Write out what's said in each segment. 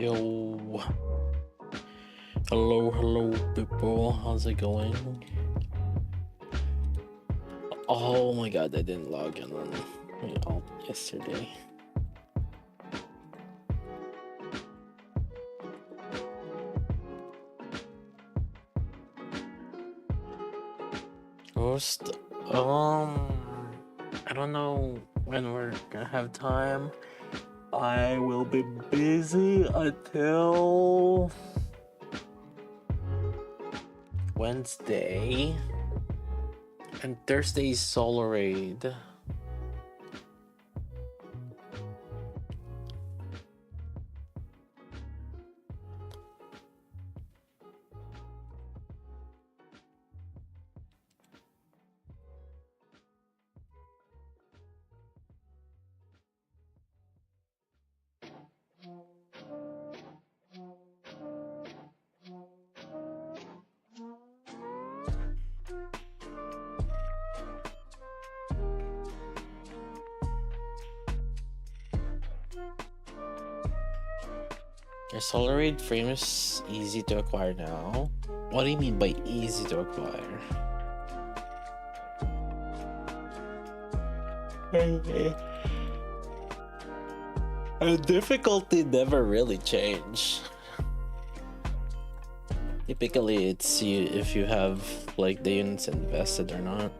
Yo, hello, people. How's it going? Oh my god, I didn't log in on my alt yesterday. Ghost, I don't know when we're gonna have time. I will be busy until Wednesday, and Thursday is Solar Raid. Your Solar Raid frame is easy to acquire now. What do you mean by easy to acquire? The difficulty never really changed. Typically, it's you if you have like the units invested or not.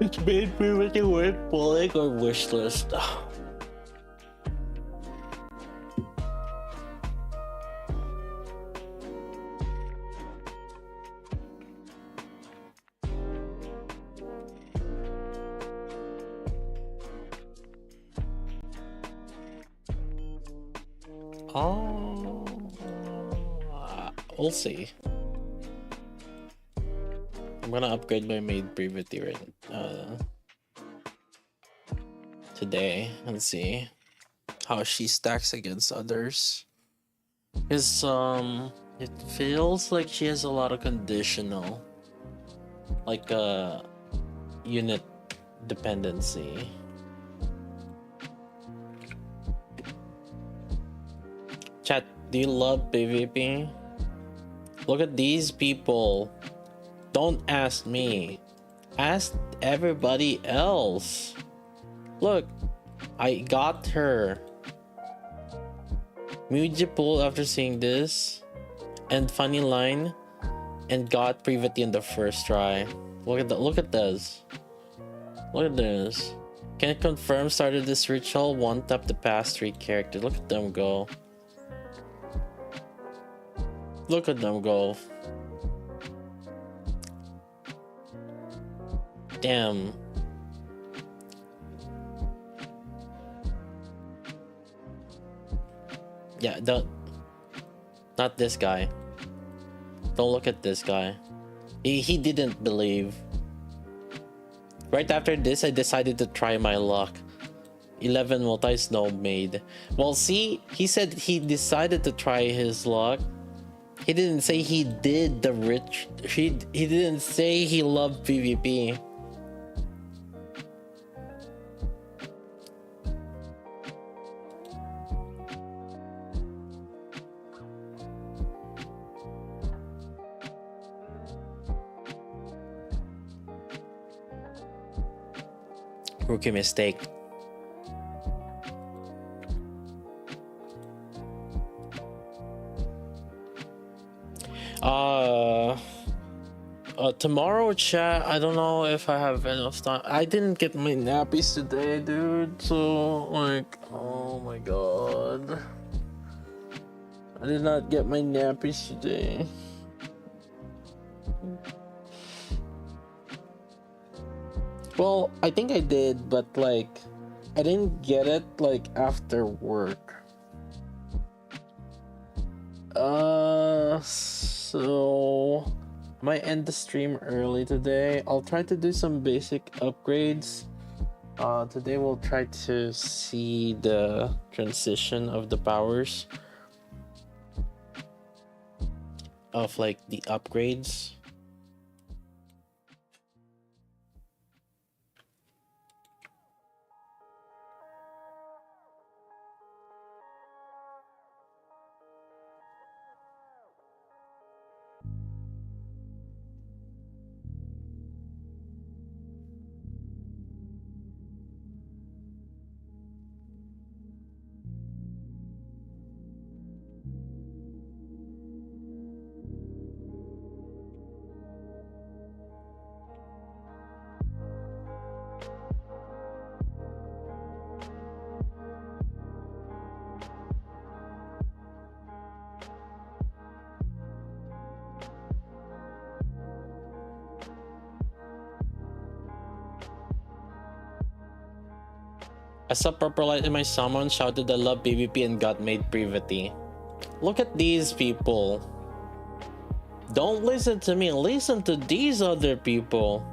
It's made Privaty worth pulling or wishlist. Oh, we'll see. I'm gonna upgrade my Maid Privaty today and see how she stacks against others. Cause it feels like she has a lot of conditional, like unit dependency. Chat, do you love PvP? Look at these people. Don't ask me. Ask everybody else. Look, I got her. Muji pulled after seeing this. And funny line. And got Privaty in the first try. Look at this. Look at this. Can confirm started this ritual. One tap the past 3 characters. Look at them go. Look at them go. Damn. Yeah, not this guy. Don't look at this guy. He didn't believe. Right after this, I decided to try my luck. 11 multis, no Maid. Well, see, he said he decided to try his luck. He didn't say he did the rich. He didn't say he loved PvP. Rookie mistake. Tomorrow, chat. I don't know if I have enough time. I didn't get my nappies today, dude. So, like, oh my god. I did not get my nappies today. Well, I think I did, but like, I didn't get it like after work. So might end the stream early today. I'll try to do some basic upgrades. Today we'll try to see the transition of the powers of like the upgrades. I saw Purple Light in my summon, shouted I love PvP and got made Privaty. Look at these people. Don't listen to me, listen to these other people.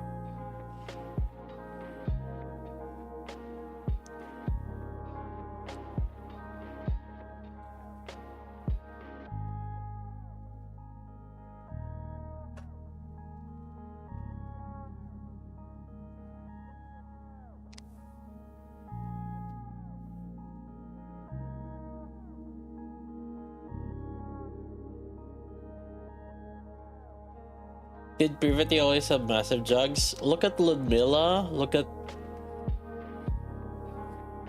Did Privaty always have massive jugs? Look at Ludmilla. Look at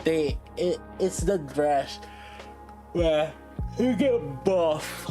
it's the dress where you get buff.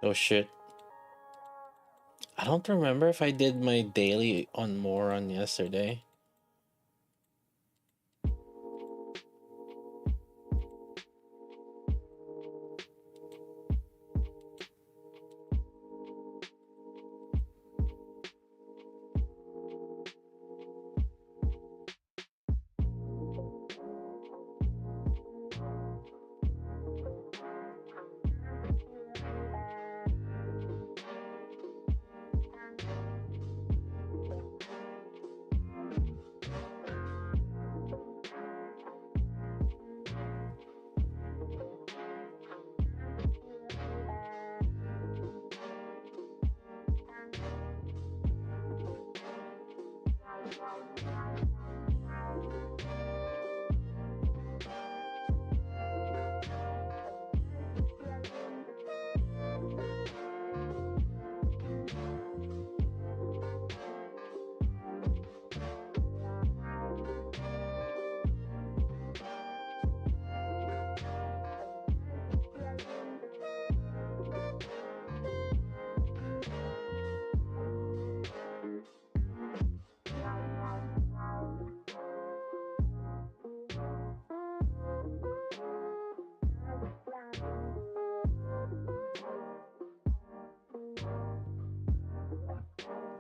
Oh shit. I don't remember if I did my daily on Moron yesterday.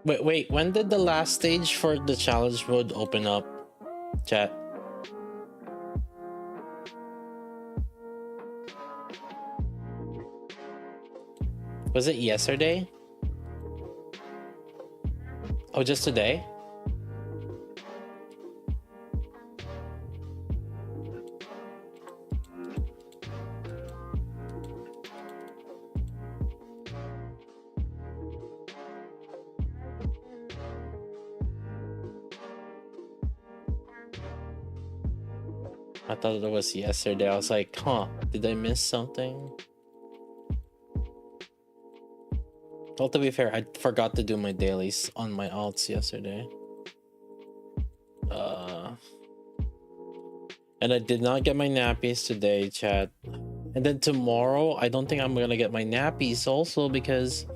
Wait, when did the last stage for the challenge mode open up, chat? Was it yesterday? Oh, just today? I thought it was yesterday. I was like, huh, did I miss something? Well, to be fair, I forgot to do my dailies on my alts yesterday. And I did not get my nappies today, chat. And then tomorrow, I don't think I'm gonna get my nappies also because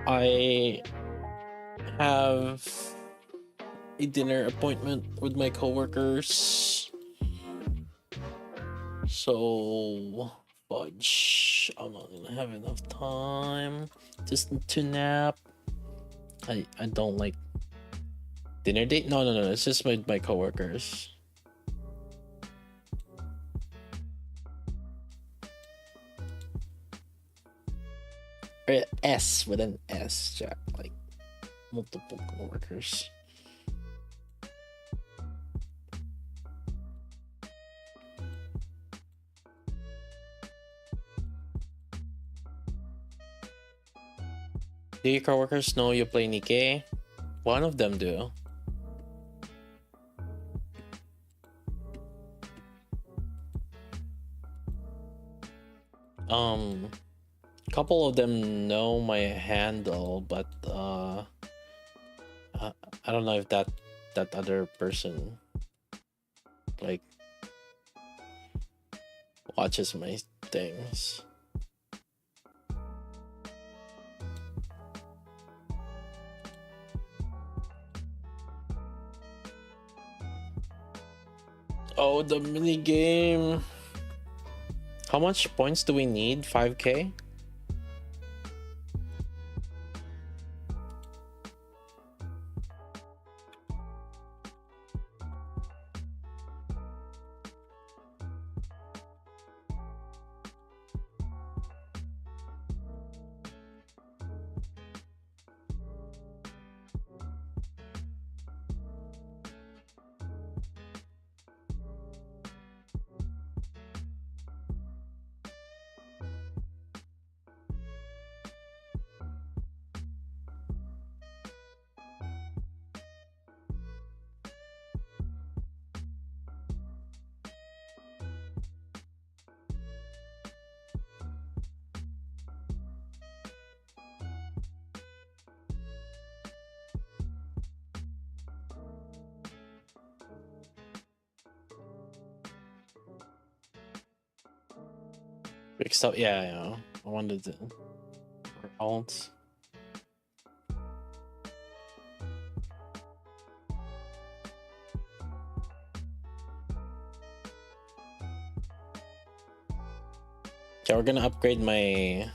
I have a dinner appointment with my coworkers. So fudge. I'm not gonna have enough time just to nap. I don't like dinner date. No, it's just with my coworkers. S with an S, chat. Like multiple coworkers. Do your coworkers know you play Nikkei? One of them do. A couple of them know my handle, but I don't know if that other person like watches my things. Oh, the mini game. How much points do we need? 5k? Big stuff. Yeah. I wanted to alt. Okay, we're gonna upgrade my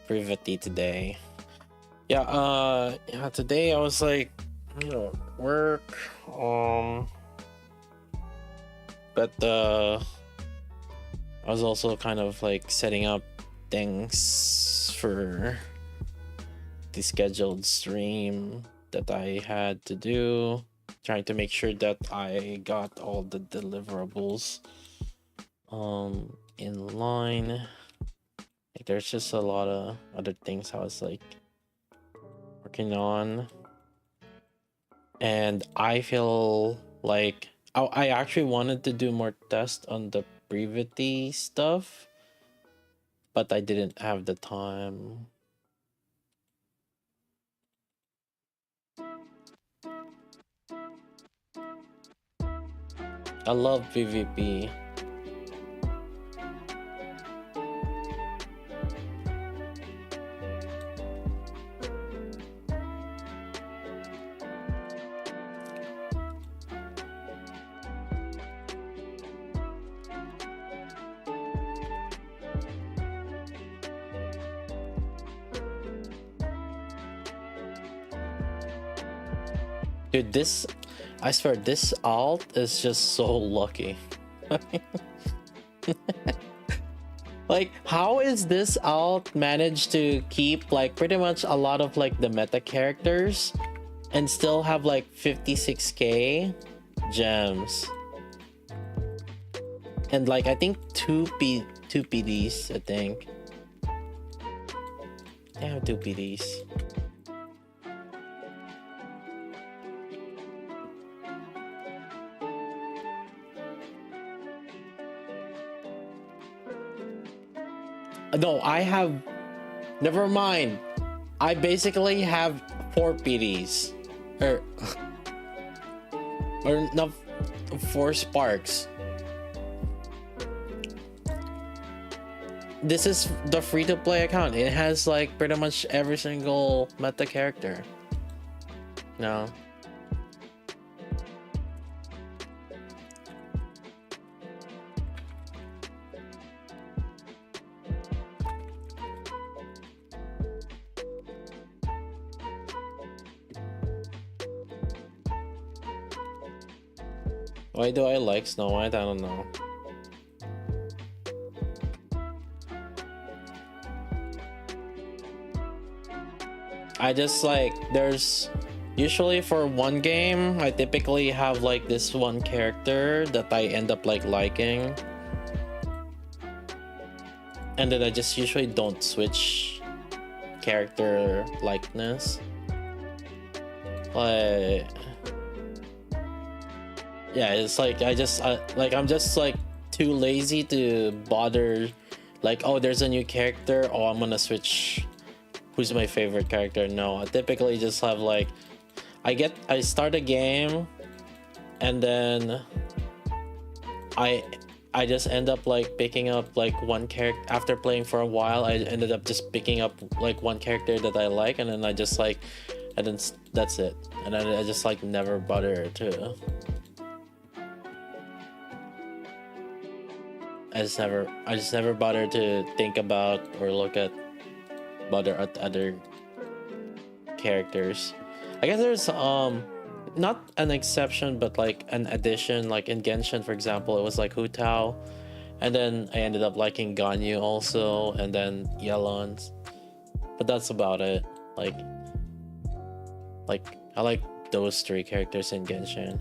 Privaty today. Yeah, today I was like, work, but I was also kind of like setting up things for the scheduled stream that I had to do, trying to make sure that I got all the deliverables in line. Like, there's just a lot of other things I was like working on, and I feel like I actually wanted to do more tests on the Privaty stuff, but I didn't have the time. I love PvP. Dude, this, I swear, this alt is just so lucky. Like, how is this alt managed to keep like pretty much a lot of like the meta characters and still have like 56k gems? And like I think two PDs, I think. I have 2 PDs. No, I have. Never mind. I basically have 4 PDs, or no, 4 sparks. This is the free-to-play account. It has like pretty much every single meta character. No. Why do I like Snow White? I don't know. I just like, there's usually for one game, I typically have like this one character that I end up like liking. And then I just usually don't switch character likeness. Like, yeah, it's like I'm just like too lazy to bother. Like, oh, there's a new character. Oh, I'm gonna switch. Who's my favorite character? No, I typically just have like, I start a game, and then I just end up like picking up like one character. After playing for a while, I ended up just picking up like one character that I like, and then I just like, and then that's it. And then I just like never bother to. I just never bothered to think about or look at other characters. I guess there's not an exception, but like an addition. Like in Genshin, for example, it was like Hu Tao, and then I ended up liking Ganyu also, and then Yelan's. But that's about it. Like I like those 3 characters in Genshin.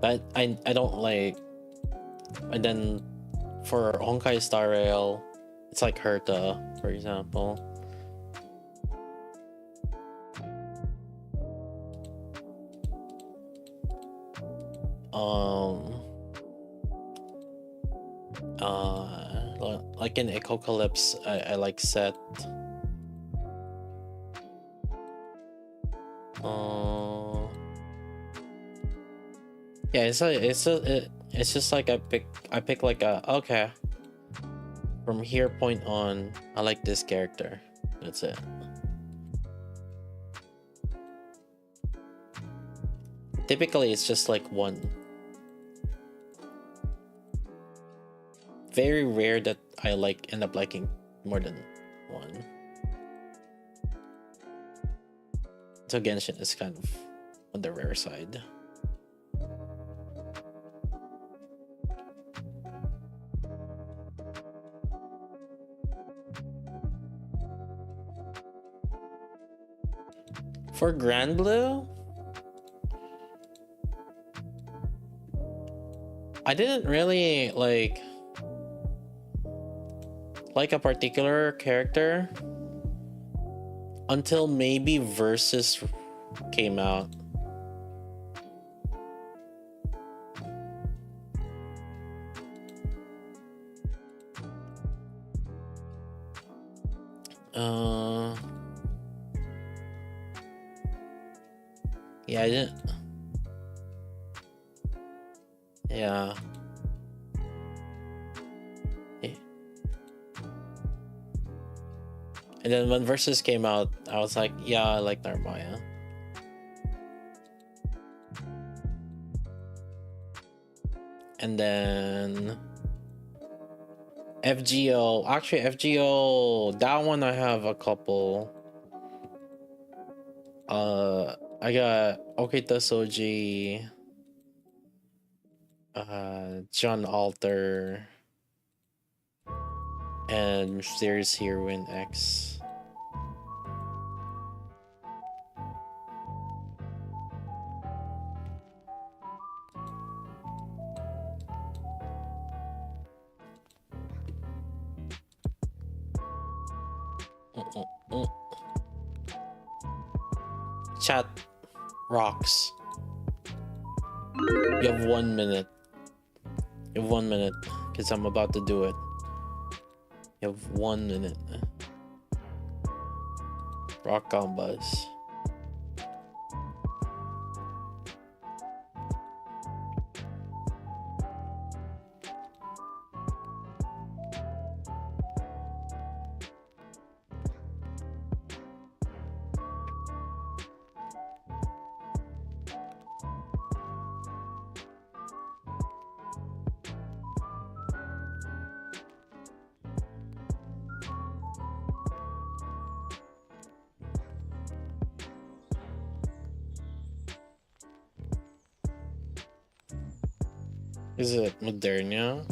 But I don't like. And then for Honkai Star Rail, it's like Herta, for example. Like in Ecocalypse, I like Set. Yeah, it's just like I pick like a, okay, from here point on, I like this character. That's it. Typically, it's just like one. Very rare that I like end up liking more than one. So Genshin is kind of on the rare side. For Grand Blue, I didn't really like a particular character until maybe Versus came out. Yeah, I didn't. Yeah. And then when Versus came out, I was like, yeah, I like Narmaya. And then FGO, actually FGO, that one I have a couple. I got Okita Soji, John Alter, and Mysterious Heroine X. Chat rocks. You have 1 minute. You have 1 minute, because I'm about to do it. You have 1 minute. Rock on, Buzz. Is it Moderna?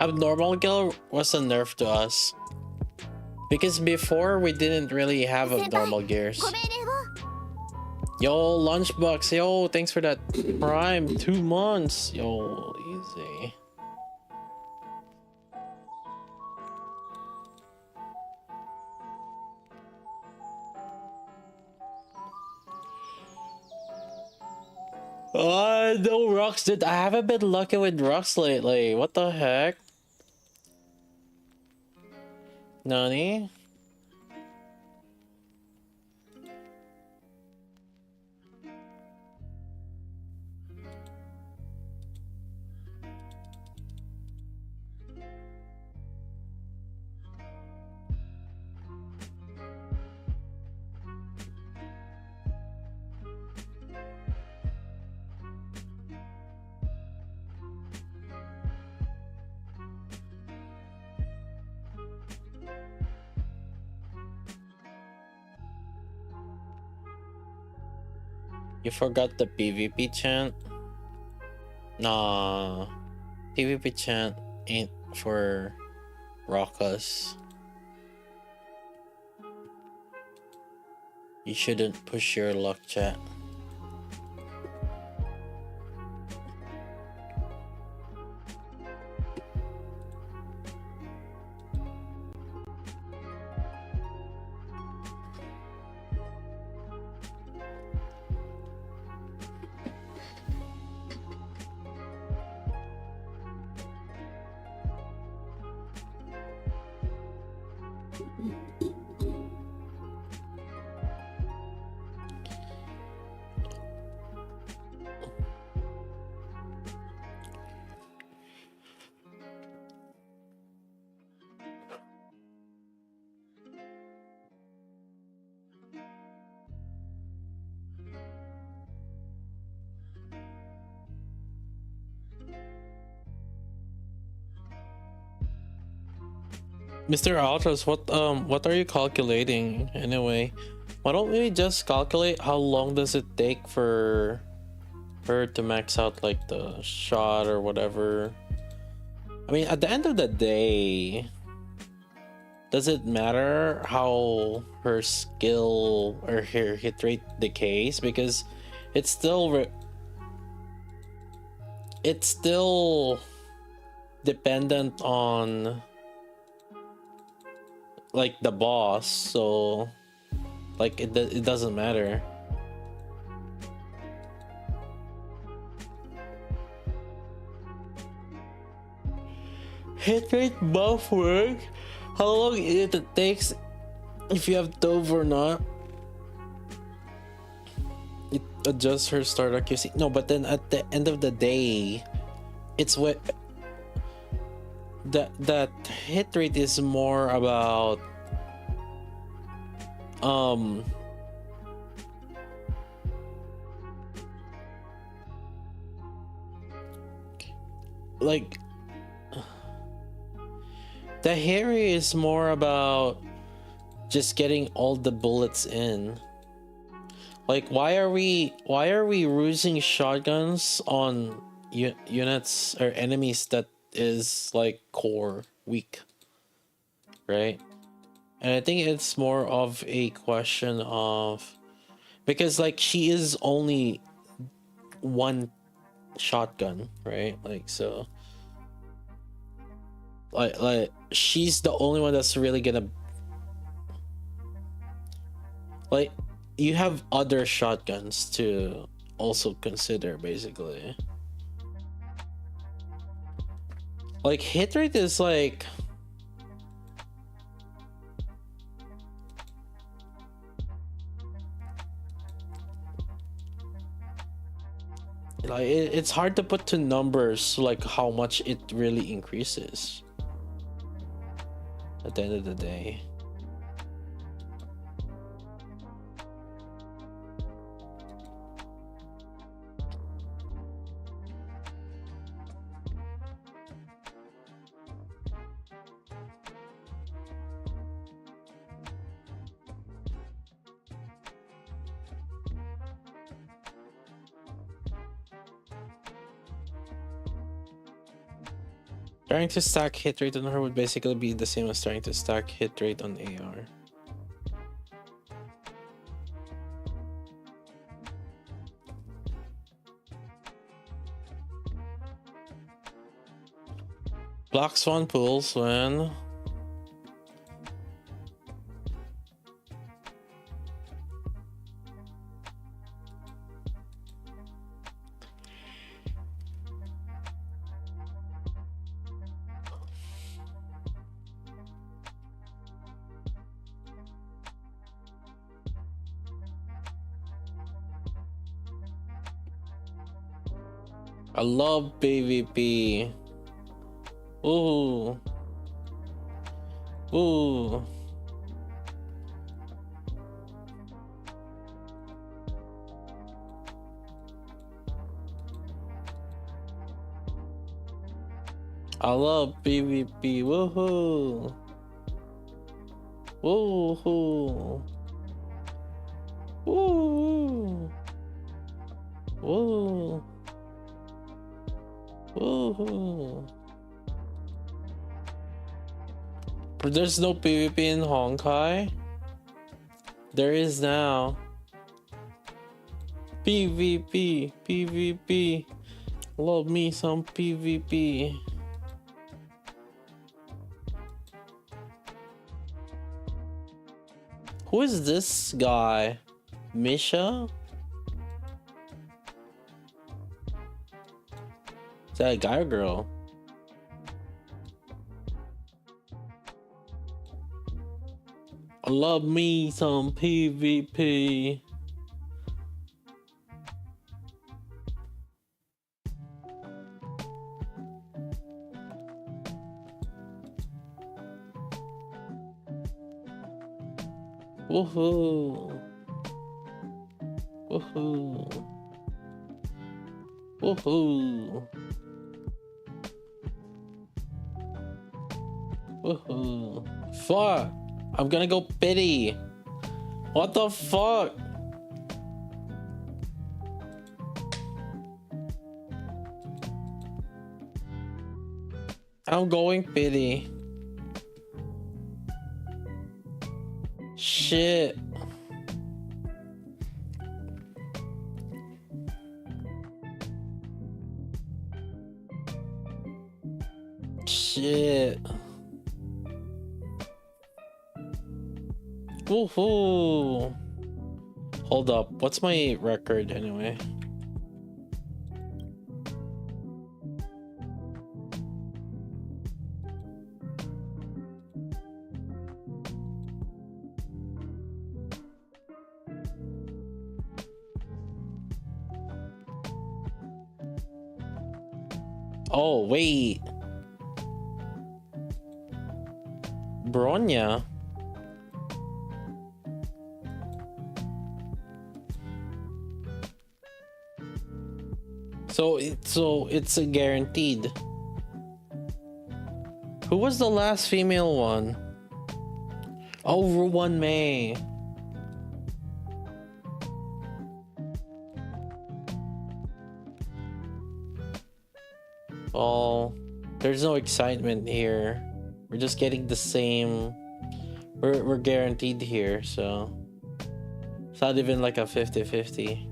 Abnormal Girl was a nerf to us. Because before we didn't really have abnormal gears. Yo, Lunchbox, yo, thanks for that prime 2 months. Yo, easy. No rocks, dude. I haven't been lucky with rocks lately. What the heck? Nani? You forgot the PvP chant? Nah. PvP chant ain't for Rockas. You shouldn't push your luck, chat. Mr. Altros, what are you calculating anyway? Why don't we just calculate how long does it take for her to max out like the shot or whatever? I mean, at the end of the day, does it matter how her skill or her hit rate decays? Because it's still dependent on like the boss, so Like it doesn't matter. Hit rate buff work? How long it takes if you have Dove or not? It adjusts her start accuracy. No, but then at the end of the day, it's what that hit rate is more about like the Harry is more about just getting all the bullets in. Like why are we using shotguns on units or enemies that is like core weak, right? And I think it's more of a question of, because like she is only one shotgun, right? Like so like she's the only one that's really gonna, like, you have other shotguns to also consider basically. Like hit rate is like it's hard to put to numbers like how much it really increases at the end of the day. Trying to stack hit rate on her would basically be the same as trying to stack hit rate on AR. Black Swan pulls when I love PvP. Ooh. Ooh. I love PvP. Woohoo. Woohoo. Woo. Woo. Woohoo. But there's no PvP in Honkai. There is now. PvP. PvP. Love me some PvP. Who is this guy? Misha? Is that a guy or girl? I love me some PvP. Woohoo. Woohoo. Woohoo. Woohoo. Fuck. I'm gonna go pity. What the fuck? I'm going pity. Shit. Shit. Woohoo. Hold up. What's my record anyway? Oh, wait. Bronya. So it's a guaranteed. Who was the last female one? Oh, Ruwan May. Oh, there's no excitement here. We're just getting the same. We're guaranteed here, so it's not even like a 50-50.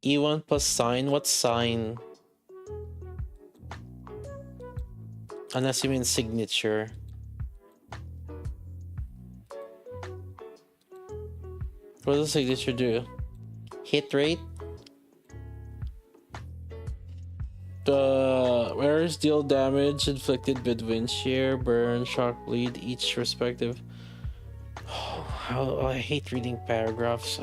E1 plus sign? What sign? Unless you mean signature. What does signature do? Hit rate? The wearers deal damage inflicted with wind shear, burn, shock, bleed, each respective. Oh, I hate reading paragraphs.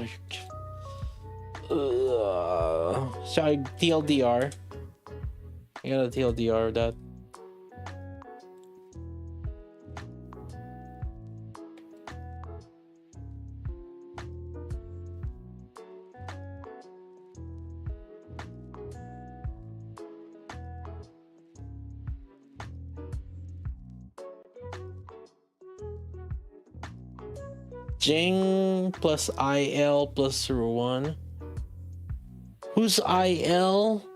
So I TLDR. I gotta TLDR that. Jing plus IL plus 1. Who's IL?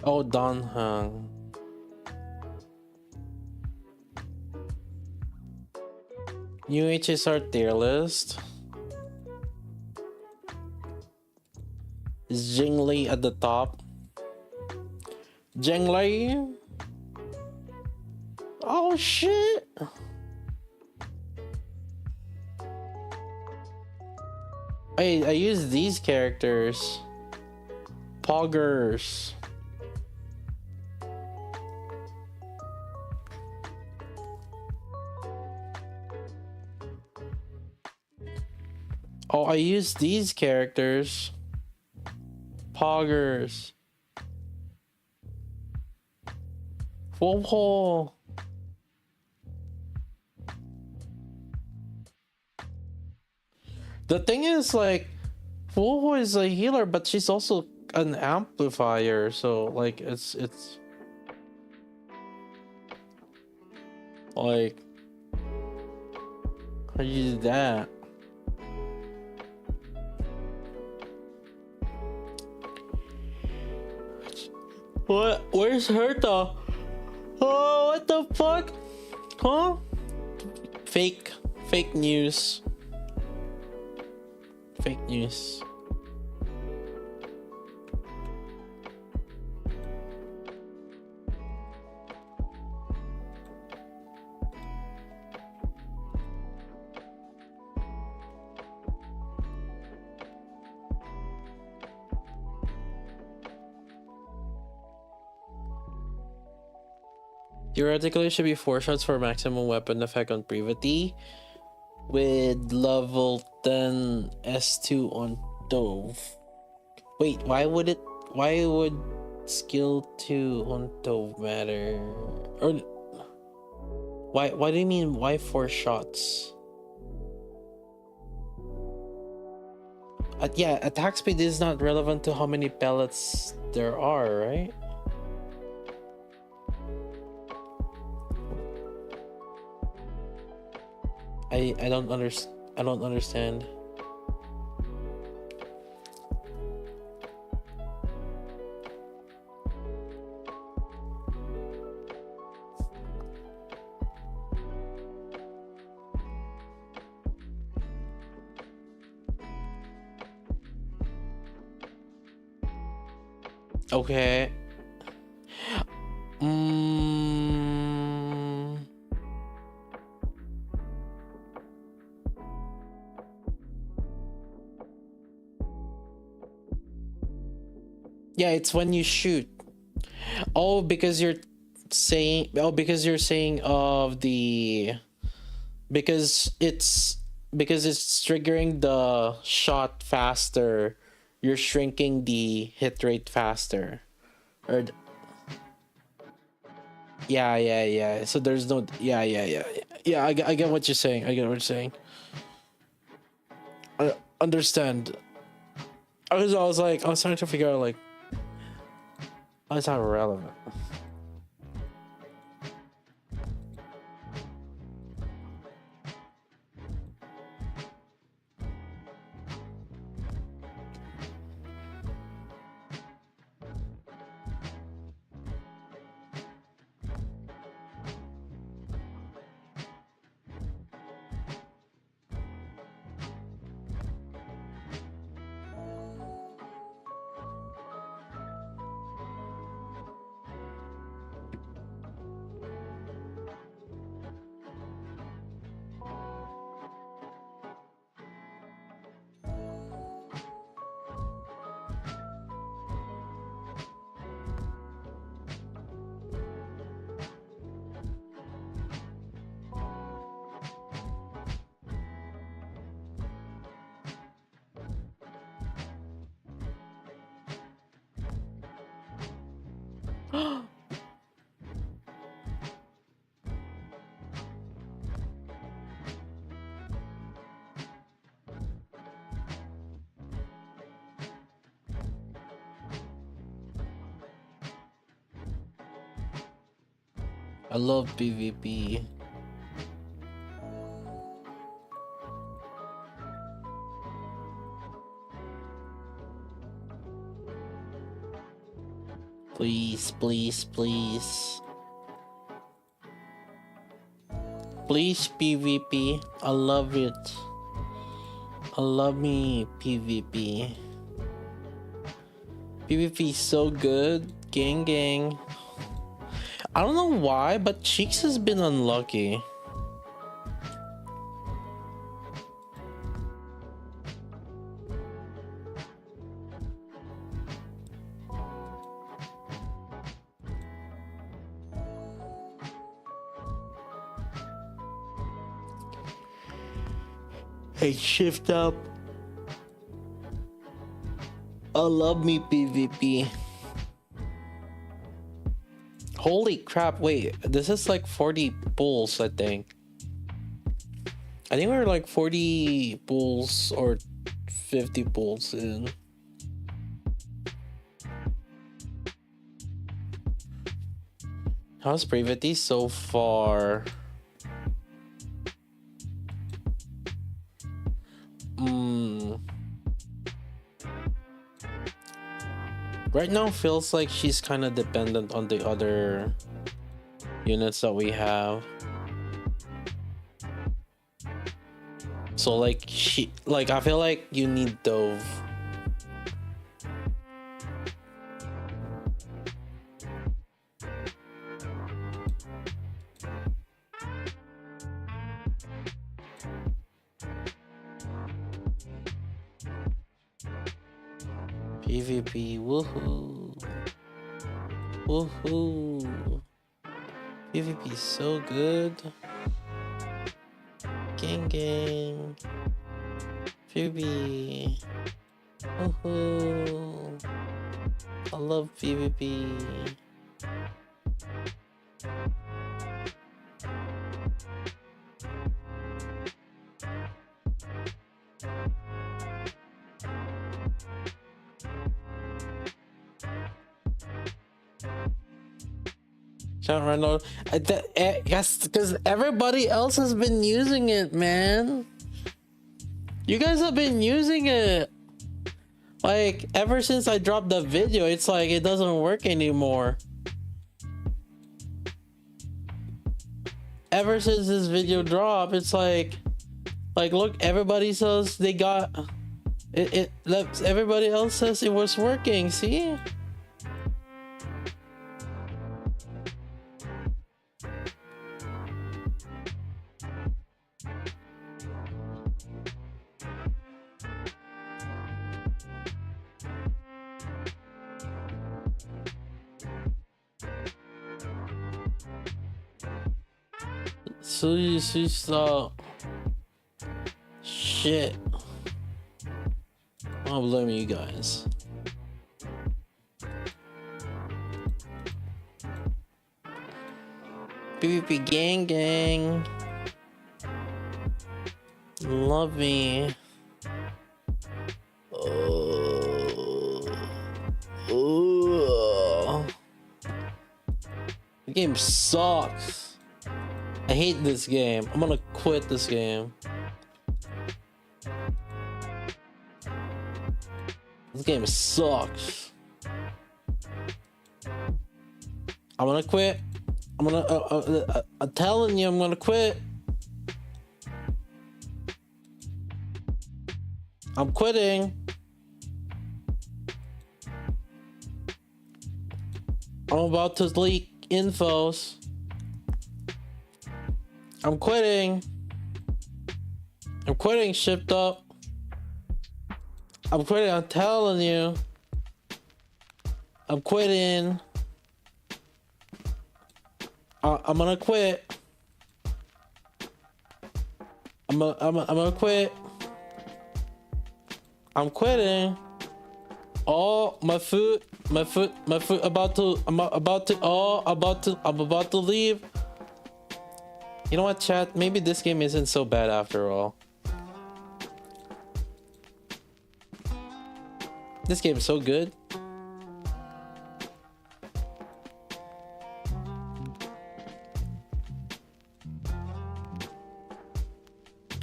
Oh, Don Hung. New HSR tier list. Is Jingli at the top? Jingli? Oh shit! I use these characters. Poggers. Oh, I use these characters. Poggers. Whoa. The thing is, like, Whoa is a healer, but she's also an amplifier, so like it's like, how do you do that? What? Where's Herta? Oh, what the fuck? Huh? Fake news. Fake news. Theoretically, it should be 4 shots for maximum weapon effect on Privaty. with level 10 S2 on Dove. Wait, why would skill 2 on Dove matter? Or why do you mean why 4 shots? Yeah, attack speed is not relevant to how many pellets there are, right? I don't understand. Okay. Yeah, it's when you shoot. Oh, because you're saying of the because it's triggering the shot faster. You're shrinking the hit rate faster. Or yeah. So there's no yeah. I get what you're saying. I get what you're saying. I understand. I was like I was trying to figure out like how is that relevant. I love PvP. Please. Please PvP. I love it. I love me PvP. PvP is so good. Gang. I don't know why, but Cheeks has been unlucky. Hey, shift up. I love me PvP. Holy crap, wait, this is like 40 pulls, I think. I think we're like 40 pulls or 50 pulls in. How's Privaty so far? Right now feels like she's kind of dependent on the other units that we have. So like I feel like you need Dove. PvP, woohoo! PvP is so good. Gang gang. PvP. Woohoo. I love PvP. Shout Renault. Yes, because everybody else has been using it, man. You guys have been using it. Like, ever since I dropped the video, it's like it doesn't work anymore. Ever since this video dropped, it's like look, everybody says they got it. Everybody else says it was working. See? So you saw shit. I don't blame you guys. PvP gang gang. Love me. The game sucks. I hate this game. I'm gonna quit this game. This game sucks. I'm gonna quit. I'm telling you, I'm gonna quit. I'm quitting. I'm about to leak infos. I'm quitting. I'm quitting, shipped up. I'm quitting, I'm telling you. I'm quitting. I'm gonna quit. I'm gonna quit. I'm quitting. Oh, my foot about to leave. You know what, chat? Maybe this game isn't so bad after all. This game is so good.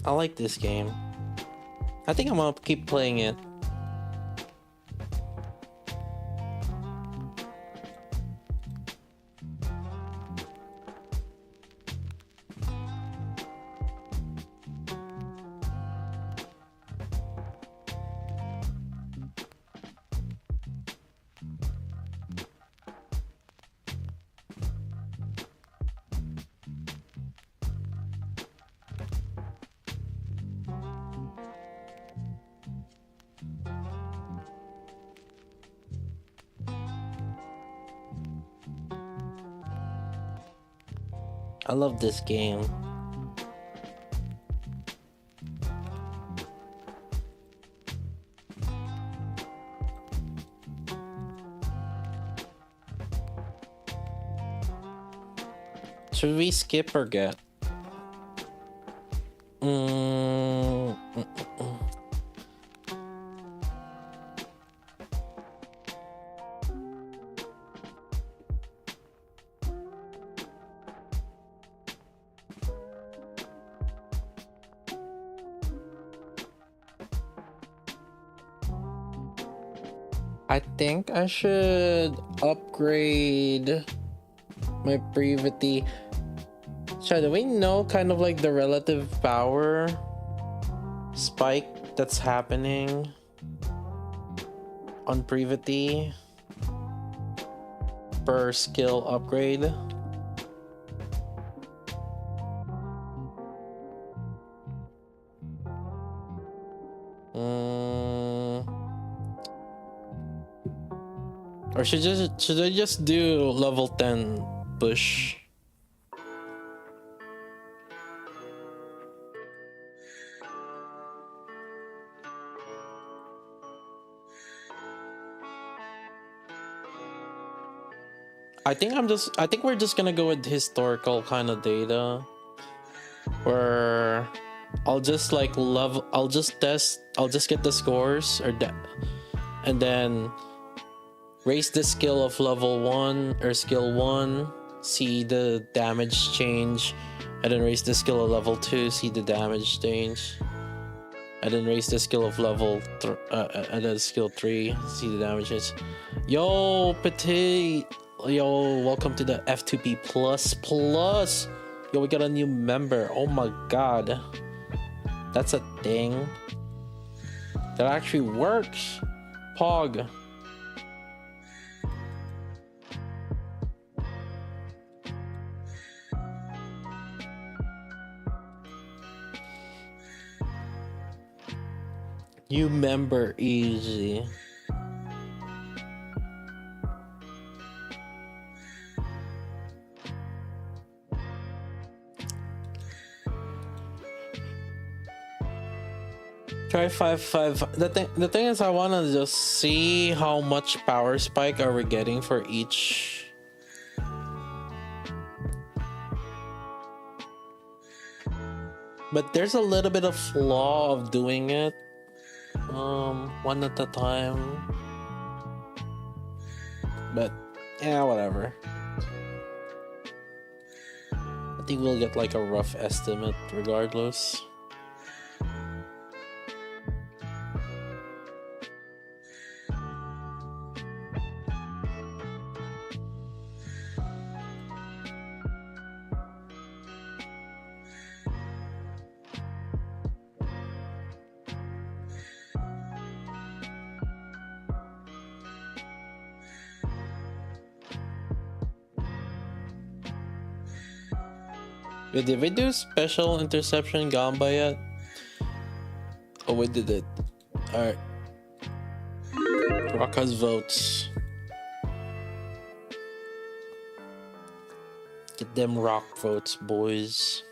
I like this game. I think I'm gonna keep playing it. I love this game. Should we skip or get? I think I should upgrade my Privaty. So do we know kind of like the relative power spike that's happening on Privaty per skill upgrade? Or should I just do level 10 push? I think we're just gonna go with historical kind of data, where I'll just like I'll just get the scores and then raise the skill of level 1 or skill 1, see the damage change, and then raise the skill of level 2, see the damage change, and then raise the skill of level and then skill 3, see the damage change. Yo, Petite! Yo, welcome to the F2P plus. Yo, we got a new member. Oh my god. That's a thing. That actually works. Pog. New member easy. Try 5-5. The thing is, I want to just see how much power spike are we getting for each. But there's a little bit of flaw of doing it one at a time. But yeah, whatever. I think we'll get like a rough estimate regardless. Wait, did we do special interception Gamba yet? Oh, we did it. Alright. Rock has votes. Get them rock votes, boys.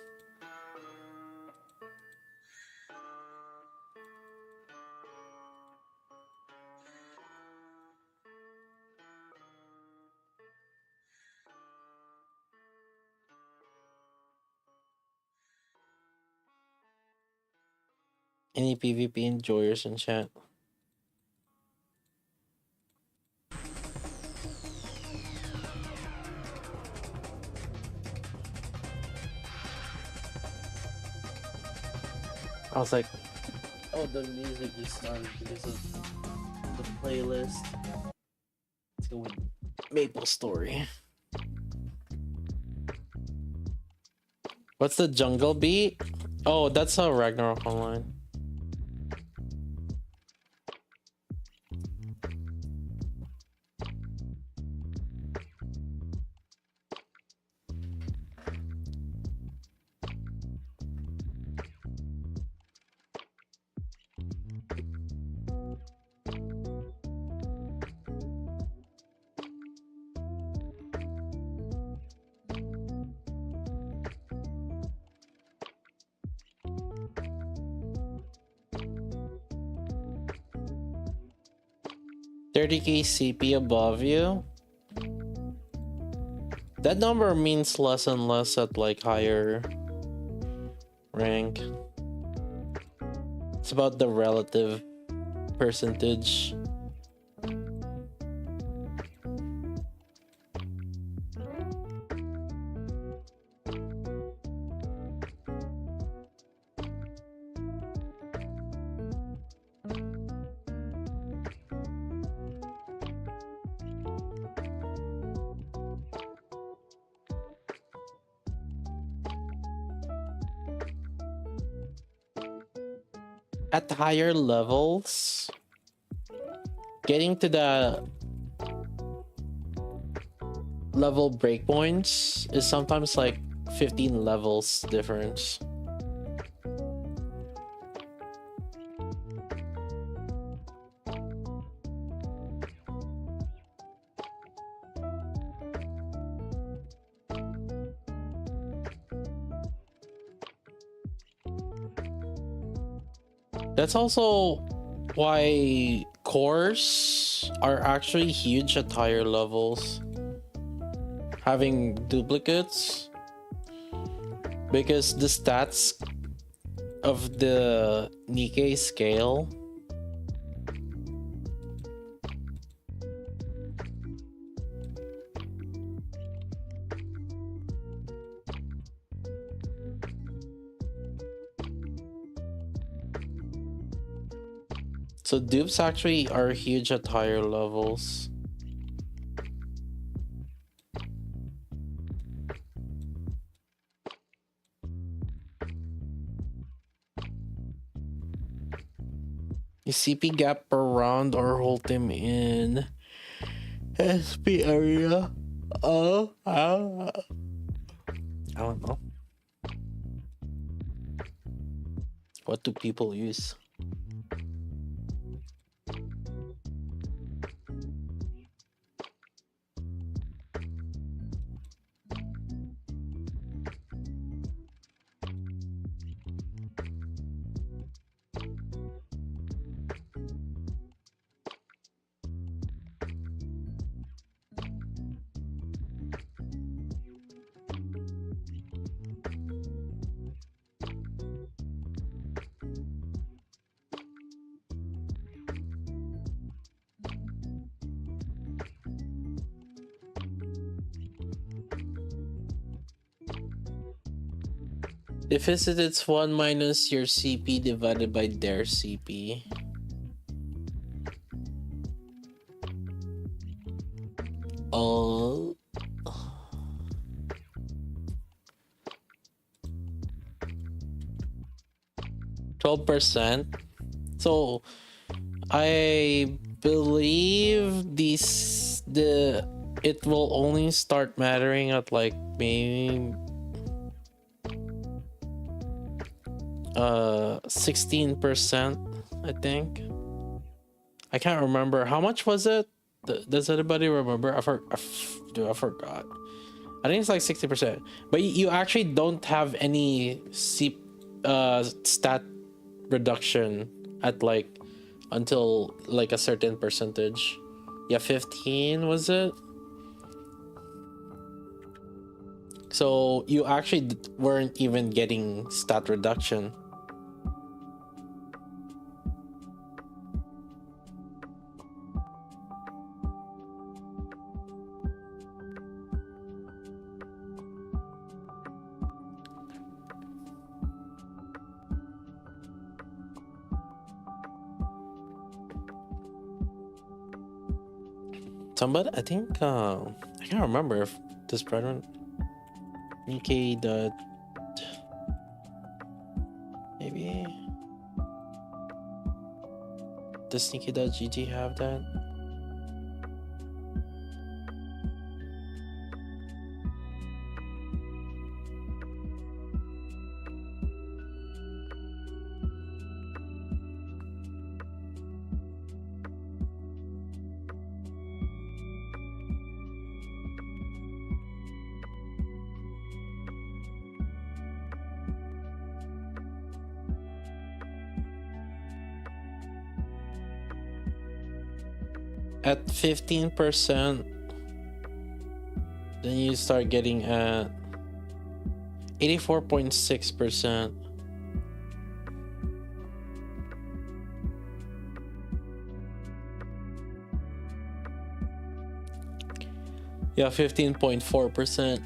Any PvP enjoyers in chat? I was like, oh, the music just started because of the playlist. Let's go with Maple Story. What's the jungle beat? Oh, that's a Ragnarok Online. $30k CP above you? That number means less and less at like higher rank. It's about the relative percentage. At higher levels, getting to the level breakpoints is sometimes like 15 levels difference. That's also why cores are actually huge at higher levels. having duplicates, because the stats of the Nikkei scale so dupes actually are huge at higher levels. You CP gap around or hold him in SP area. I don't know. What do people use? If it's 1 minus your CP divided by their CP. Oh. 12%. So I believe it will only start mattering at like maybe 16%, I think. I can't remember how much was it. Does anybody remember? I forgot. I think it's like 60%, but you actually don't have any stat reduction at like until like a certain percentage. Yeah, 15 was it? So you actually weren't even getting stat reduction. Somebody, I think, I can't remember if this brethren Nikkei dot maybe does Nikkei.gt have that? At 15%, then you start getting at 84.6%. Yeah, 15.4%.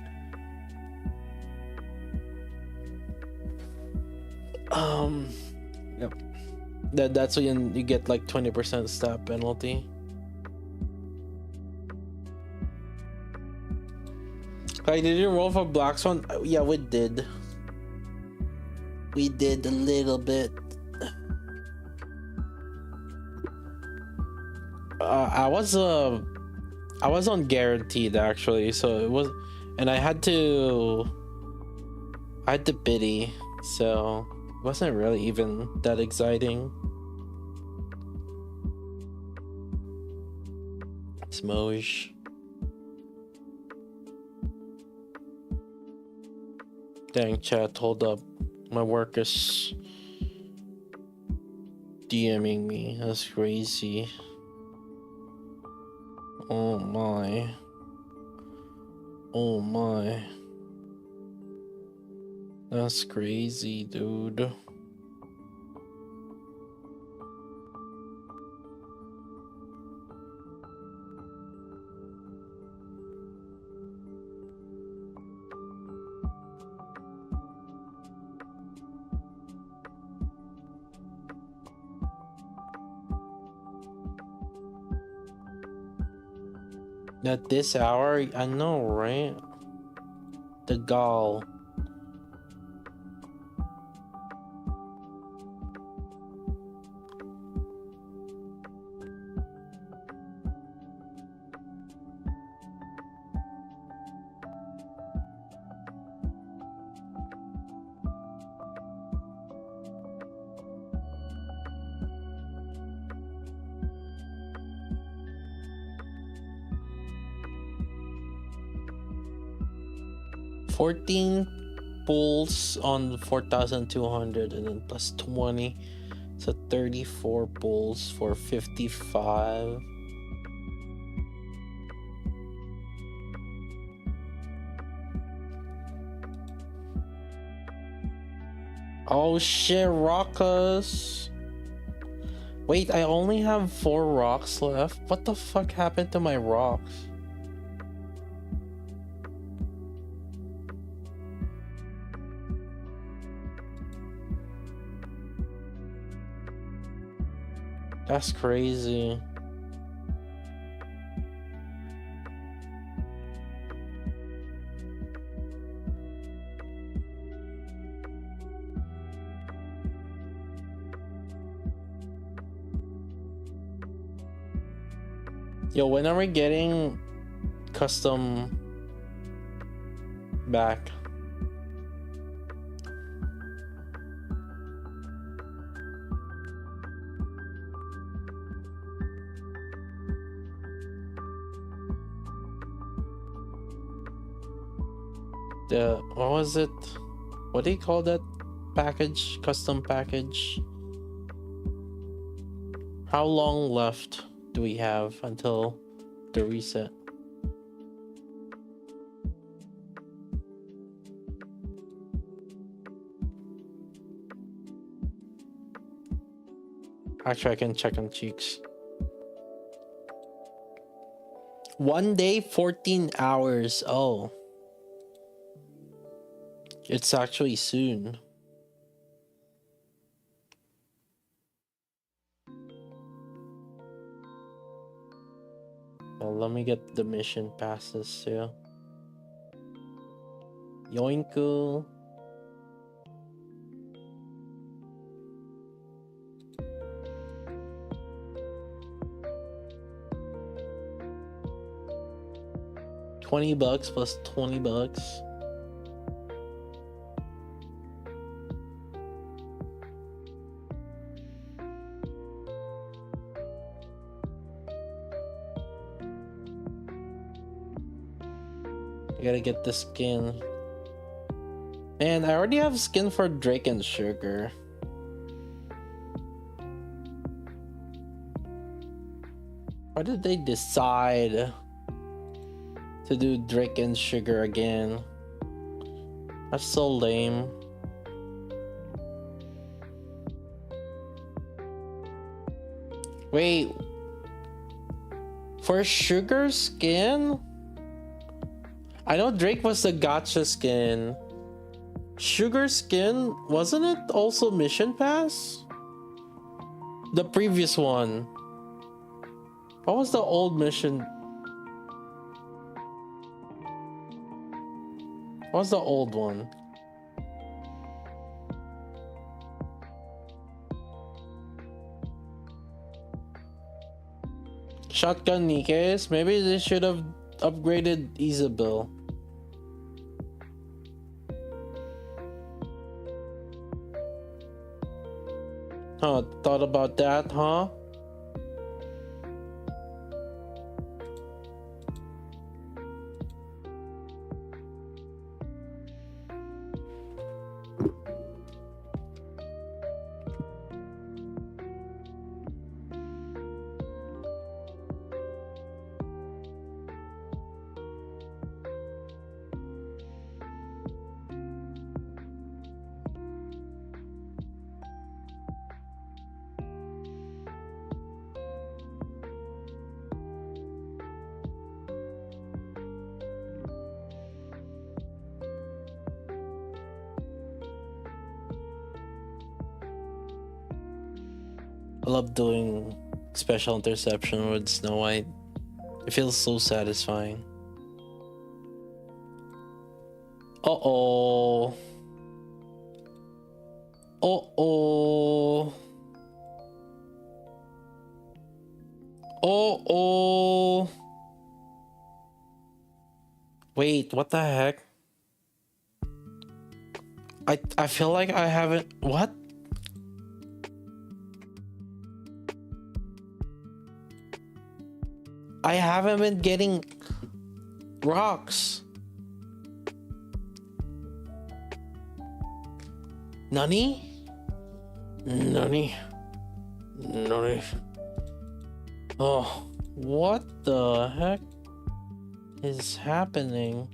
Yep. That's when you get like 20% stat penalty. Like, did you roll for Black Swan? Yeah, we did. We did a little bit. I was on guaranteed actually, so it was, and I had to biddy, so it wasn't really even that exciting. Smosh. Dang, chat, hold up. My work is DMing me. That's crazy. Oh my. Oh my. That's crazy, dude. At this hour, I know, right? The gall. $14 pulls on 4,200 and then plus 20. So 34 pulls for 55. Oh shit, Rockus. Wait, I only have 4 rocks left. What the fuck happened to my rocks? That's crazy. Yo, when are we getting custom back? What was it? What do you call that package? Custom package? How long left do we have until the reset? Actually, I can check on Cheeks. 1 day, 14 hours. Oh. It's actually soon. Well, let me get the mission passes too. Yoinku. $20 plus $20. I gotta get the skin. Man, I already have skin for Drake and Sugar. Why did they decide to do Drake and Sugar again? That's so lame. Wait. For Sugar skin? I know Drake was the gotcha skin. Sugar skin, wasn't it also mission pass? The previous one. What was the old mission? What was the old one? Shotgun Nikes? Maybe they should have upgraded Isabel. Huh, thought about that, huh? I love doing special interception with Snow White. It feels so satisfying. Uh-oh. Uh-oh. Uh-oh. Wait, what the heck? I feel like I haven't... What? I haven't been getting rocks. Nani? Nani? Nani? Oh, what the heck is happening?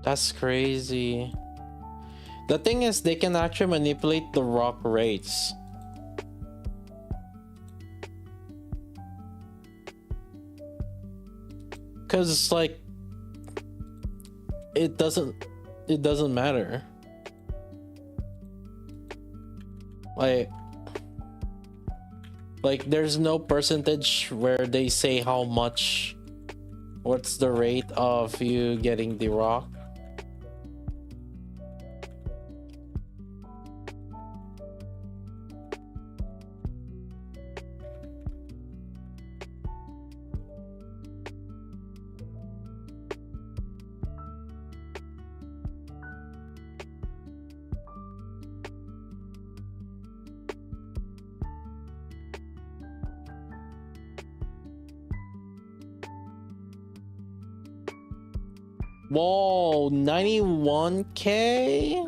That's crazy. The thing is, they can actually manipulate the rock rates. Cause it's like it doesn't matter. Like there's no percentage where they say how much, what's the rate of you getting the rock. Whoa, 91K?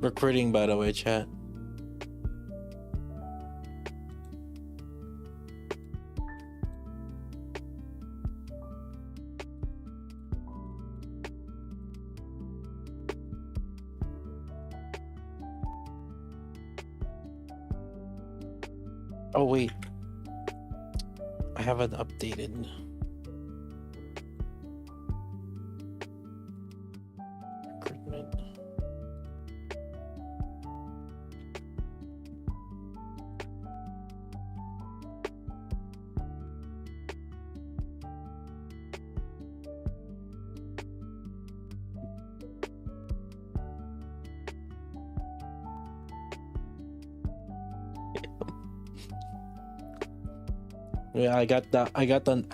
Recruiting, by the way, chat. Oh wait, I haven't updated. Recruitment. Yeah, I got that. I got an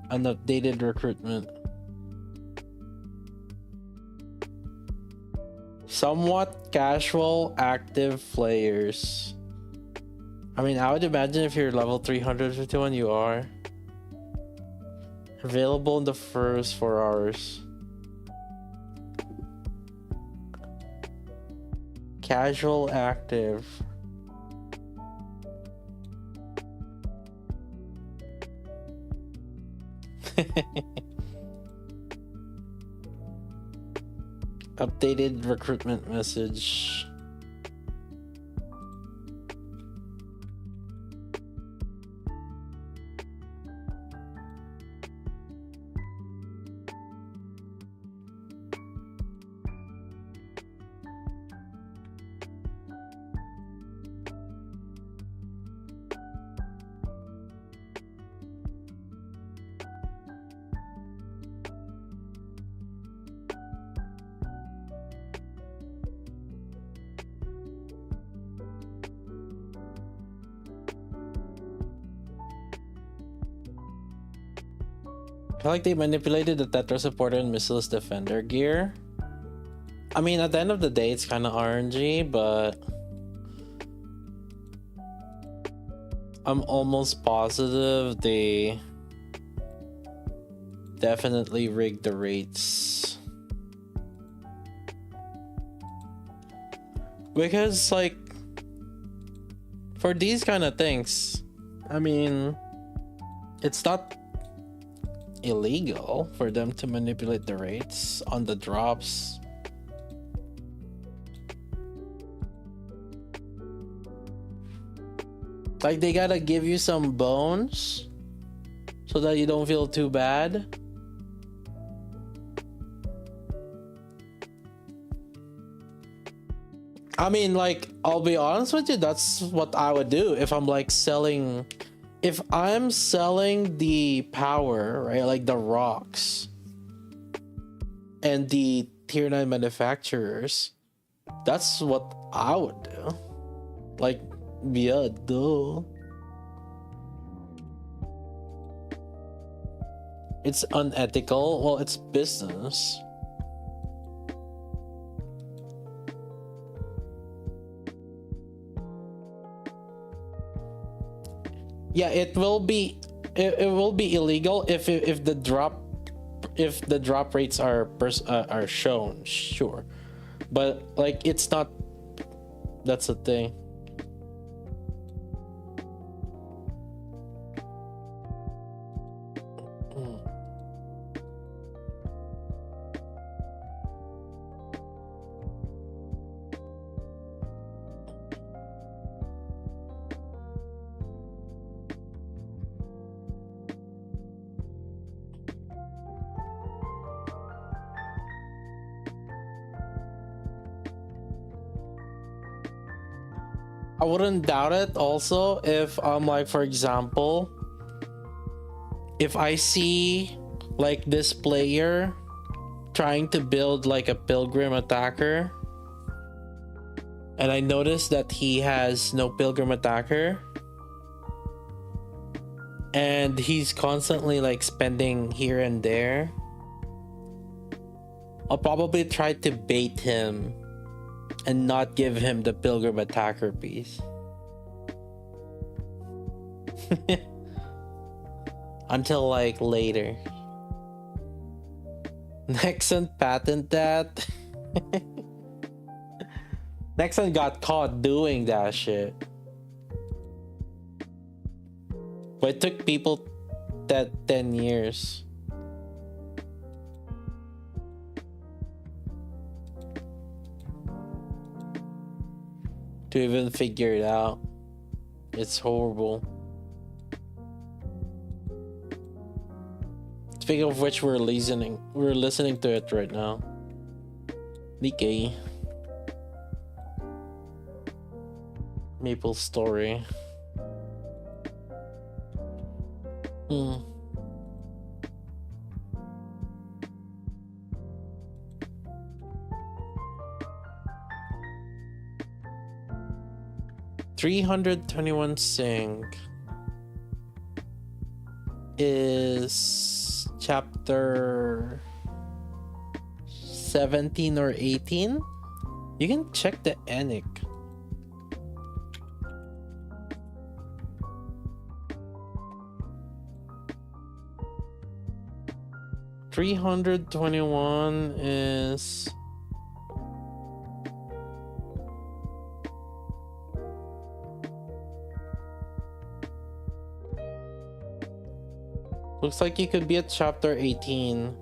updated recruitment. Somewhat casual, active players. I mean, I would imagine if you're level 351, you are. Available in the first 4 hours. Casual, active. Updated recruitment message. I feel like they manipulated the Tetra supporter and Missiles Defender gear. I mean, at the end of the day, it's kind of RNG, but I'm almost positive they definitely rigged the rates. Because, like, for these kind of things, I mean, it's not illegal for them to manipulate the rates on the drops. Like, they gotta give you some bones so that you don't feel too bad. I mean, like, I'll be honest with you, that's what I would do if I'm like selling. If I'm selling the power, right, like the rocks and the tier 9 manufacturers, that's what I would do. Like, yeah, duh. It's unethical. Well, it's business. Yeah, it will be illegal if the drop rates are shown, sure, but like it's not. That's the thing. I wouldn't doubt it also if like, for example, if I see like this player trying to build like a pilgrim attacker and I notice that he has no pilgrim attacker and he's constantly like spending here and there, I'll probably try to bait him and not give him the pilgrim attacker piece. Until like later. Nexon patent that. Nexon got caught doing that shit. But it took people that 10 years. To even figure it out. It's horrible. Speaking of which, we're listening to it right now. Nikkei. Maple Story. 321 Sing is chapter 17 or 18. You can check the Enic. $321 is Looks like you could be at chapter 18.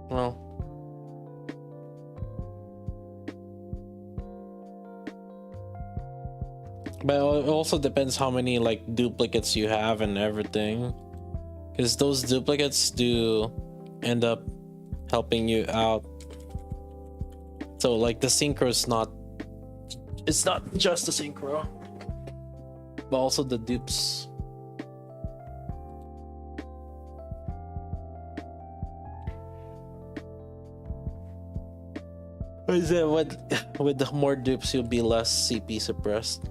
Well, but it also depends how many like duplicates you have and everything, because those duplicates do end up helping you out. So like the synchro is not, it's not just the synchro, but also the dupes. Or is it with the more dupes you'll be less CP suppressed?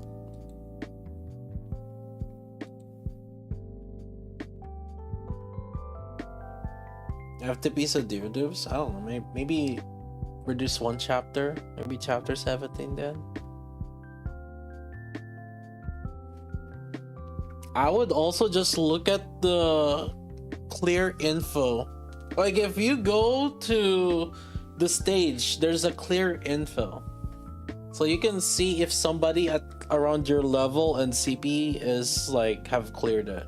FTPs of dupes? I don't know, maybe reduce one chapter, maybe chapter 17 then. I would also just look at the clear info. Like if you go to the stage, there's a clear info, so you can see if somebody at around your level and CP is like have cleared it.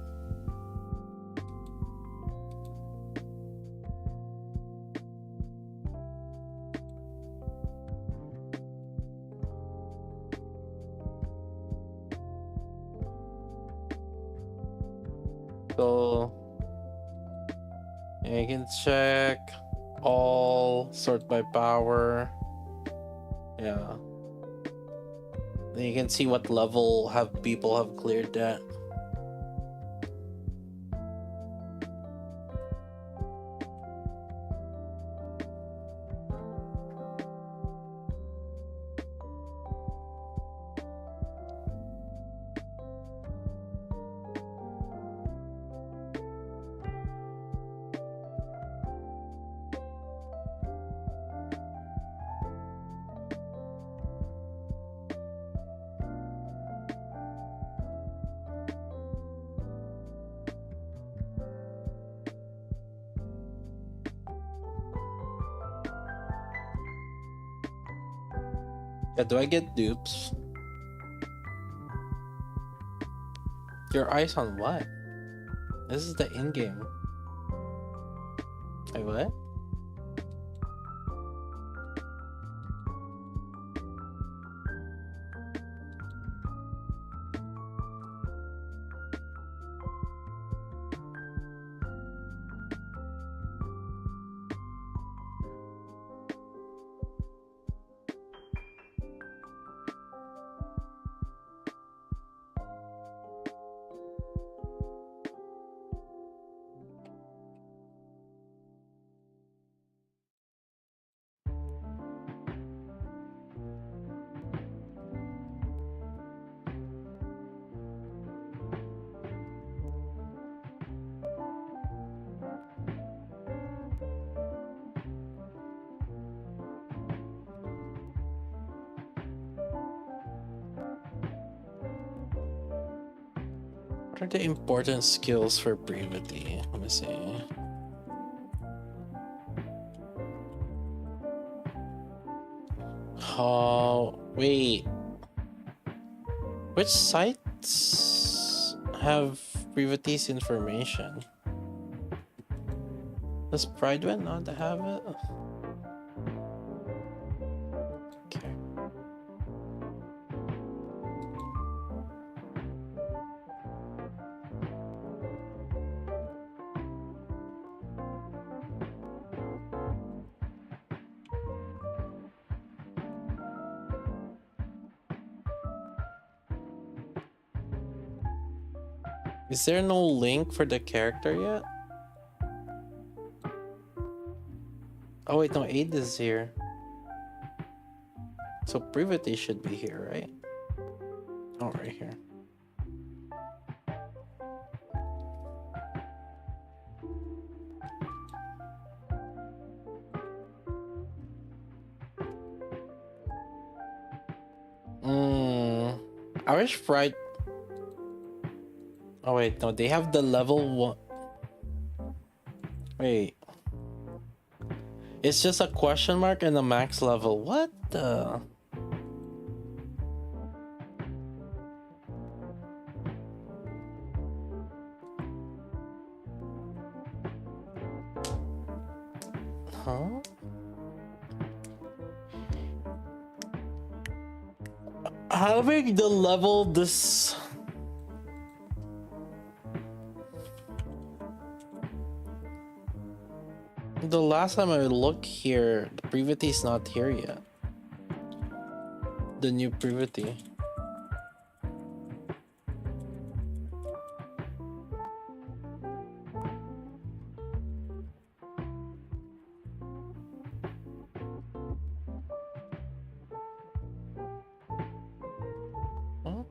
So you can check all, sort by power. Yeah. Then you can see what level have people have cleared that. Yeah, do I get dupes? Your eyes on what? This is the in-game. Wait, what? What are the important skills for Privaty? Let me see. Oh, wait. Which sites have Privaty's information? Does Privaty not have it? Okay. Is there no link for the character yet? Oh wait, no, Aid is here. So Privaty should be here, right? Oh, right here. I wish Fright. Oh wait, no, they have the level 1. Wait. It's just a question mark and a max level. What the? Huh? Having the level this... The last time I looked here, the Privaty is not here yet. The new Privaty. Huh?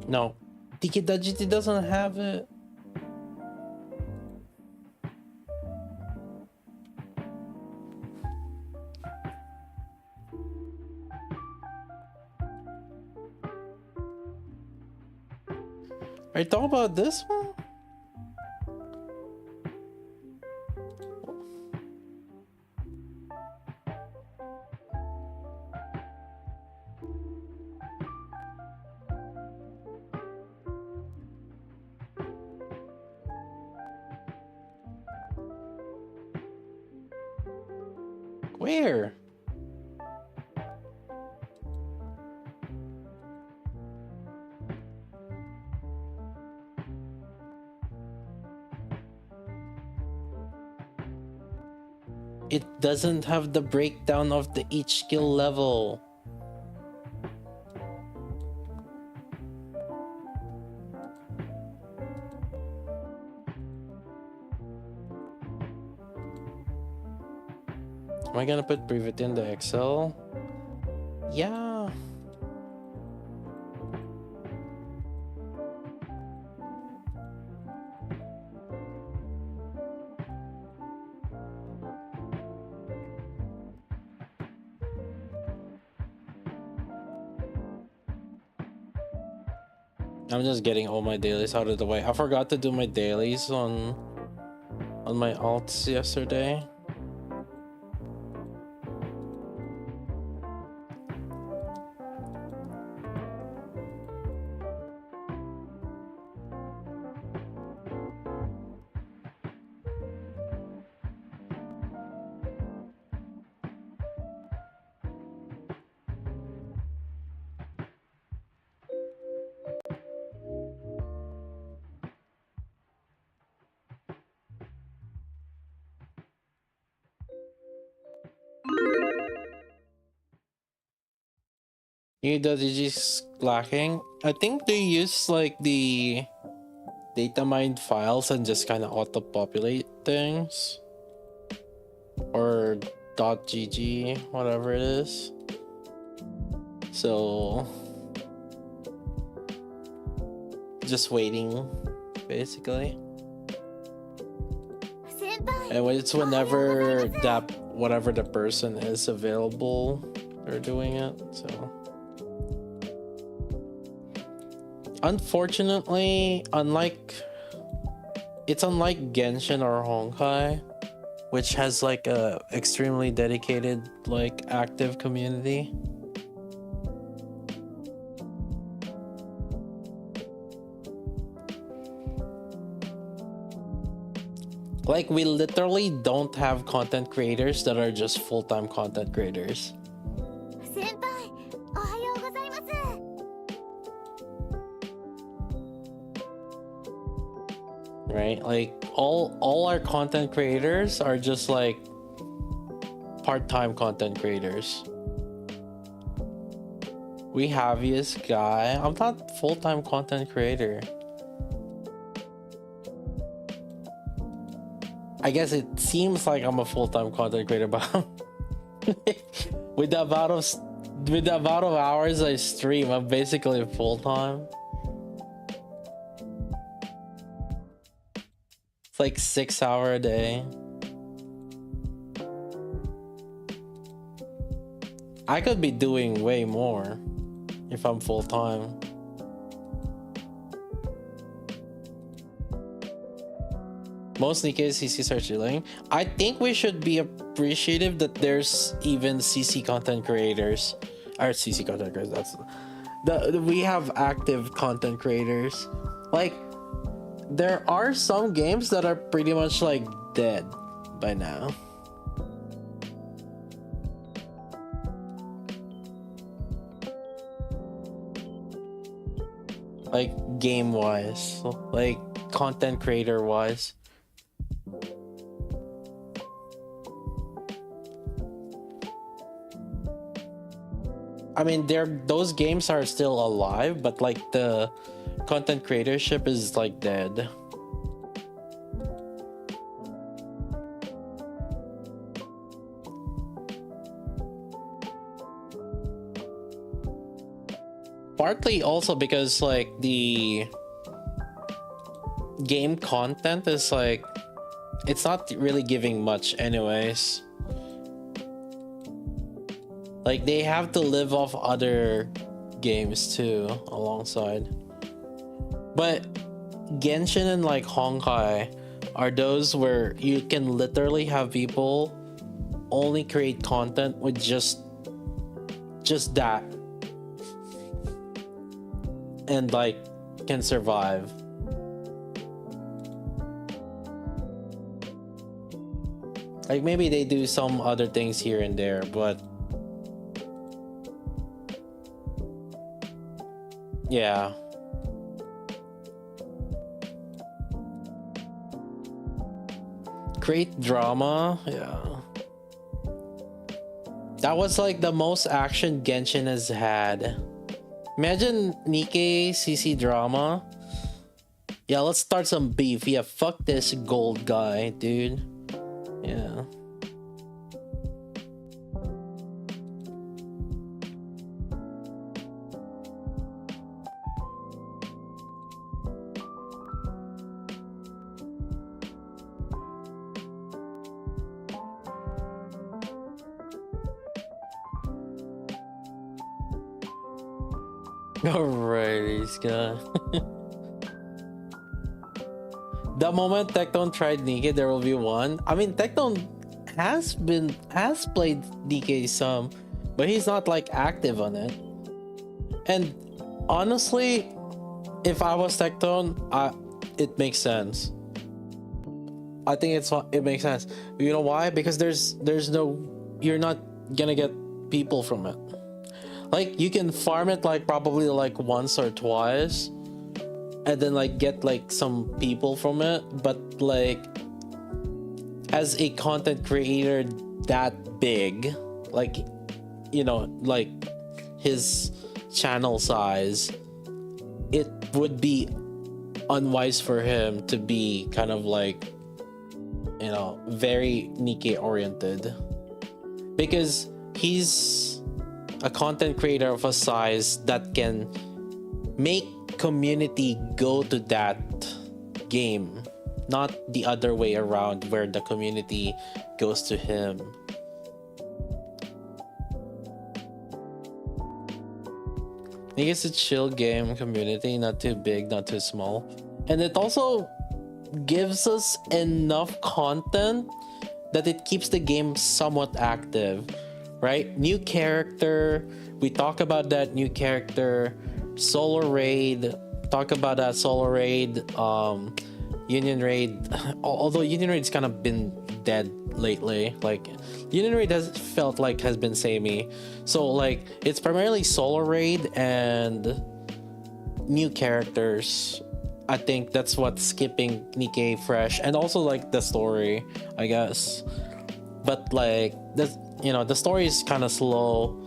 No. Tikidajiti doesn't have it. Are you talking about this one? Where? It doesn't have the breakdown of the each skill level. Am I gonna put Privaty in the Excel? Yeah. I'm just getting all my dailies out of the way. I forgot to do my dailies on my alts yesterday. New DG's lacking. I think they use like the data mined files and just kind of auto populate things, or .gg, whatever it is. So just waiting, basically. And it's whenever that whatever the person is available, they're doing it. So unfortunately, it's unlike Genshin or Honkai, which has like a extremely dedicated, like, active community. Like, we literally don't have content creators that are just full-time content creators. Right? Like, all our content creators are just like part-time content creators. We have this guy. I'm not full-time content creator. I guess it seems like I'm a full-time content creator, but with the amount of hours I stream, I'm basically full-time. It's like 6 hours a day. I could be doing way more if I'm full time. Most Nikkei CCs are chilling. I think we should be appreciative that there's even CC content creators. Or CC content creators, we have active content creators. Like, there are some games that are pretty much like dead by now. Like game wise, like content creator wise. I mean, those games are still alive, but like the content creatorship is like dead. Partly also because like the game content is like, it's not really giving much anyways. Like they have to live off other games too alongside. But Genshin and like Honkai are those where you can literally have people only create content with just that, and like can survive. Like maybe they do some other things here and there, but yeah. Create drama, yeah. That was like the most action Genshin has had. Imagine Nikkei CC drama. Yeah, let's start some beef. Yeah, fuck this gold guy, dude. Yeah. Alright, he's gonna. The moment Tectone tried Nikkei, there will be one. I mean, Tectone has played Nikkei some, but he's not like active on it. And honestly, if I was Tectone, it makes sense. I think it makes sense. You know why? Because there's no, you're not gonna get people from it. Like you can farm it like probably like once or twice, and then like get like some people from it, but like as a content creator that big, like, you know, like his channel size, it would be unwise for him to be kind of like, you know, very Nikkei oriented, because he's a content creator of a size that can make community go to that game, not the other way around where the community goes to him. I think it's a chill game community, not too big, not too small, and it also gives us enough content that it keeps the game somewhat active, right? New character, we talk about that new character, solo raid, talk about that solo raid, union raid. Although union raid's kind of been dead lately, like union raid has felt like has been samey. So like it's primarily solo raid and new characters. I think that's what's keeping Nikkei fresh, and also like the story, I guess. But like the, you know, the story is kind of slow.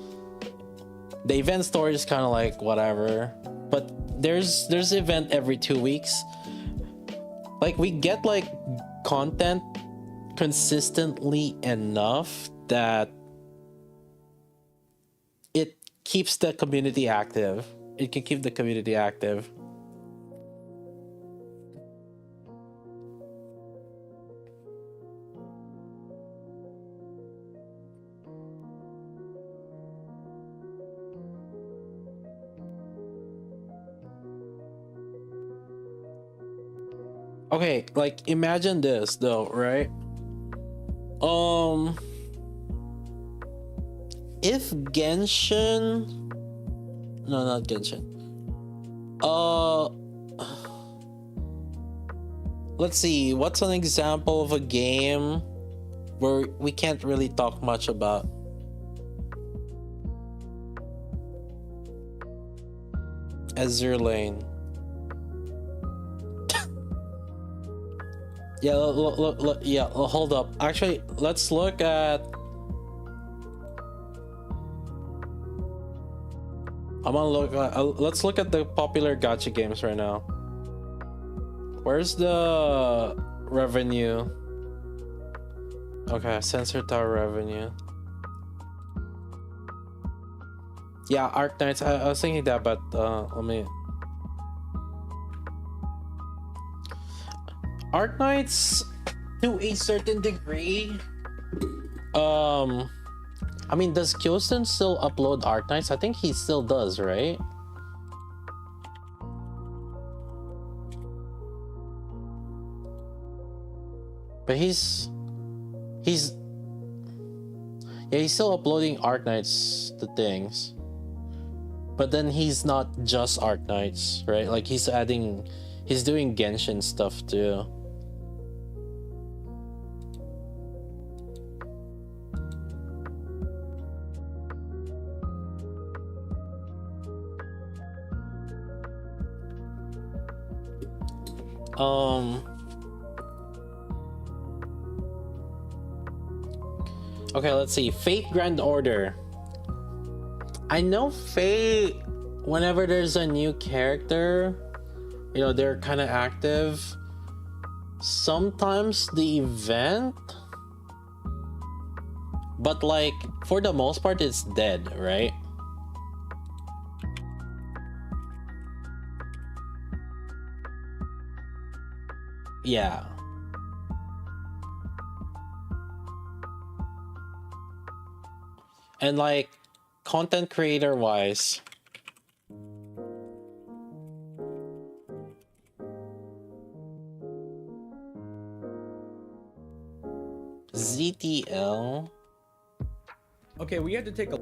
The event story is kind of like whatever. But there's event every 2 weeks. Like we get like content consistently enough that it keeps the community active. It can keep the community active. Okay, like imagine this though, right? If Genshin, no, not Genshin. Uh, let's see. What's an example of a game where we can't really talk much about? Azure Lane. Yeah, look, yeah, hold up. Actually, let's look at. I'm gonna look. Let's look at the popular gacha games right now. Where's the revenue? Okay, Sensor Tower revenue. Yeah, Arc Knights. I was thinking that, but let me. Arc Knights, to a certain degree. I mean, does Kyostin still upload Arc Knights? I think he still does, right? But he's yeah, he's still uploading Arc Knights to things. But then he's not just Arc Knights, right? Like he's doing Genshin stuff too. Okay, let's see. Fate Grand Order. I know Fate, whenever there's a new character, you know, they're kind of active. Sometimes the event, but like for the most part it's dead, right? Yeah. And like content creator wise, ZTL. Okay, we had to take a.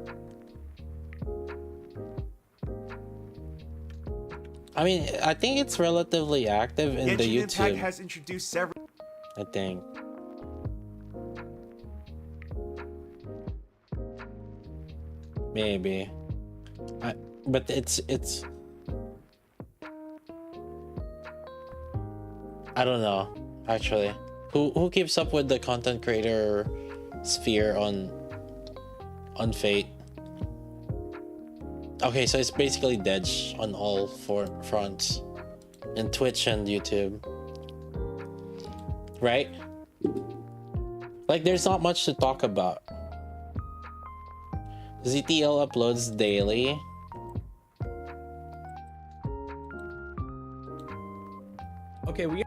I mean, I think it's relatively active in the YouTube. Impact has introduced several. I think. Maybe. But it's. I don't know, actually. Who keeps up with the content creator sphere on Fate? Okay, so it's basically dead on all four fronts, in Twitch and YouTube, right? Like, there's not much to talk about. ZTL uploads daily. Okay,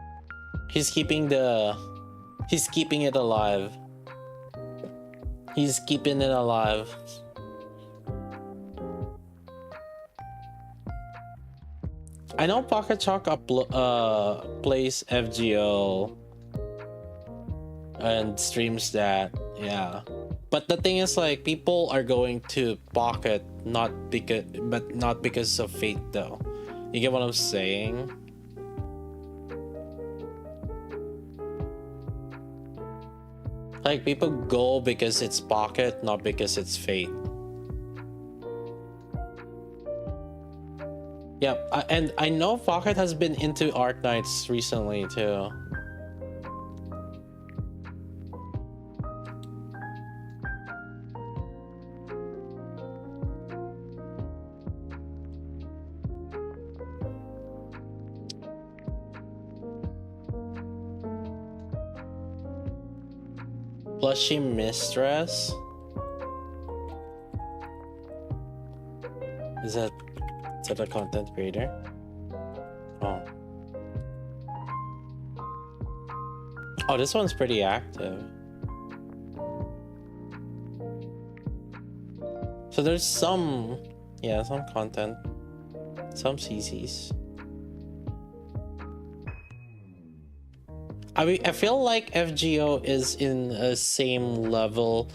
He's keeping it alive. He's keeping it alive. I know Pocket Chalk plays FGO and streams that, yeah. But the thing is, like, people are going to Pocket not because of Fate though. You get what I'm saying? Like, people go because it's Pocket, not because it's Fate. Yeah, and I know Pocket has been into Arc Knights recently too. Plushy Mistress? Is that a content creator? Oh. Oh, this one's pretty active. So there's some content, some CCs. I mean, I feel like FGO is in the same level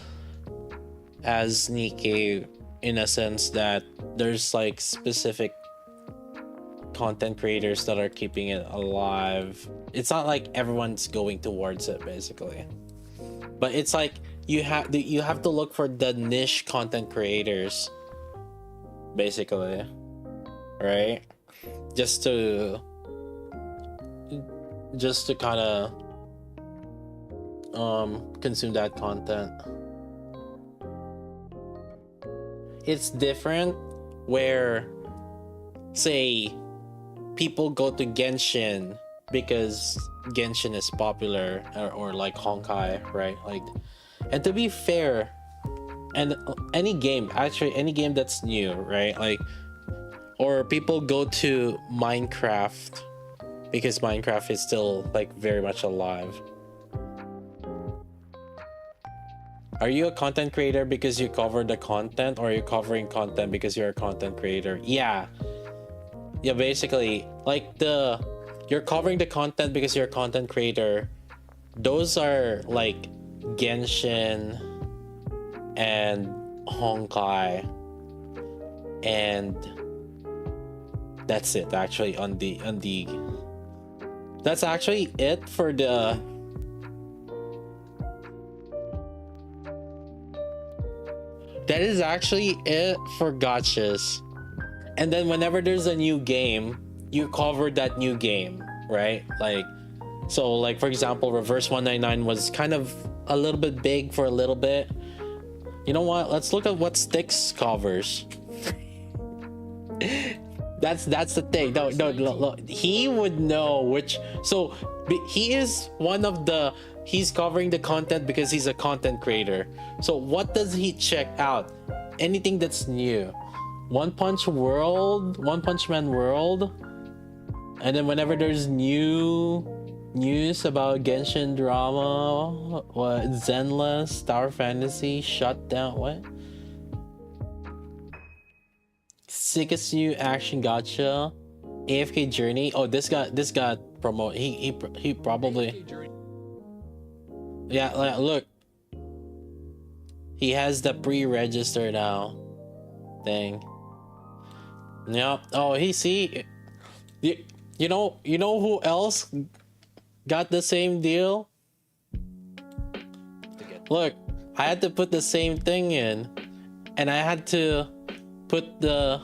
as Nikkei in a sense that there's like specific content creators that are keeping it alive. It's not like everyone's going towards it basically, but it's like you have to look for the niche content creators basically, right? Just to kind of consume that content. It's different where, say, people go to Genshin because Genshin is popular, or like Honkai, right? Like, and to be fair, and any game that's new, right? Like, or people go to Minecraft because Minecraft is still like very much alive. Are you a content creator because you cover the content, or are you covering content because you're a content creator? Yeah, basically, like you're covering the content because you're a content creator. Those are like Genshin and Honkai, and that's it actually on the that's actually it for the that is actually it for gotchas. And then whenever there's a new game, you cover that new game, right? Like, so like for example, Reverse 199 was kind of a little bit big for a little bit. You know what? Let's look at what Styx covers. That's the thing. No. He would know which. So he is one of the. He's covering the content because he's a content creator. So what does he check out? Anything that's new. One Punch Man World, and then whenever there's new news about Genshin drama, what Zenless, Tower Fantasy, Shutdown, what? Sickest new action gacha, AFK Journey. Oh, this got promote. He probably. Yeah, like, look. He has the pre-register now thing. Yep. Oh, you know who else got the same deal? Look, I had to put the same thing in, and I had to put the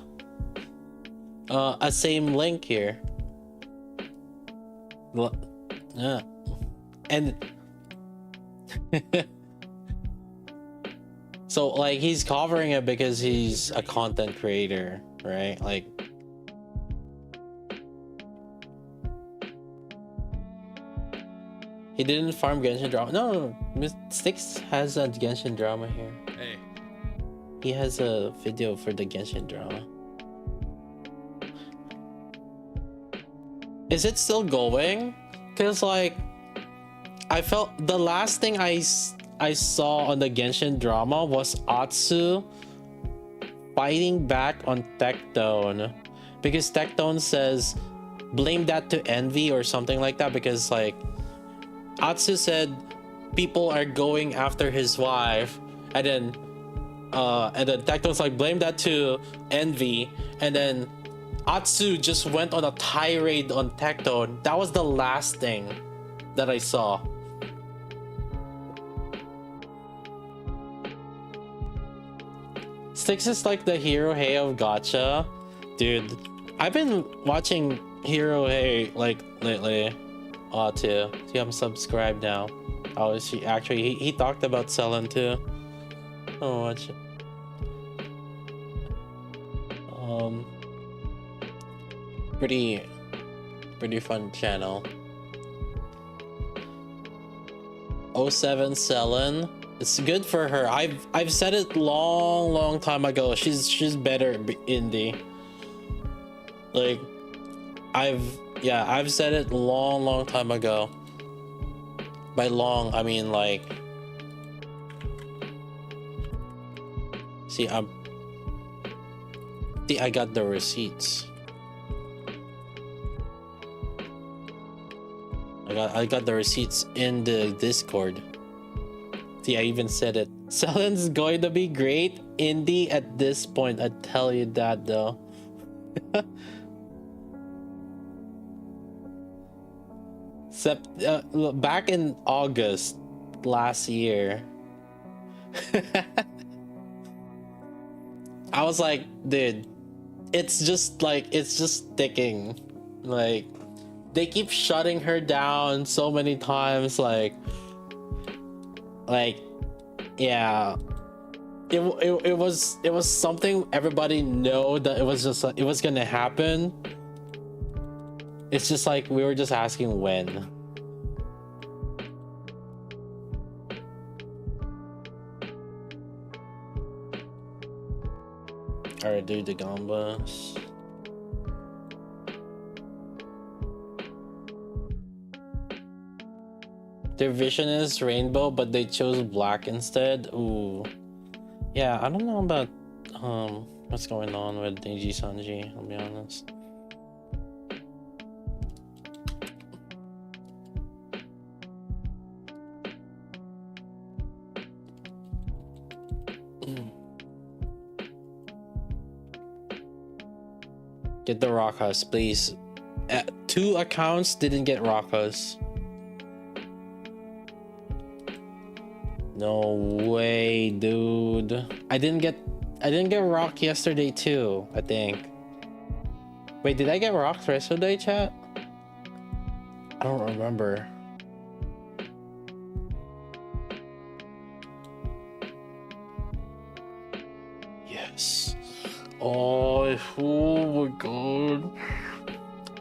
a same link here. Yeah, and so like he's covering it because he's a content creator, right? Like, he didn't farm Genshin drama. No, Styx has a Genshin drama here. Hey. He has a video for the Genshin drama. Is it still going? Cause like, I felt the last thing I saw on the Genshin drama was Atsu fighting back on Tectone, because Tectone says blame that to envy or something like that, because like Atsu said people are going after his wife, and then Tectone's like blame that to envy, and then Atsu just went on a tirade on Tectone. That was the last thing that I saw. Styx is like the Hero Hey of gacha. Dude, I've been watching Hero Hey like lately. Too. See, I'm subscribed now. Oh, she actually he talked about selling too. Oh, watch it. Pretty fun channel. 07 Selen. It's good for her. I've said it long time ago. She's better indie. Like, I've said it long time ago. By long, I mean like. See, I got the receipts. I got the receipts in the Discord. See, I even said it. Sellen's going to be great indie at this point. I tell you that though. Back in August last year, I was like, dude, it's just sticking. Like, they keep shutting her down so many times. Like, yeah, it was something everybody know that it was just it was gonna happen. It's just like we were just asking when. Alright, do the gambas. Their vision is rainbow, but they chose black instead. Ooh. Yeah, I don't know about what's going on with Neji Sanji, I'll be honest. Get the rock house, please. 2 accounts didn't get rock house. No way, dude. I didn't get rock yesterday too, I think. Wait, did I get rocked yesterday, chat? I don't remember. Yes. Oh my god.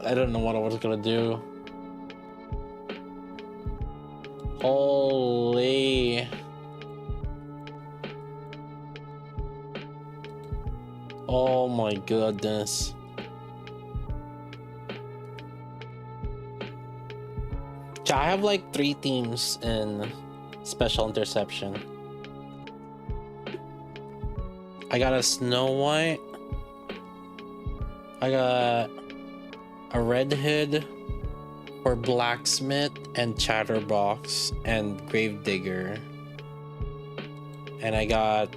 I don't know what I was gonna do. Holy. Oh my goodness. I have like 3 teams in special interception. I got a Snow White. I got a Red Hood for Blacksmith and Chatterbox and Gravedigger. And I got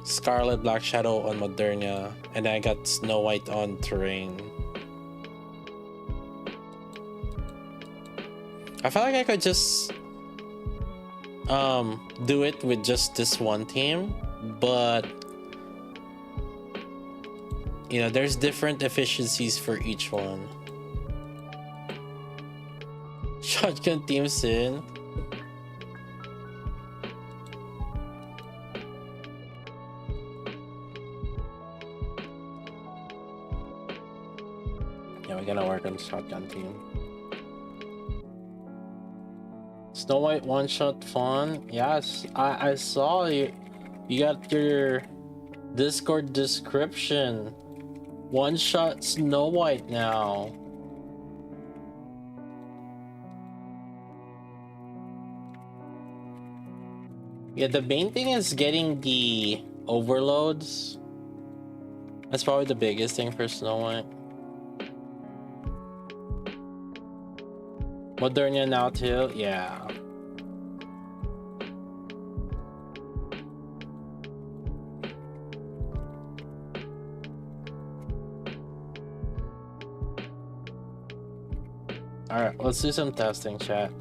Scarlet Black Shadow on Moderna, and I got Snow White on Terrain. I felt like I could just do it with just this one team, but you know, there's different efficiencies for each one. Shotgun team Sin. Yeah, we're gonna work on shotgun team. Snow White one shot fun. Yes, I saw you. You got your Discord description. One shot Snow White now. Yeah, the main thing is getting the overloads. That's probably the biggest thing for Snow White. Moderna now too? Yeah. Alright, let's do some testing, chat.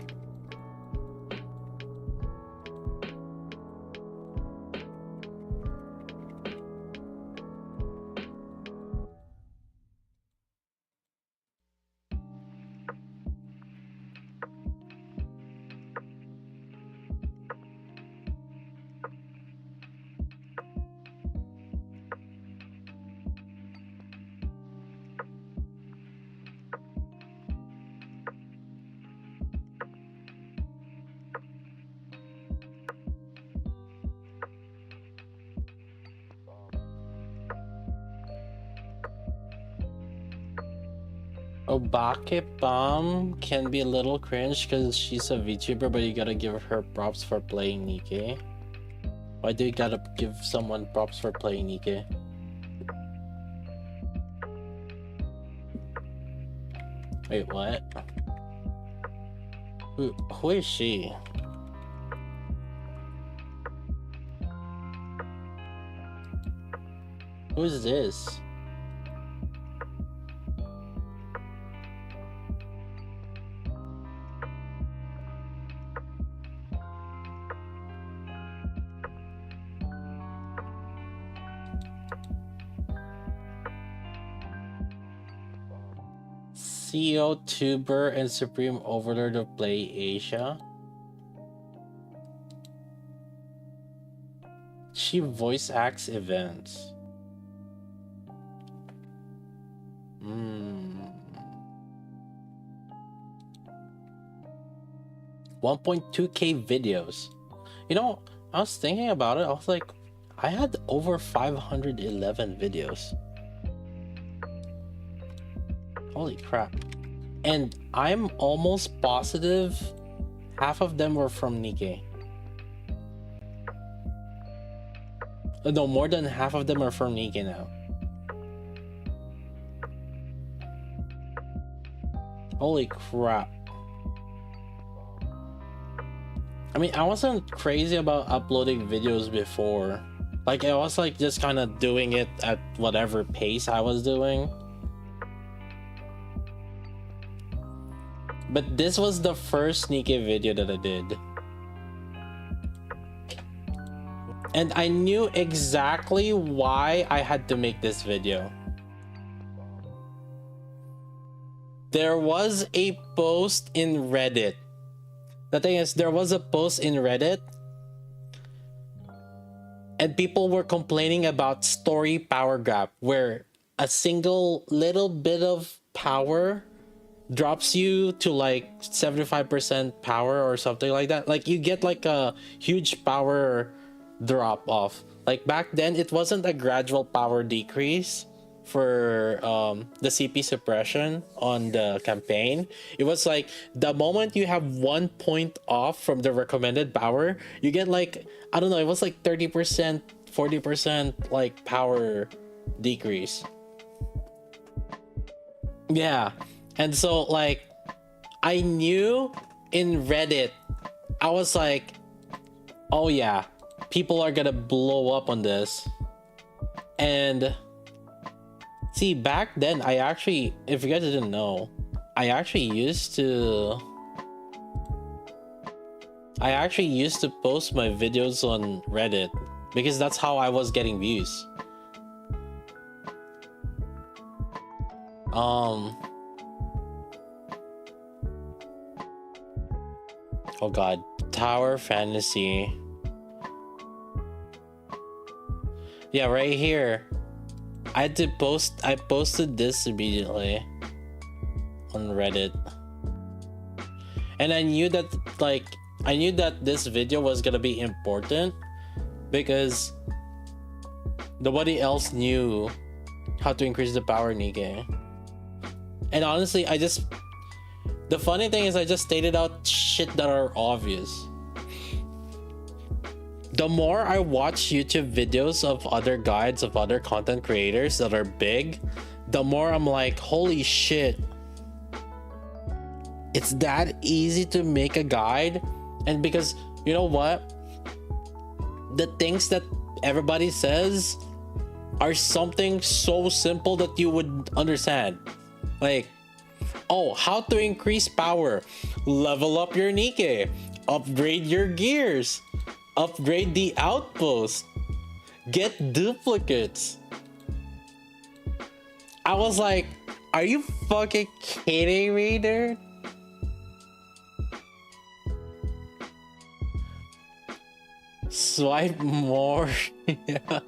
Obake Bomb can be a little cringe because she's a VTuber, but you gotta give her props for playing Nikke. Why do you gotta give someone props for playing Nikke? Wait, what? Who is she? Who is this? CEO, tuber, and supreme overlord of Play Asia. She voice acts events. 1.2k videos. You know, I was thinking about it. I was like, I had over 511 videos. Holy crap. And I'm almost positive half of them were from Nikkei. No, more than half of them are from Nikkei now. Holy crap. I mean, I wasn't crazy about uploading videos before. Like, I was like just kind of doing it at whatever pace I was doing. But this was the first Nikkei video that I did. And I knew exactly why I had to make this video. There was a post in Reddit. The thing is, there was a post in Reddit and people were complaining about story power gap, where a single little bit of power drops you to like 75% power or something like that. Like, you get like a huge power drop off. Like, back then it wasn't a gradual power decrease for the CP suppression on the campaign. It was like the moment you have 1 point off from the recommended power, you get like, I don't know, it was like 30%, 40% like power decrease. Yeah. And so like, I knew in Reddit, I was like, oh yeah, people are gonna blow up on this. And see, back then, I actually, if you guys didn't know, I actually used to post my videos on Reddit because that's how I was getting views. Oh god, Tower Fantasy. Yeah, right here. I posted this immediately on Reddit. And I knew that this video was gonna be important because nobody else knew how to increase the power Nikkei. And honestly, the funny thing is I just stated out shit that are obvious. The more I watch YouTube videos of other guides of other content creators that are big, the more I'm like, holy shit. It's that easy to make a guide. And because, you know what? The things that everybody says are something so simple that you would understand. Like, oh, how to increase power. Level up your Nikkei. Upgrade your gears. Upgrade the outpost. Get duplicates. I was like, are you fucking kidding me, dude? Swipe more. Yeah.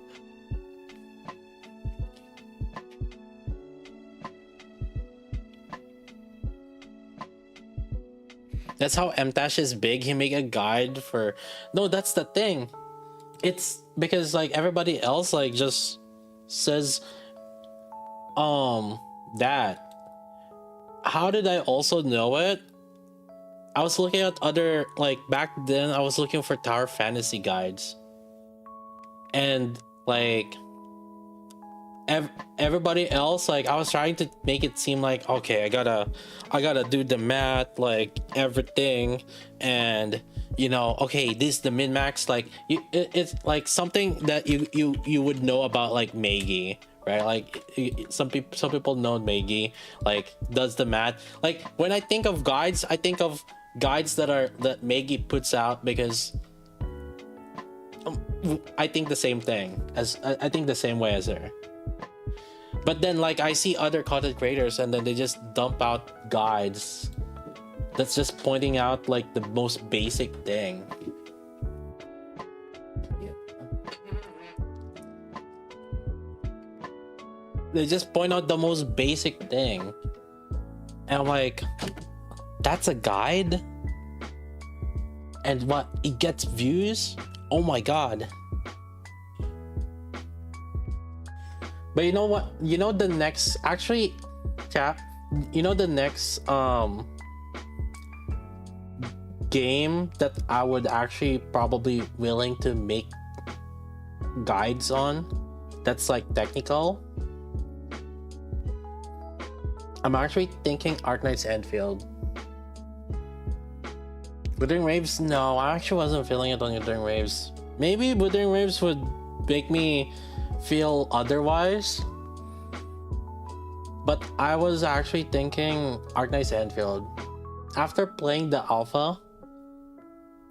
That's how MTash is big. He make a guide for... No, that's the thing. It's because like everybody else like just says that. How did I also know it? I was looking at other, like back then I was looking for Tower Fantasy guides. And like everybody else, like I was trying to make it seem like, okay, I gotta do the math, like everything, and you know, okay, this is the min max, like it's like something that you would know about, like Maggie, right? Like some people know Maggie, like does the math. Like when I think of guides, I think of guides that Maggie puts out, because I think the same thing as I think the same way as her. But then like I see other content creators and then they just dump out guides that's just pointing out like the most basic thing. They just point out the most basic thing. And I'm like, that's a guide? And what, it gets views? Oh my god. But you know what? You know the next, actually, chat, you know the next game that I would actually probably willing to make guides on, that's like technical? I'm actually thinking Arknight's Enfield. Wuthering Waves? No, I actually wasn't feeling it on Wuthering Waves. Maybe Wuthering Waves would make me feel otherwise, but I was actually thinking Arknight's Enfield. After playing the alpha,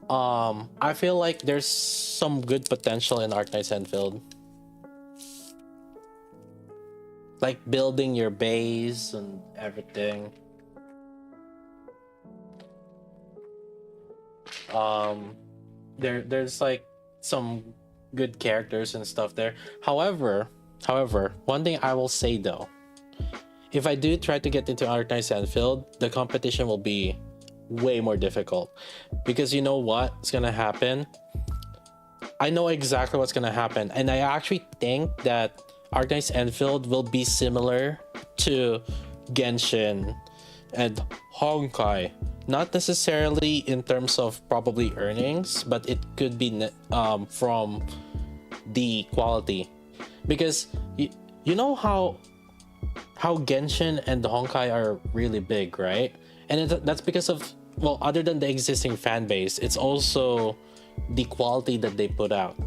I feel like there's some good potential in Arknight's Enfield. Like building your base and everything. There's like some good characters and stuff there. However, one thing I will say though, if I do try to get into Arknight's Enfield, the competition will be way more difficult, because you know what's gonna happen? I know exactly what's gonna happen, and I actually think that Arknight's Enfield will be similar to Genshin and Honkai. Not necessarily in terms of probably earnings, but it could be from the quality, because you know how Genshin and Honkai are really big, right? And that's because of, well, other than the existing fan base, it's also the quality that they put out.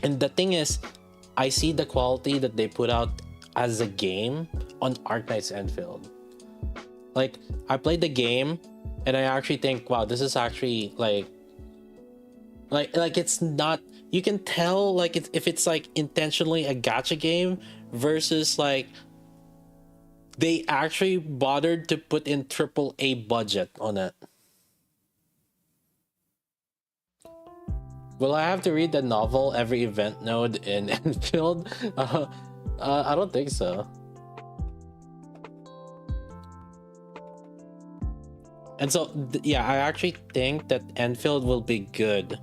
And the thing is, I see the quality that they put out as a game on Arknight's Enfield. Like, I played the game and I actually think, wow, this is actually like it's not, you can tell like if it's like intentionally a gacha game versus like they actually bothered to put in AAA budget on it. Will I have to read the novel every event node in Enfield? I don't think so. And so, yeah, I actually think that Enfield will be good.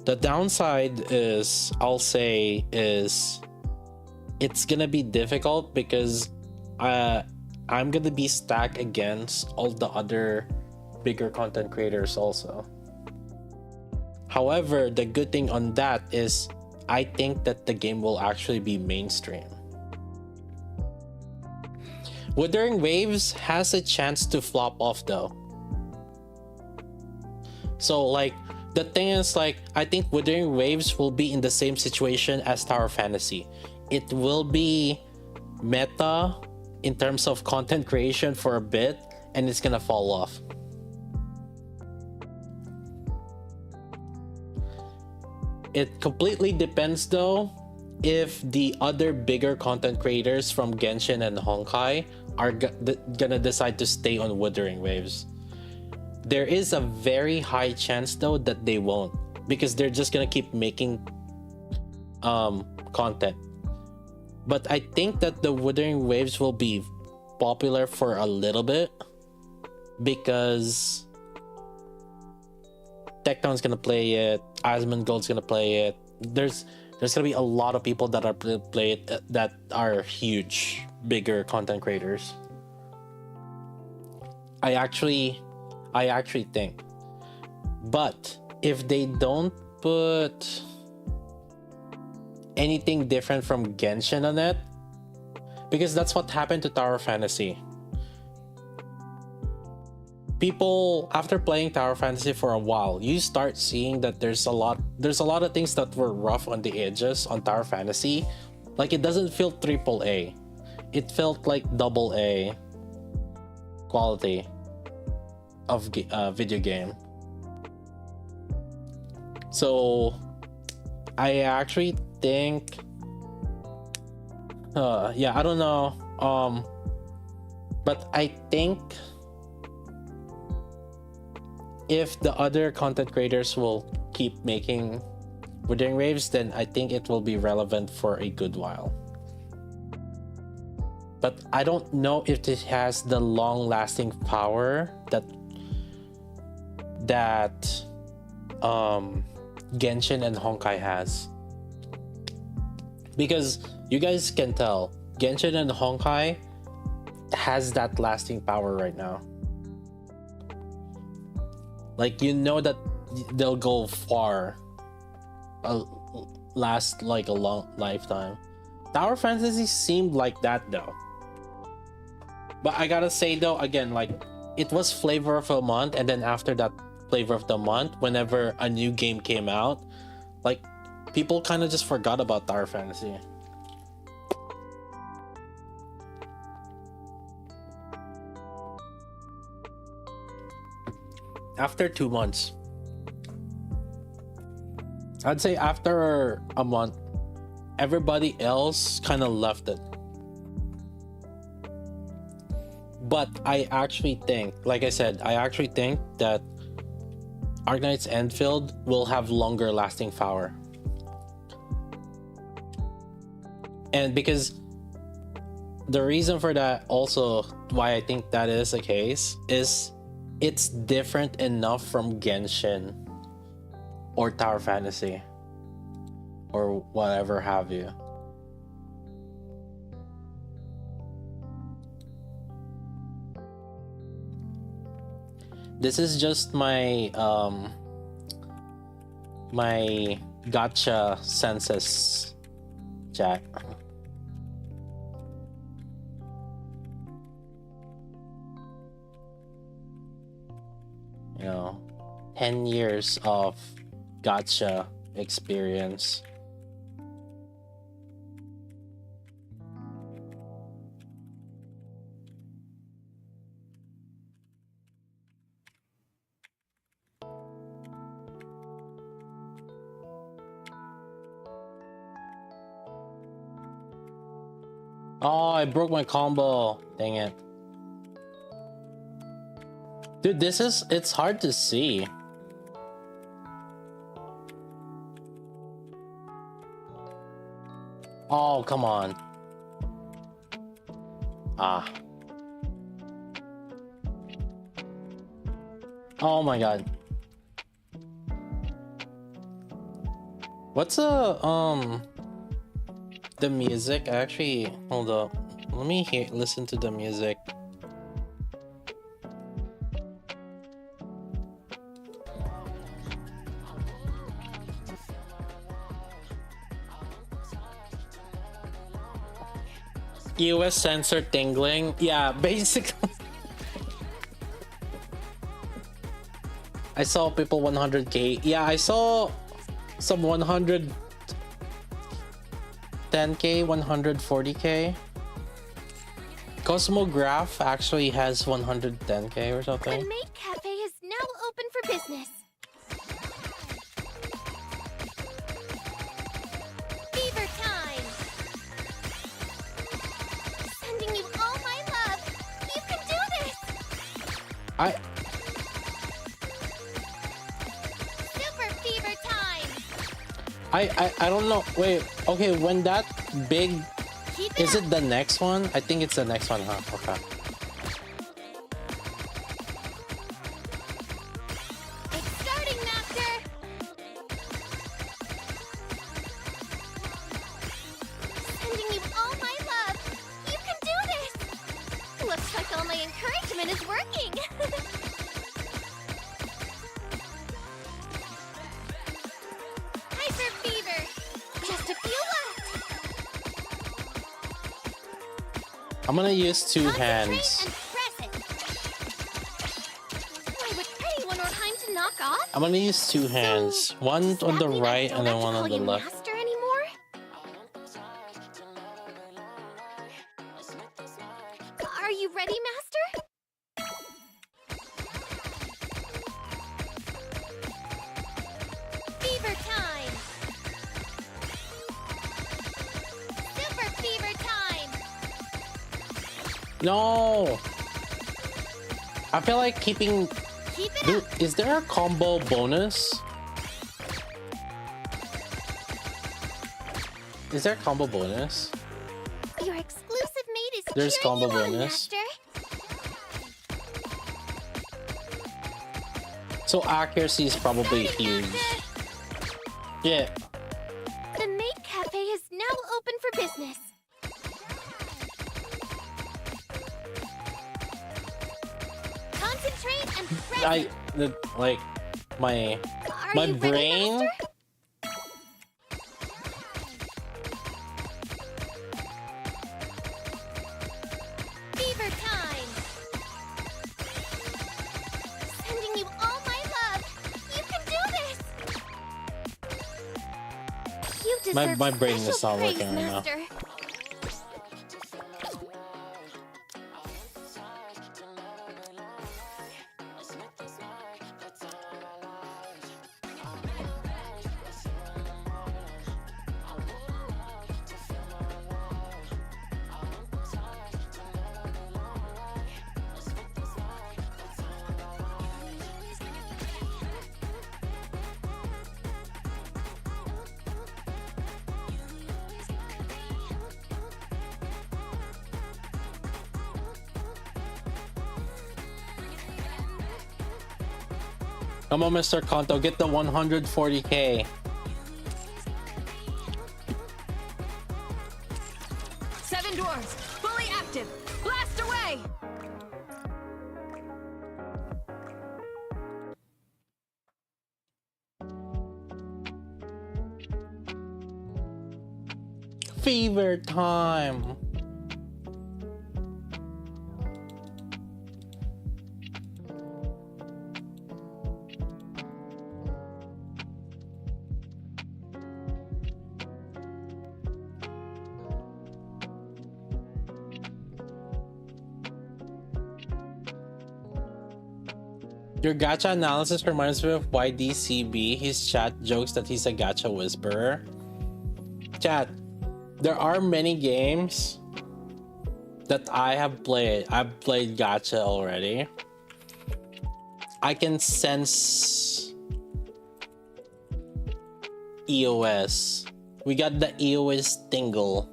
The downside is, I'll say, is it's gonna be difficult because I'm gonna be stacked against all the other bigger content creators also. However, the good thing on that is I think that the game will actually be mainstream. Wuthering Waves has a chance to flop off though. So like, the thing is, like, I think Wuthering Waves will be in the same situation as Tower Fantasy. It will be meta in terms of content creation for a bit, and it's gonna fall off. It completely depends though if the other bigger content creators from Genshin and Honkai are gonna decide to stay on Wuthering Waves. There is a very high chance though that they won't, because they're just gonna keep making content. But I think that the Wuthering Waves will be popular for a little bit because Tecton's gonna play it, Asmongold's gonna play it. There's gonna be a lot of people that are play it that are huge, bigger content creators. I actually think. But if they don't put anything different from Genshin on it, because that's what happened to Tower Fantasy. People, after playing Tower Fantasy for a while, you start seeing that there's a lot of things that were rough on the edges on Tower Fantasy. Like, it doesn't feel AAA. It felt like AA quality of video game. So I actually think yeah, I don't know, but I think if the other content creators will keep making Withering Waves, then I think it will be relevant for a good while. But I don't know if it has the long-lasting power that Genshin and Honkai has. Because you guys can tell, Genshin and Honkai has that lasting power right now. Like, you know that they'll go far, last like a long lifetime. Tower Fantasy seemed like that though. But I gotta say though, again, like, it was flavor of the month, and then after that flavor of the month, whenever a new game came out, like, people kind of just forgot about Tower Fantasy. After 2 months, I'd say after a month, everybody else kind of left it. But I actually think, like I said, I actually think that Arknight's Endfield will have longer lasting power. And because the reason for that, also why I think that is the case, is it's different enough from Genshin or Tower Fantasy or whatever have you. This is just my my gotcha census, chat. You know, 10 years of gotcha experience. Oh, I broke my combo. Dang it. Dude, it's hard to see. Oh, come on. Ah. Oh my god. What's the music? Actually, hold up. Let me listen to the music. US sensor tingling. Yeah, basically. I saw people 100k. Yeah, I saw some 110k, 140k. Cosmograph actually has 110k or something. The Maid Cafe is now open for business. Fever time! Sending you all my love. You can do this! Super fever time! I don't know. Wait, okay, when that big... Is it the next one? I think it's the next one, huh? Okay. It's starting, Master! Sending you all my love. You can do this! Looks like all my encouragement is working. Hyper fever. Just a few left. I'm gonna use two Concentrate hands. and press it. Why would anyone want time to knock off? I'm gonna use two hands. One Does on that the mean I right don't and then have to one call on the you left. Master anymore? Are you ready, Master? Fever time! Super fever time! No! I feel like keeping... Keep it Dude, up! is there a combo bonus? Is there a combo bonus? Your exclusive mate is There's cheering combo you on, bonus. Master. So accuracy is probably Starting, huge. Master. Yeah. The Maid Cafe is now open for business. Concentrate and press it. Like my Are my you ready, brain. Master? Fever time! Sending you all my love! You can do this! You deserve My brain is special not praise, working right now. Master. Come on, Mr. Kanto, get the 140k. Seven dwarves, fully active. Blast away! Fever time. Your gacha analysis reminds me of YDCB. His chat jokes that he's a gacha whisperer. Chat, there are many games that I have played. I've played gacha already. I can sense EOS. We got the EOS tingle.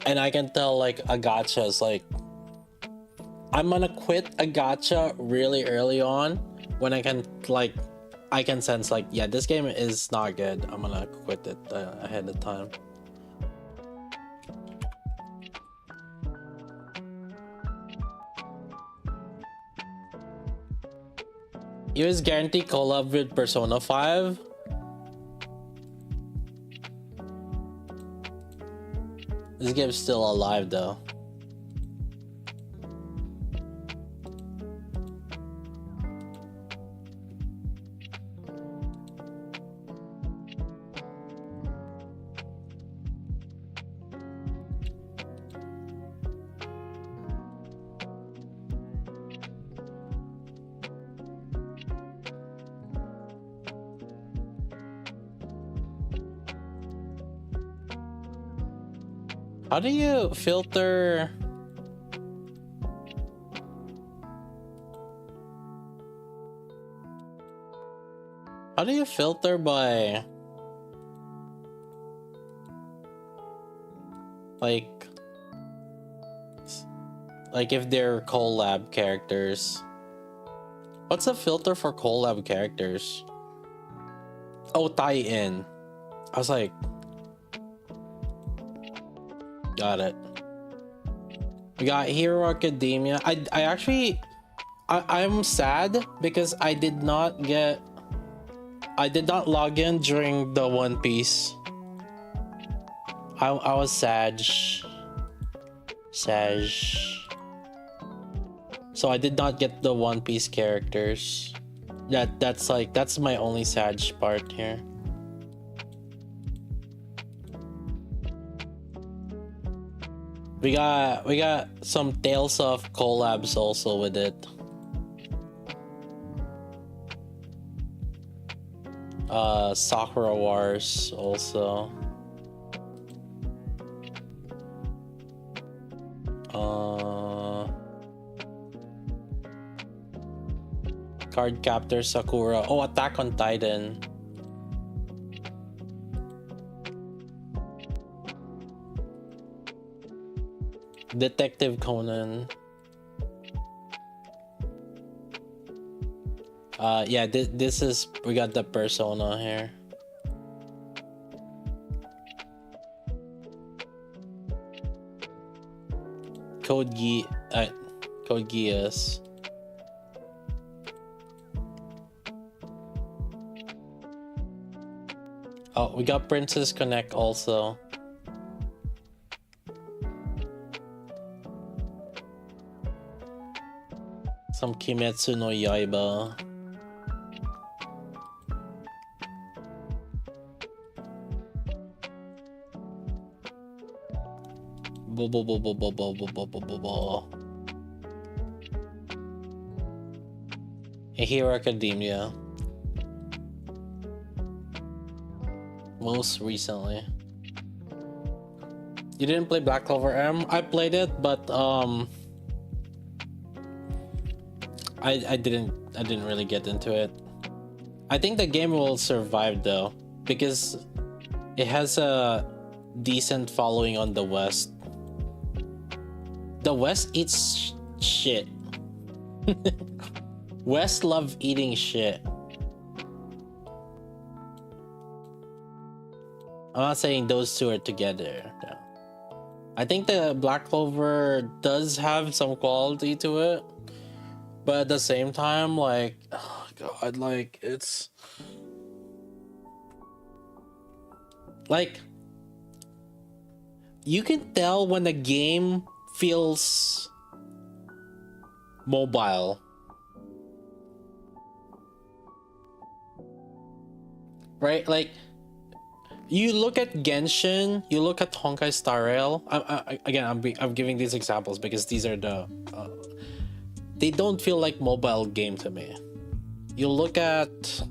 And I can tell like a gacha is like, I'm gonna quit a gacha really early on when I can sense like, yeah, this game is not good. I'm gonna quit it ahead of time. US guarantee collab with Persona 5. This game's still alive though. How do you filter? How do you filter by like if they're collab characters? What's the filter for collab characters? Oh, tie-in. I was like, got it. We got Hero Academia. I'm sad because I did not get I did not log in during the One Piece. I was Sag. So I did not get the One Piece characters. That's my only Sag part here. We got some Tales of collabs also with it. Sakura Wars also. Card Captor Sakura. Oh, Attack on Titan. Detective Conan. Yeah, this is, we got the Persona here. Code Geass. Oh, we got Princess Connect also. Some Kimetsu no Yaiba. A Hero Academia. Most recently. You didn't play Black Clover M? I played it, but I didn't really get into it. I think the game will survive though, because it has a decent following on the West. The West eats shit. West love eating shit. I'm not saying those two are together. No. I think the Black Clover does have some quality to it, but at the same time, like, oh god, like, it's like, you can tell when the game feels mobile, right? Like, you look at Genshin, you look at Honkai Star Rail. I'm giving these examples because these are the they don't feel like mobile game to me. You look at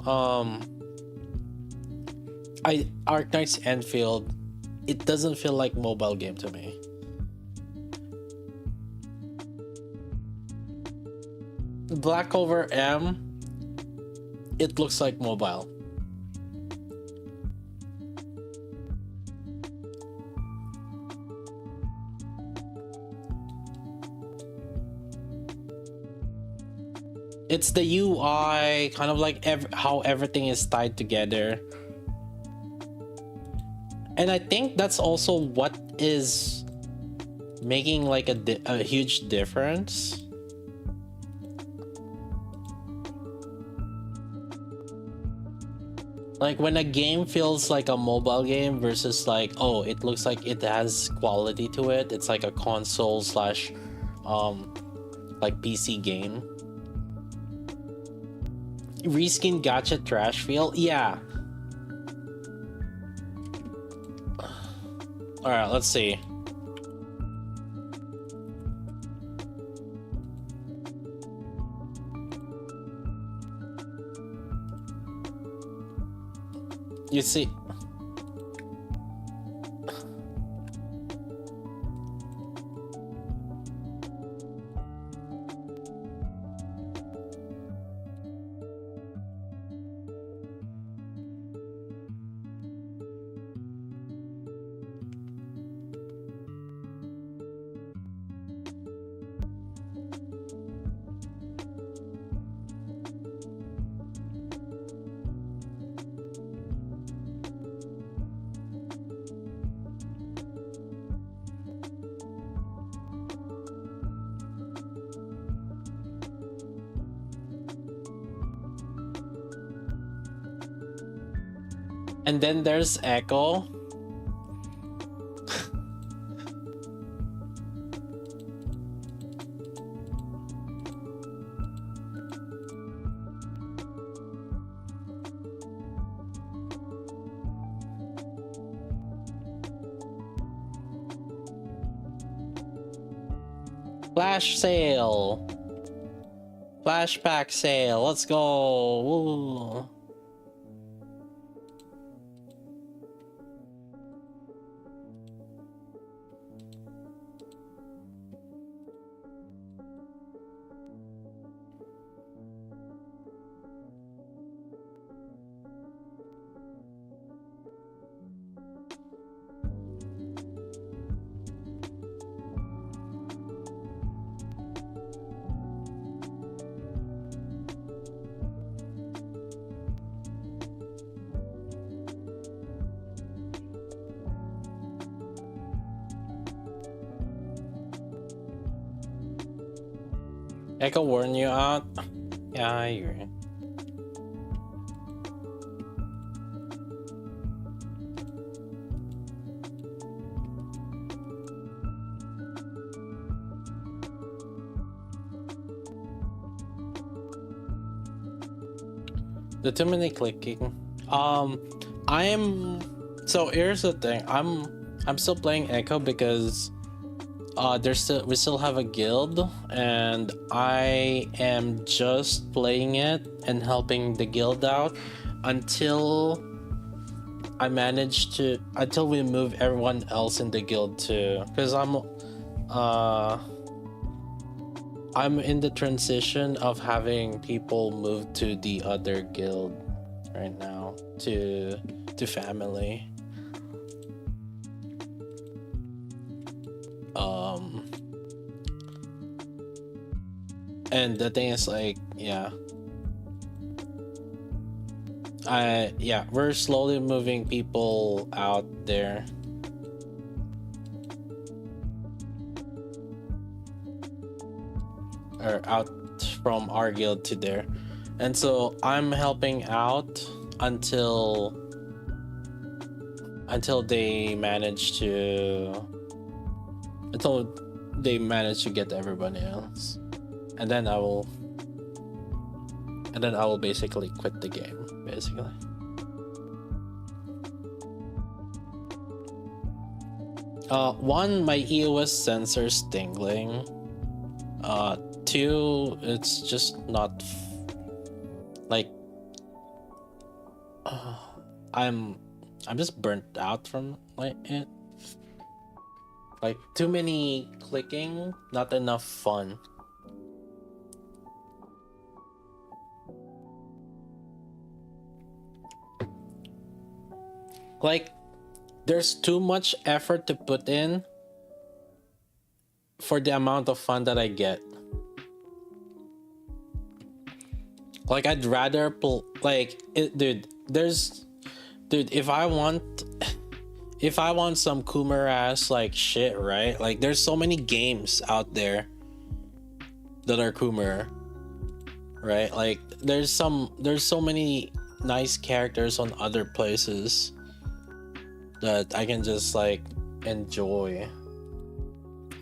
Arknight's Enfield, it doesn't feel like mobile game to me. Black Clover M, it looks like mobile. It's the UI, kind of like how everything is tied together. And I think that's also what is making like a huge difference. Like when a game feels like a mobile game versus like, oh, it looks like it has quality to it. It's like a console slash like PC game. Reskin gacha trash feel? Yeah. Alright, let's see. You see, And then there's Echo. Flash sale. Flashback sale. Let's go. Woo. Echo warn you out. Yeah, I agree. The too many clicking. So here's the thing. I'm still playing Echo because we still have a guild, and I am just playing it and helping the guild out until we move everyone else in the guild too, because I'm in the transition of having people move to the other guild right now, to family. And the thing is, like, we're slowly moving people out there. Or out from our guild to there. And so I'm helping out until they manage to get everybody else. And then I will basically quit the game, basically. One, my EOS sensor's tingling. Two, it's just not like I'm just burnt out from like it. Like, too many clicking, not enough fun. Like, there's too much effort to put in for the amount of fun that I get. Like, I'd rather dude, if I want some Coomer ass like shit, right? Like, there's so many games out there that are Coomer, right? Like, there's so many nice characters on other places that I can just like enjoy.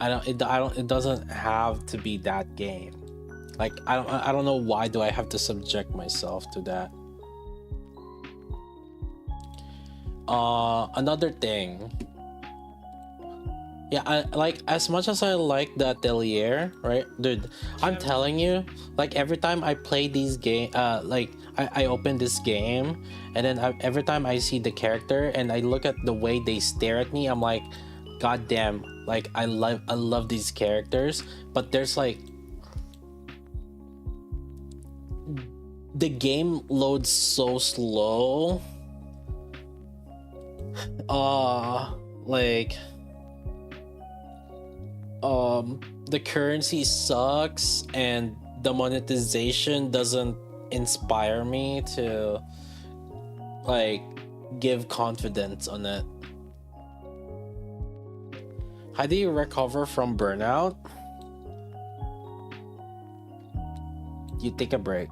It doesn't have to be that game. Like, I don't know why do I have to subject myself to that. Another thing. Yeah, I like, as much as I like the Atelier, right? Dude, I'm telling you, like, every time I play these game, like, I open this game, and then every time I see the character and I look at the way they stare at me, I'm like, god damn, like, I love these characters, but there's like, the game loads so slow. Like, the currency sucks, and the monetization doesn't inspire me to like give confidence on it. How do you recover from burnout? You take a break.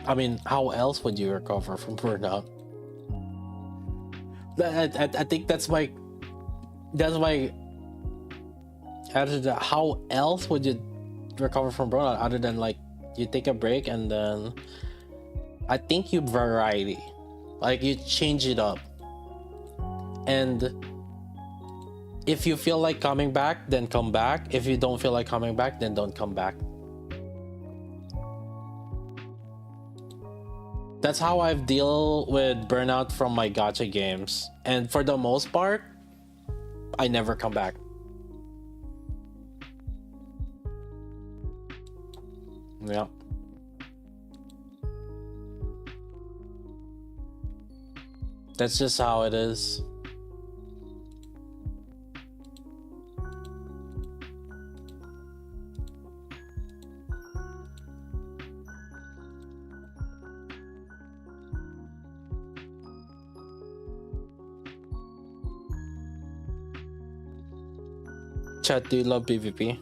I mean, how else would you recover from burnout? I think that's my attitude. How else would you recover from burnout other than like you take a break and then I think you variety, like you change it up, and if you feel like coming back, then come back. If you don't feel like coming back, then don't come back. That's how I've deal with burnout from my gacha games, and for the most part I never come back. Yeah. That's just how it is. Chat, do you love PvP?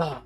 Ah.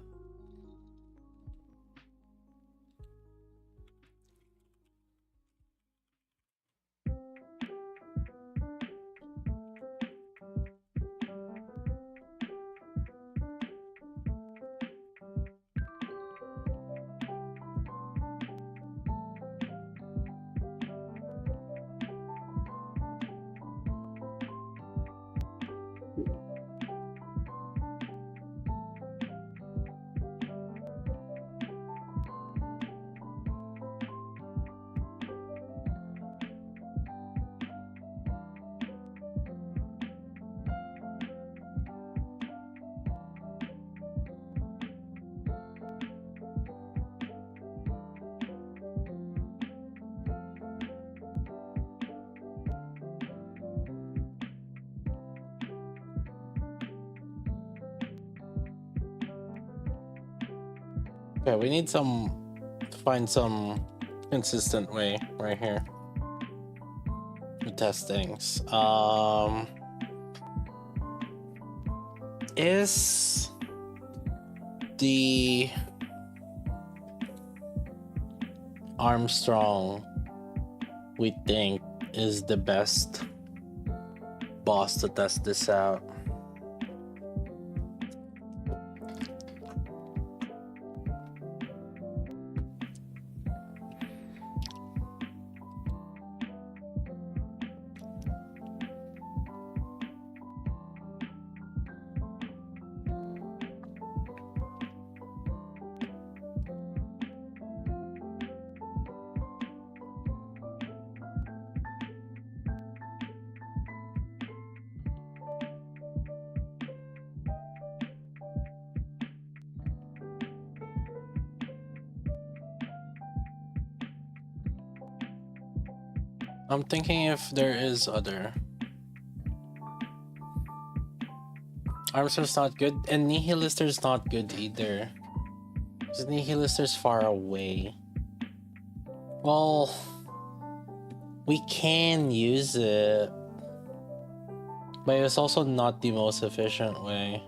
Okay, we need find some consistent way right here to test things. Is the Armstrong we think is the best boss to test this out? I'm thinking if there is other. Armstrong's not good, and Nihilister's not good either. Because Nihilister's far away. Well, we can use it, but it's also not the most efficient way.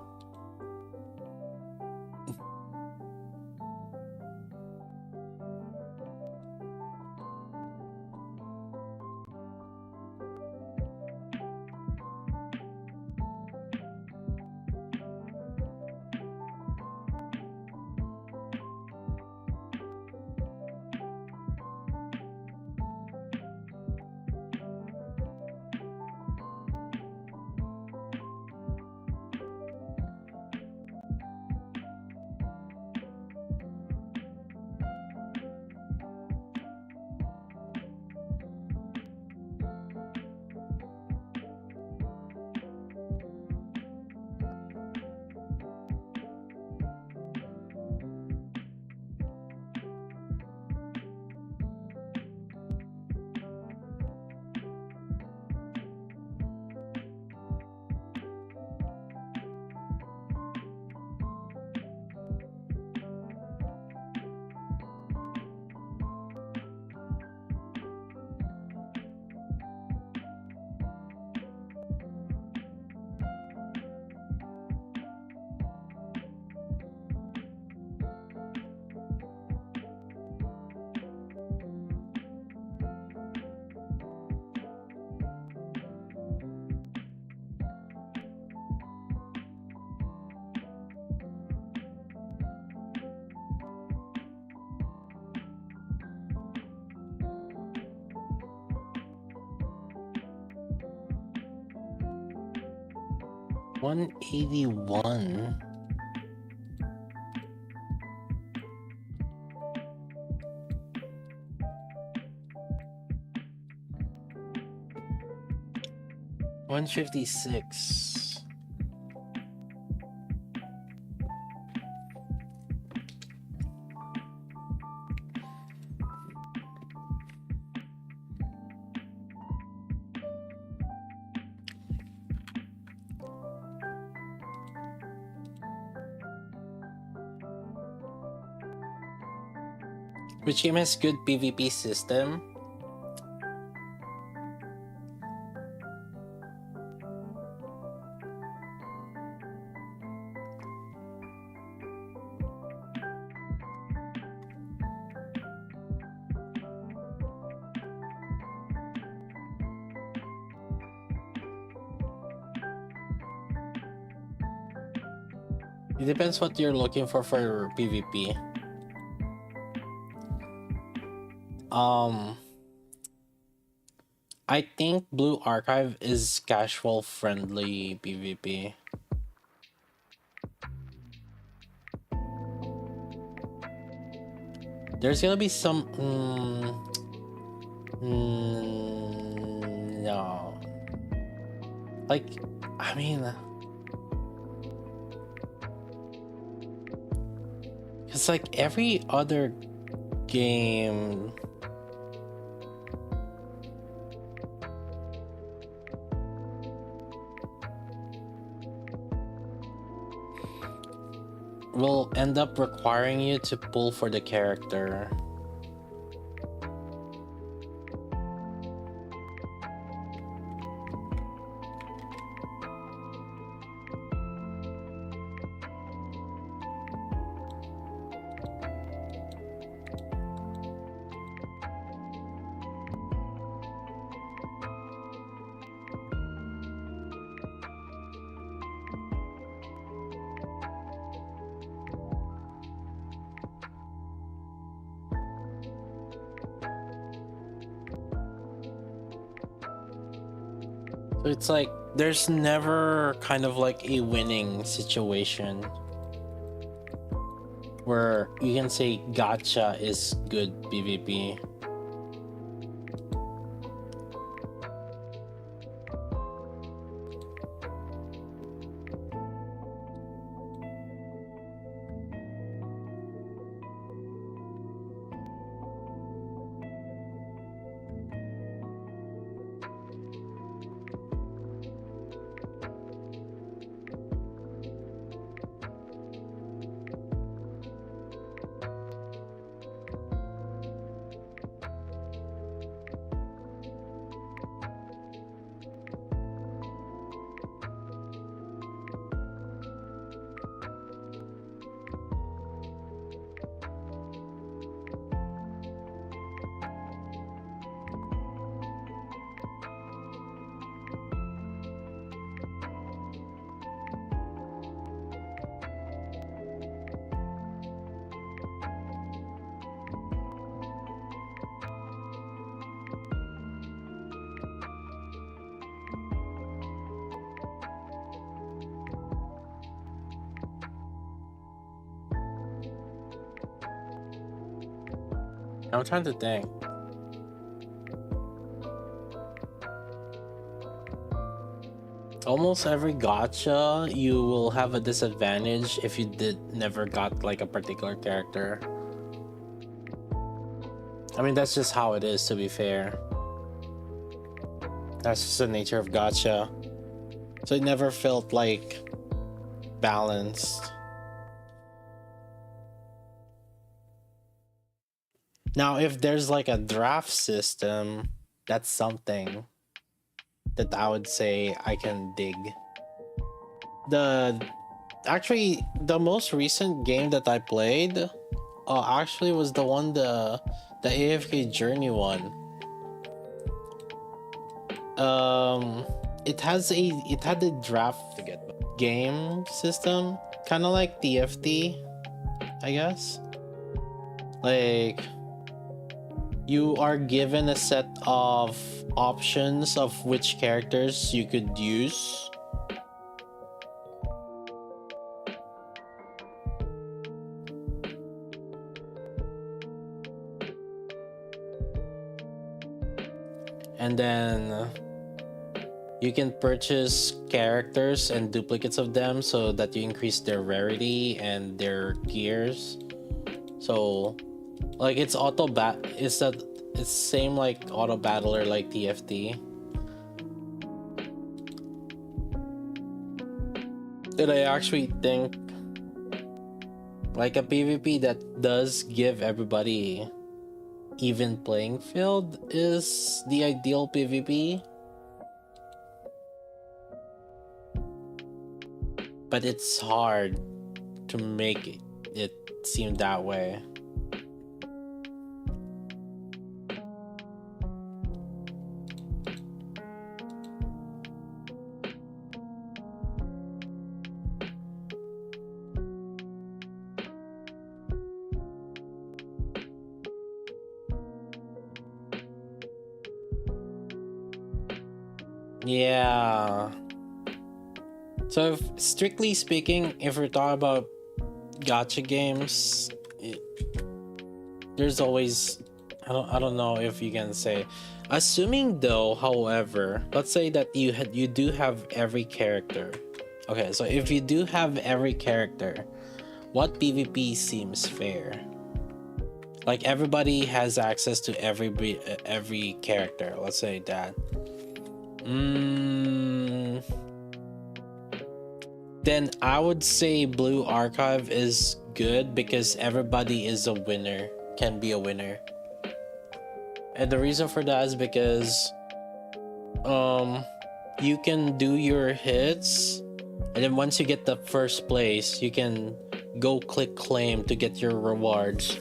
$181. $156. Which game has good PvP system? It depends what you're looking for PvP. I think Blue Archive is casual friendly PvP. There's gonna be some no. Like, I mean, it's like every other game will end up requiring you to pull for the character. So it's like there's never kind of like a winning situation where you can say gacha is good PvP. I'm trying to think. Almost every gacha, you will have a disadvantage if you never got like a particular character. I mean, that's just how it is, to be fair. That's just the nature of gacha. So it never felt like balanced. Now, if there's like a draft system, that's something that I would say I can dig. Actually, the most recent game that I played actually was the one, the AFK Journey one. It had a draft game system, kind of like TFT, I guess. Like, you are given a set of options of which characters you could use. And then you can purchase characters and duplicates of them so that you increase their rarity and their gears. So like it's it's same like auto battler like TFT. And I actually think like a PvP that does give everybody even playing field is the ideal PvP. But it's hard to make it seem that way. Yeah. So strictly speaking, if we're talking about gacha games, there's always I don't know if you can say, assuming though, however, let's say that you do have every character. Okay, so if you do have every character, what PvP seems fair? Like everybody has access to every character. Let's say that. Then I would say Blue Archive is good because everybody is a winner, can be a winner. And the reason for that is because you can do your hits, and then once you get the first place, you can go click claim to get your rewards.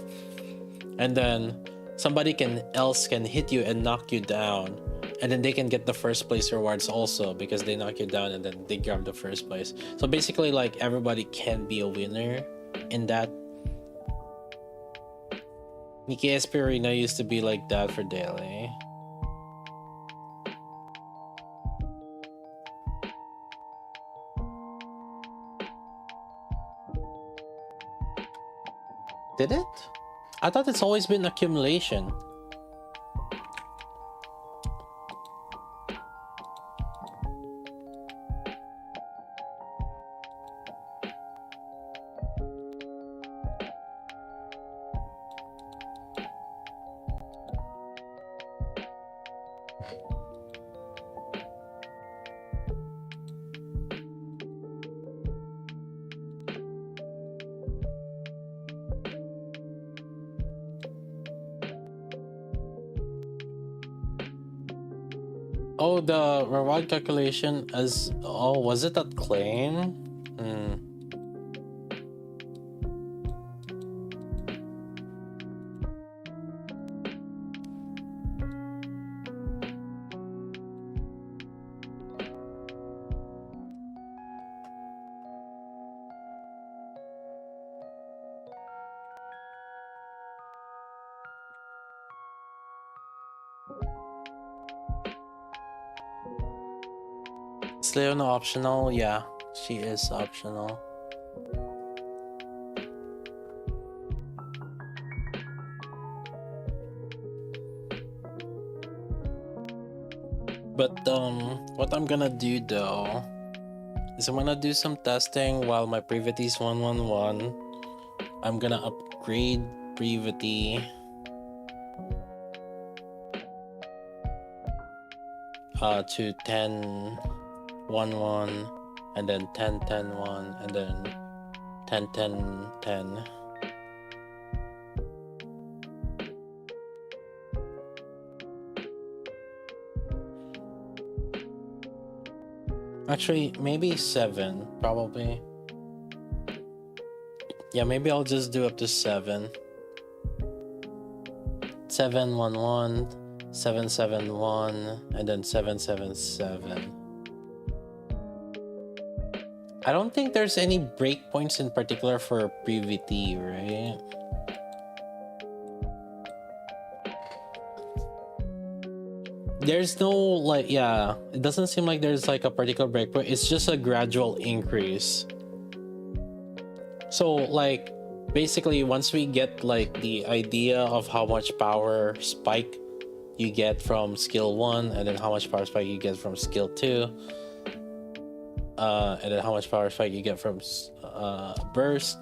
And then somebody else can hit you and knock you down. And then they can get the first place rewards also because they knock you down and then they grab the first place. So basically, like, everybody can be a winner in that. Nikki Espirino used to be like that for daily. Did it? I thought it's always been accumulation. Oh, the reward calculation as... Oh, was it that claim? Is Leona optional? Yeah, she is optional. But what I'm gonna do though is I'm gonna do some testing while my Privaty is 111. I'm gonna upgrade Privaty to 10-1-1 and then 10-10-1 and then 10-10-10. Actually, maybe 7, probably. Yeah, maybe I'll just do up to 7. 7-1-1, 7-7-1, and then 7-7-7. I don't think there's any breakpoints in particular for PVT, right? There's no, like, yeah, it doesn't seem like there's like a particular breakpoint. It's just a gradual increase. So, like, basically, once we get like the idea of how much power spike you get from skill 1, and then how much power spike you get from skill 2, and then how much power spike you get from burst,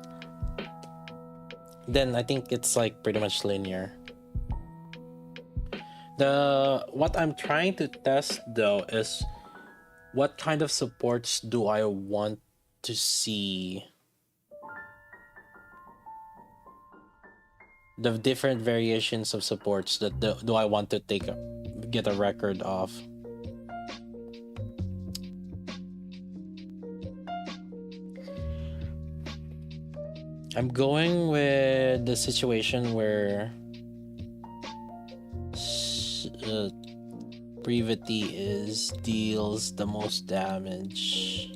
then I think it's like pretty much linear. What I'm trying to test though is what kind of supports do I want to see, the different variations of supports that do I want to get a record of. I'm going with the situation where Privaty deals the most damage.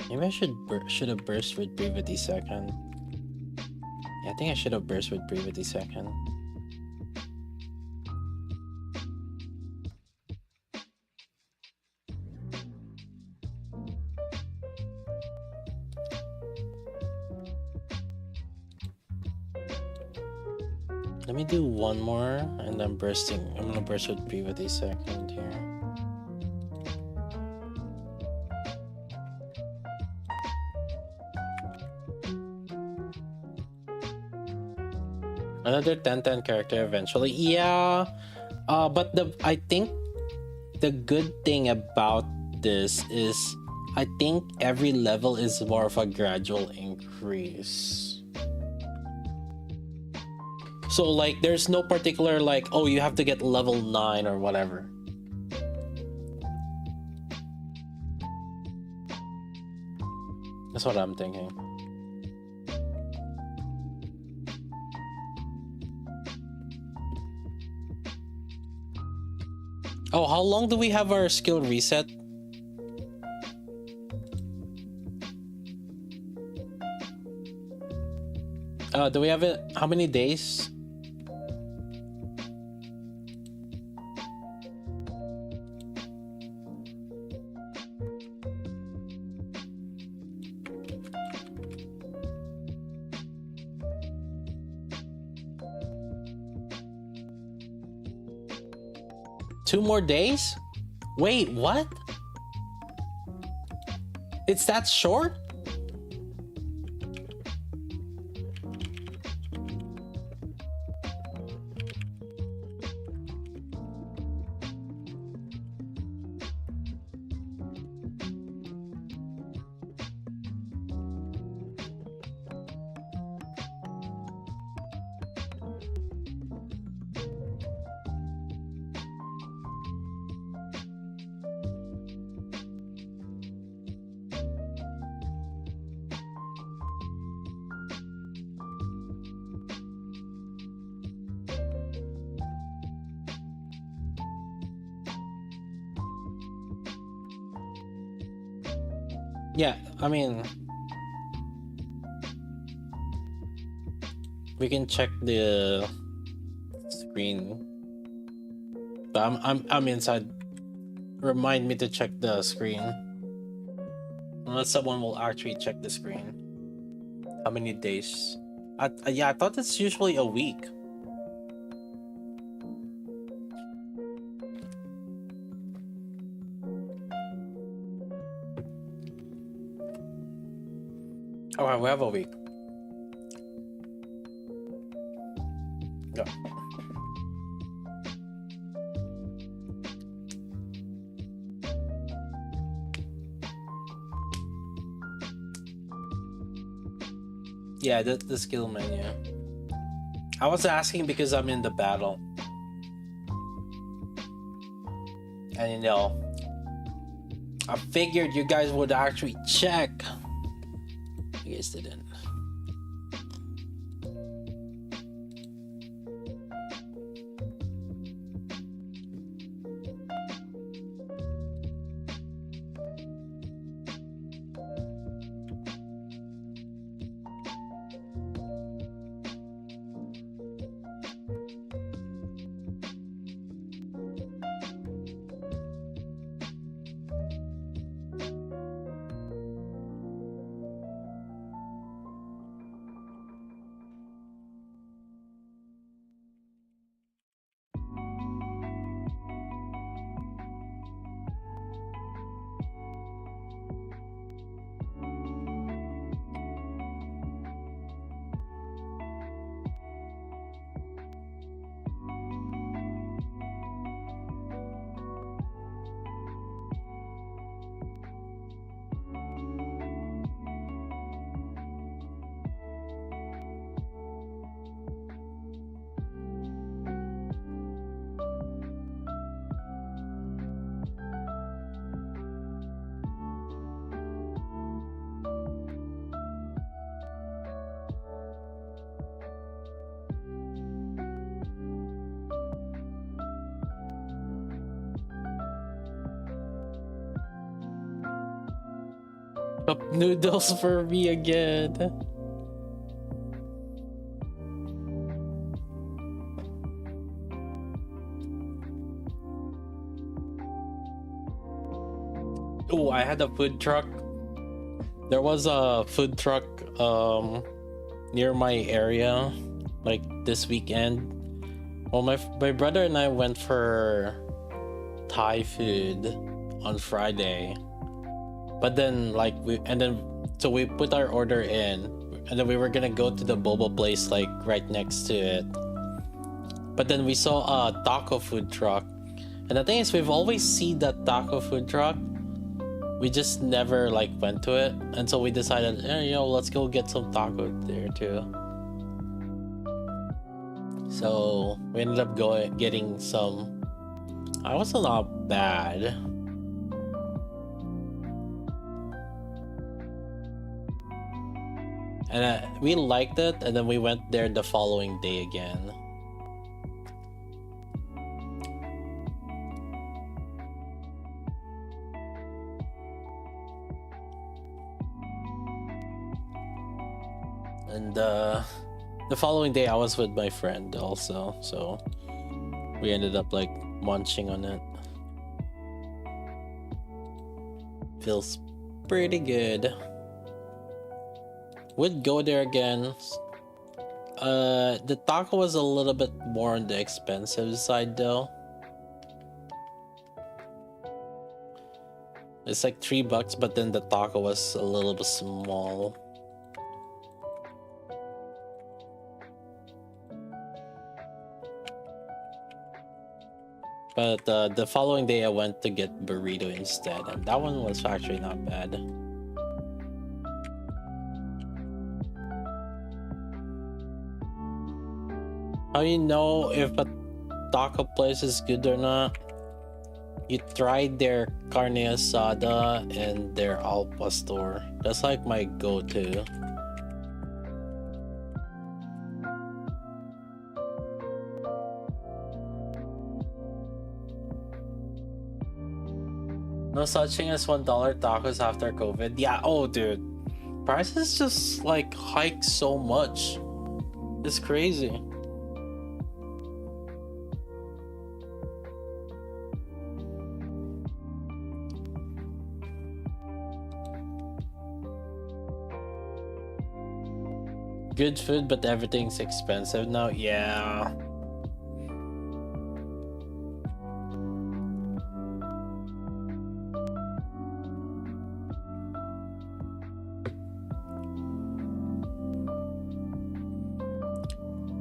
Maybe I should have burst with Privaty second. Yeah, I think I should have burst with Privaty second. Let me do one more and then bursting. I'm gonna burst with Privaty second here. Another 10-10 character eventually. Yeah. But I think the good thing about this is I think every level is more of a gradual increase. So like there's no particular like, oh, you have to get level 9 or whatever. That's what I'm thinking. Oh, how long do we have our skill reset? Do we have it? How many days? Two more days? Wait, what? It's that short? Yeah, I mean, we can check the screen. But I'm inside. Remind me to check the screen. Unless someone will actually check the screen. How many days? Yeah, I thought it's usually a week. Oh, we have a week. Go. Yeah, the skill menu. I was asking because I'm in the battle. And you know, I figured you guys would actually check. You guys didn't. Cup noodles for me again. Oh, I had a food truck. There was a food truck near my area like this weekend. Well, my brother and I went for Thai food on Friday. But then so we put our order in, and then we were gonna go to the boba place like right next to it. But then we saw a taco food truck, and the thing is, we've always seen that taco food truck. We just never like went to it, and so we decided, let's go get some taco there too. So we ended up getting some. I was not bad. And we liked it, and then we went there the following day again. And the following day I was with my friend also, so we ended up like munching on it. Feels pretty good. Would go there again. The taco was a little bit more on the expensive side though. It's like $3, but then the taco was a little bit small. But the following day I went to get burrito instead, and that one was actually not bad. How you know if a taco place is good or not? You tried their carne asada and their al pastor. That's like my go-to. No such thing as $1 tacos after COVID. Yeah, oh dude. Prices just like hike so much. It's crazy. Good food, but everything's expensive now. Yeah.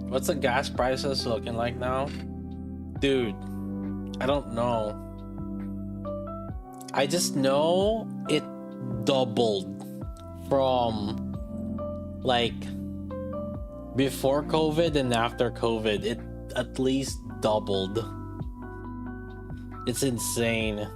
What's the gas prices looking like now? Dude, I don't know. I just know it doubled from like before COVID and after COVID. It at least doubled. It's insane.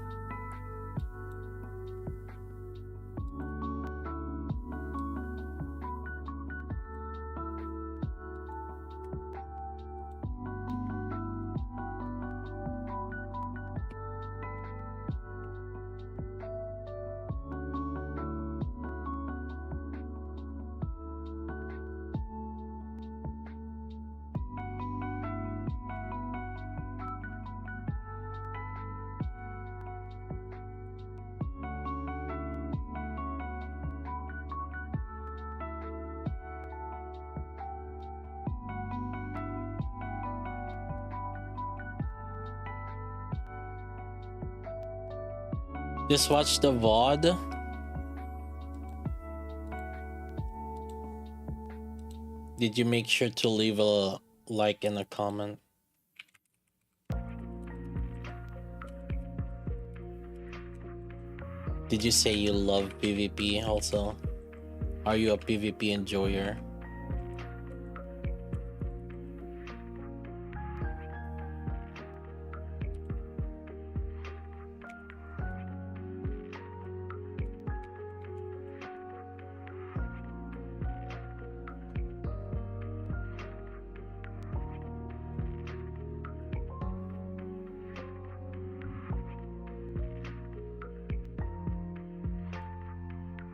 Just watch the VOD. Did you make sure to leave a like and a comment? Did you say you love PvP also? Are you a PvP enjoyer?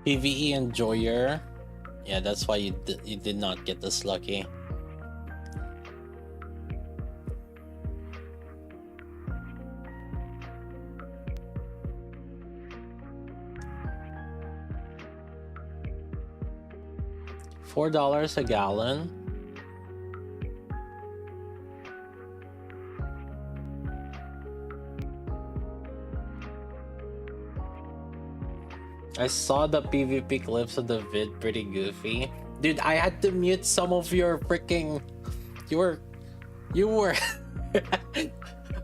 PvE enjoyer. Yeah, that's why you did not get this lucky. $4 a gallon. I saw the PvP clips of the vid, pretty goofy. Dude, I had to mute some of your freaking... You were...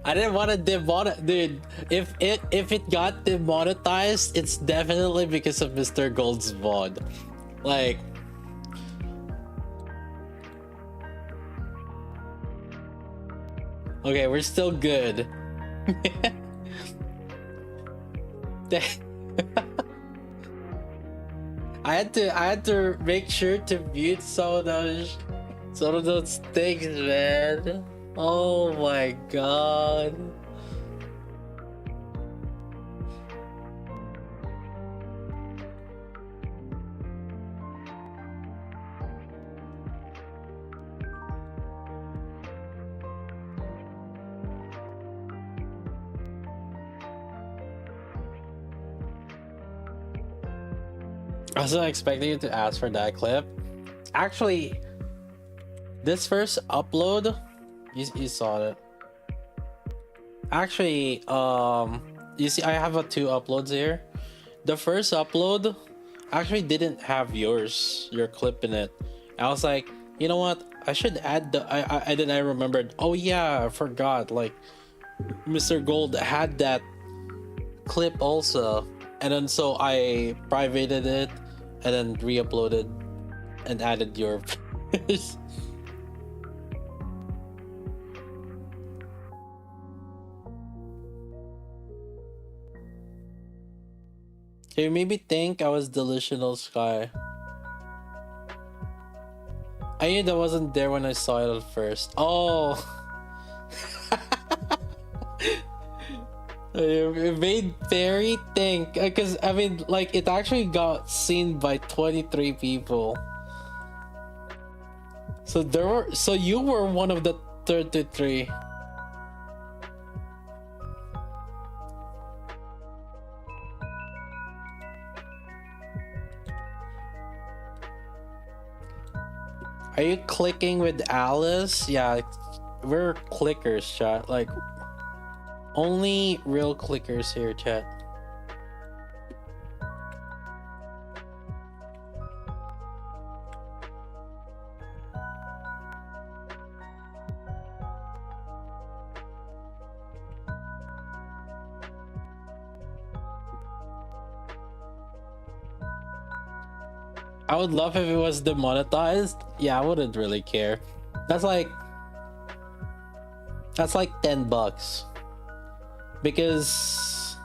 I didn't want to demonetize... Dude, if it got demonetized, it's definitely because of Mr. Gold's VOD. Like... Okay, we're still good. I had to make sure to mute some of those things, man. Oh my god. I wasn't expecting you to ask for that clip. Actually, this first upload, you saw it. Actually, you see, I have two uploads here. The first upload actually didn't have your clip in it. I was like, you know what? I should add the. I remembered. Oh yeah, I forgot. Like, Mr. Gold had that clip also, and then so I privated it and then re-uploaded and added your You made me think I was Delusional Sky. I knew that wasn't there when I saw it at first. Oh. It made Barry think, because I mean, like, it actually got seen by 23 people. So you were one of the 33. Are you clicking with Alice? Yeah, we're clickers, chat. Like, only real clickers here, chat. I would love if it was demonetized. Yeah, I wouldn't really care. That's like $10. Because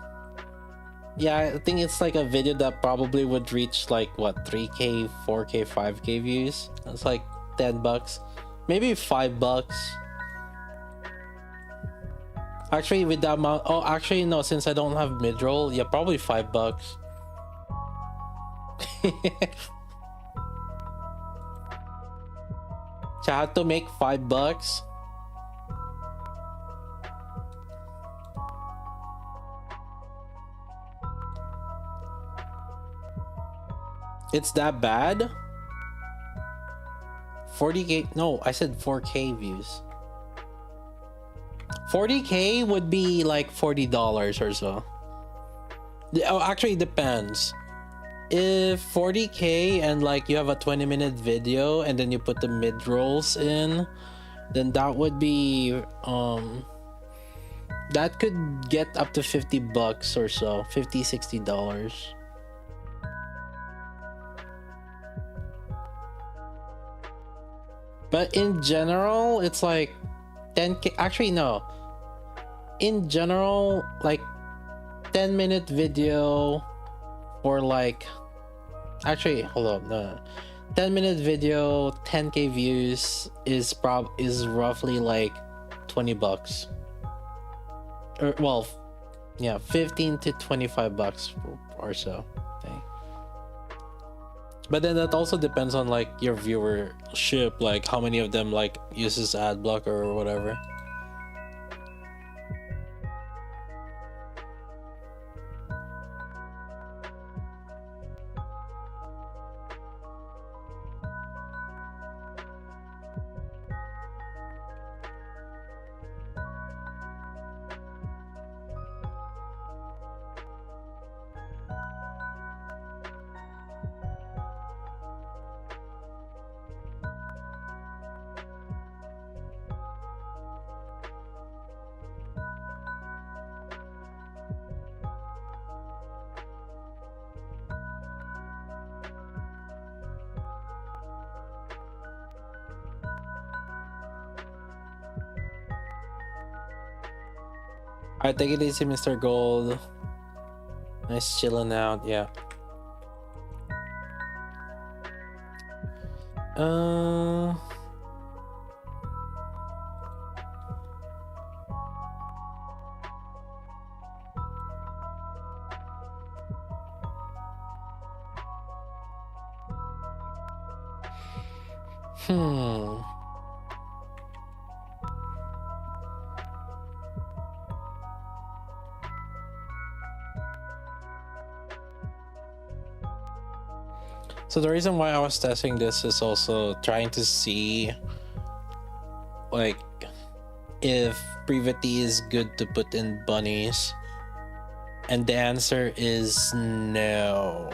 yeah, I think it's like a video that probably would reach like what, 3K, 4K, 5K views. That's like $10. Maybe $5. Actually, with that amount, oh actually no, since I don't have mid-roll, yeah, probably $5. So I had to make $5. It's that bad? 40K? No, I said 4K views. 40K would be like $40 or so. Oh, actually, it depends. If 40K and like you have a 20-minute video and then you put the mid rolls in, then that would be that could get up to $50 or so, $50-$60. But in general, it's like 10K. Actually, no. In general, like 10-minute video or like, actually, hold up, no. 10-minute video, 10K views is roughly like $20. Or well, yeah, $15 to $25 or so. Okay. But then that also depends on like your viewership, like how many of them like uses ad blocker or whatever. Alright, take it easy, Mr. Gold. Nice chilling out, yeah. So the reason why I was testing this is also trying to see like if Privaty is good to put in bunnies, and the answer is no.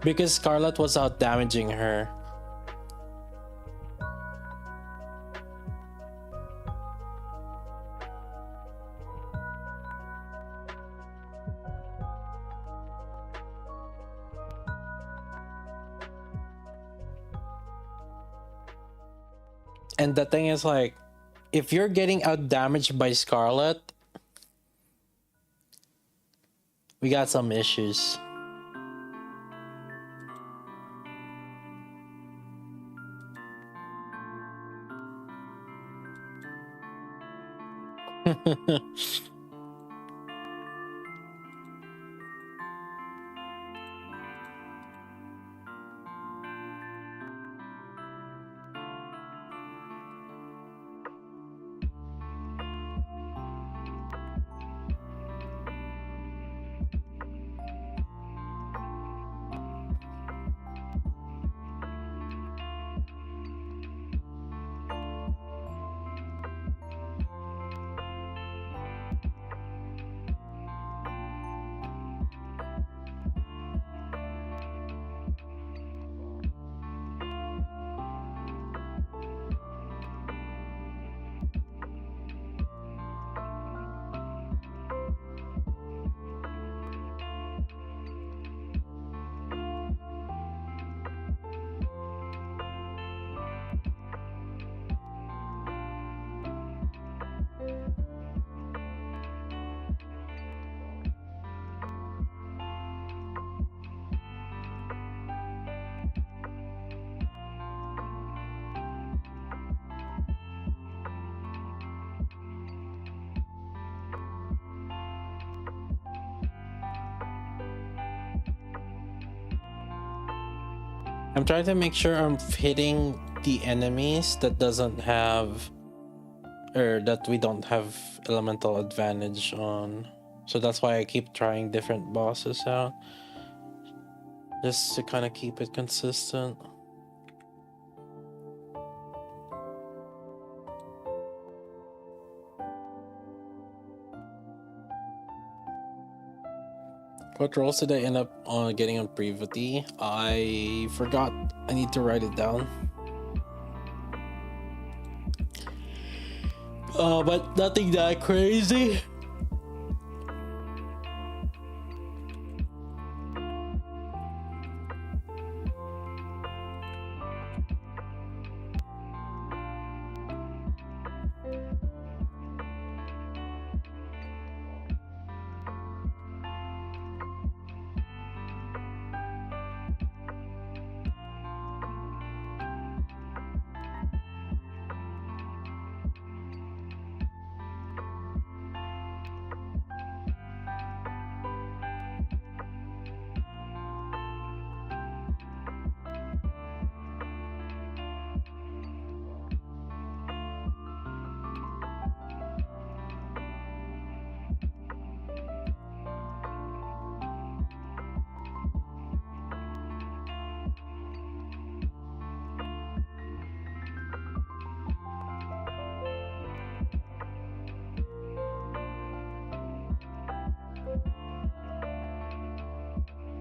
Because Scarlet was out damaging her. And the thing is, like, if you're getting out damaged by Scarlet, we got some issues. I'm trying to make sure I'm hitting the enemies that doesn't have, or that we don't have elemental advantage on. So that's why I keep trying different bosses out, just to kind of keep it consistent. What roles did I end up on getting on Privaty? I forgot. I need to write it down. But nothing that crazy.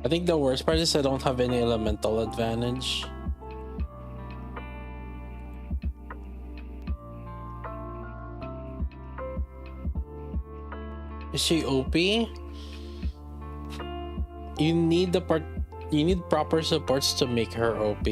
I think the worst part is I don't have any elemental advantage. Is she OP? You need proper supports to make her OP.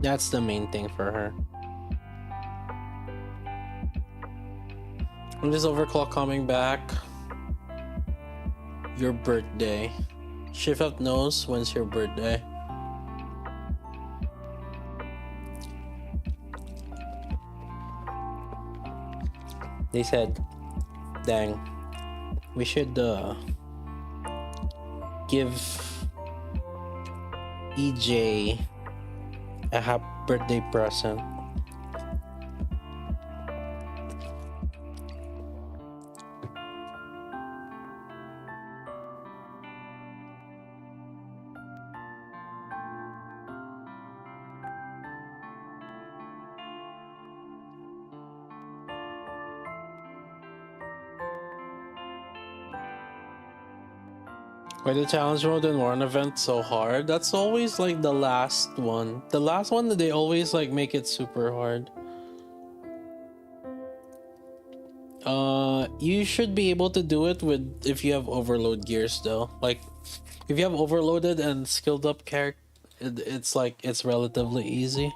That's the main thing for her. When is overclock coming back? Your birthday. Shift up knows when's your birthday. They said, dang, we should give EJ a happy birthday present. Why the challenge mode in one event so hard? That's always like the last one. The last one, they always like make it super hard. You should be able to do it with if you have overload gears though. Like if you have overloaded and skilled up character, it's like it's relatively easy.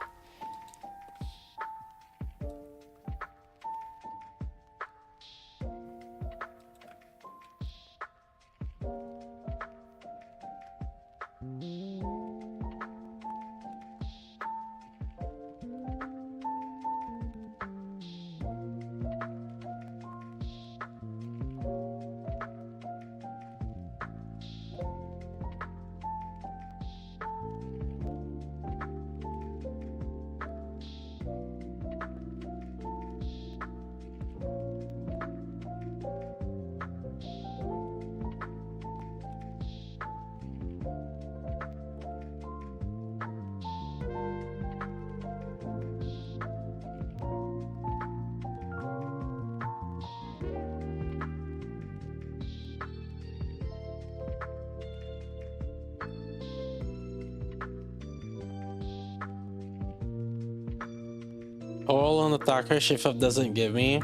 All on attacker shift up doesn't give me.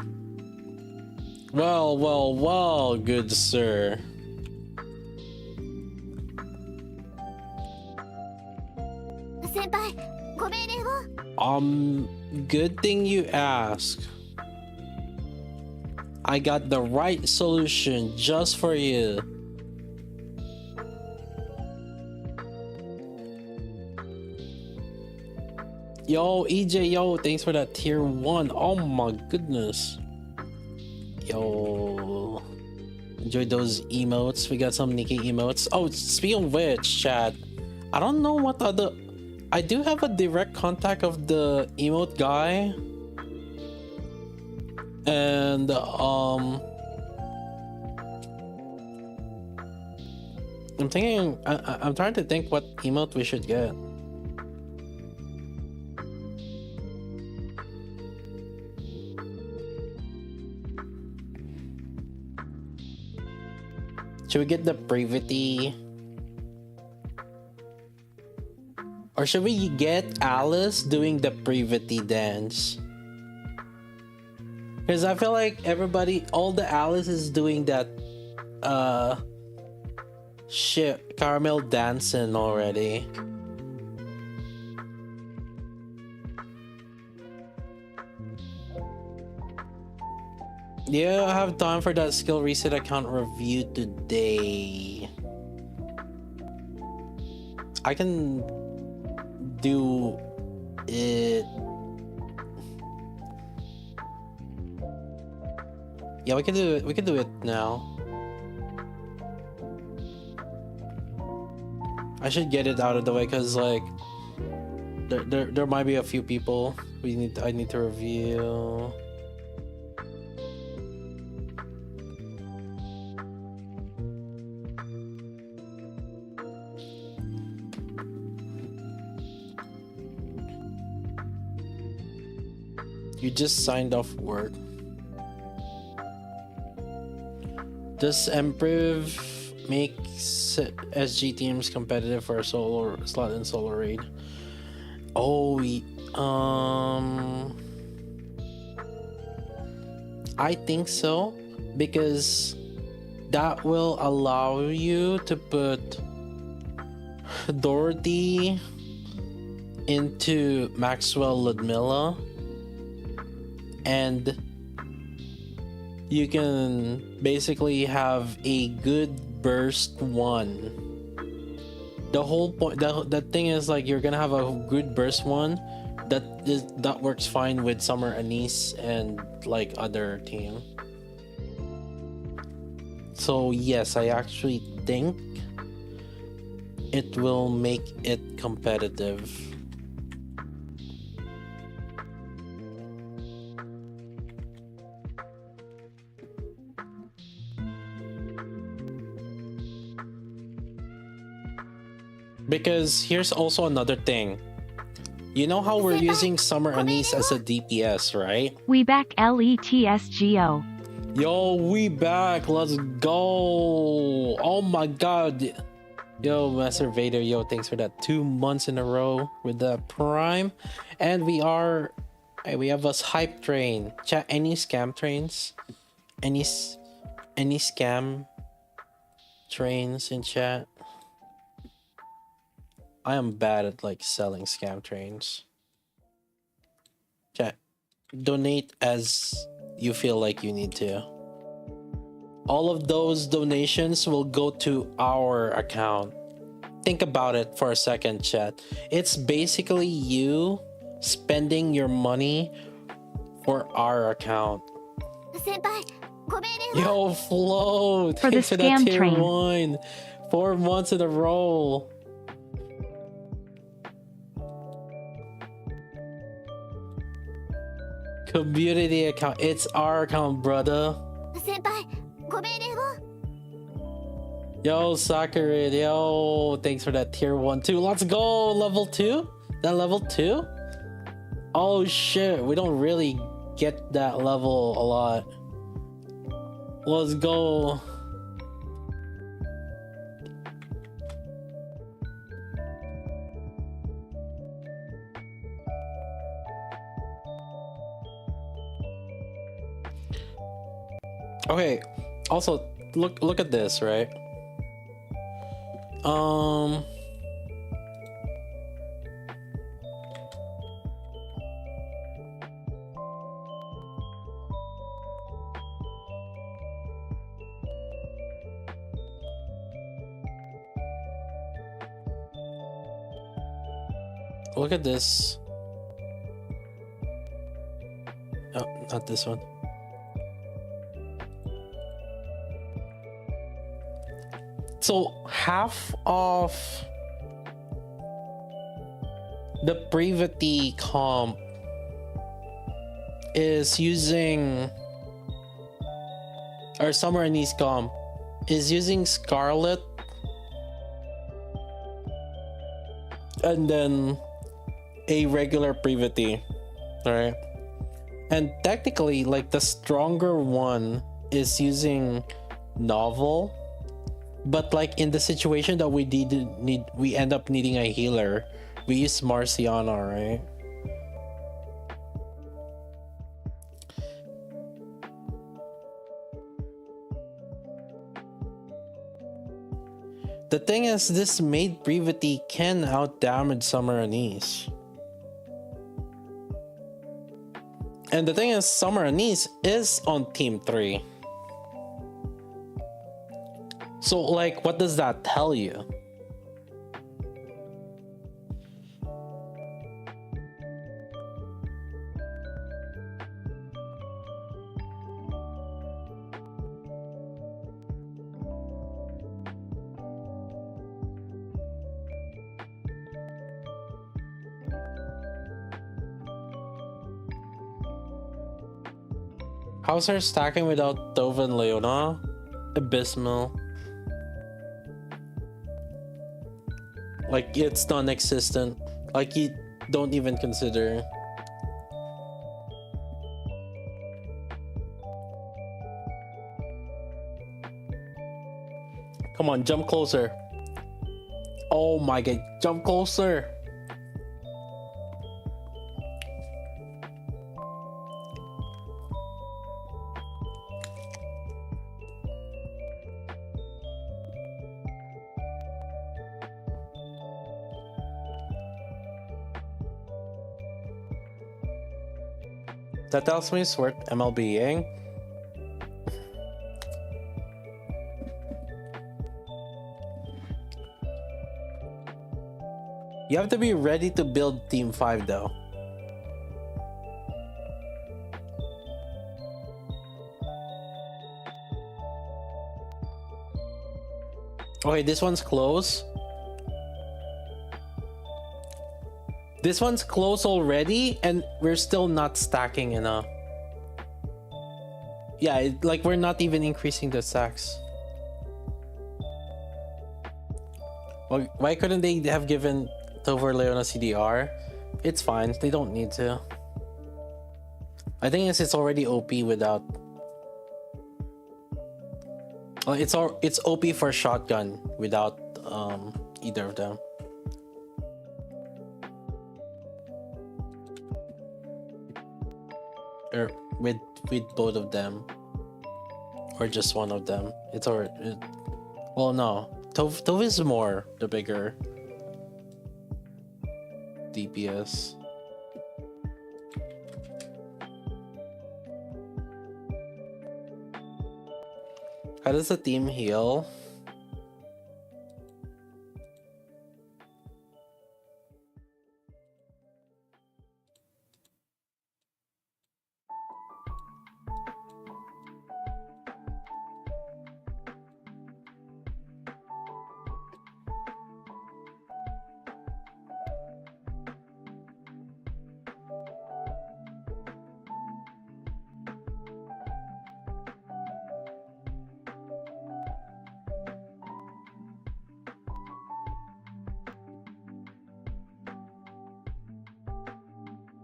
Well, good sir. Senpai, ご命令を。 Good thing you ask. I got the right solution just for you. Yo, EJ, yo, thanks for that tier 1. Oh my goodness. Yo. Enjoy those emotes. We got some Nikki emotes. Oh, speaking of which, chat, I don't know what other... I do have a direct contact of the emote guy. And, I'm thinking... I'm trying to think what emote we should get. Should we get the Privaty? Or should we get Alice doing the Privaty dance? Because I feel like everybody, all the Alice is doing that shit, caramel dancing already. Yeah, I have time for that skill reset account review today. I can do it. Yeah, we can do it. We can do it now. I should get it out of the way because like there might be a few people I need to review. You just signed off work. Does improve makes SG teams competitive for a solo slot in solo raid? Oh, I think so, because that will allow you to put Dorothy into Maxwell Ludmilla, and you can basically have a good burst one. The whole point, the thing is like you're gonna have a good burst one that works fine with Summer Anise and like other team. So yes, I actually think it will make it competitive. Because here's also another thing. You know how we're using Summer Anise as a DPS, right? We back LETSGO. Yo, we back. Let's go. Oh my god. Yo, Master Vader, yo, thanks for that 2 months in a row with the Prime. And we have a hype train. Chat, any scam trains? Any scam trains in chat? I am bad at like selling scam trains. Chat, donate as you feel like you need to. All of those donations will go to our account. think about it for a second, chat. It's basically you spending your money for our account. 先輩、ご命令は Yo, Flo, For the thanks for that scam tier train. 1. 4 months in a row. Community account. It's our account, brother. 先輩、ご命令を Yo, Sakura, yo, thanks for that tier 1 too. Let's go, level 2? That level 2? Oh shit, we don't really get that level a lot. Let's go. Okay, also look at this, right? Look at this. Oh, not this one. So half of the Privaty comp is using, or Summer Anise comp is using Scarlet, and then a regular Privaty, alright? And technically, like, the stronger one is using Novel, but like in the situation that we we end up needing a healer, we use Marciana, right? The thing is, this Maid Privaty can out-damage Summer Anise. And the thing is, Summer Anise is on Team 3. So, like, what does that tell you? How's her stacking without Dove and Leona? Abysmal. Like, it's non-existent. Like, you don't even consider. Come on, jump closer. Oh my god, jump closer. That tells me it's worth MLBing. You have to be ready to build Team 5 though. Okay, this one's close. This one's close already, and we're still not stacking enough. Yeah, like, we're not even increasing the stacks. Well, why couldn't they have given Tover Leona CDR? It's fine, they don't need to. I think it's already OP without. Well, it's OP for shotgun without either of them. Or with both of them, or just one of them. It's already. Well, no, Tove is more the bigger DPS. How does the team heal?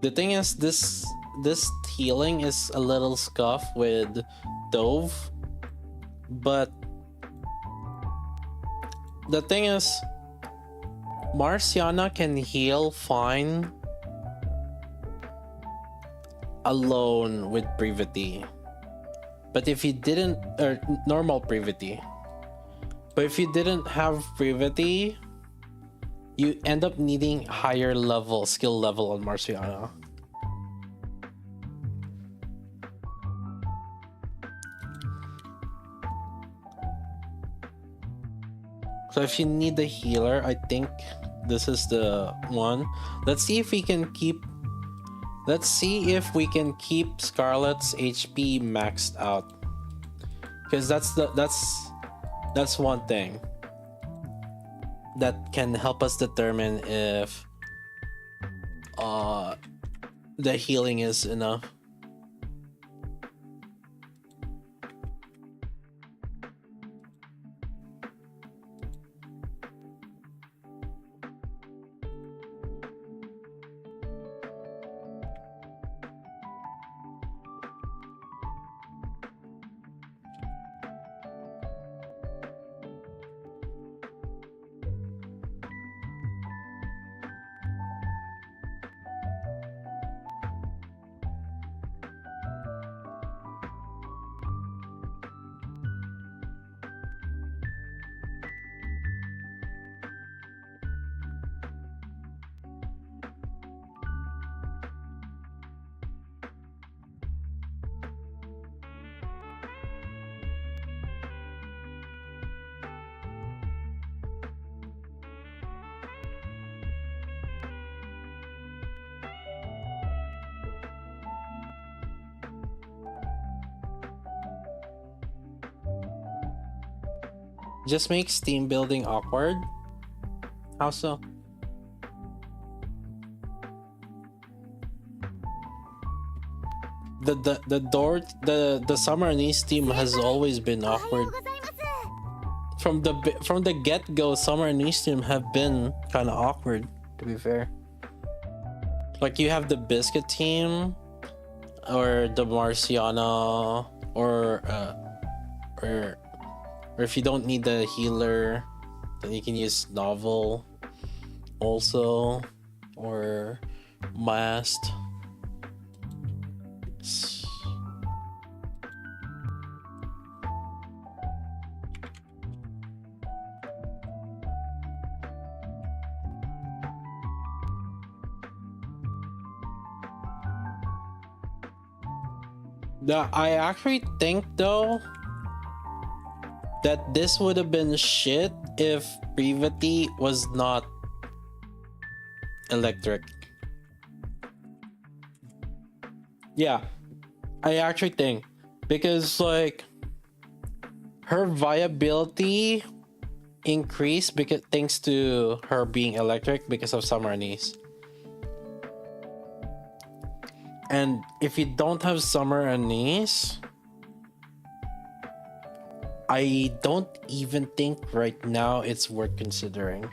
The thing is, this healing is a little scuff with Dove, but the thing is, Marciana can heal fine alone with Privaty. But if you didn't, or normal Privaty, but if you didn't have Privaty, you end up needing higher level, skill level on Marciana. So if you need the healer, I think this is the one. Let's see if we can keep Scarlet's HP maxed out. Because that's one thing that can help us determine if the healing is enough. Just makes team building awkward. How so? The Summer Anise team has always been awkward. From the get-go, Summer Anise team have been kind of awkward, to be fair. Like you have the Biscuit team, or the Marciana, or if you don't need the healer, then you can use Novel also, or Mast. I actually think though that this would have been shit if Privaty was not electric. Yeah, I actually think, because like her viability increased because thanks to her being electric because of Summer Anise. And if you don't have Summer Anise, I don't even think right now it's worth considering.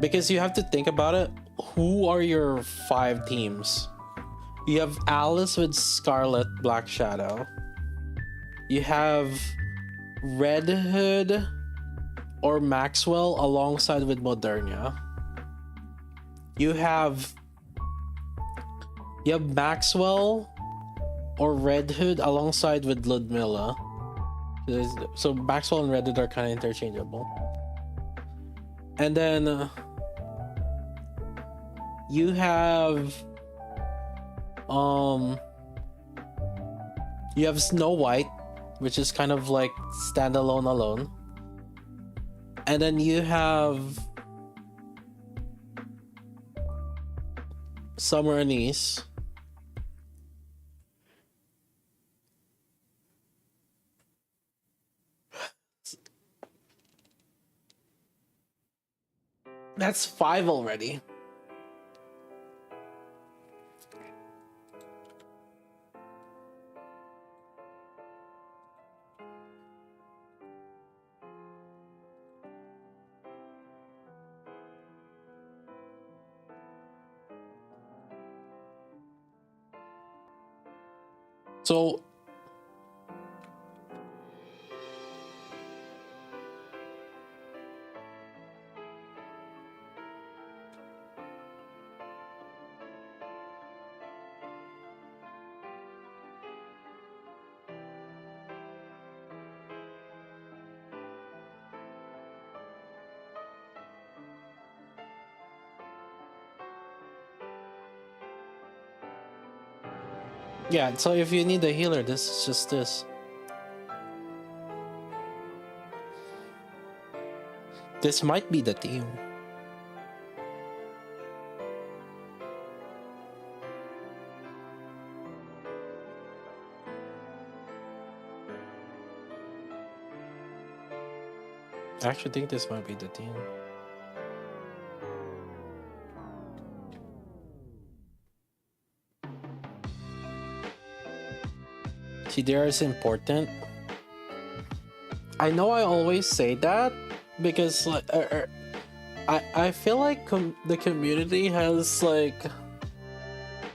Because you have to think about it. Who are your 5 teams? You have Alice with Scarlet Black Shadow. You have Red Hood or Maxwell alongside with Moderna. You have Maxwell or Red Hood alongside with Ludmilla. So Maxwell and Red Hood are kind of interchangeable. And then you have Snow White, which is kind of like standalone alone. And then you have Summer Anise. That's 5 already. So yeah, so if you need a healer, this is just this. This might be the team. I actually think this might be the team. CDR is important. I know I always say that because like I feel like the community has like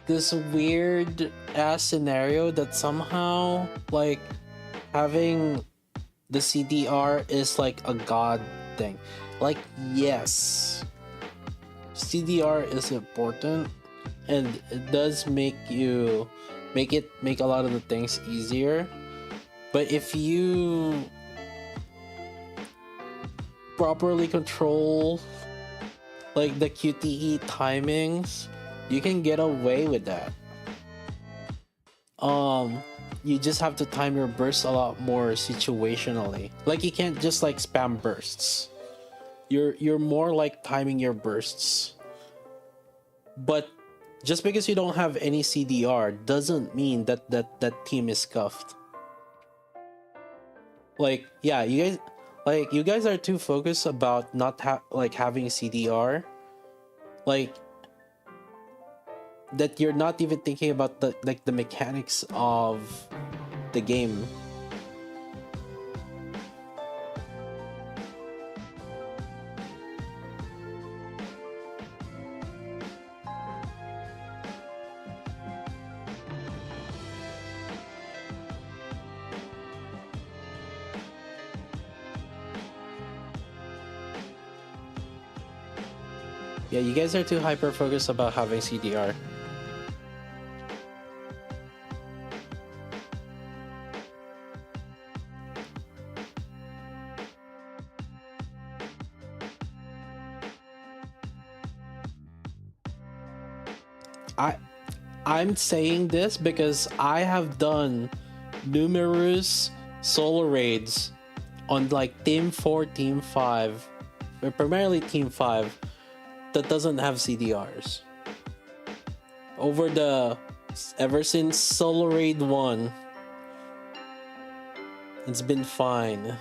this weird ass scenario that somehow like having the CDR is like a god thing. Like, yes, CDR is important and it does make a lot of the things easier, but if you properly control like the QTE timings, you can get away with that. You just have to time your bursts a lot more situationally. Like, you can't just like spam bursts. You're more like timing your bursts. But just because you don't have any CDR doesn't mean that team is scuffed. Like, yeah, you guys are too focused about not having CDR, like that you're not even thinking about the mechanics of the game. Yeah, you guys are too hyper focused about having CDR. I'm saying this because I have done numerous solo raids on like Team 4, Team 5, but primarily Team 5 that doesn't have CDRs. Ever since Solo Raid 1, it's been fine.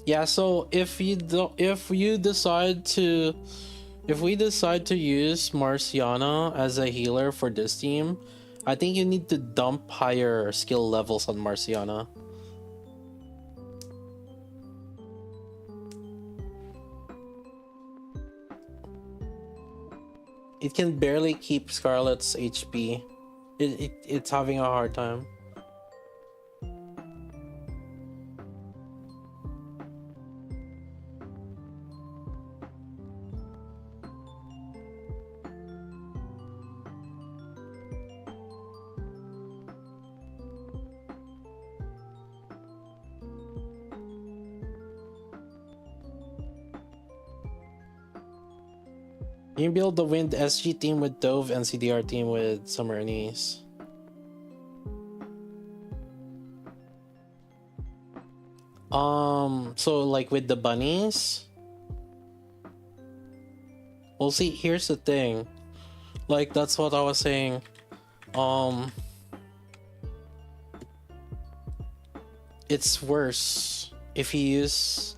Yeah, so if we decide to use Marciana as a healer for this team, I think you need to dump higher skill levels on Marciana. It can barely keep Scarlet's HP. It's having a hard time. You can build the Wind SG team with Dove and CDR team with Summer Anise. So like with the bunnies. Well, see, here's the thing. Like, that's what I was saying. It's worse if you use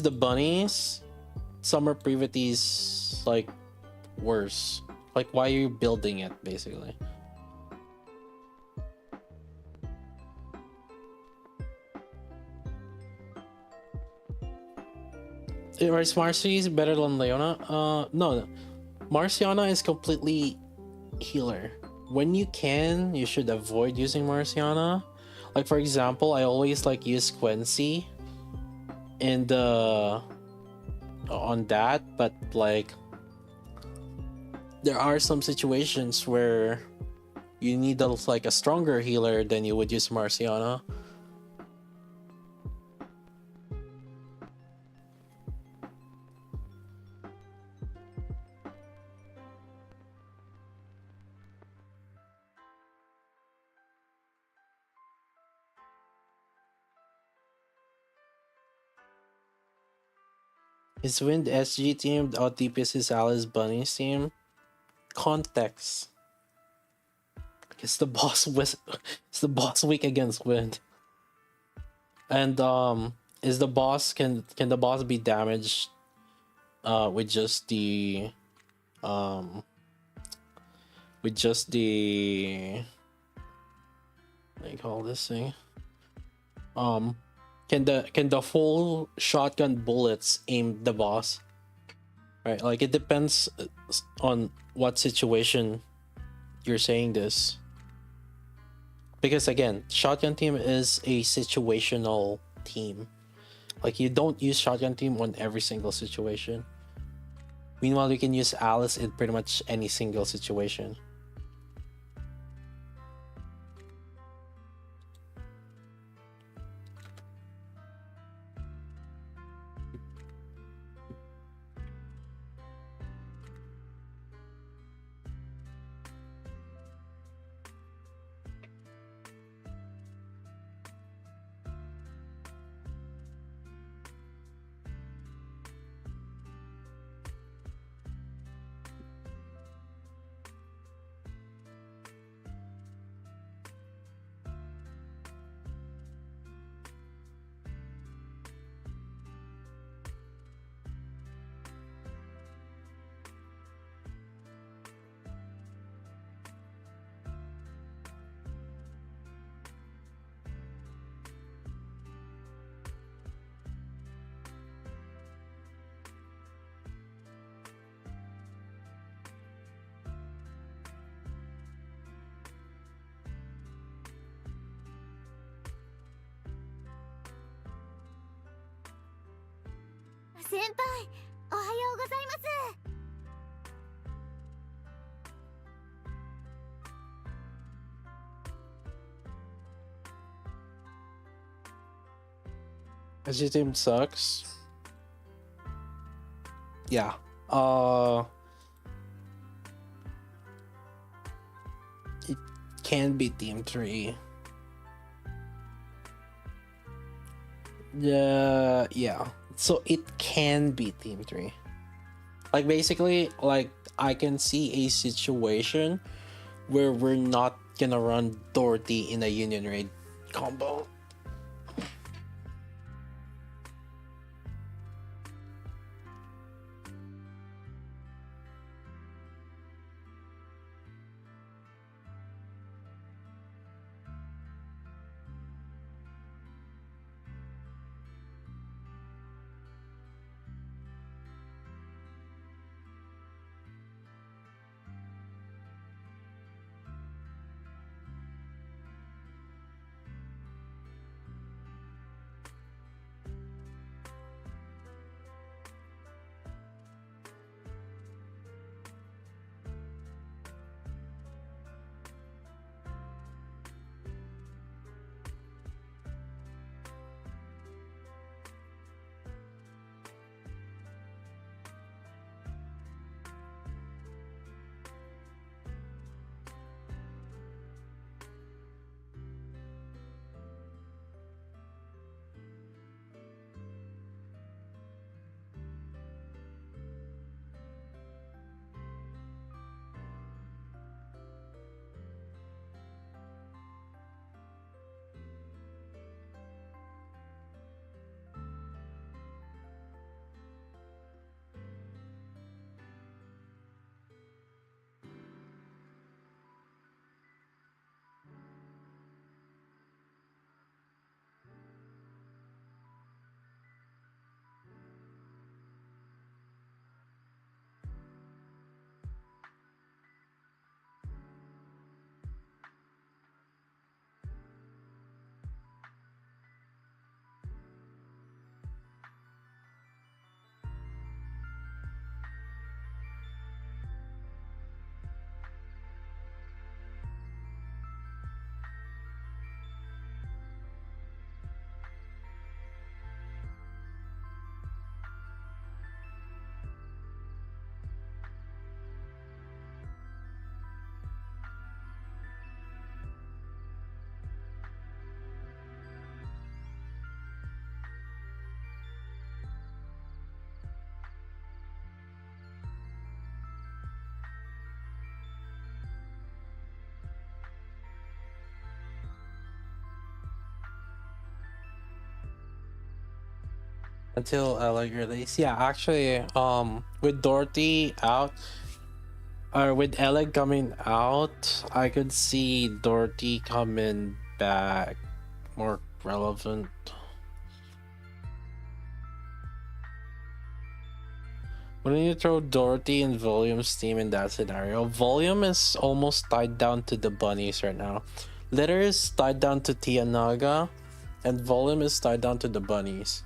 the bunnies. Summer Privaty's like worse? Like, why are you building it, basically? Is Marcy better than Leona? No. Marciana is completely healer. When you can, you should avoid using Marciana. Like, for example, I always like use Quincy in the on that, but like there are some situations where you need like a stronger healer than you would use Marciana. Is Wind SG team out DPS is Alice Bunny's team? Context. It's the boss with it's the boss weak against Wind. And is the boss can the boss be damaged with just the um what do you call this thing? Can the full shotgun bullets aim the boss? Right, like it depends on what situation you're saying this. Because again, shotgun team is a situational team. Like, you don't use shotgun team on every single situation. Meanwhile, you can use Alice in pretty much any single situation. Senpai, おはようございます。SG team sucks. Yeah. It can be team 3. Yeah. So it can be team 3. Like, basically, like, I can see a situation where we're not gonna run Dorothy in a Union Raid combo. Until Alec release. Yeah, actually, with Dorothy out, or with Alec coming out, I could see Dorothy coming back more relevant. Wouldn't you throw Dorothy and Volume's team in that scenario? Volume is almost tied down to the bunnies right now. Litter is tied down to Tianaga, and Volume is tied down to the bunnies.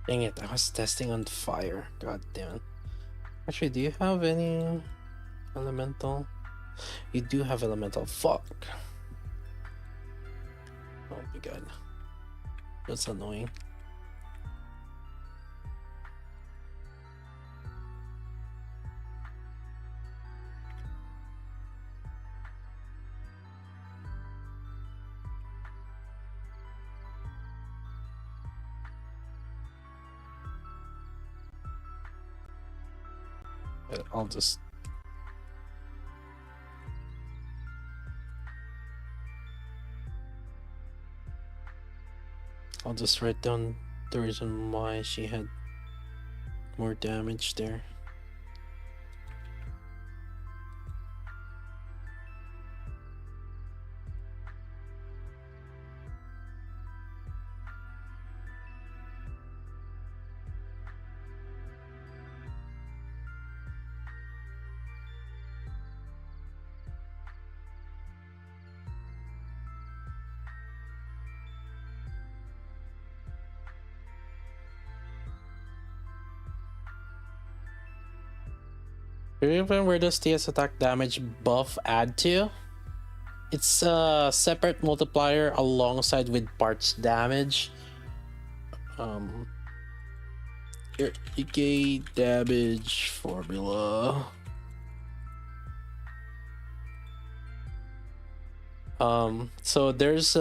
Dang it, I was testing on fire. God damn it. Actually, do you have any elemental? You do have elemental. Fuck. Oh my god. That's annoying. I'll just write down the reason why she had more damage there. Even where does TS attack damage buff add to? It's a separate multiplier alongside with parts damage. Your EK damage formula. So there's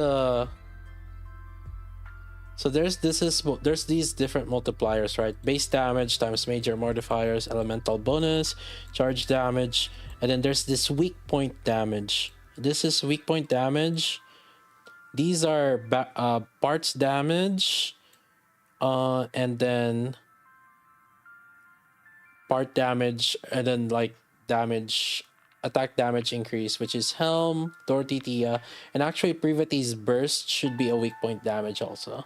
there's these different multipliers, right? Base damage times major modifiers, elemental bonus, charge damage, and then there's this weak point damage. This is weak point damage. These are parts damage, and then part damage, and then like damage, attack damage increase, which is Helm, Dorothy, Tia, and actually Privaty's burst should be a weak point damage also.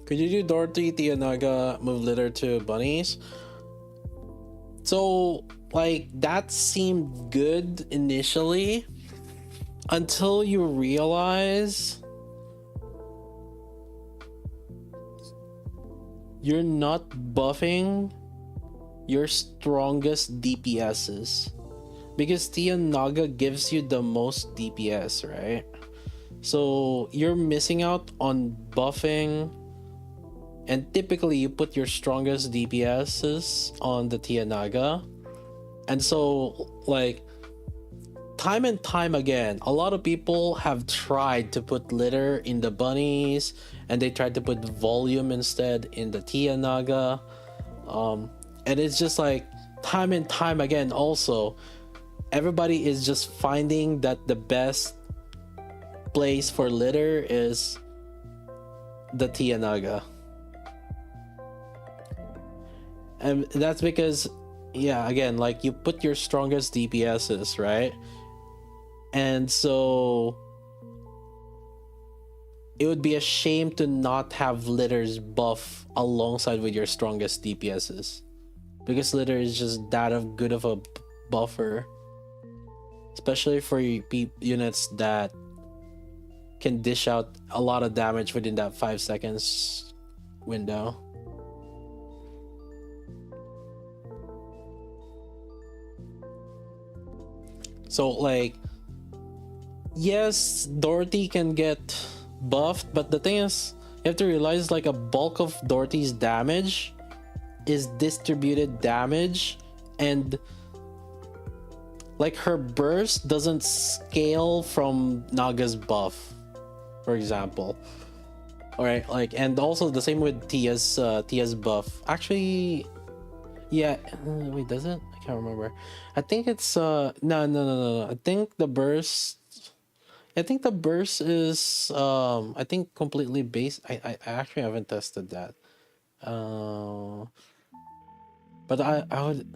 Could you do Dorothy, Tianaga, move litter to bunnies? So, like, that seemed good initially until you realize you're not buffing your strongest DPSs. Because Tianaga gives you the most DPS, right? So, you're missing out on buffing. And typically you put your strongest DPSs on the Tianaga. And so, like, time and time again, a lot of people have tried to put litter in the bunnies, and they tried to put volume instead in the Tianaga. And it's just like, time and time again also, everybody is just finding that the best place for litter is the Tianaga. And that's because, yeah, again, like, you put your strongest DPSs, right? And so it would be a shame to not have Litter's buff alongside with your strongest DPSs. Because Litter is just that good of a buffer. Especially for units that can dish out a lot of damage within that 5 seconds window. So like, yes, Dorothy can get buffed, but the thing is, you have to realize like a bulk of Dorothy's damage is distributed damage, and like her burst doesn't scale from Naga's buff, for example. All right, like, and also the same with Tia's buff. Actually, yeah, wait, does it? I can't remember. I think it's no. I think the burst is I think completely based. I actually haven't tested that. But I would,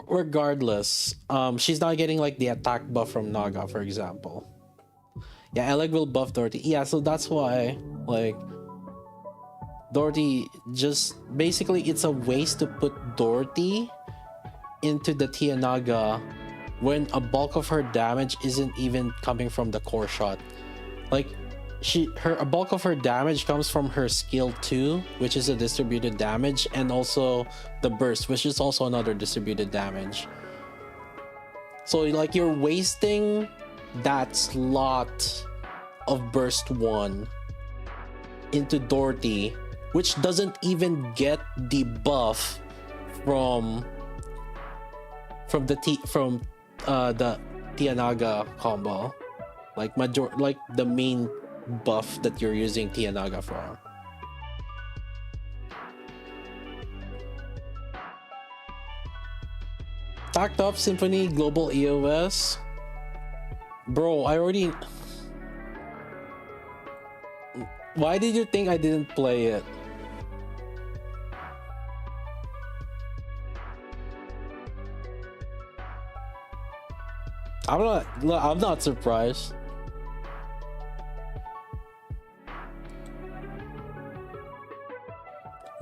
regardless, she's not getting like the attack buff from Naga, for example. Yeah, Alec will buff Dorothy. Yeah, so that's why like Dorothy, just basically it's a waste to put Dorothy into the Tia Naga when a bulk of her damage isn't even coming from the core shot. Like a bulk of her damage comes from her skill 2, which is a distributed damage, and also the burst, which is also another distributed damage. So like you're wasting that slot of burst 1 into Dorothy, which doesn't even get the buff from the Tianaga combo, like the main buff that you're using Tianaga for. Tacked up Symphony Global EOS. Bro, I already... Why did you think I didn't play it? I'm not surprised.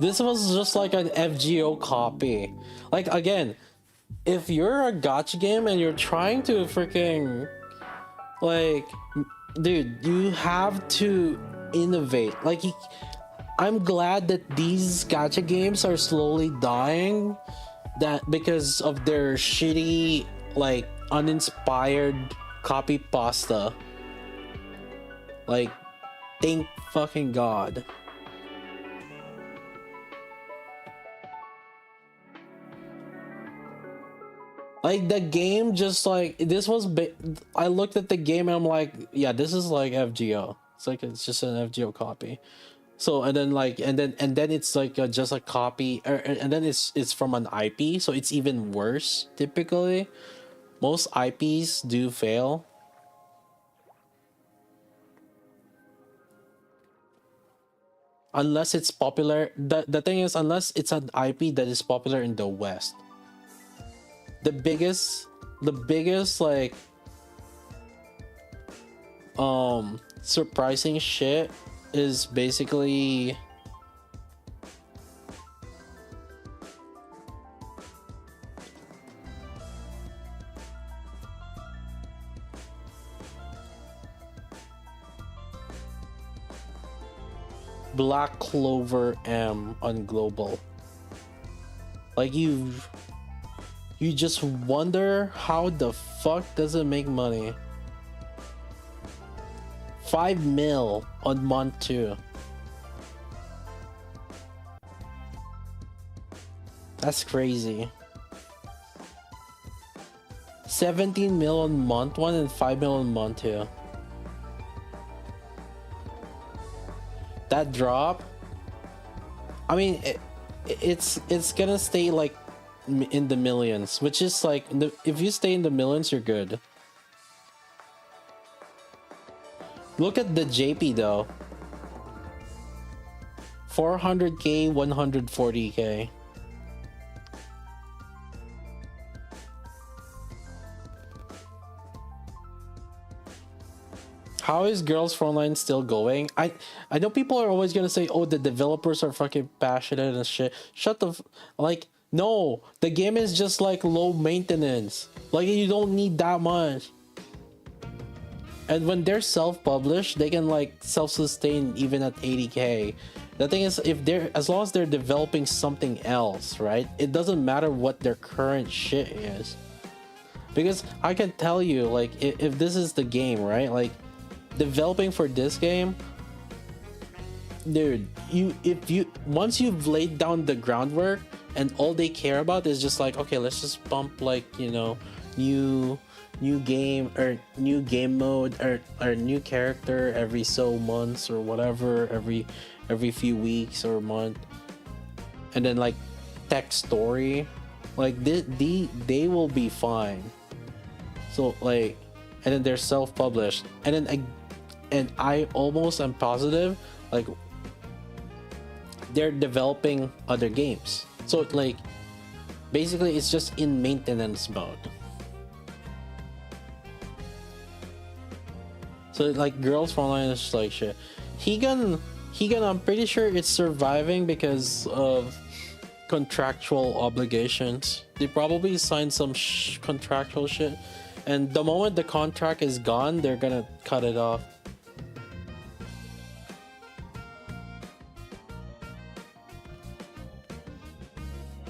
This was just like an FGO copy. Like, again, if you're a gacha game and you're trying to freaking, like, dude, you have to innovate. Like, I'm glad that these gacha games are slowly dying, that because of their shitty, like, uninspired copy pasta. Like, thank fucking God. Like, the game just like, this was I looked at the game and I'm like, yeah, this is like FGO. It's like, it's just an FGO copy. So, and then like, and then it's like just a copy, and then it's from an IP, so it's even worse. Typically, most IPs do fail. Unless it's popular. The thing is, unless it's an IP that is popular in the West. The biggest like surprising shit is basically Black Clover M on global. Like, you just wonder how the fuck does it make money. 5 mil on month 2. That's crazy. 17 mil on month 1 and 5 mil on month 2. That drop, I mean, it's gonna stay like in the millions, which is like, if you stay in the millions, you're good. Look at the JP though. 400k, 140k. How is Girls Frontline still going? I know people are always gonna say, oh, the developers are fucking passionate and shit. Shut the like, no, the game is just like low maintenance. Like, you don't need that much. And when they're self-published, they can like self-sustain even at 80K. The thing is, if they're, as long as they're developing something else, right? It doesn't matter what their current shit is. Because I can tell you, like, if this is the game, right? Like, developing for this game, dude, once you've laid down the groundwork and all they care about is just like, okay, let's just bump, like, you know, new game or new game mode or new character every so months or whatever, every few weeks or month, and then like tech story, like they will be fine. So like, and then they're self-published, and I almost am positive like they're developing other games. So like basically it's just in maintenance mode. So like Girls from Online is just like shit. Higan, I'm pretty sure it's surviving because of contractual obligations. They probably signed some contractual shit, and the moment the contract is gone, they're gonna cut it off.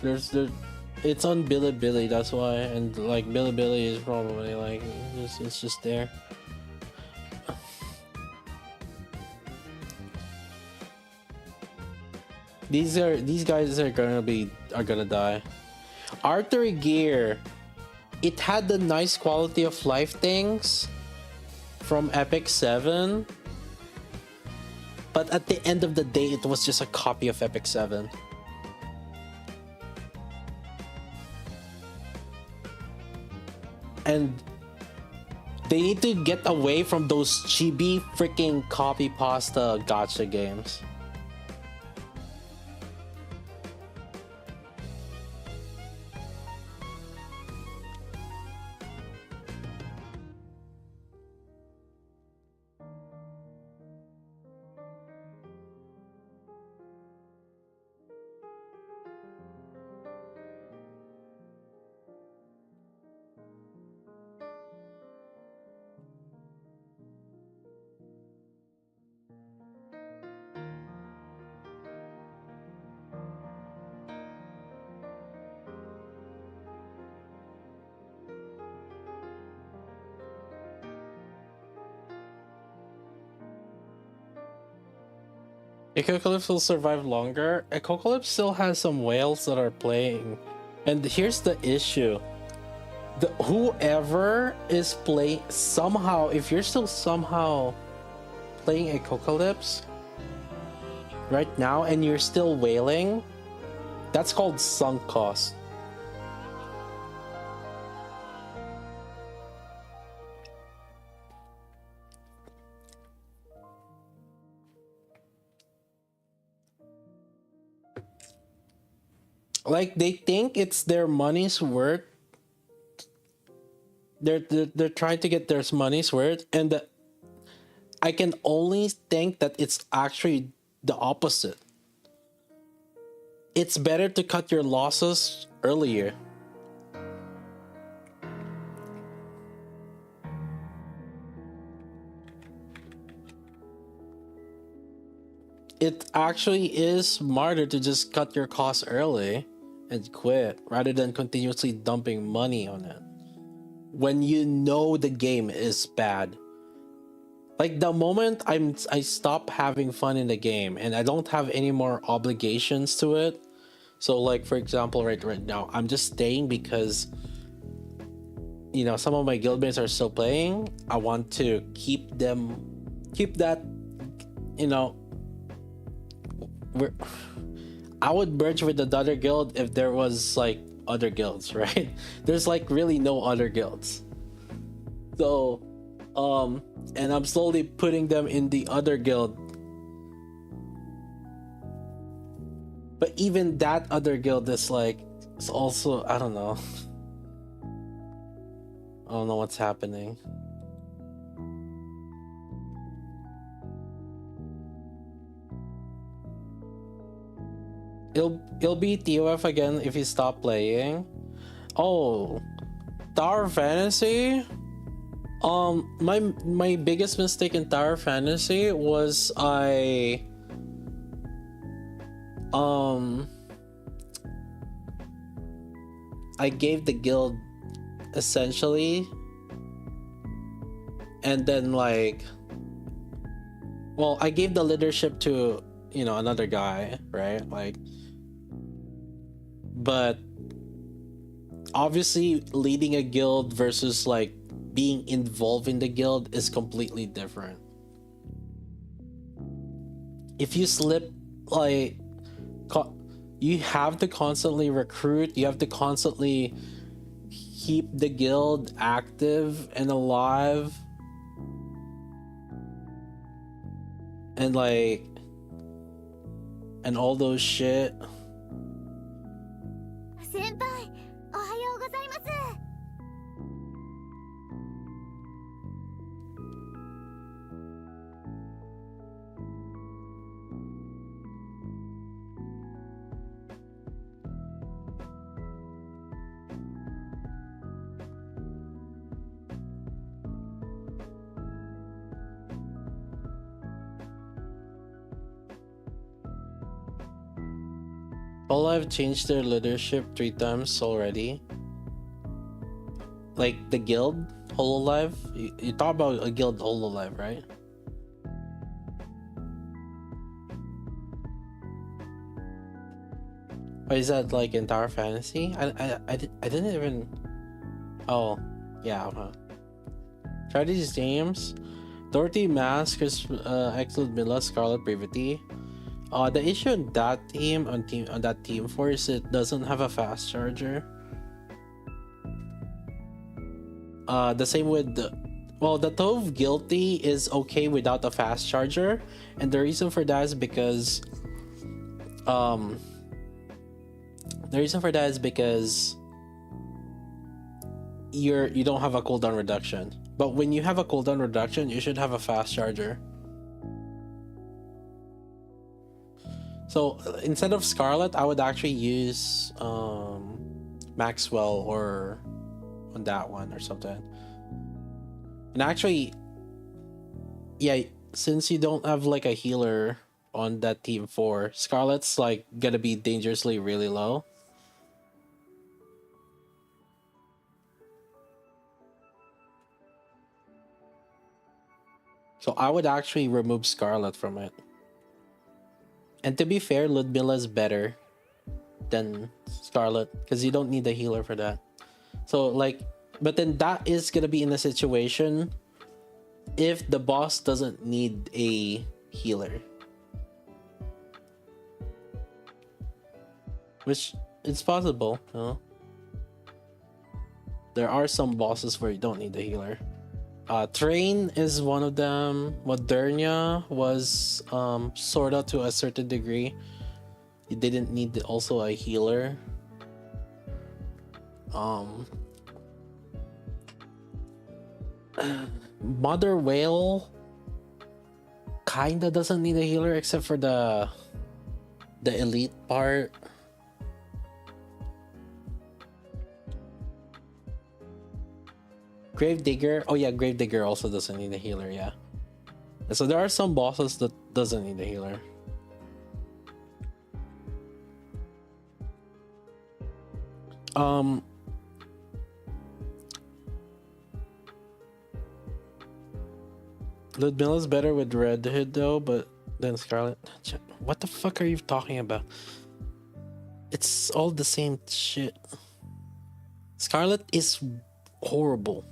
It's on Bilibili, that's why, and like Bilibili is probably like it's just there. These guys are gonna die. Arthur Gear, it had the nice quality of life things from Epic 7, but at the end of the day it was just a copy of Epic 7. And they need to get away from those chibi freaking copy pasta gacha games. Ecocalypse will survive longer. Ecocalypse still has some whales that are playing. And here's the issue. Whoever is playing, somehow, if you're still somehow playing Ecocalypse right now and you're still whaling, that's called sunk cost. Like they think it's their money's worth. They're trying to get their money's worth, and I can only think that it's actually the opposite. It's better to cut your losses earlier. It actually is smarter to just cut your costs early and quit rather than continuously dumping money on it when you know the game is bad. Like the moment I stop having fun in the game and I don't have any more obligations to it. So like for example, right now I'm just staying because, you know, some of my guildmates are still playing. I want to keep that, you know. I would merge with the other guild if there was like other guilds, right? There's like really no other guilds. So and I'm slowly putting them in the other guild. But even that other guild is like, it's also, I don't know. I don't know what's happening. It'll be TOF again if you stop playing. Oh, Tower Fantasy? My biggest mistake in Tower Fantasy was I gave the guild essentially, and then like, well, I gave the leadership to, you know, another guy, right? Like, but obviously leading a guild versus like being involved in the guild is completely different. If you slip, like, you have to constantly recruit, you have to constantly keep the guild active and alive, and like, and all those shit. 先輩、おはようございます。Hololive changed their leadership 3 times already. Like the guild Hololive, you talk about a guild Hololive, right? Or is that like in Tower Fantasy? I didn't even. Oh, yeah. Try these names. Dorothy, Mask, Excellent Mila, Scarlet, Privaty. The issue on that team, on that team 4, is it doesn't have a fast charger. The same with the, well, the Tove Guilty is okay without a fast charger, and the reason for that is because you don't have a cooldown reduction. But when you have a cooldown reduction, you should have a fast charger. So instead of Scarlet, I would actually use Maxwell or on that one or something. And actually, yeah, since you don't have like a healer on that team 4, Scarlet's like gonna be dangerously really low. So I would actually remove Scarlet from it. And to be fair, Ludmilla's better than Scarlet because you don't need a healer for that. So like, but then that is gonna be in a situation if the boss doesn't need a healer, which it's possible, you know? There are some bosses where you don't need a healer. Train is one of them. Modernia was sorta to a certain degree. You didn't need also a healer. Mother Whale kinda doesn't need a healer except for the elite part. Gravedigger, oh yeah, Gravedigger also doesn't need a healer, yeah. So there are some bosses that doesn't need a healer. Ludmilla's better with Red Hood though, but then Scarlet. What the fuck are you talking about? It's all the same shit. Scarlet is horrible.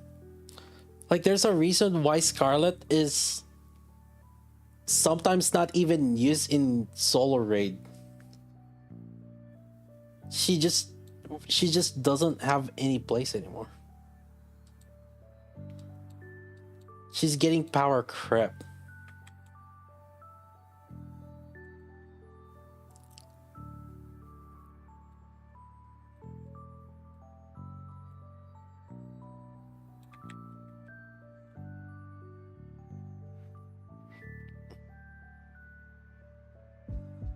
Like, there's a reason why Scarlet is sometimes not even used in solo raid. She just doesn't have any place anymore. She's getting power creep.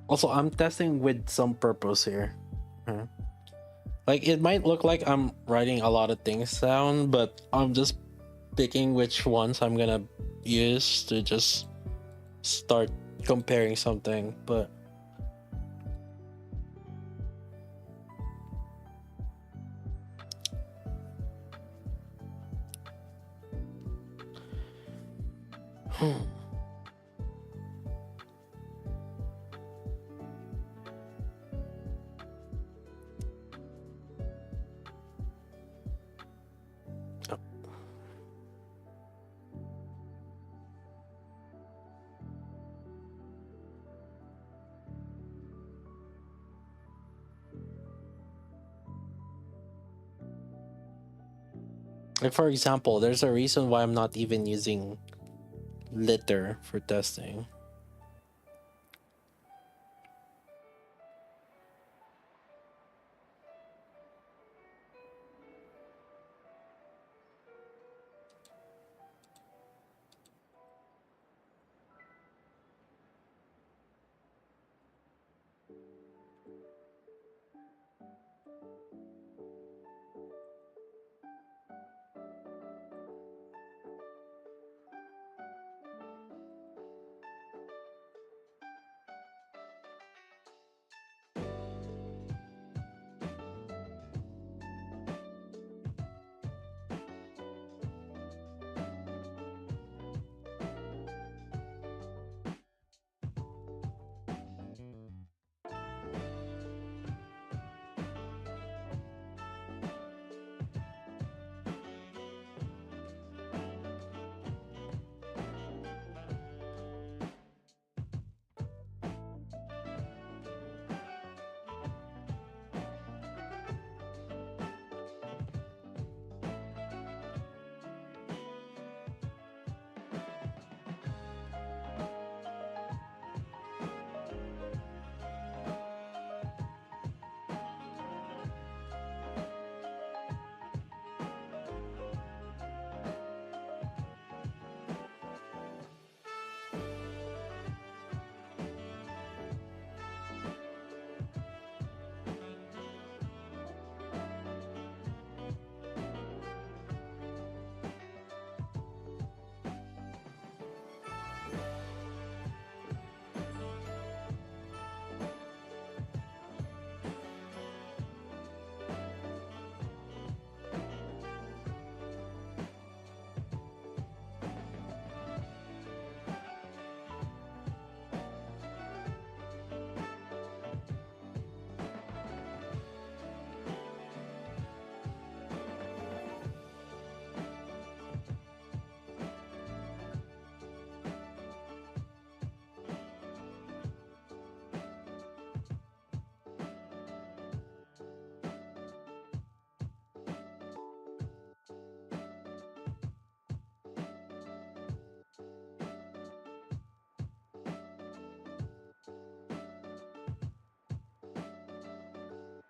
Also, I'm testing with some purpose here. Like, it might look like I'm writing a lot of things down, but I'm just picking which ones I'm gonna use to just start comparing something, but like for example, there's a reason why I'm not even using litter for testing.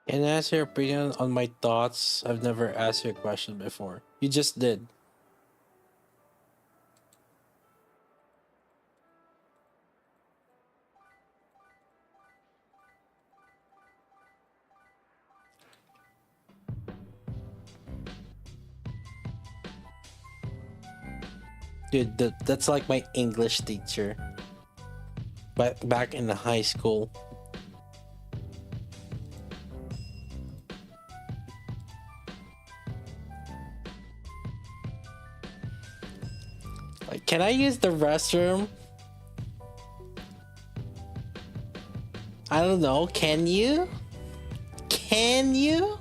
Can I ask your opinion on my thoughts? I've never asked you a question before. You just did. Dude, that's like my English teacher. Back in the high school. Like, can I use the restroom? I don't know. Can you? Can you?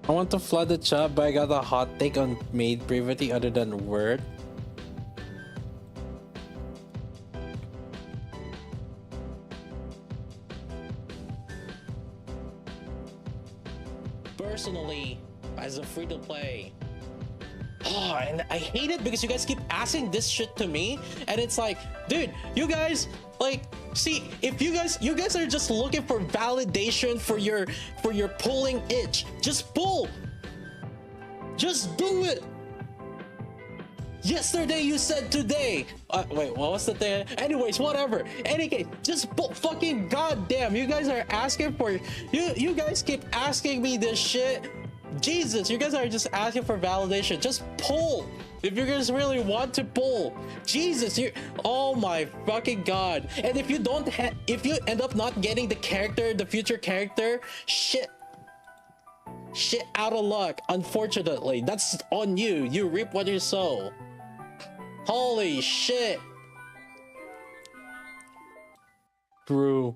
I want to flood the chat, but I got a hot take on Maid Privaty other than word. Personally, as a free-to-play, and I hate it because you guys keep asking this shit to me, and it's like, dude, you guys, like, see, if you guys are just looking for validation for your pulling itch, just pull, just do it. Yesterday you said today. Wait, what was the thing? Anyways, whatever. Any case, just pull. Fucking goddamn, you guys are asking for you guys keep asking me this shit. Jesus, you guys are just asking for validation. Just pull. If you guys really want to pull. Jesus, you, oh my fucking god. And if you don't if you end up not getting the character, the future character, shit out of luck. Unfortunately, that's on you. You reap what you sow. Holy shit. True.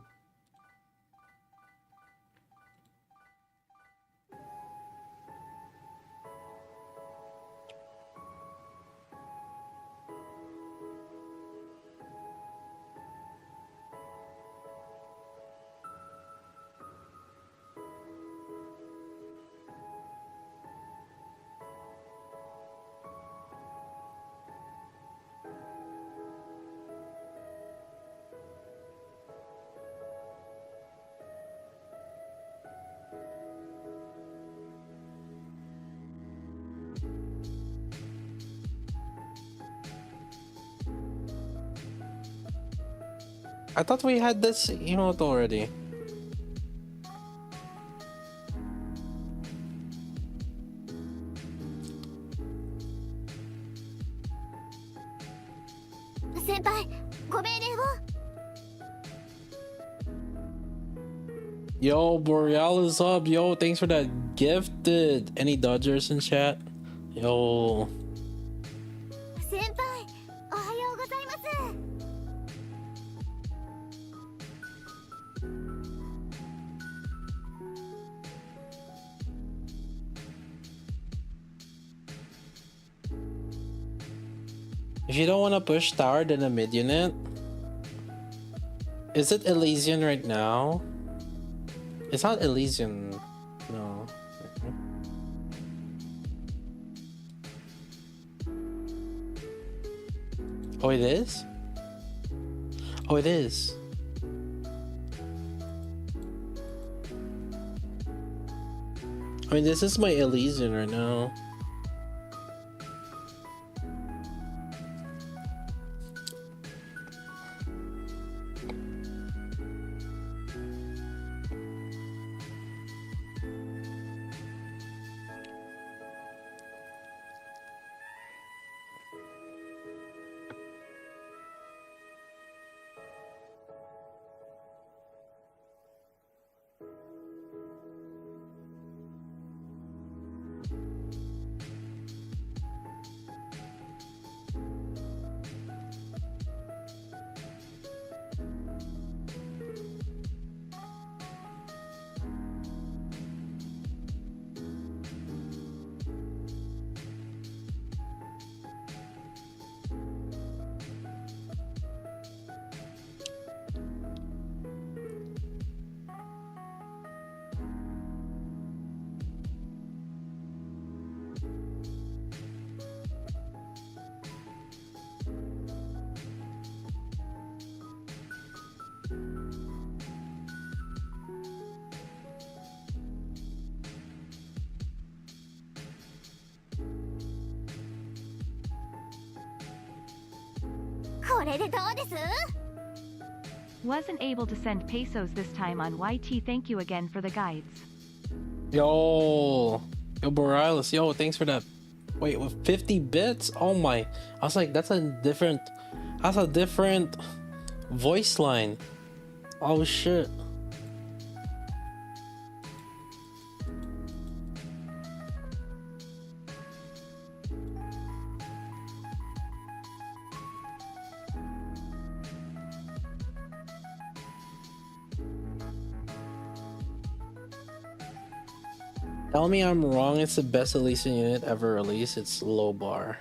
I thought we had this emote already. Senpai, ご命令を。 Yo, Boreal is up. Yo, thanks for that gifted. Any Dodgers in chat? Yo. 先輩、おはようございます。 If you don't want to push tower, then a mid unit. Is it Elysian right now? It's not Elysian. No. Oh, it is? Oh, it is. I mean, this is my Elysian right now. Wasn't able to send pesos this time on YT. Thank you again for the guides. Yo, Borealis, yo, thanks for that. Wait, with 50 bits? Oh my, I was like, that's a different voice line. Oh shit. Tell me I'm wrong. It's the best Elysian unit ever released. It's low bar.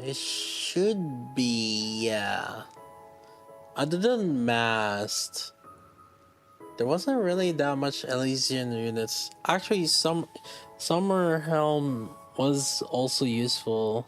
It should be, yeah. Other than Mast, there wasn't really that much Elysian units. Actually, Summer Helm was also useful.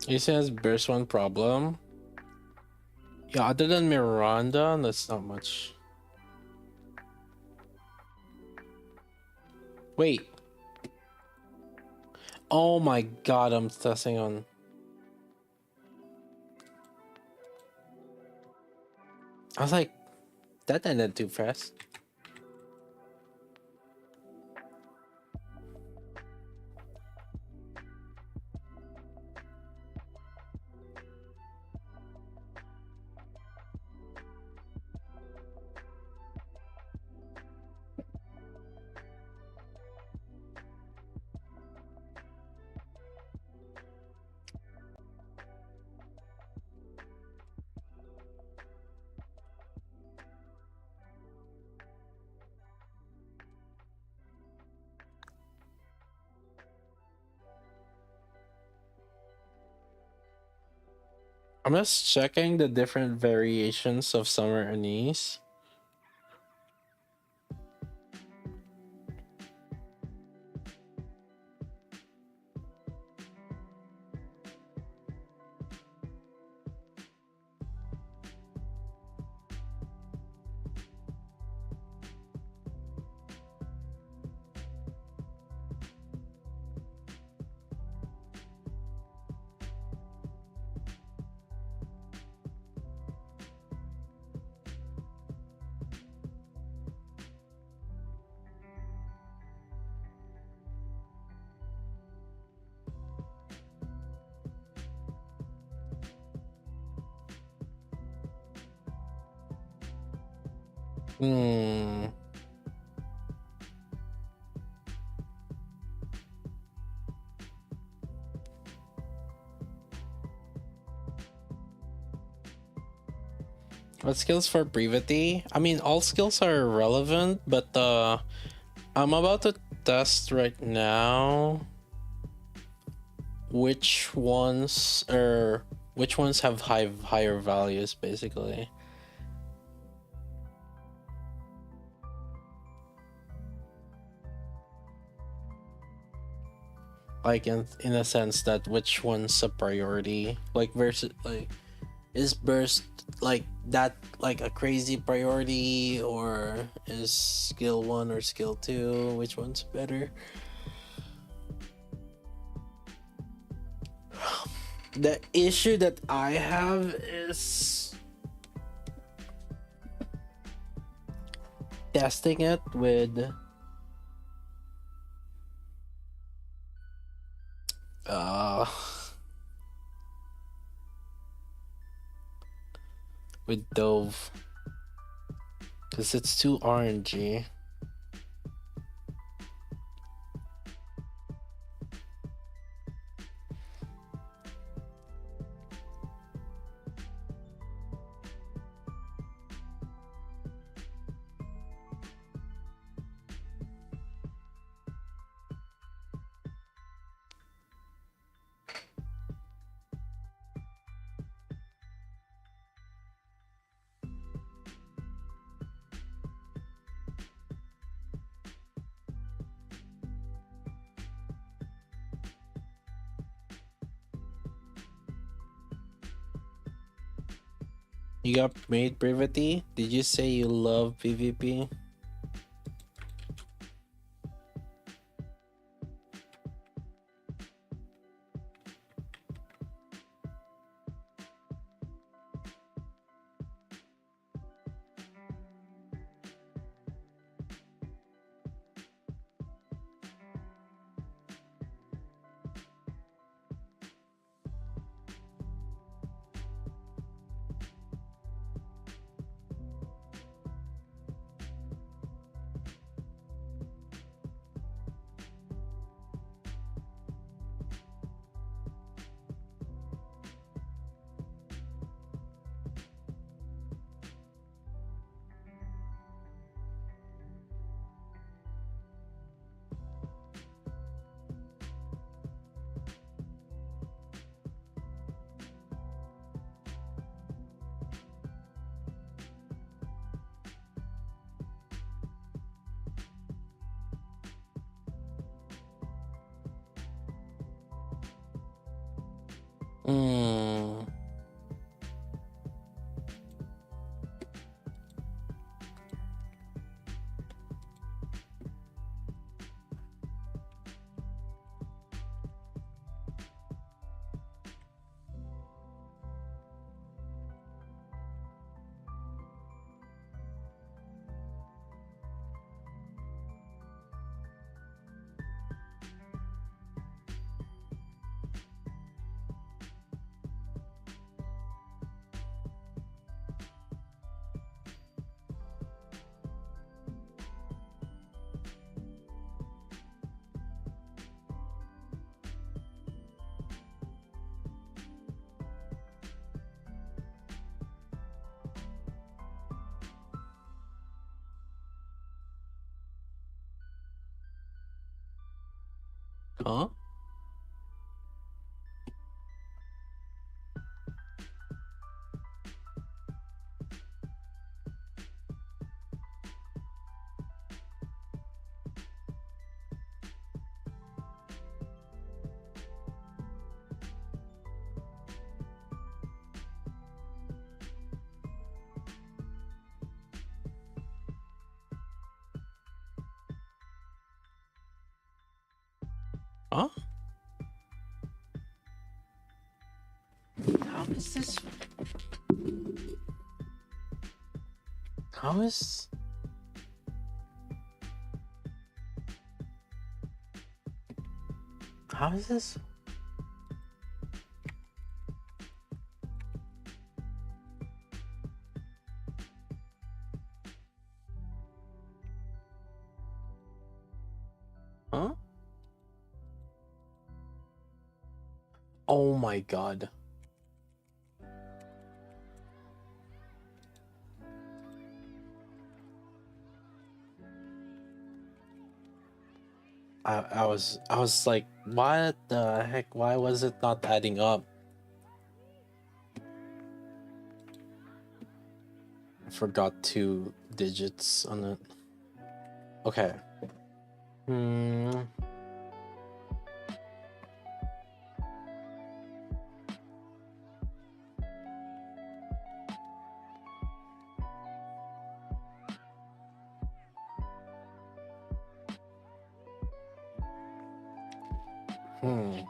He says burst one problem. Yeah, other than Miranda, that's not much. Wait. Oh my god, I'm testing on. I was like, that ended too fast. I'm just checking the different variations of summer anise. Hmm. What skills for Privaty? I mean, all skills are relevant, but I'm about to test right now which ones have higher values, basically. Like in a sense that which one's a priority, like versus like is burst like that like a crazy priority, or is skill 1 or skill 2, which one's better? The issue that I have is testing it with uh with Dove, because it's too RNG. You got Maid Privaty? Did you say you love PvP? Hmm. Huh? Huh? How is this? How is? How is this? Huh? Oh my god. I was like, what the heck? Why was it not adding up? I forgot 2 digits on it. Okay. Hmm. Hmm.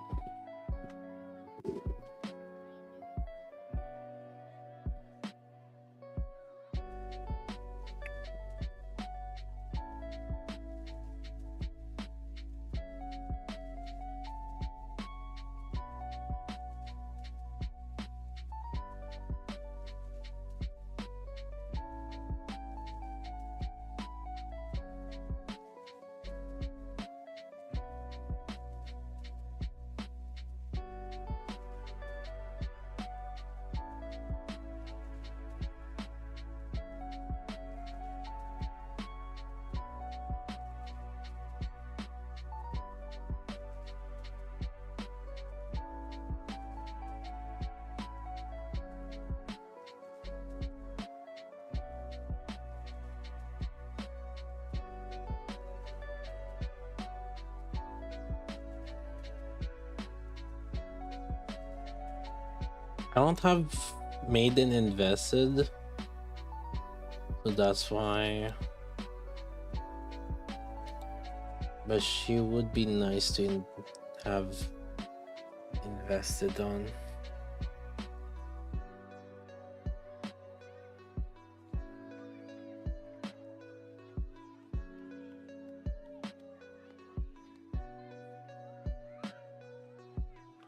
I don't have Maiden invested, so that's why. But she would be nice to have invested on.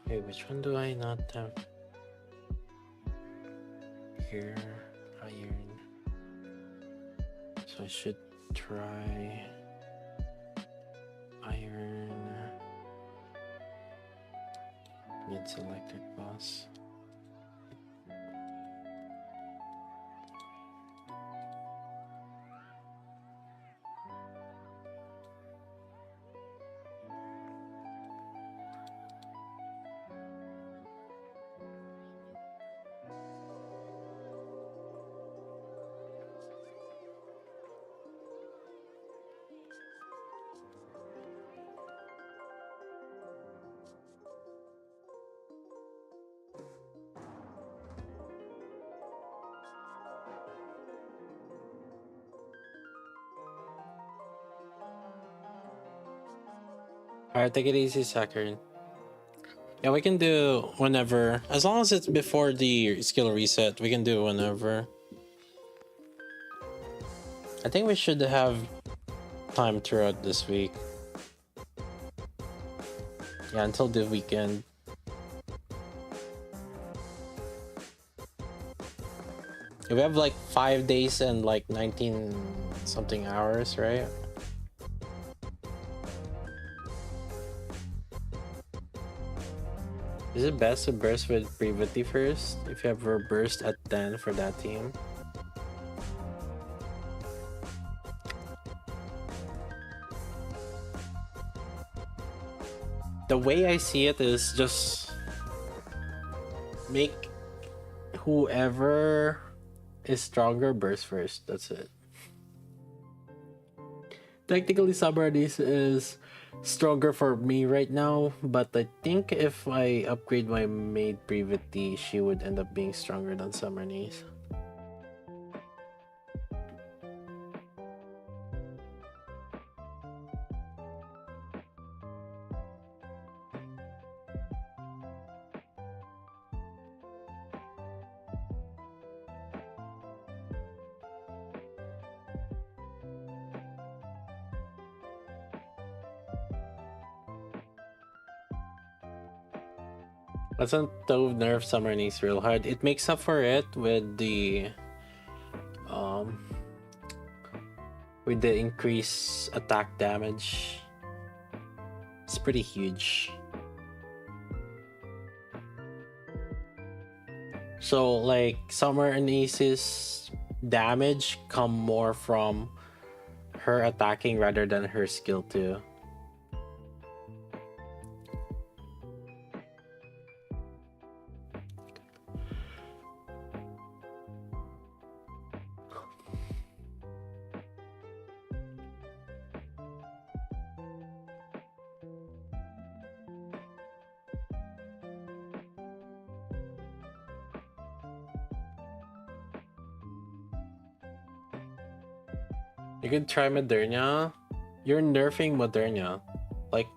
Wait, which one do I not have? Here, iron. So I should try iron. Need selected boss. Alright, take it easy, Sakura. Yeah, we can do whenever. As long as it's before the skill reset, we can do whenever. I think we should have time throughout this week. Yeah, until the weekend. Yeah, we have like 5 days and like 19 something hours, right? Is it best to burst with Privaty first? If you ever burst at 10 for that team? The way I see it is just make whoever is stronger burst first. That's it. Technically, Subardis is stronger for me right now, but I think if I upgrade my Maid Privaty, she would end up being stronger than Summernies. Doesn't though nerf Summernies real hard. It makes up for it with the increased attack damage. It's pretty huge. So like Summernies' damage come more from her attacking rather than her skill too. You can try Moderna. You're nerfing Moderna. Like,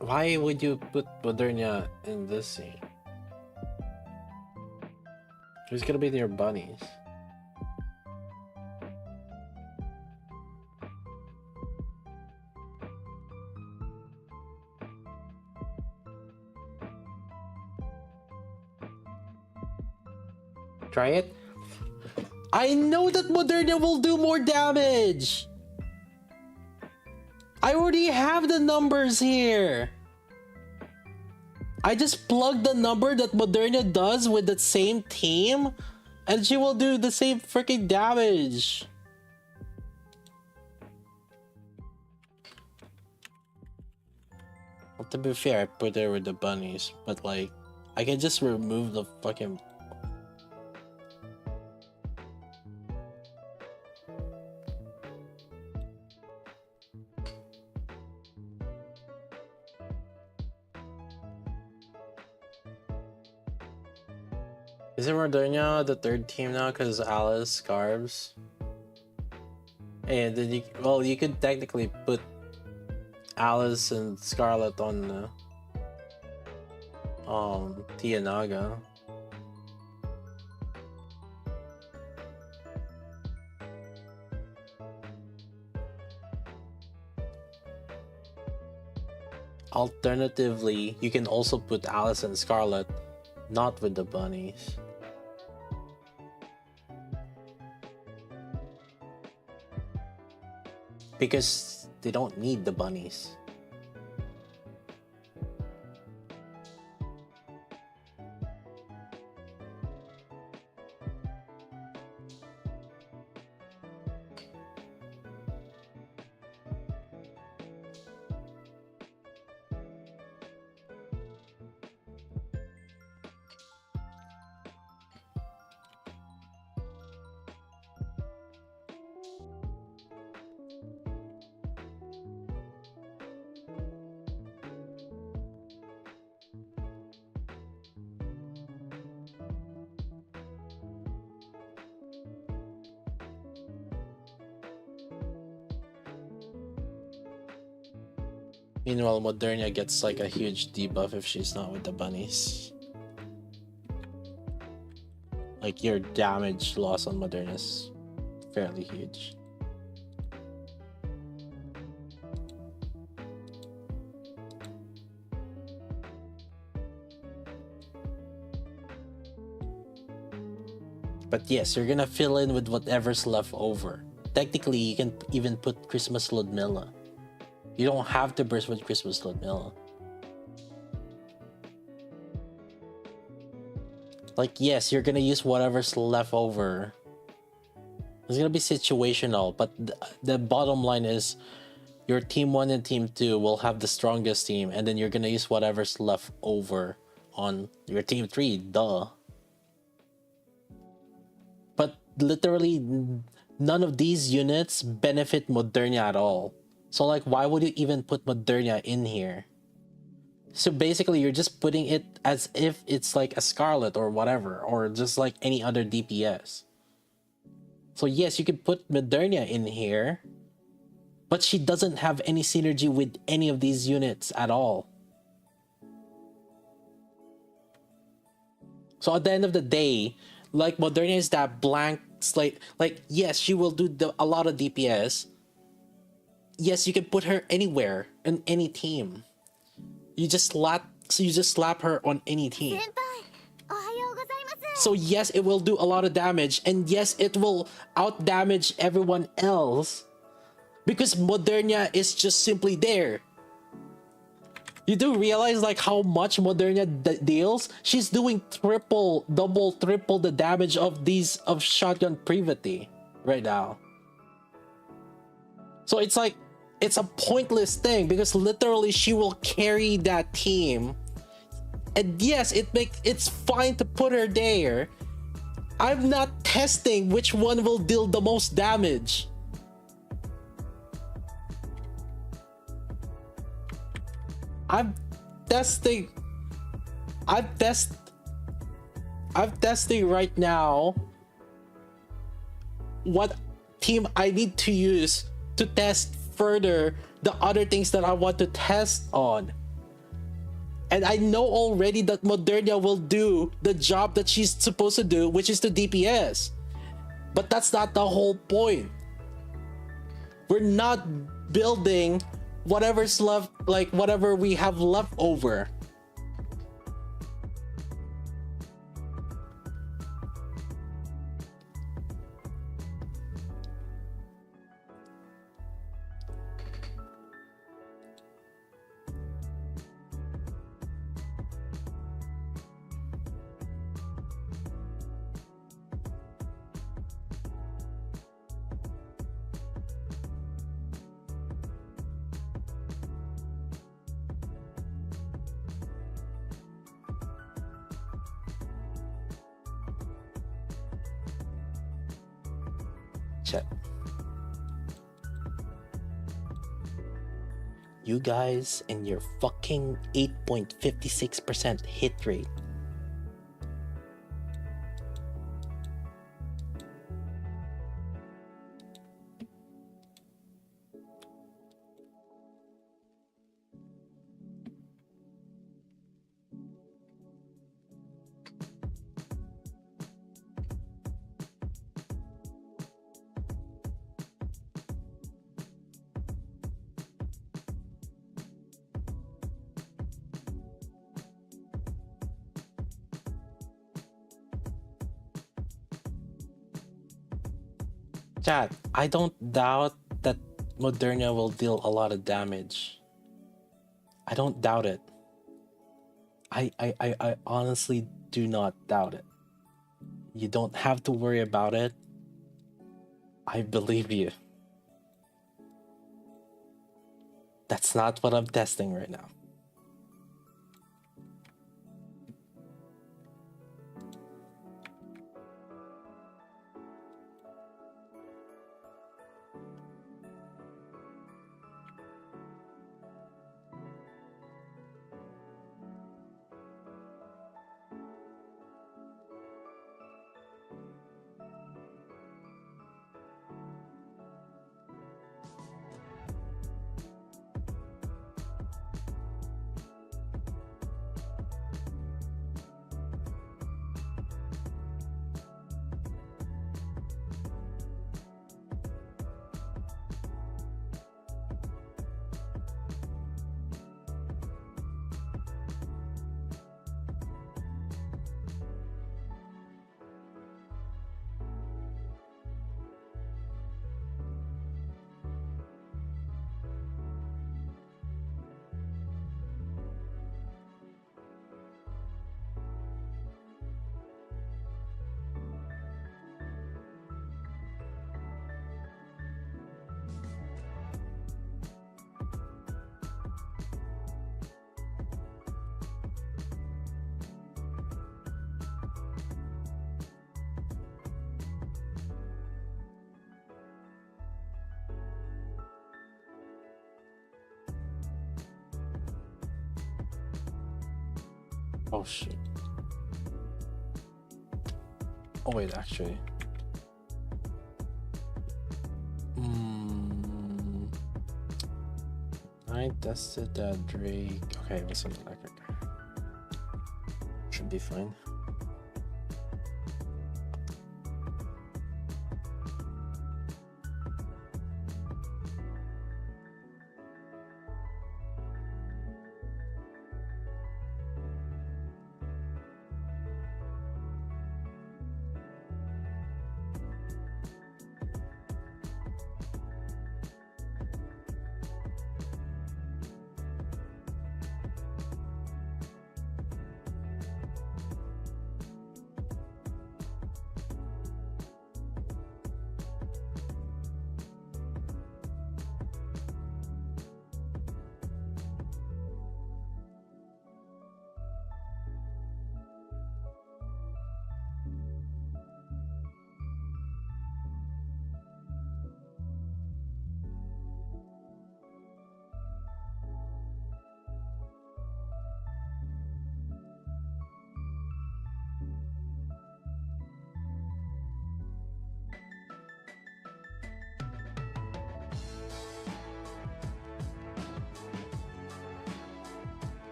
why would you put Moderna in this scene? Who's gonna be near bunnies? Try it. I know that Moderna will do more damage. I already have the numbers here. I just plugged the number that Moderna does with the same team, and she will do the same freaking damage. Well, to be fair, I put her with the bunnies, but like, I can just remove the fucking. Is it Moderna the third team now because Alice scarves? And then you could technically put Alice and Scarlet on Tianaga. Alternatively, you can also put Alice and Scarlet not with the bunnies. Because they don't need the bunnies. Meanwhile, Moderna gets like a huge debuff if she's not with the bunnies. Like your damage loss on Moderna is fairly huge. But yes, you're gonna fill in with whatever's left over. Technically, you can even put Christmas Ludmilla. You don't have to burst with Christmas Ludmilla. Like, yes, you're gonna use whatever's left over. It's gonna be situational, but the bottom line is your team 1 and team 2 will have the strongest team, and then you're gonna use whatever's left over on your team 3, duh. But literally, none of these units benefit Moderna at all. So like, why would you even put Moderna in here? So basically, you're just putting it as if it's like a Scarlet or whatever, or just like any other DPS. So yes, you could put Moderna in here, but she doesn't have any synergy with any of these units at all. So at the end of the day, like, Moderna is that blank slate. Like, yes, she will do a lot of DPS. Yes, you can put her anywhere in any team. You just slap her on any team. So yes, it will do a lot of damage, and yes, it will out damage everyone else because Moderna is just simply there. You do realize like how much Moderna deals? She's doing triple, double, triple the damage of shotgun Privaty right now. So it's like, it's a pointless thing because literally she will carry that team. And yes, it's fine to put her there. I'm not testing which one will deal the most damage. I'm testing right now what team I need to use to test further the other things that I want to test on. And I know already that Moderna will do the job that she's supposed to do, which is the DPS. But that's not the whole point. We're not building whatever's left, like whatever we have left over. Chat. You guys and your fucking 8.56% hit rate. Chat, I don't doubt that Moderna will deal a lot of damage. I don't doubt it. I honestly do not doubt it. You don't have to worry about it. I believe you. That's not what I'm testing right now. Oh shit. Oh wait, actually. I tested that Drake. Okay, what's something like it? Should be fine.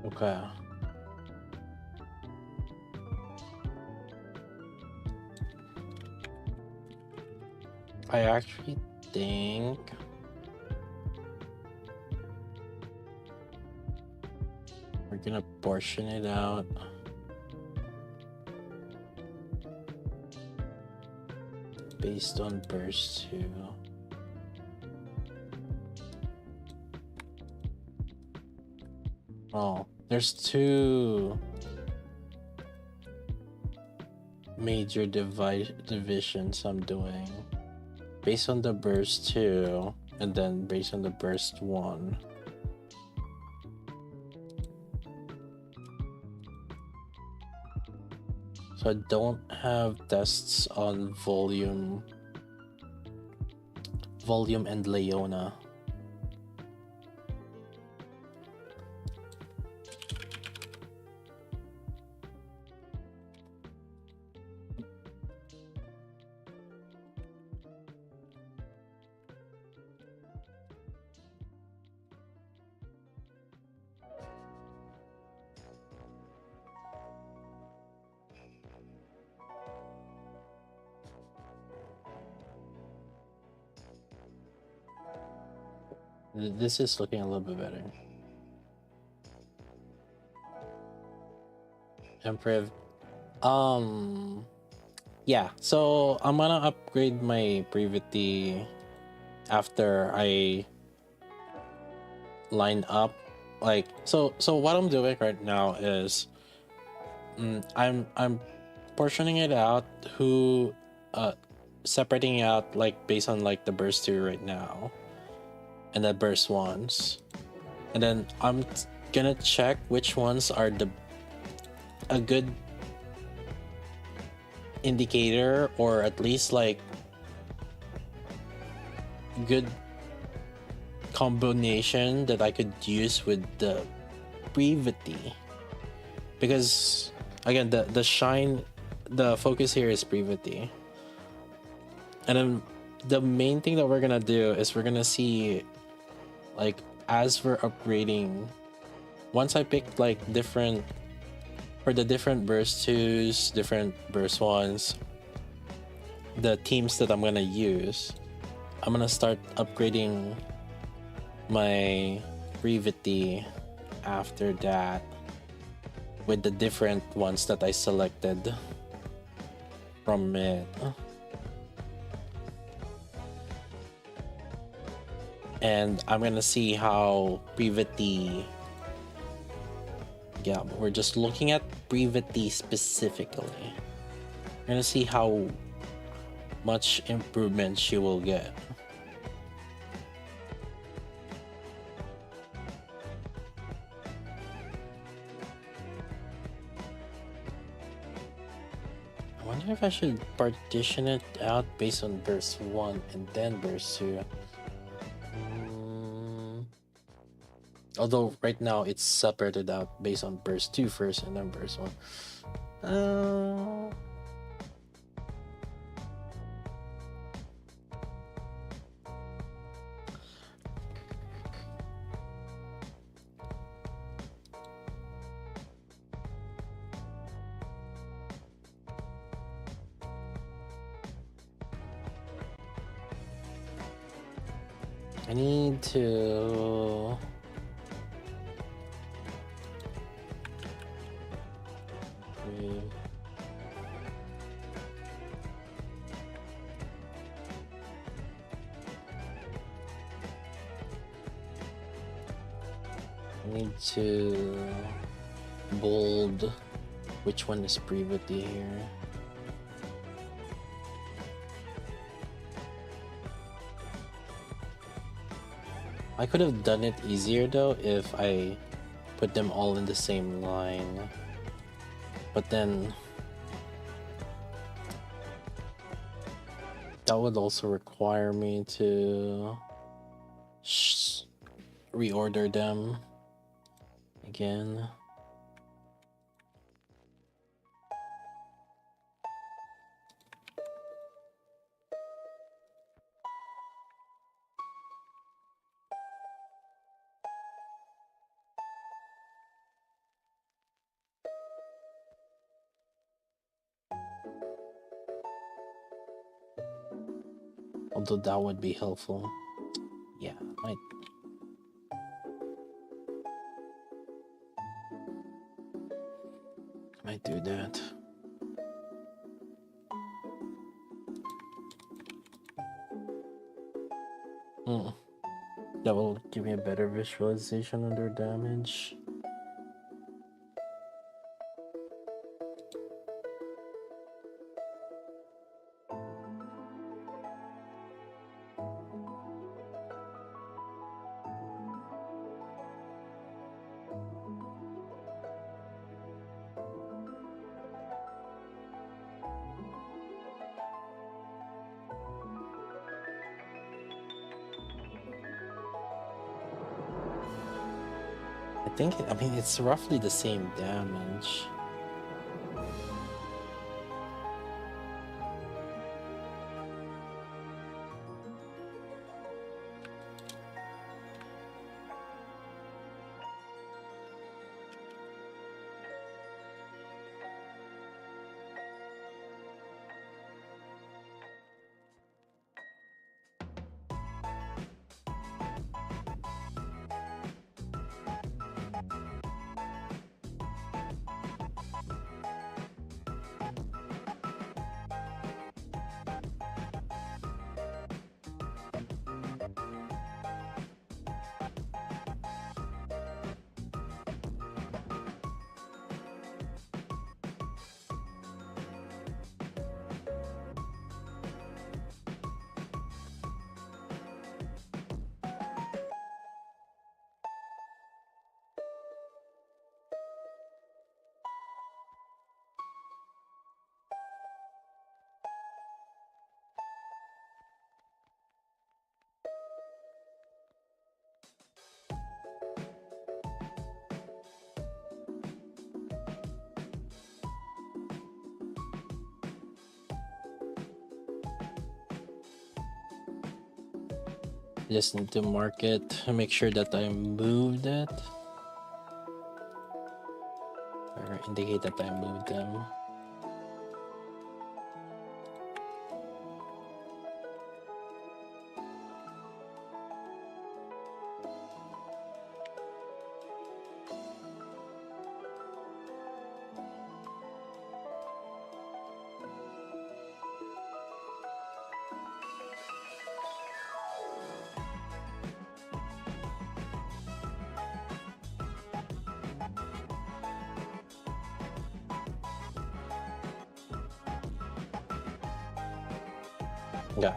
Okay. I actually think we're gonna portion it out. Based on burst 2. Oh, there's 2 major divisions I'm doing. Based on the burst 2, and then based on the burst 1. So I don't have tests on volume and Leona. This is looking a little bit better. Improve. Yeah, so I'm gonna upgrade my Privaty after I line up. Like, so what I'm doing right now is I'm portioning it out, who separating it out like based on like the burst 2 right now and the burst 1s, and then I'm gonna check which ones are a good indicator, or at least like good combination that I could use with the Privaty, because again the focus here is Privaty. And then the main thing that we're gonna do is we're gonna see, like, as we're upgrading, once I pick like different for the different burst 2s, different burst 1s, the teams that I'm gonna use, I'm gonna start upgrading my Privaty after that with the different ones that I selected from it. And I'm gonna see how Privaty, yeah, we're just looking at Privaty specifically. We're gonna see how much improvement she will get. I wonder if I should partition it out based on burst 1 and then burst 2. Although right now it's separated out based on burst 2 first and then burst 1. I need to bold which one is Privaty here. I could have done it easier though if I put them all in the same line, but then that would also require me to reorder them again. Although that would be helpful. Yeah, might do that. That will give me a better visualization under damage. I mean, it's roughly the same damage. Just need to mark it, make sure that I moved it, or indicate that I moved them. Yeah.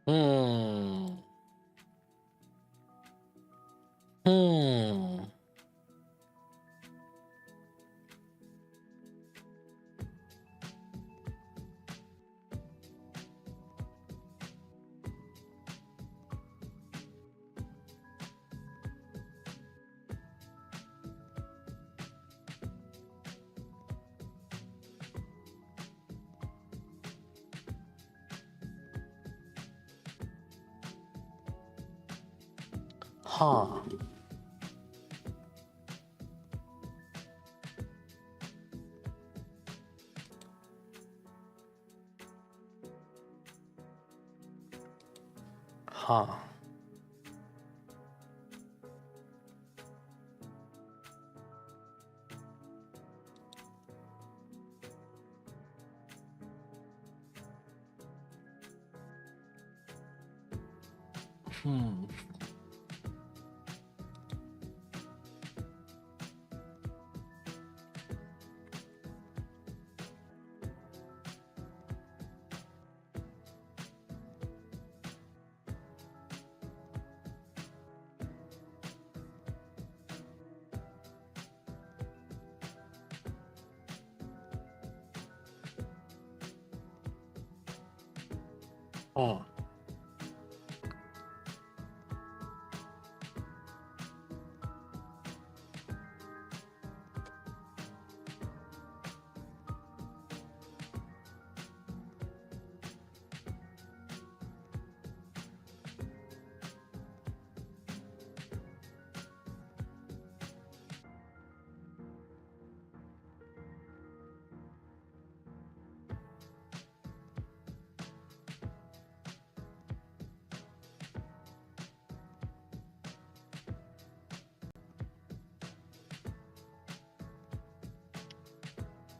Hmm. Hmm. Huh. Huh. Hmm. Oh.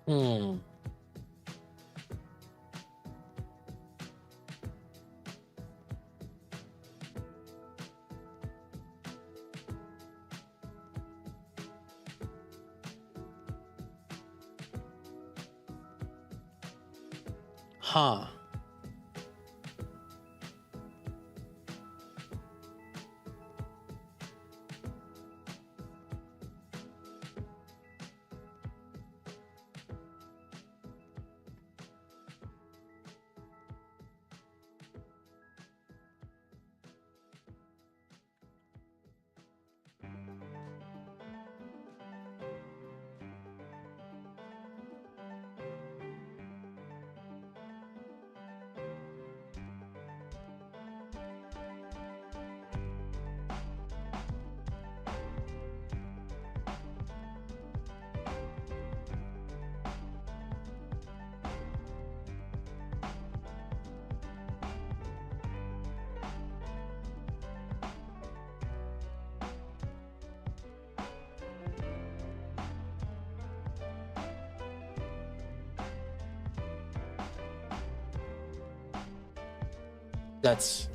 Hmm. Huh. That's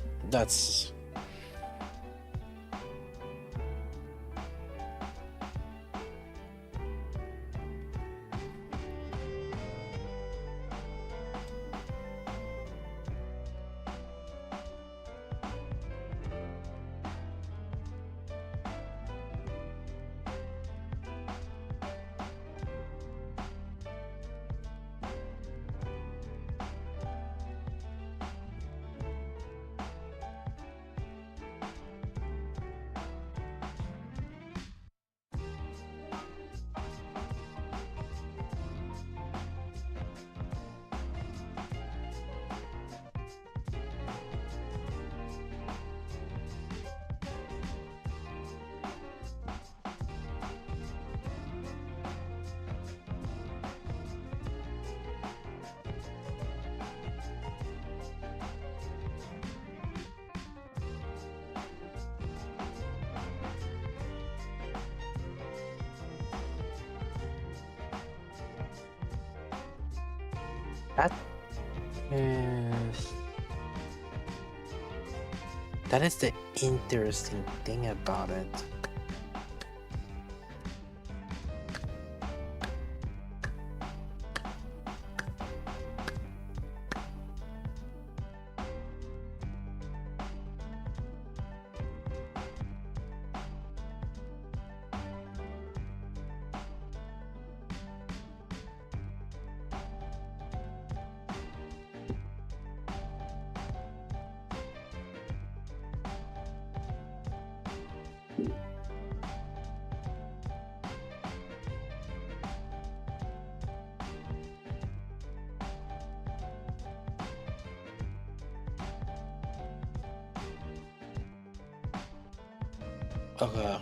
that is that is the interesting thing about it. Okay.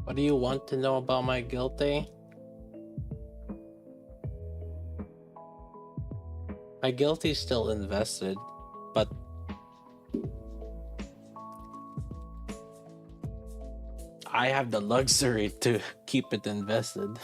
What do you want to know about my guilty? My guilty is still invested, but I have the luxury to keep it invested.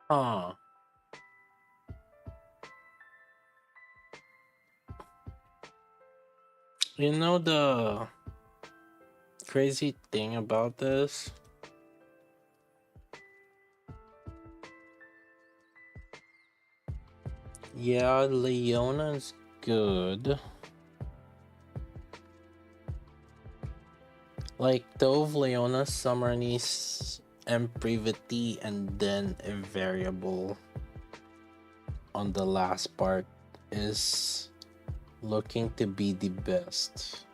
Huh. You know the crazy thing about this? Yeah, Leona's good. Like Dove, Leona, Summer Niece, and Privaty, and then a variable on the last part is looking to be the best.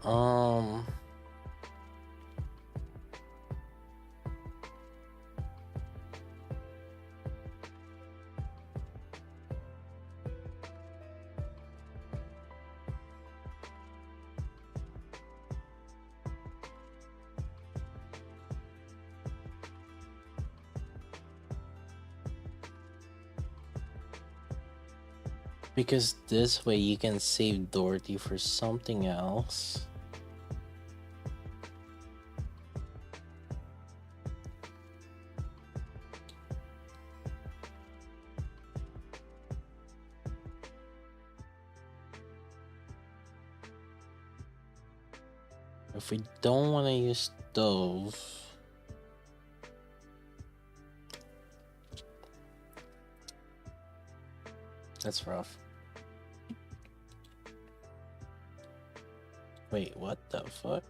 Um because this way you can save Dorothy for something else. If we don't want to use Dove, that's rough. Wait, what the fuck?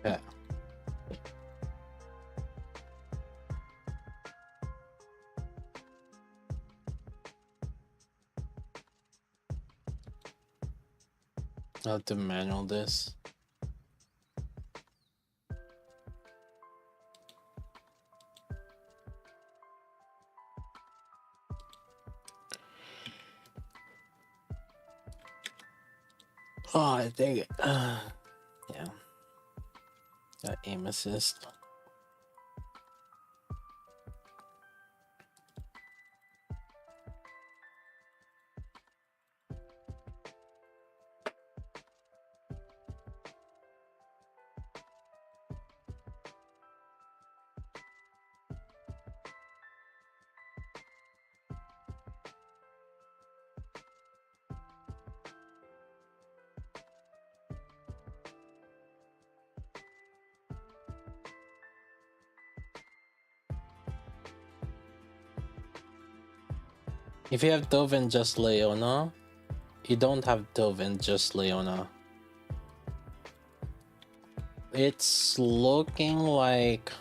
Yeah. I'll have to manual this. Oh, I think yeah. Got aim assist. If you have Dove and just Leona, you don't have Dove and just Leona. It's looking like...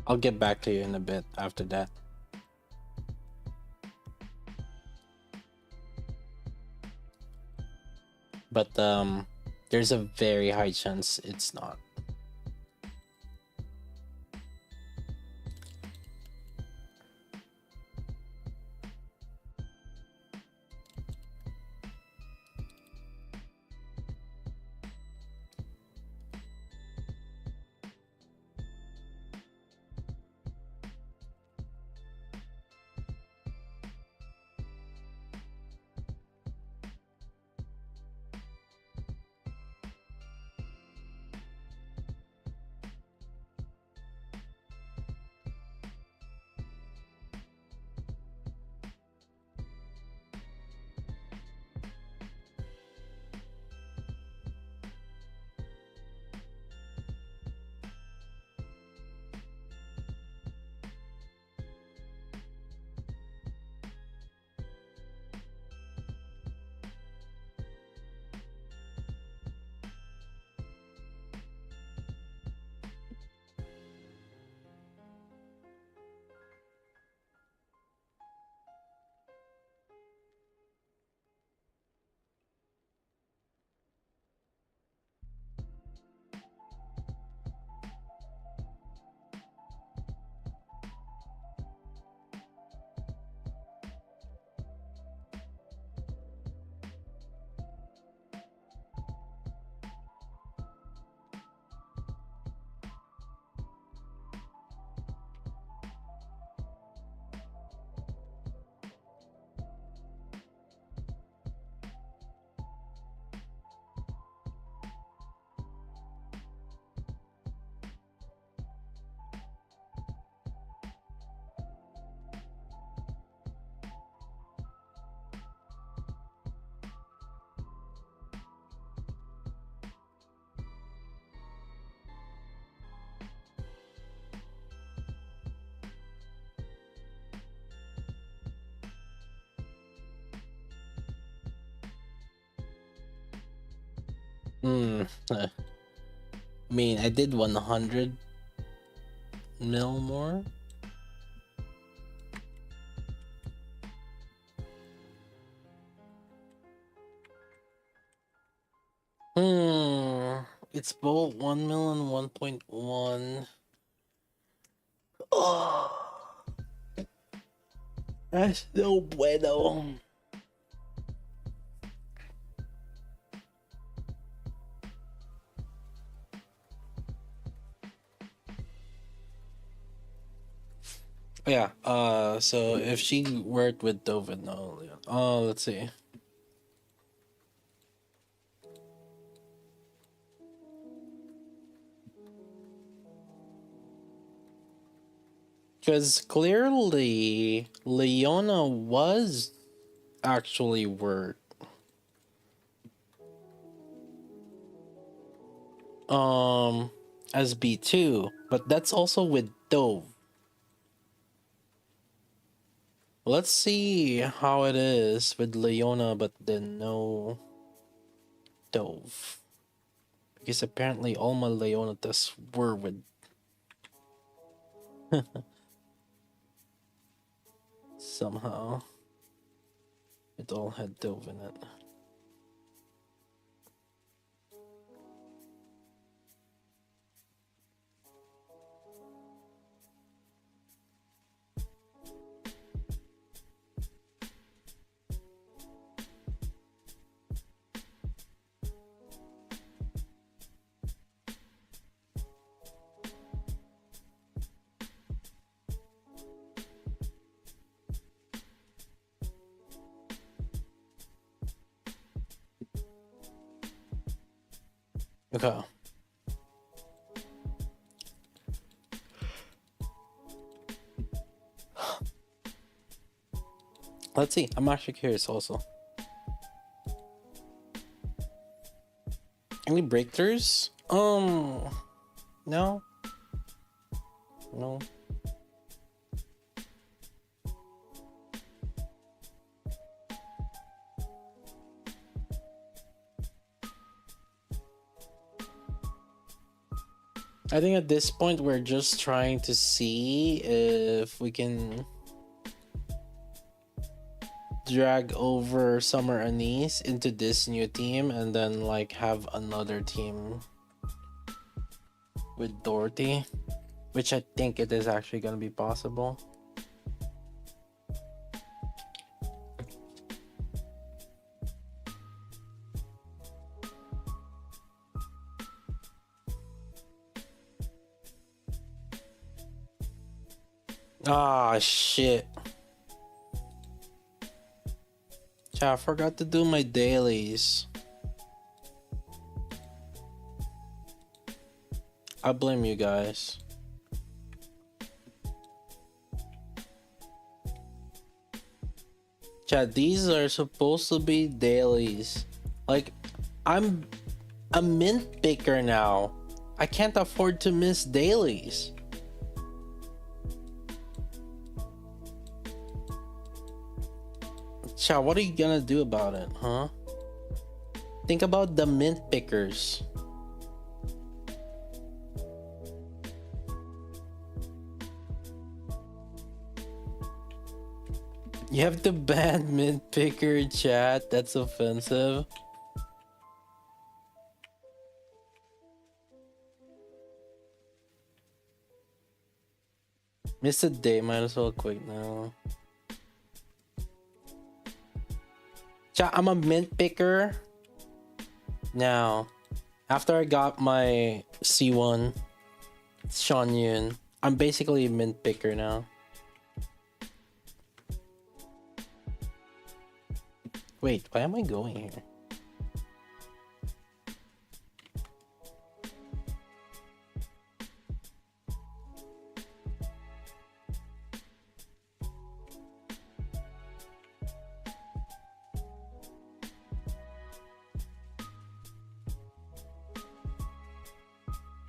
I'll get back to you in a bit after that. But there's a very high chance it's not. I mean, I did 100 mil more. It's both 1 mil and 1.1. Oh, that's no bueno. Yeah, so if she worked with Dovin, let's see. Because clearly, Leona was actually work. As B2, but that's also with Dove. Let's see how it is with Leona, but then no Dove. Because apparently all my Leona tests were with somehow. It all had Dove in it. Okay. Let's see. I'm actually curious also. Any breakthroughs? No. No. I think at this point we're just trying to see if we can drag over Summer Anise into this new team and then like have another team with Dorothy, which I think it is actually gonna be possible. Ah, shit. I forgot to do my dailies. I blame you guys. Chat, these are supposed to be dailies. Like, I'm a mint picker now. I can't afford to miss dailies. Chat, what are you gonna do about it, huh? Think about the mint pickers. You have to ban mint picker, chat. That's offensive. Miss a day, might as well quit now. Chat, I'm a mint picker now. After I got my C1 Sean Yun, I'm basically a mint picker now. Wait, why am I going here?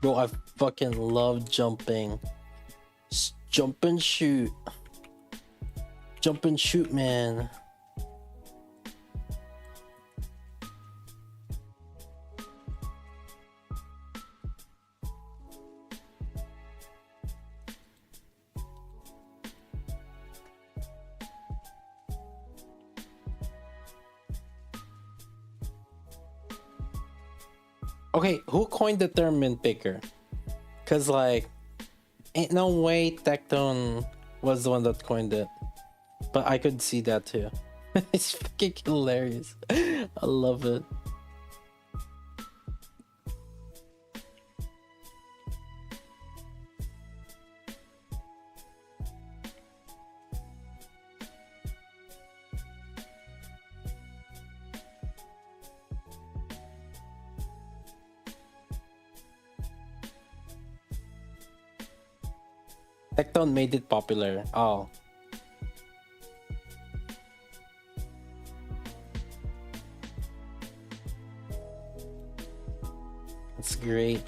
Bro, I fucking love jumping. Jump and shoot. Jump and shoot, man. Okay, who coined the term mint picker? Cause like, ain't no way Tectone was the one that coined it. But I could see that too. It's fucking hilarious. I love it. Tectone made it popular. Oh. That's great.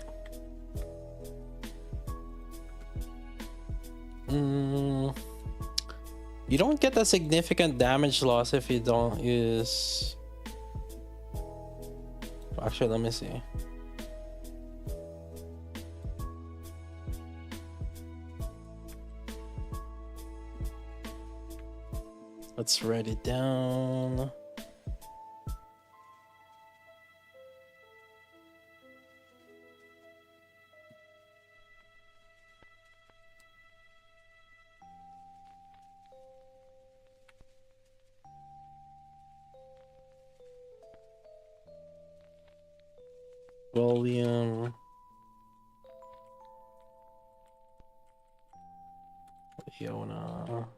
You don't get a significant damage loss if you don't use... Actually, let me see. Let's write it down. Volume. Fiona.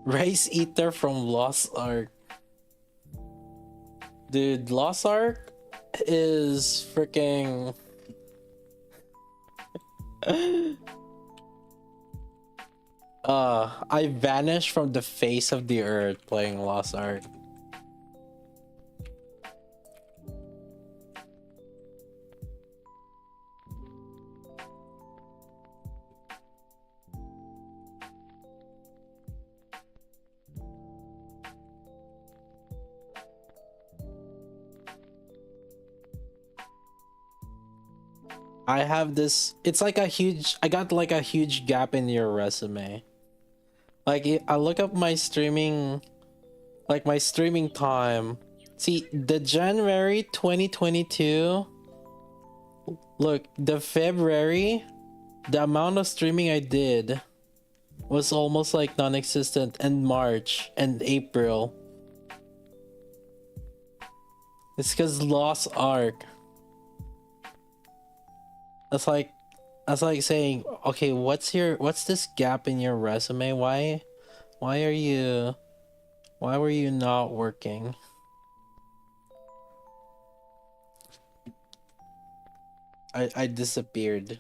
Race Eater from Lost Ark. Dude, Lost Ark is freaking. I vanished from the face of the earth playing Lost Ark. I have this. It's like a huge. I got like a huge gap in your resume. Like I look up my streaming, like my streaming time. See the January 2022. Look, the February, the amount of streaming I did was almost like non-existent, and March and April. It's because Lost Ark. That's like saying, okay, what's this gap in your resume? Why were you not working? I disappeared.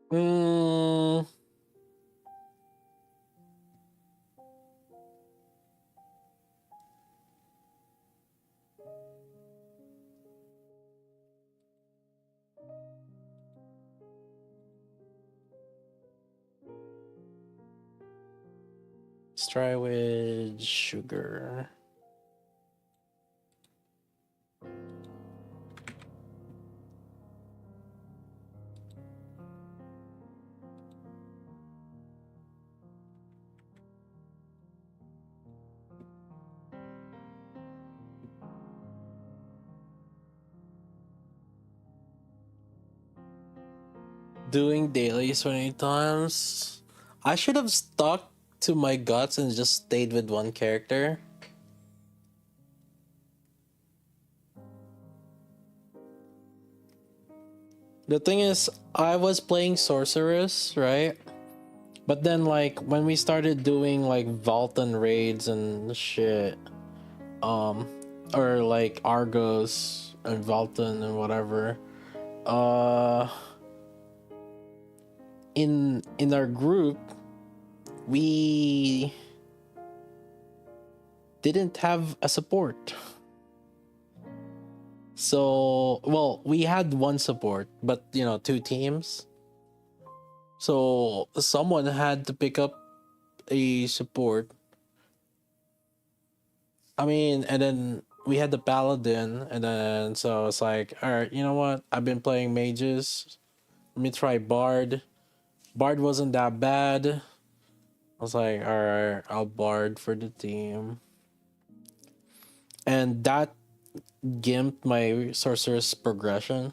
Mm, let's try with sugar. Doing dailies 20 times. I should have stuck to my guts and just stayed with one character. The thing is, I was playing Sorceress, right? But then, like, when we started doing like Valtan raids and shit, or like Argos and Valtan and whatever, in our group, we didn't have a support. So, well, we had one support, but you know, two teams. So someone had to pick up a support. I mean, and then we had the paladin, and then so it's like, all right, you know what? I've been playing mages. Let me try bard. Bard wasn't that bad. I was like, all right, I'll bard for the team, and that gimped my sorceress progression.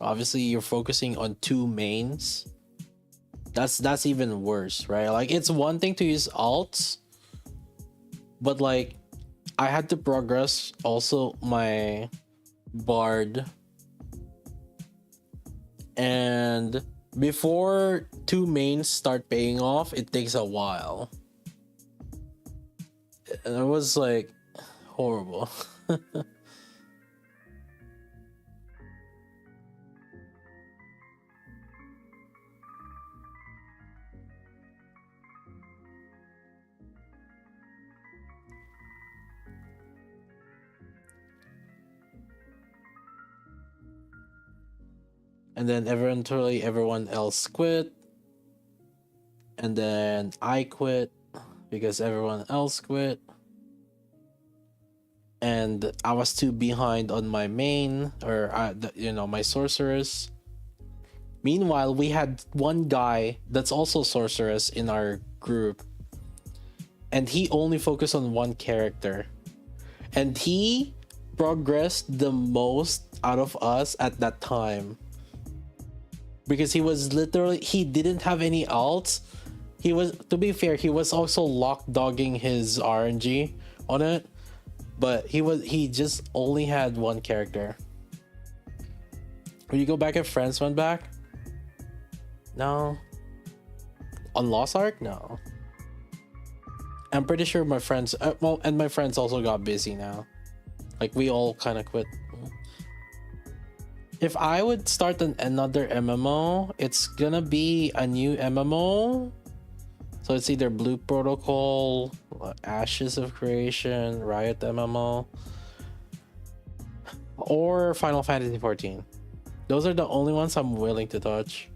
Obviously, you're focusing on two mains. That's even worse, right? Like, it's one thing to use alts, but like, I had to progress also my bard, and before two mains start paying off, it takes a while, and it was like horrible. And then eventually everyone else quit, and then I quit because everyone else quit, and I was too behind on my main, or my sorceress. Meanwhile, we had one guy that's also sorceress in our group, and he only focused on one character, and he progressed the most out of us at that time. because he was literally, he didn't have any alts. He was, to be fair, he was also lock dogging his RNG on it, but he just only had one character. Will you go back if friends went back? No. On Lost Ark? No. I'm pretty sure my friends, well, and my friends also got busy now. Like, we all kind of quit. If I would start another MMO, it's gonna be a new MMO. So it's either Blue Protocol, Ashes of Creation, Riot MMO, or Final Fantasy 14. Those are the only ones I'm willing to touch.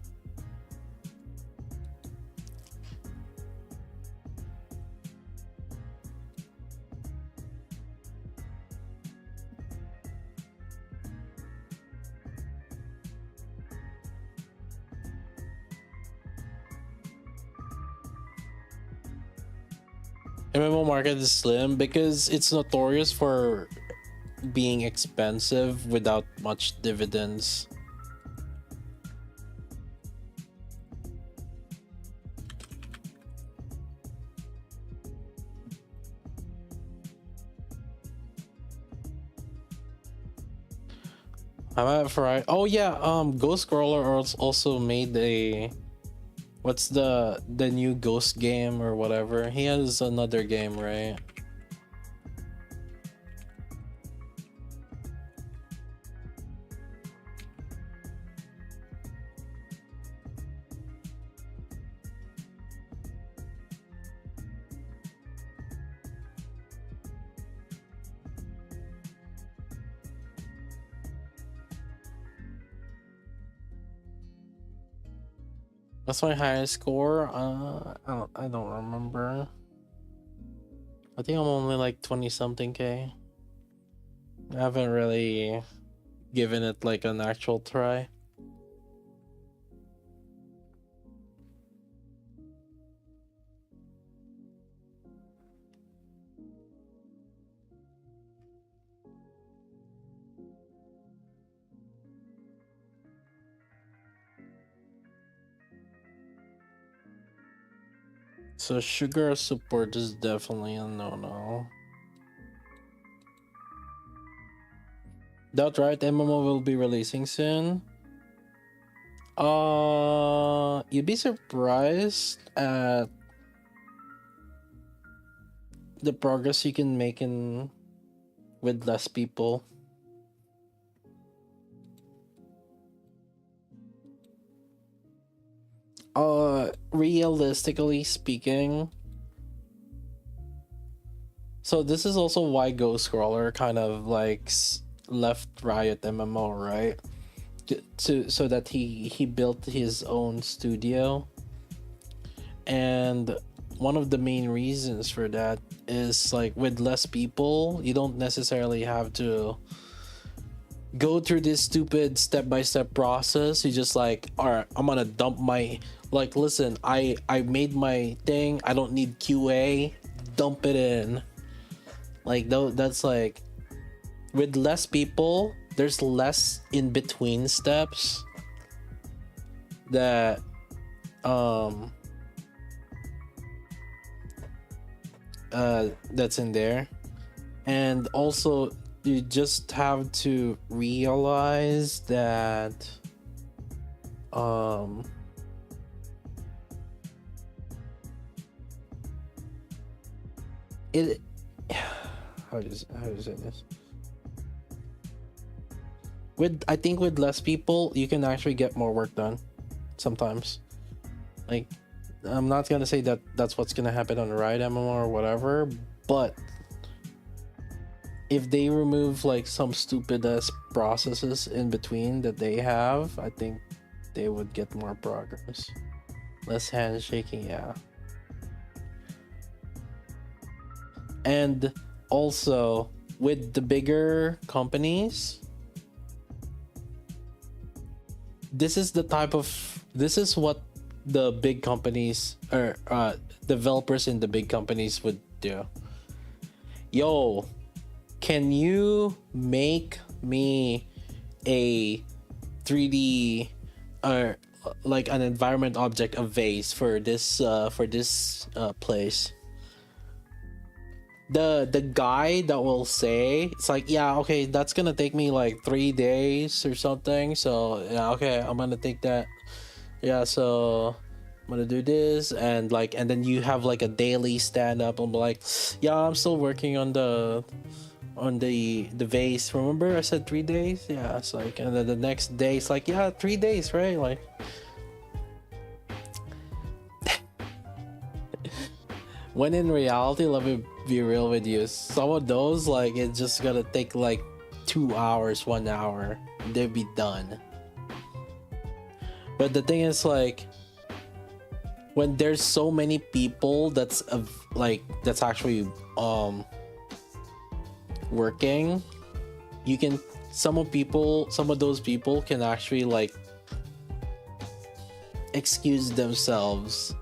MMO market is slim because it's notorious for being expensive without much dividends. I'm at Variety. Oh yeah, Ghost Scroller also made a, what's the new Ghost game or whatever? He has another game, right? That's my highest score. I don't remember. I think I'm only like 20 something K. I haven't really given it like an actual try. So sugar support is definitely a no-no. That right, MMO will be releasing soon. You'd be surprised at the progress you can make in with less people. Realistically speaking, so this is also why Ghost Scroller kind of like left Riot MMO, right? So that he built his own studio, and one of the main reasons for that is like with less people, you don't necessarily have to go through this stupid step-by-step process. You just like, all right, I'm gonna dump my, like, listen, I made my thing, I don't need QA, dump it in. Like, though, that's like, with less people, there's less in between steps that that's in there. And also you just have to realize that it how does it this with, I think with less people you can actually get more work done sometimes. Like, I'm not gonna say that that's what's gonna happen on Riot MMO or whatever, but if they remove like some stupid ass processes in between that they have, I think they would get more progress. Less handshaking, yeah. And also with the bigger companies, this is what the big companies or developers in the big companies would do. Yo, can you make me a 3D or like an environment object, a vase for this place. The guy that will say it's like, yeah, okay, that's gonna take me like 3 days or something, so yeah, okay, I'm gonna take that. Yeah, so I'm gonna do this, and then you have like a daily stand up. I'm like, yeah, I'm still working on the vase. Remember I said 3 days? Yeah, it's like, and then the next day it's like, yeah, 3 days, right? Like, when in reality, let me be real with you, some of those, like, it's just gonna take like 2 hours, 1 hour, they'll be done. But the thing is, like, when there's so many people that's actually working, you can, some of those people can actually like excuse themselves.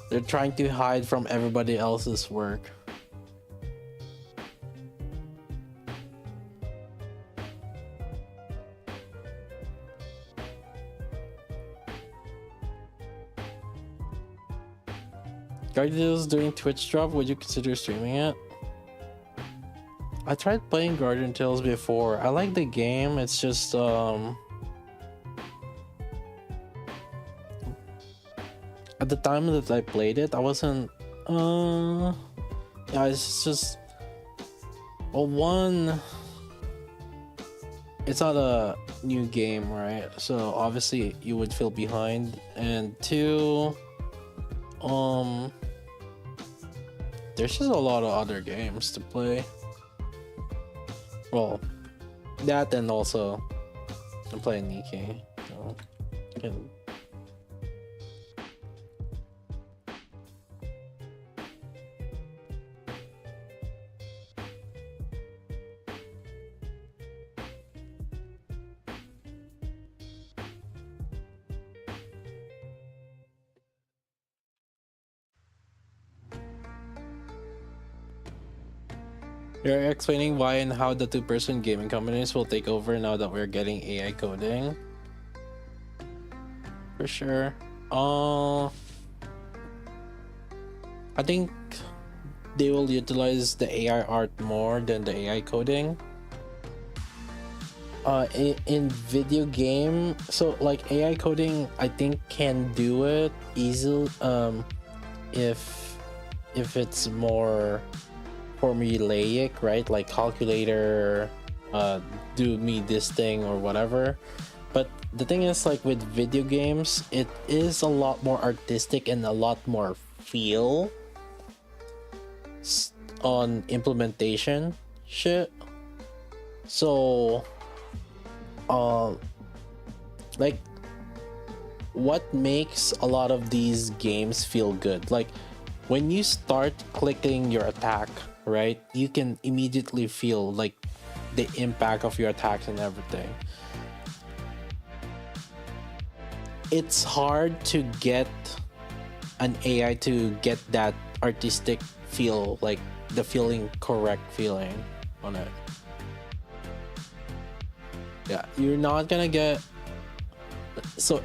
They're trying to hide from everybody else's work. Guardian's doing Twitch drop. Would you consider streaming it? I tried playing Guardian Tales before. I like the game. It's just at the time that I played it, I wasn't yeah, it's just, well, one, it's not a new game, right? So obviously you would feel behind, and two, there's just a lot of other games to play. Well, that, and also I'm playing Nikkei, so I can. You're explaining why and how the two-person gaming companies will take over now that we're getting AI coding. For sure. I think they will utilize the AI art more than the AI coding. In video game, so like AI coding, I think can do it easily. If it's more formulaic, right? Like calculator, do me this thing or whatever. But the thing is, like with video games, it is a lot more artistic and a lot more feel on implementation shit. So like, what makes a lot of these games feel good, like when you start clicking your attack, right, you can immediately feel like the impact of your attacks and everything. It's hard to get an AI to get that artistic feel, like the feeling, correct feeling on it. Yeah, you're not gonna get, so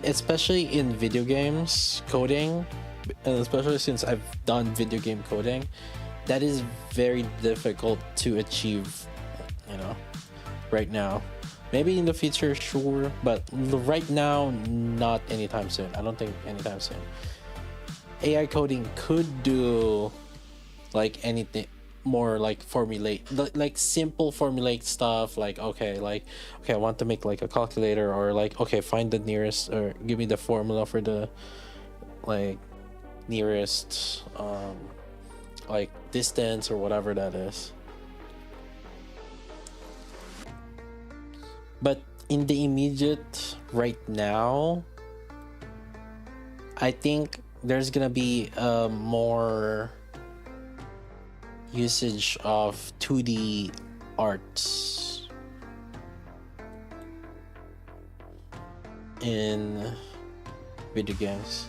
especially in video games coding, and especially since I've done video game coding, that is very difficult to achieve, you know, right now. Maybe in the future, sure, but right now, not anytime soon. I don't think anytime soon. AI coding could do like anything more, like formulate, like simple formulate stuff, like okay, I want to make like a calculator, or like, okay, find the nearest, or give me the formula for the like nearest like distance or whatever that is. But in the immediate right now, I think there's gonna be more usage of 2D arts in video games.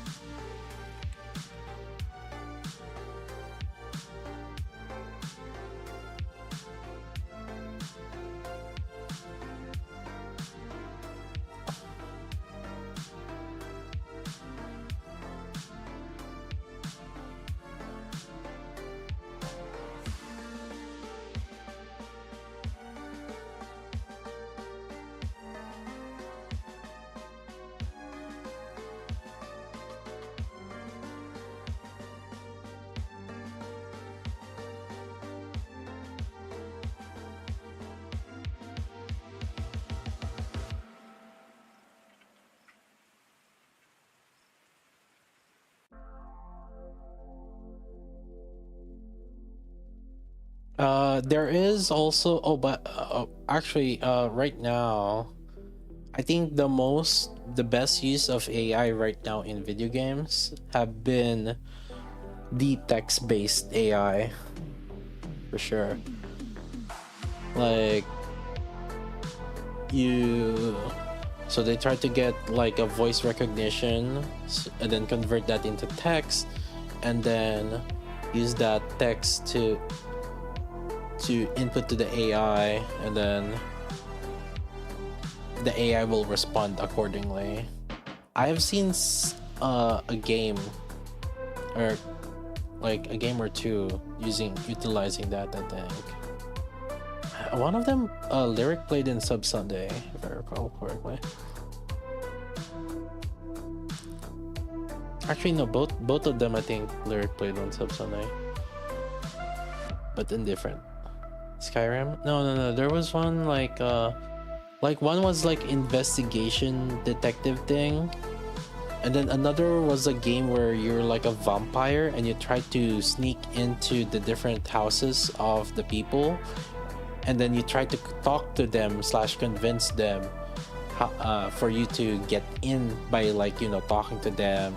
There is also, oh, but actually, right now, I think the best use of AI right now in video games have been the text-based AI for sure. Like you, so they try to get like a voice recognition and then convert that into text, and then use that text to input to the AI, and then the AI will respond accordingly. I have seen a game, or like a game or two, utilizing that. I think one of them, Lyric played in Sub Sunday, if I recall correctly. Actually, no, both of them I think Lyric played on Sub Sunday, but in different. Skyrim? No. There was one like one was like investigation detective thing, and then another was a game where you're like a vampire and you try to sneak into the different houses of the people, and then you try to talk to them / convince them for you to get in by like talking to them,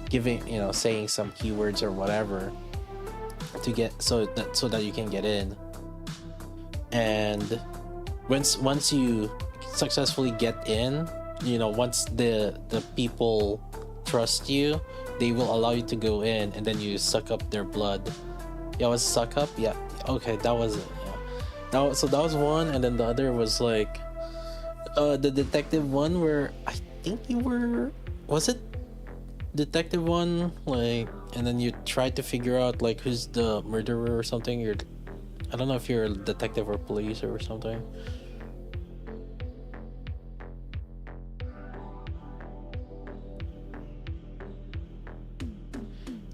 giving saying some keywords or whatever to get so that you can get in. And once you successfully get in, once the people trust you, they will allow you to go in, and then you suck up their blood. Yeah, was suck up? Yeah. Okay, that was it. Yeah. So that was one, and then the other was like the detective one where I think was it detective one, like, and then you try to figure out like who's the murderer or something. I don't know if you're a detective or police or something.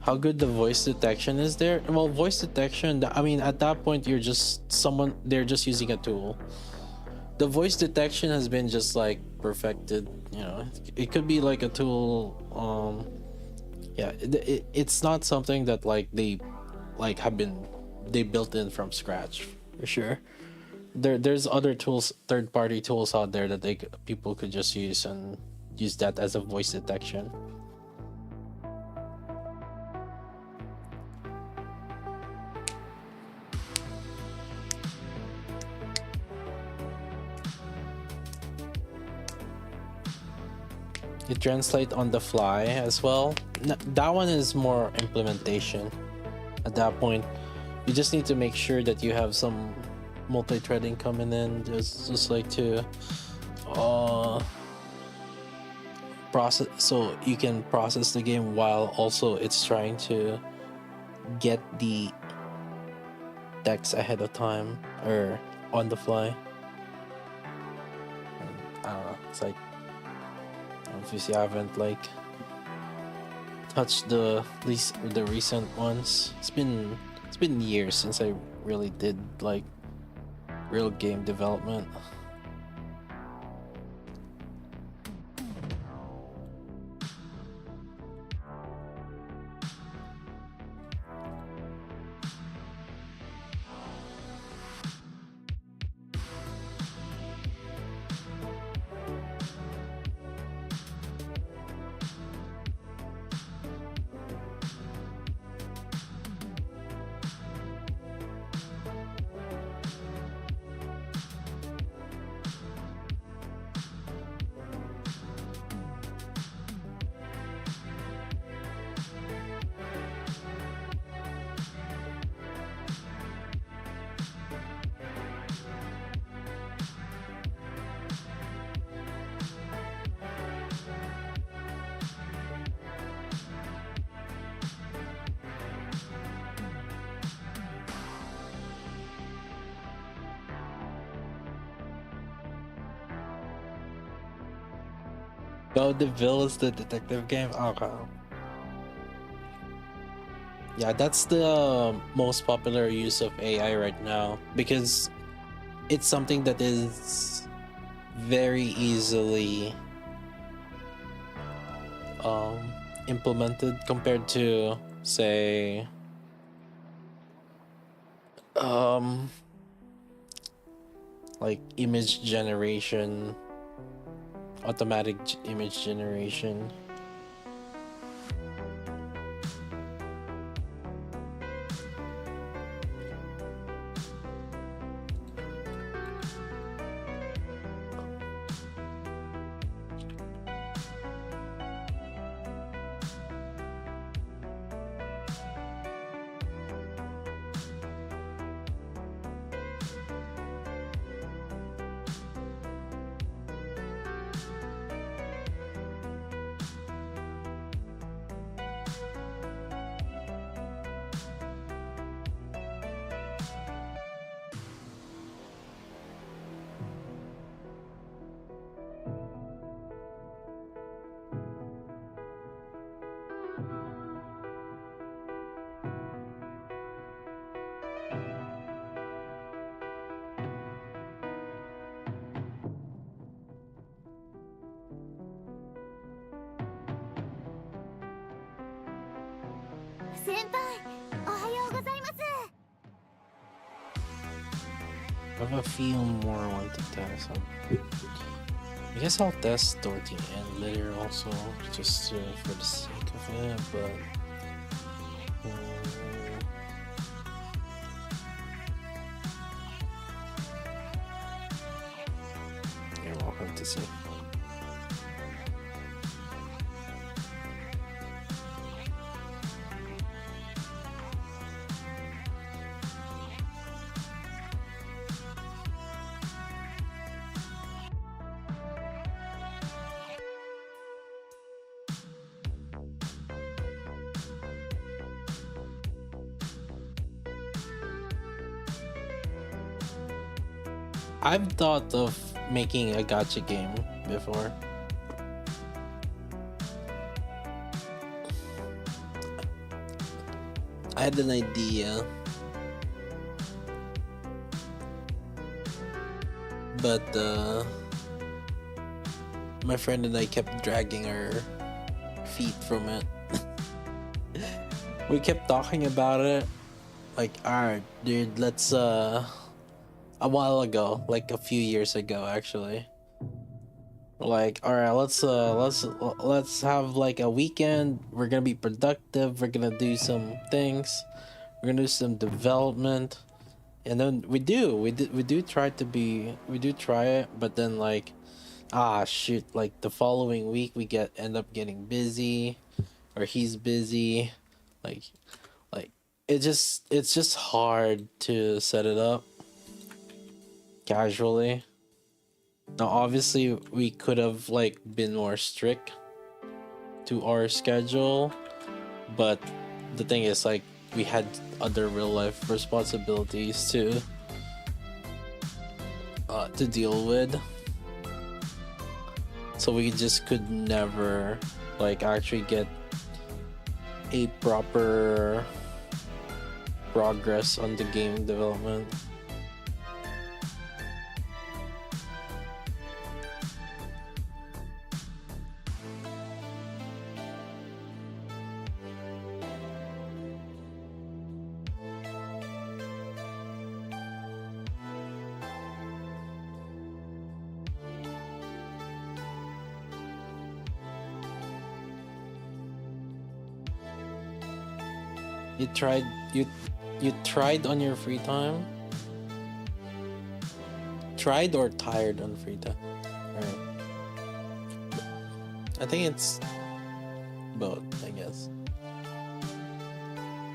How good the voice detection is there? Well, voice detection, I mean, at that point, they're just using a tool. The voice detection has been just like perfected, it could be like a tool. Yeah, it's not something that like they built in from scratch for sure. There's other tools, third-party tools out there that people could just use and use that as a voice detection. You translate on the fly as well. That one is more implementation. At that point, you just need to make sure that you have some multi-threading coming in, just like to process, so you can process the game while also it's trying to get the text ahead of time or on the fly. I don't know, it's like, obviously I haven't like touched the recent ones. It's been years since I really did like real game development. Vaudeville is the detective game. Okay. Yeah, that's the most popular use of AI right now because it's something that is very easily implemented compared to, say, Um, like image generation, automatic image generation. Senpai, おはようございます。 I have a few more I want to test. I guess I'll test toward the end later also, just for the sake of it, but... yeah, we'll have to see. I've thought of making a gacha game before. I had an idea, but my friend and I kept dragging our feet from it. We kept talking about it, like, alright, dude, let's a while ago, like a few years ago actually. Like, all right, let's have like a weekend. We're gonna be productive. We're gonna do some things. We're gonna do some development, and then we do try it, but then like, shoot, like the following week we end up getting busy, or he's busy, like it's just hard to set it up casually. Now obviously we could have like been more strict to our schedule, but the thing is, like, we had other real life responsibilities to deal with, so we just could never like actually get a proper progress on the game development. You tried on your free time? Tried or tired on free time? Alright. I think it's both, I guess.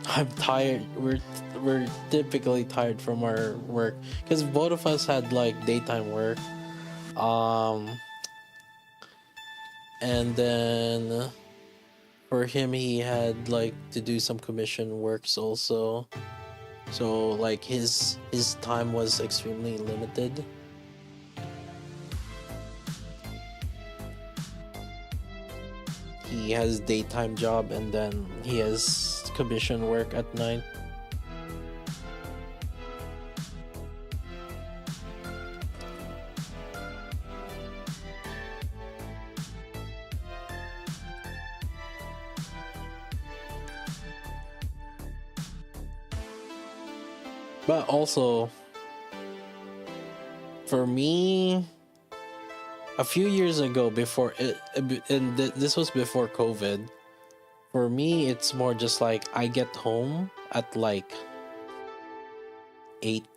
I'm tired. We're typically tired from our work because both of us had like daytime work. And then for him, he had like to do some commission works also, so like his time was extremely limited. He has daytime job and then he has commission work at night. But also, for me, a few years ago, before it, and this was before COVID. For me, it's more just like I get home at like 8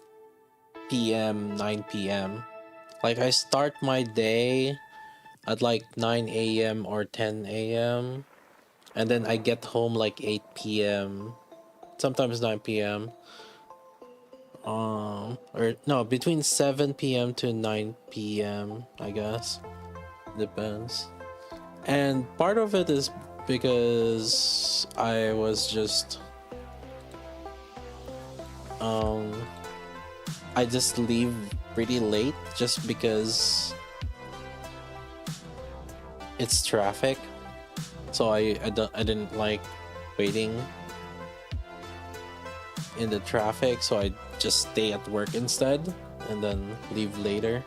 p.m., 9 p.m. Like I start my day at like 9 a.m. or 10 a.m. and then I get home like 8 p.m. sometimes 9 p.m. Or no, between 7 p.m. to 9 p.m. I guess, depends. And part of it is because I was just I just leave pretty late just because it's traffic. So I didn't like waiting in the traffic, so I just stay at work instead and then leave later.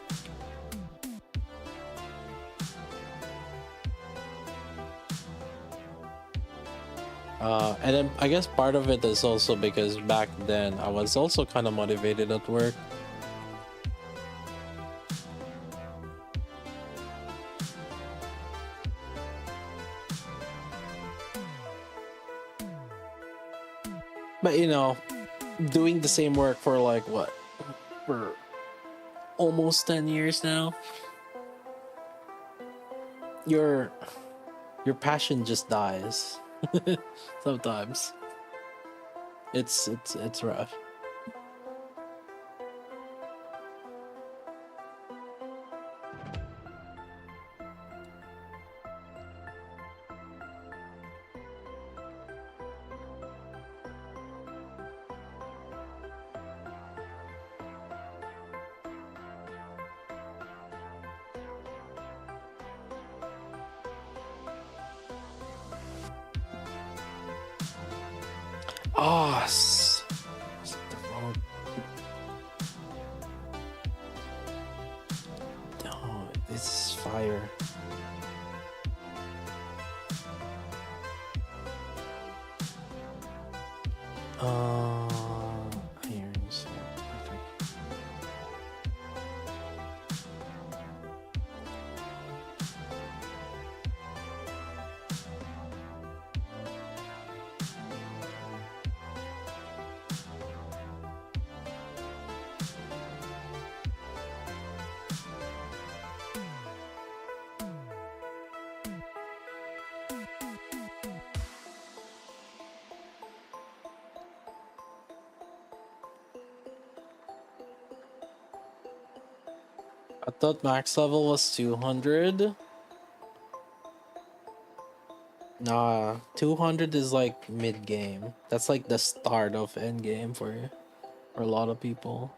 And then I guess part of it is also because back then I was also kind of motivated at work. But you know, doing the same work for like what? For almost 10 years now. Your passion just dies. Sometimes. It's rough. Oh, the road. Oh, this is fire. Irons. Perfect. I thought max level was 200. Nah, 200 is like mid game. That's like the start of end game for a lot of people.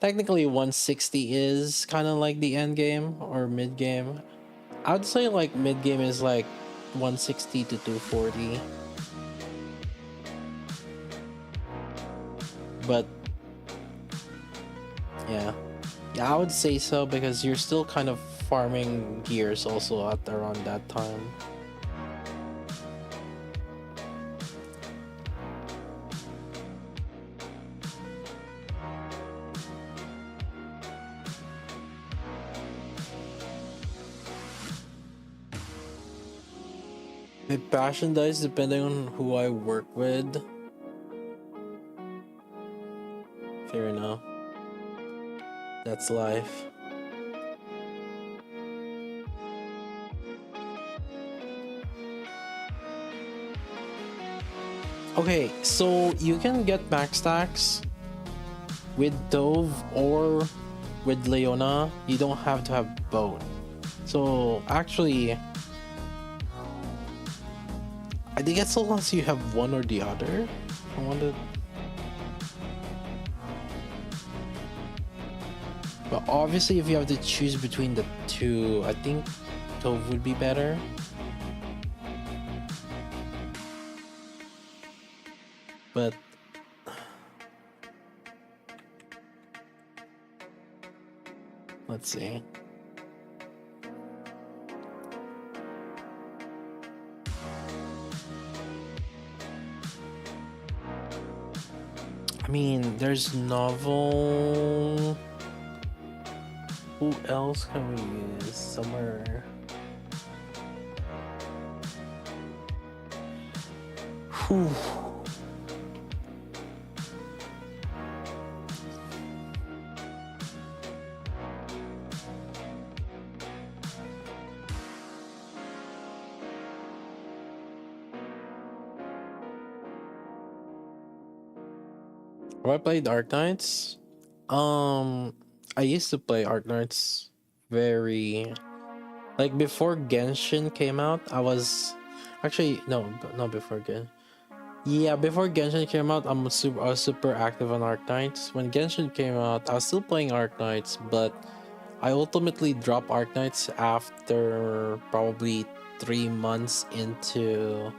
Technically 160 is kind of like the end game or mid game. I would say like mid game is like 160 to 240. But yeah, I would say so because you're still kind of farming gears also at around that time. My passion dies depending on who I work with. Fair enough. That's life. Okay, so you can get max stacks with Dove or with Leona. You don't have to have both. So actually, I think it's unless you have one or the other. I wanted. But obviously, if you have to choose between the two, I think Dove would be better. But let's see. I mean, there's novel. Who else can we use? Somewhere. Whew. Have I played Arknights? I used to play Arknights very like before Genshin came out. I was actually no, not before Genshin. Yeah, before Genshin came out, I was super active on Arknights. When Genshin came out, I was still playing Arknights, but I ultimately dropped Arknights after probably 3 months into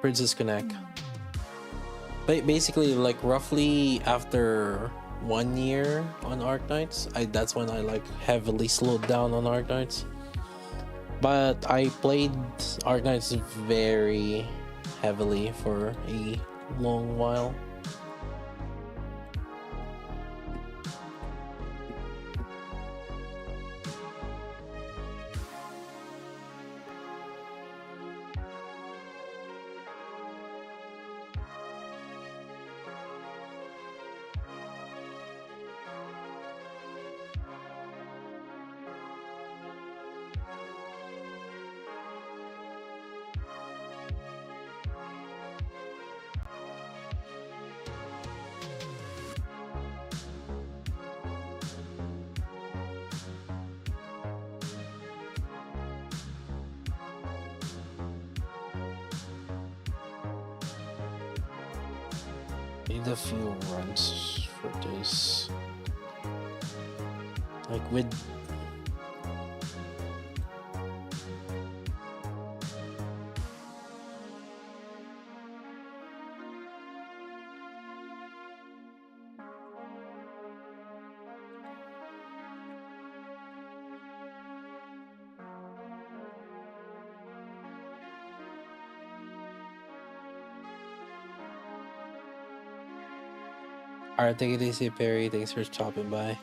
Princess Connect. Basically, like roughly after 1 year on Arknights, that's when I like heavily slowed down on Arknights. But I played Arknights very heavily for a long while. Need a few runs for this. Like with Alright, take it easy, Perry. Thanks for stopping by.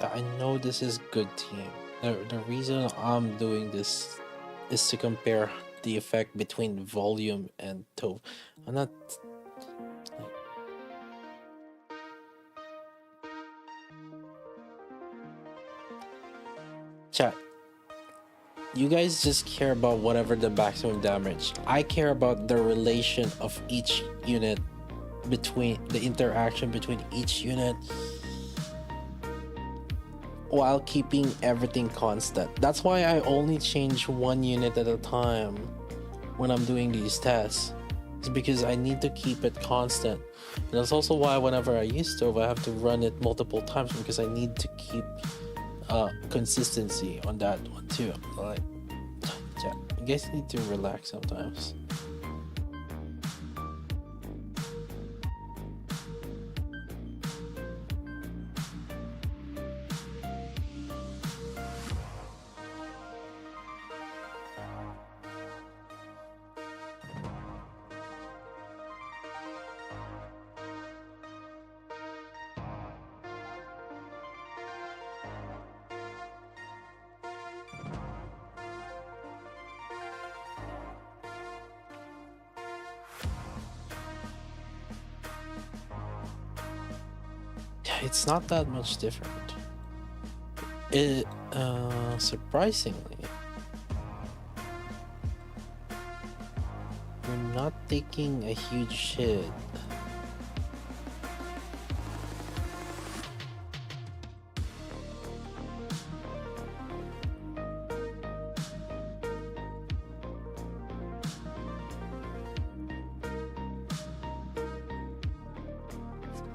Yeah, I know this is good team. The reason I'm doing this is to compare the effect between volume and tone. I'm not. Chat. You guys just care about whatever the maximum damage. I care about the relation of each unit between the interaction between each unit while keeping everything constant. That's why I only change one unit at a time when I'm doing these tests. It's because I need to keep it constant. And that's also why whenever I use stove, I have to run it multiple times because I need to keep consistency on that one too. Like, yeah, you guys need to relax sometimes. It's not that much different. It surprisingly, we're not taking a huge hit.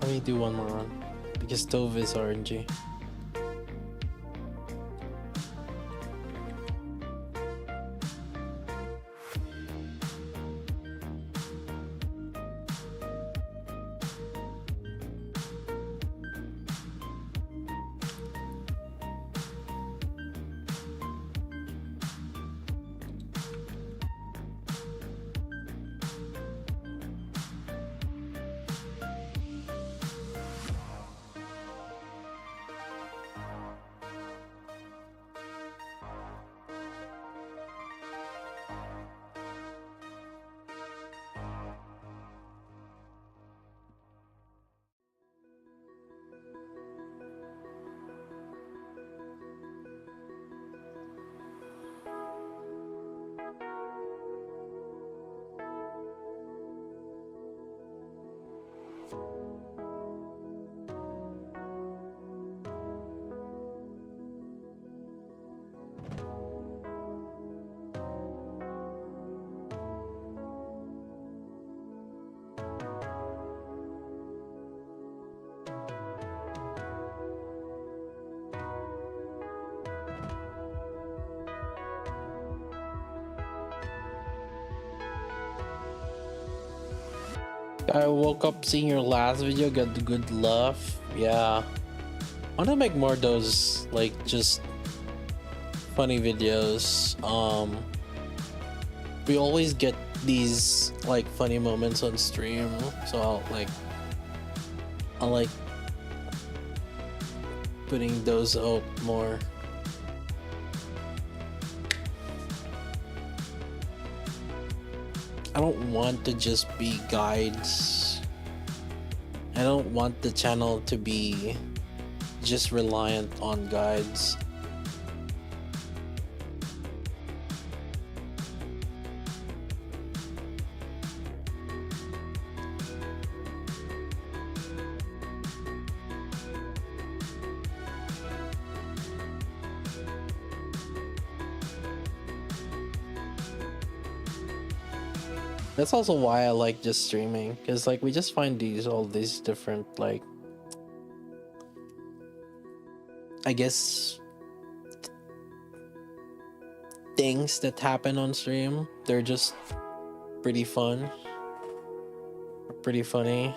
Let me do one more run because stove is RNG. I woke up seeing your last video, got the good love. Yeah. I want to make more of those, like, just funny videos. We always get these, like, funny moments on stream, so I'll like putting those out more. I don't want to just be guides. I don't want the channel to be just reliant on guides. That's also why I like just streaming, because like we just find all these different, like, I guess, things that happen on stream. They're just pretty fun, pretty funny.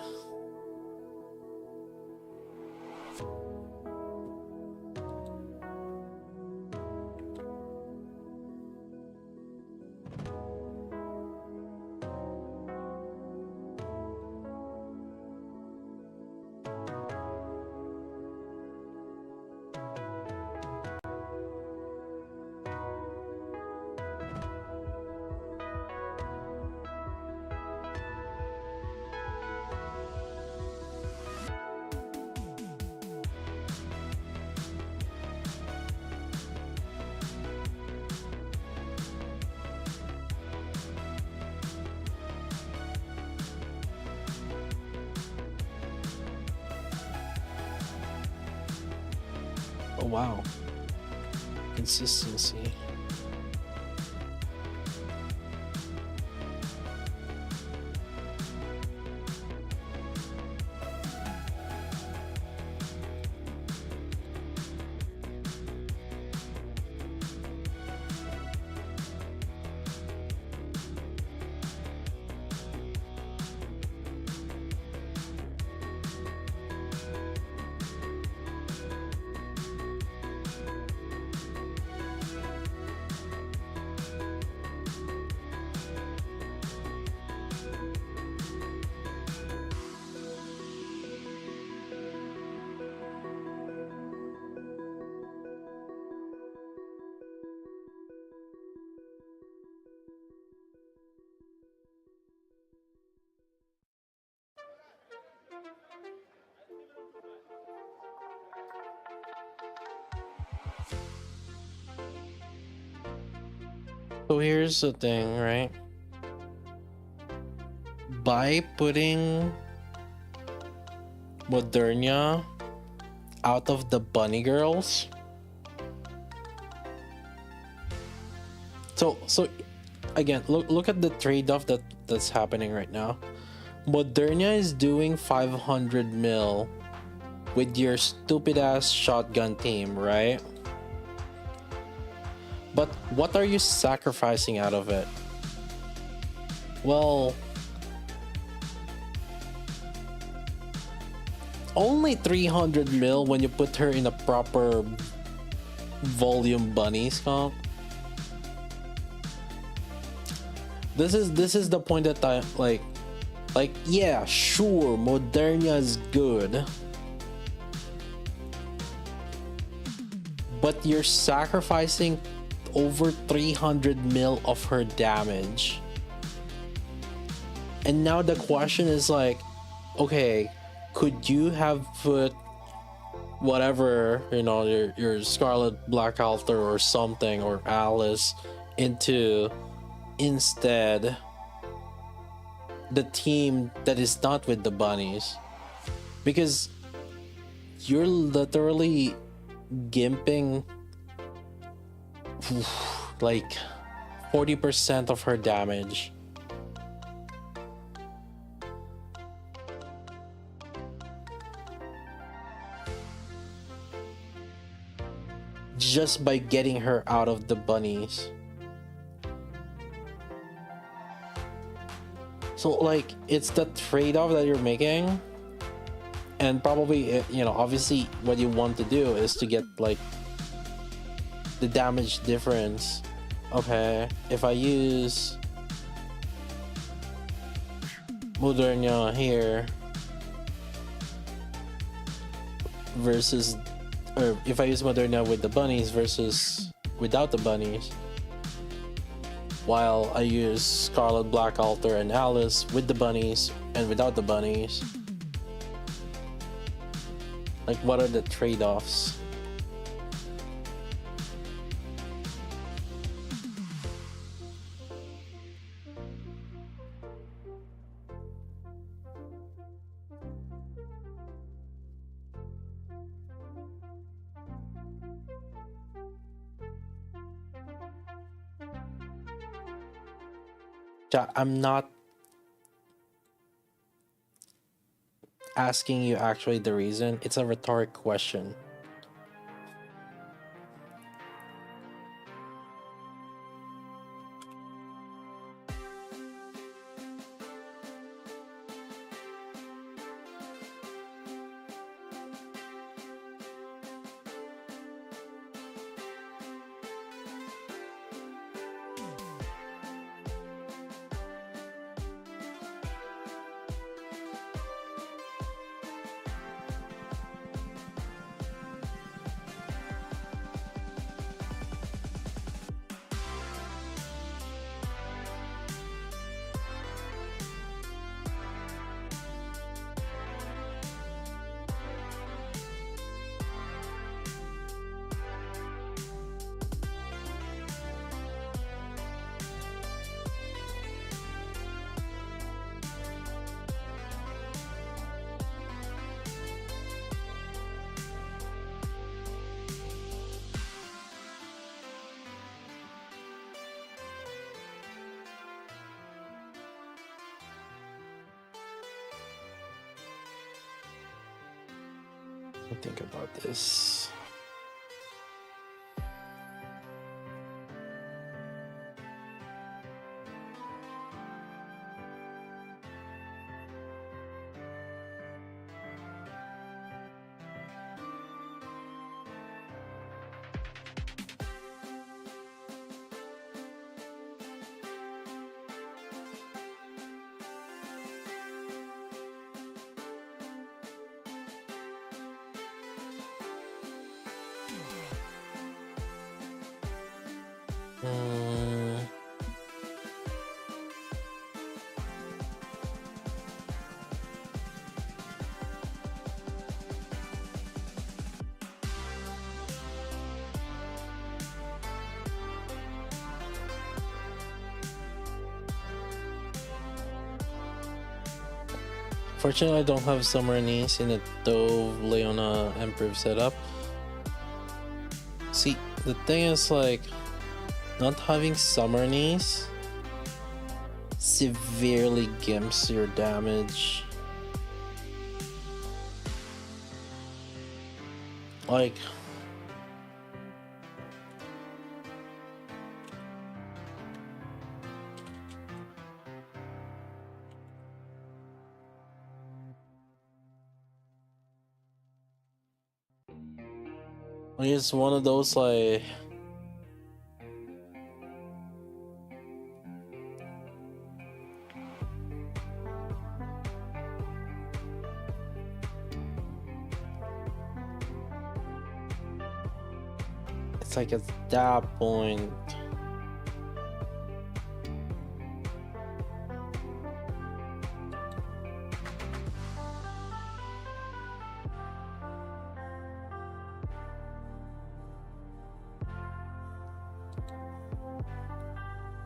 Oh wow, consistency. So here's the thing, right? By putting Moderna out of the bunny girls, so again, look at the trade-off that's happening right now. Moderna is doing 500 mil with your stupid ass shotgun team, right? But what are you sacrificing out of it? Well, only 300 mil when you put her in a proper volume bunny skunk. This is the point that I like yeah, sure, Moderna is good, but you're sacrificing over 300 mil of her damage. And now the question is like, okay, could you have put whatever, you know, your Scarlet Black Altar or something, or Alice, into instead the team that is not with the bunnies? Because you're literally gimping like 40% of her damage. Just by getting her out of the bunnies. So like, it's the trade-off that you're making, and probably, you know, obviously what you want to do is to get like the damage difference. Okay, if I use Moderna here versus, or if I use Moderna with the bunnies versus without the bunnies, while I use Scarlet Black Altar and Alice with the bunnies and without the bunnies, like, what are the trade-offs? I'm not asking you actually the reason. It's a rhetoric question. Think about this. Unfortunately, I don't have Summer Niece in a Dove, Leona, Emperor setup. See, the thing is, like, not having Summer Niece severely gimps your damage. Like, it's one of those, like, it's like at that point.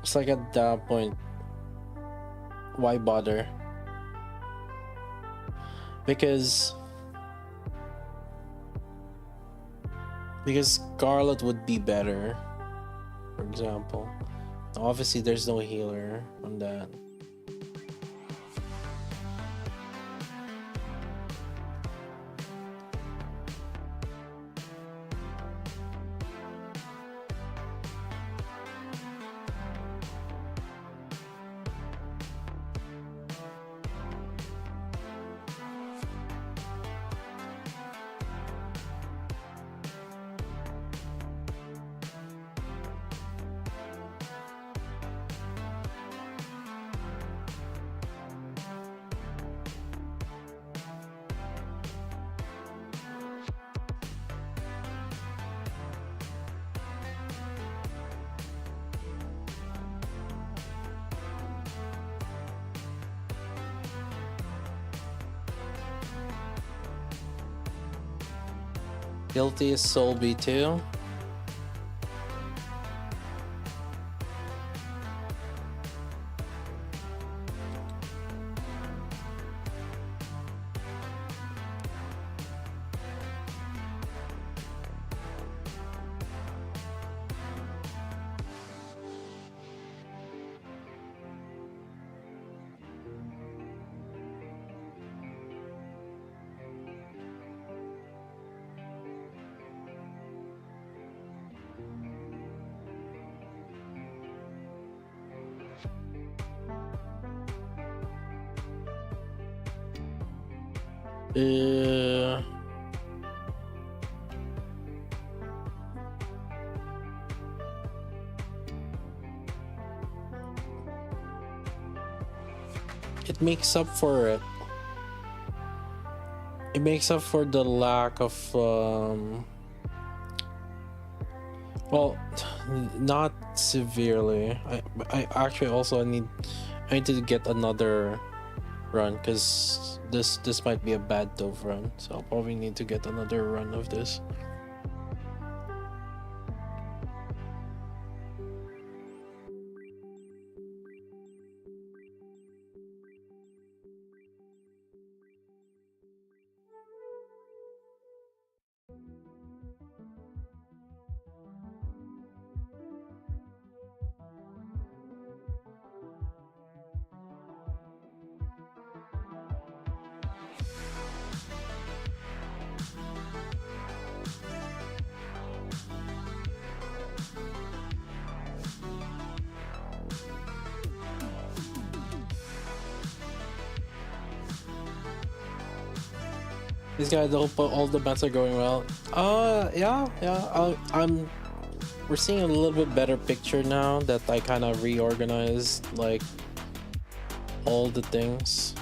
It's like at that point, why bother? Because Scarlet would be better, for example. Obviously, there's no healer on that. Guilty is Soul B2. It makes up for it. It makes up for the lack of well, not severely. I actually also I need to get another run because this might be a bad Dove run, so I'll probably need to get another run of this. These guys, all the bets are going well. Yeah. We're seeing a little bit better picture now that I kind of reorganized like all the things.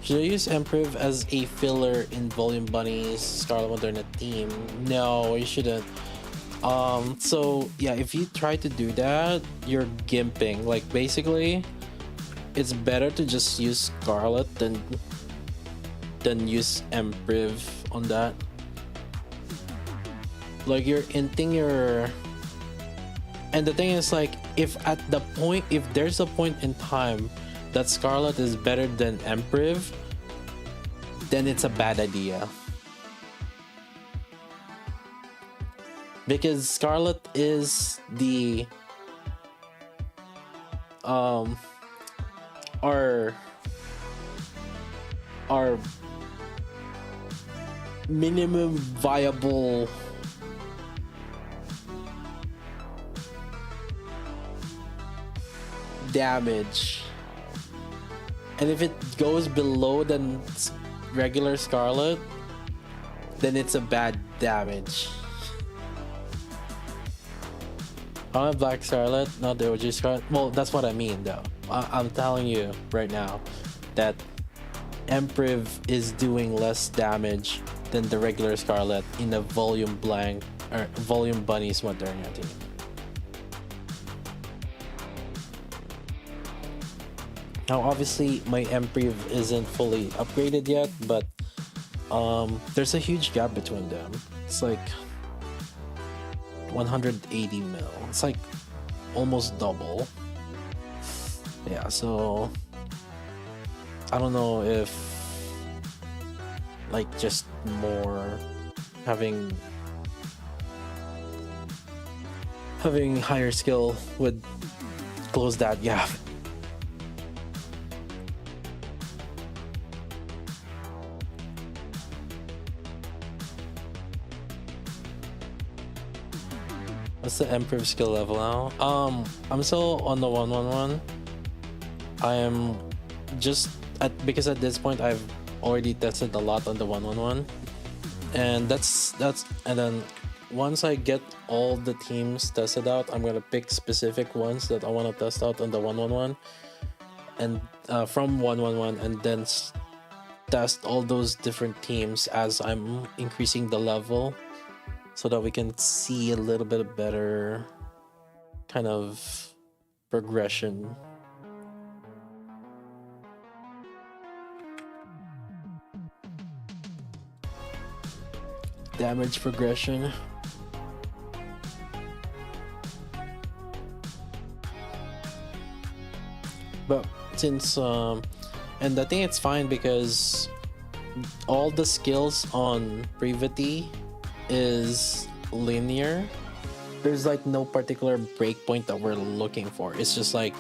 Should I use Empriv as a filler in Volume Bunny's Scarlet Moderna team? No, you shouldn't. So yeah, if you try to do that, you're gimping. Like basically, it's better to just use Scarlet than use Empriv on that. Like you're inting your, and the thing is like if there's a point in time that Scarlet is better than Empriv, then it's a bad idea. Because Scarlet is the our minimum viable damage, and if it goes below than regular Scarlet, then it's a bad damage. I have Black Scarlet, not the OG Scarlet. Well, that's what I mean though. I'm telling you right now that Empriv is doing less damage than the regular Scarlet in a volume blank or volume bunny's modernity. Now obviously my Empriv isn't fully upgraded yet, but there's a huge gap between them. It's like 180 mil. It's like almost double. Yeah, so I don't know if like just more having higher skill would close that gap. What's the Emperor skill level now? I'm still on the 111. I am just because at this point I've already tested a lot on the 111, and that's and then once I get all the teams tested out, I'm gonna pick specific ones that I want to test out on the 111, and from 111, and then test all those different teams as I'm increasing the level, so that we can see a little bit of better kind of progression. Damage progression. But since and I think it's fine because all the skills on Privaty is linear. There's like no particular breakpoint that we're looking for. It's just like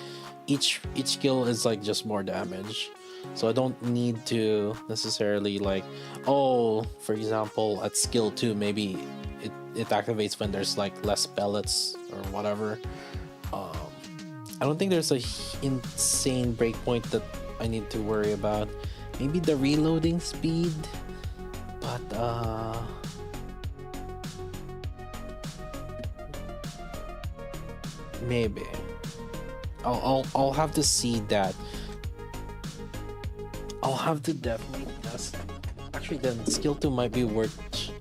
each skill is like just more damage. So I don't need to necessarily like, oh, for example, at skill 2 maybe it activates when there's like less pellets or whatever. I don't think there's a insane breakpoint that I need to worry about. Maybe the reloading speed, but maybe I'll have to see that. I'll have to definitely test. Actually, then skill 2 might be worth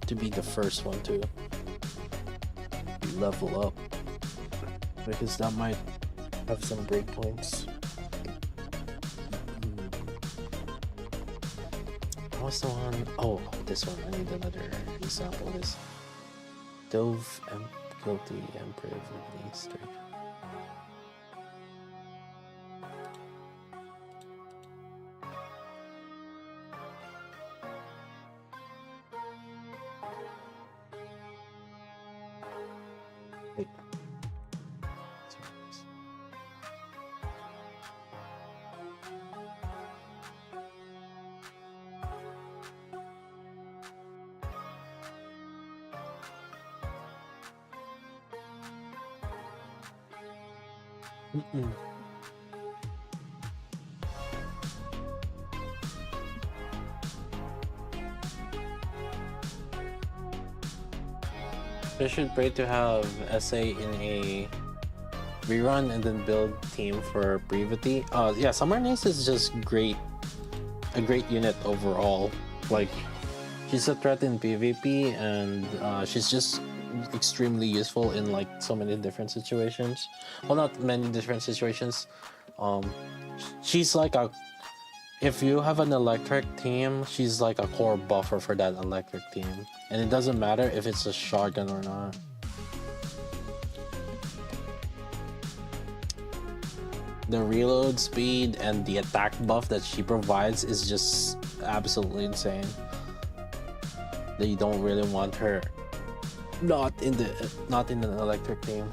to be the first one to level up, because that might have some breakpoints. What's the one? Oh, this one. I need another example of this. Dove and guilty Emperor of Easter. Wait. I should pray to have SA in a rerun and then build team for Privaty. Yeah, Summer Nice is just great. A great unit overall. Like, she's a threat in PvP, and she's just extremely useful in like so many different situations. Well, not many different situations. She's like if you have an electric team, she's like a core buffer for that electric team. And it doesn't matter if it's a shotgun or not. The reload speed and the attack buff that she provides is just absolutely insane. That you don't really want her not in an electric team.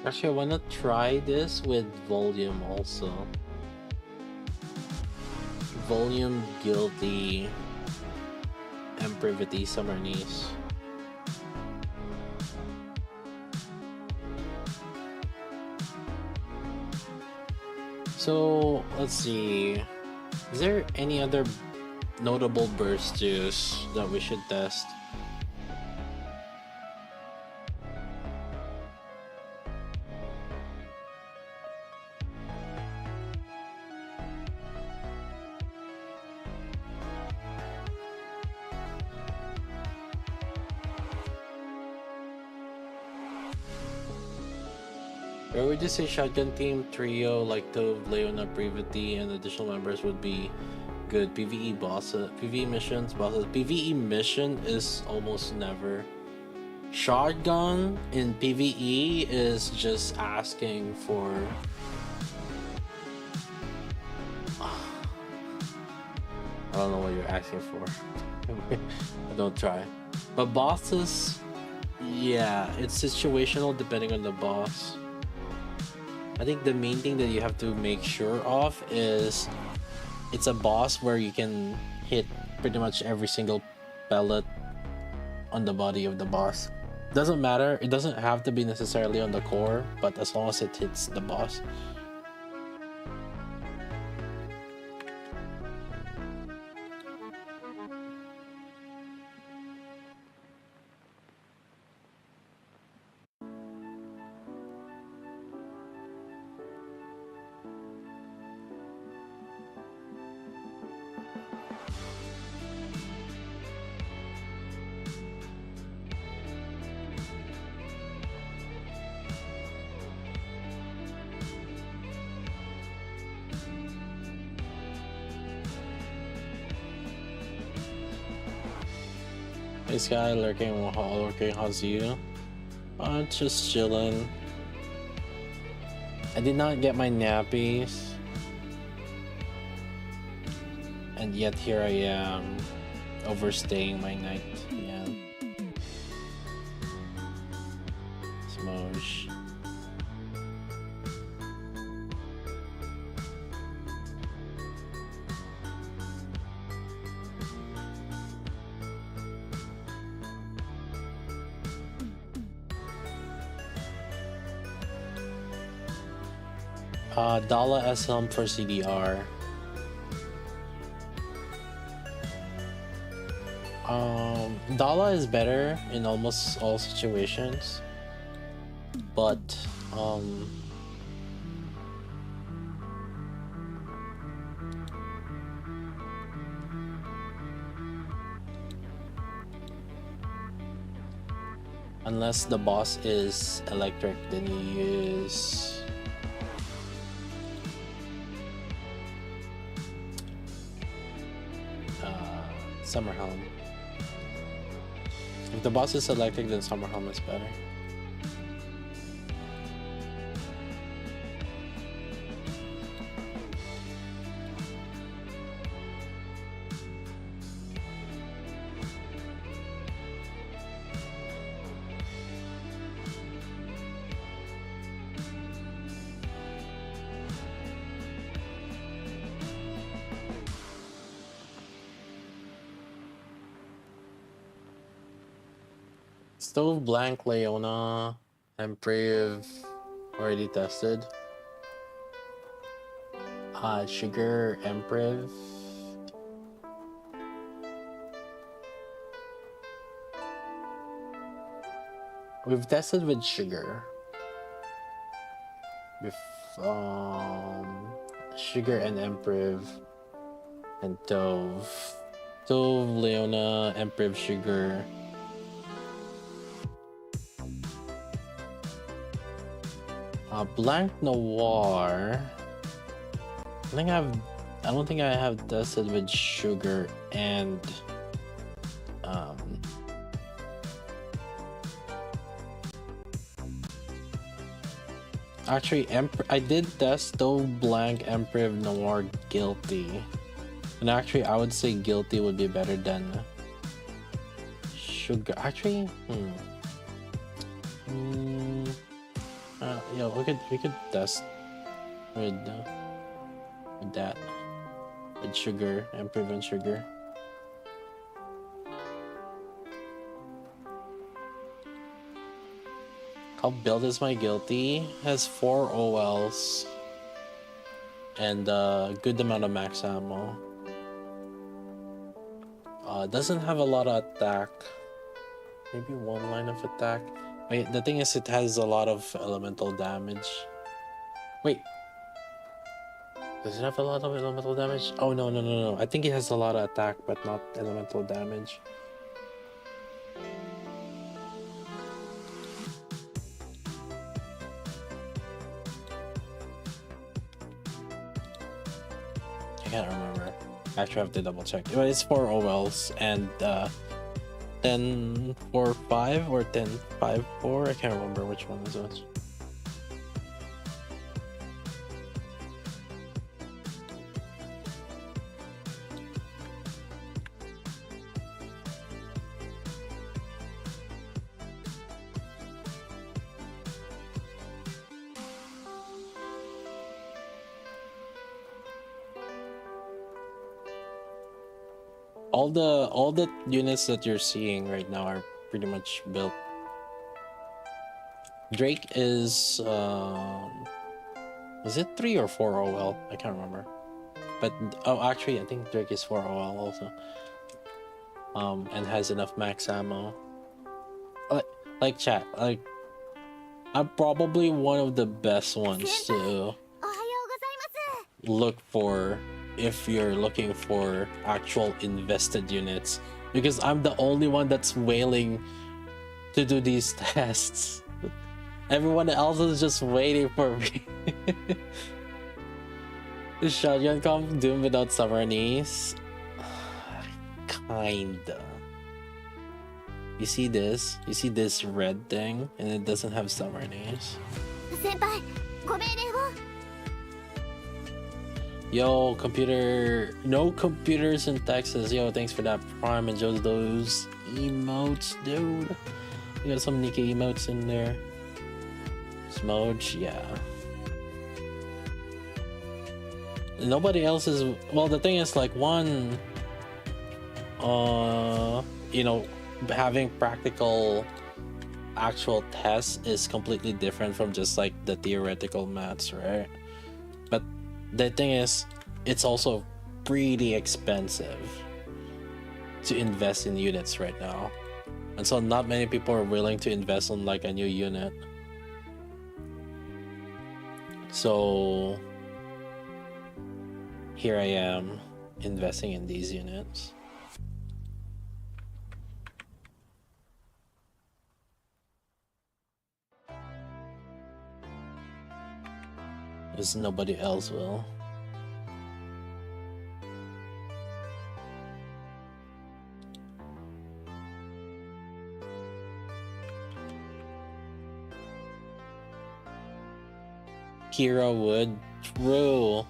Actually, I wanna try this with volume also. Volume, Guilty, and Privaty Summer Niece. So let's see. Is there any other notable burstos that we should test? Where would you say shotgun team trio like Tove, Leona, Privaty, and additional members would be good? PvE bosses, PvE missions, bosses. PvE mission is almost never. Shotgun in PvE is just asking for. I don't know what you're asking for. Don't try. But bosses, yeah, it's situational depending on the boss. I think the main thing that you have to make sure of is it's a boss where you can hit pretty much every single pellet on the body of the boss. Doesn't matter, it doesn't have to be necessarily on the core, but as long as it hits the boss. This guy lurking, how's you? Just chilling. I did not get my nappies. And yet here I am, overstaying my night. Yeah. Smosh. Dala SM for CDR. Dala is better in almost all situations, but unless the boss is electric, then you use Summer Helm. If the boss is electric, then Summer Helm is better. Stove Blank Leona and Brave already tested. Sugar Emperor. We've tested with Sugar. With Sugar and Emperor and Dove. Dove, Leona, Emperor, Sugar. Blank Noir. I don't think I have tested with Sugar and actually I did test Stove Blank Emperor Noir Guilty. And actually I would say Guilty would be better than Sugar. Actually, yeah, we could test with that, with Sugar, Emperor and Sugar. How build is my Guilty? Has 4 OLs and a good amount of max ammo. Doesn't have a lot of attack. Maybe 1 line of attack. Wait, the thing is it has a lot of elemental damage. Wait. Does it have a lot of elemental damage? Oh, no. I think it has a lot of attack, but not elemental damage. I can't remember. I actually have to double check. But it's 4 OLs and 10 4 5 or 10 5 4. I can't remember which one is which. All the units that you're seeing right now are pretty much built. Drake is it 3 or 4 OL? I can't remember. But oh, actually I think Drake is 4 OL also. And has enough max ammo. Like chat, like I'm probably one of the best ones to look for if you're looking for actual invested units, because I'm the only one that's wailing to do these tests. Everyone else is just waiting for me. Is shotgun comp Doom without summer knees? Kinda. You see this? You see this red thing? And it doesn't have summer knees. Yo, computer. No computers in Texas. Yo, thanks for that Prime. Enjoy those emotes, dude. We got some Nika emotes in there. Smudge, yeah. Nobody else is. Well, the thing is, like, one. You know, having practical actual tests is completely different from just like the theoretical maths, right? But the thing is, it's also pretty expensive to invest in units right now, and so not many people are willing to invest on like a new unit. So here I am investing in these units. Because nobody else will. Kira would. True.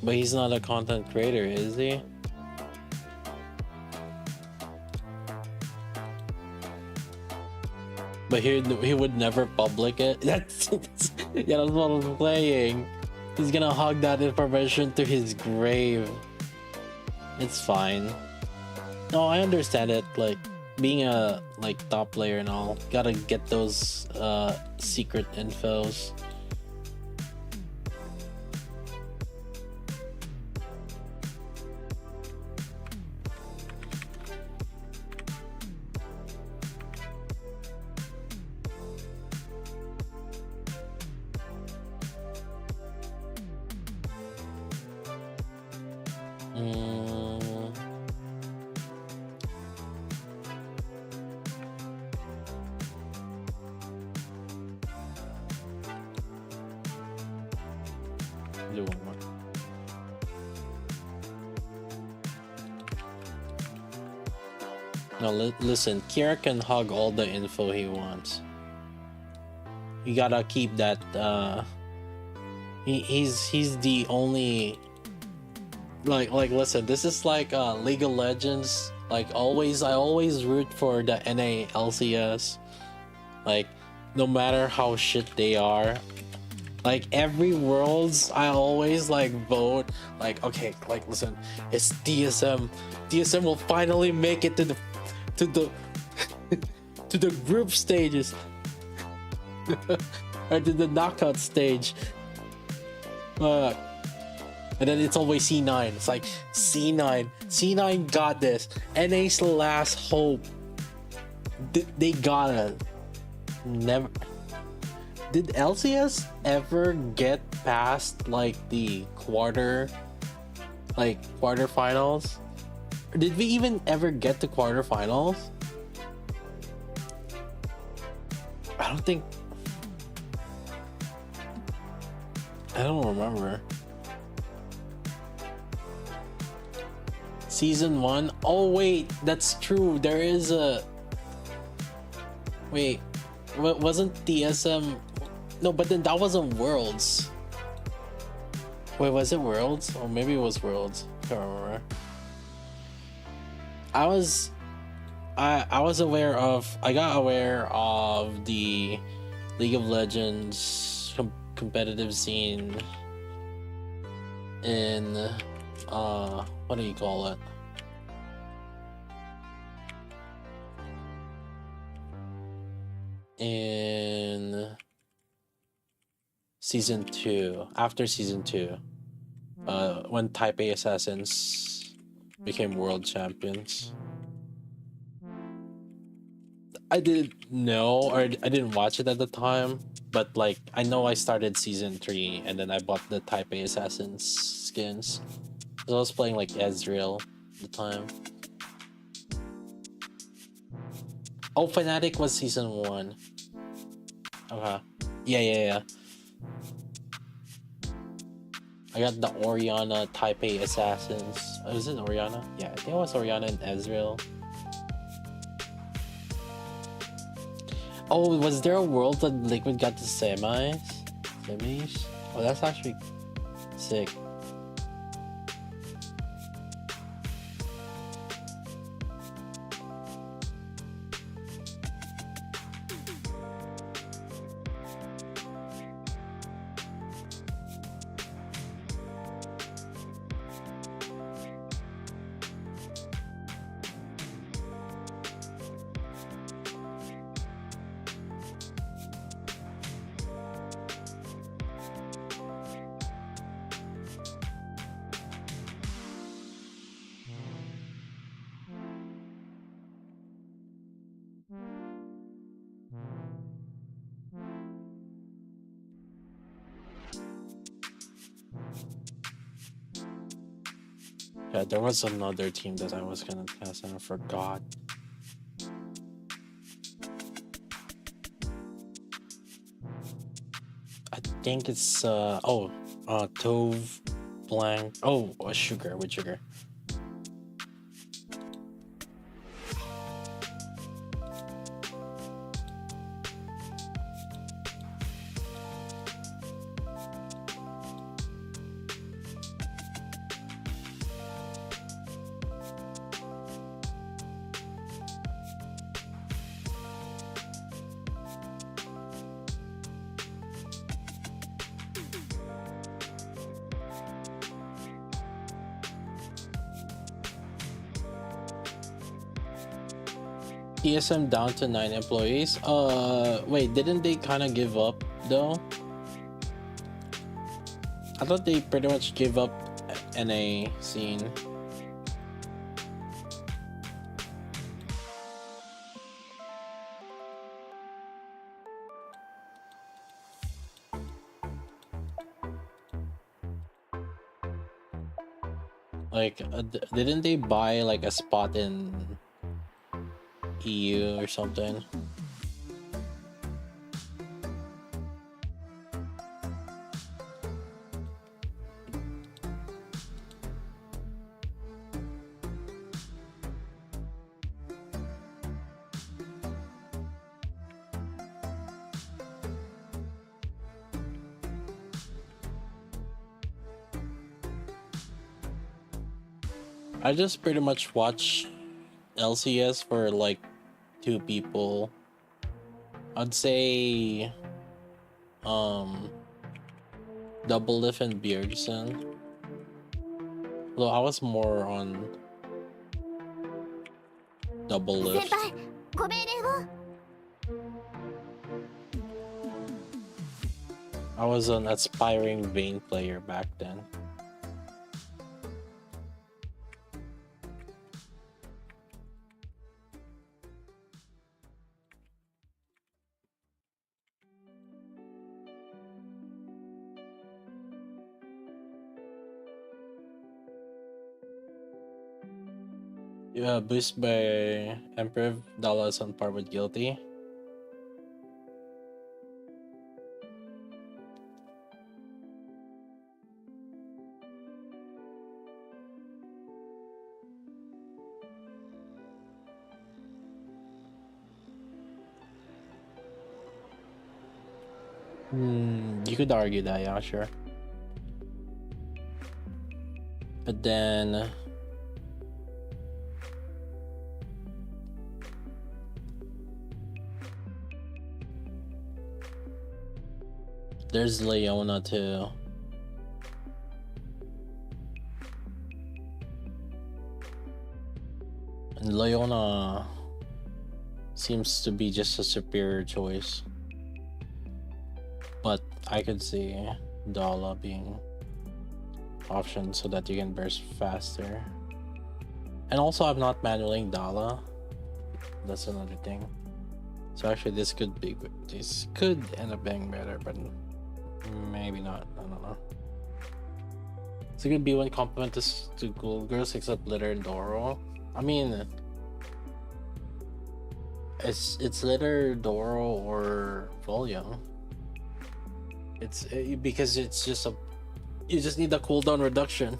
But he's not a content creator, is he? But he would never public it. That's yeah, that's what I'm playing. He's gonna hug that information to his grave. It's fine. No, I understand it. Like, being a like top player and all, gotta get those secret infos. Do one more. No, listen. Kira can hug all the info he wants. You gotta keep that. He's the only. Like listen. This is like League of Legends. Like always, I always root for the NA LCS. Like, no matter how shit they are. Like every worlds, I always like vote. Like, okay, like listen, it's DSM. DSM will finally make it to the to the group stages or to the knockout stage. And then it's always C9. It's like C9 got this. NA's last hope. They got it. Never. Did LCS ever get past like the quarterfinals? Or did we even ever get to quarterfinals? I don't think. I don't remember. Season 1? Oh wait, that's true. There is a. Wait, wasn't DSM? No, but then that wasn't Worlds. Wait, was it Worlds? Or maybe it was Worlds. I can't remember. I got aware of the League of Legends competitive scene in what do you call it? In season 2, after season 2, when Taipei Assassins became world champions. I didn't know, or I didn't watch it at the time, but like I know I started season 3 and then I bought the Taipei Assassins skins. So I was playing like Ezreal at the time. Oh, Fnatic was season 1. Okay. Yeah. I got the Orianna Taipei Assassins. Was it Orianna? Yeah, I think it was Orianna and Ezreal. Oh, was there a world that Liquid got to semis? Oh, that's actually sick. Yeah, there was another team that I was gonna test and I forgot. I think it's Tove Blank. Oh, Sugar with Sugar. TSM down to 9 employees. Wait, didn't they kind of give up though? I thought they pretty much gave up NA scene. Like, didn't they buy like a spot in EU or something? I just pretty much watch LCS for like 2 people. I'd say Double Lift and Bjergsen. Though I was more on Double Lift. 先輩ご命令を I was an aspiring Vayne player back then. Yeah, boost by Emperor Dallas on par with Guilty. You could argue that, yeah, sure. But then there's Leona too. And Leona seems to be just a superior choice. But I could see Dala being option so that you can burst faster. And also I'm not manualing Dala. That's another thing. So actually this could end up being better, but maybe not. I don't know. It's a good B1 compliment to Gold Girls except Litter and Doro. I mean, it's Litter, Doro, or Volume. Because it's just you just need a cooldown reduction.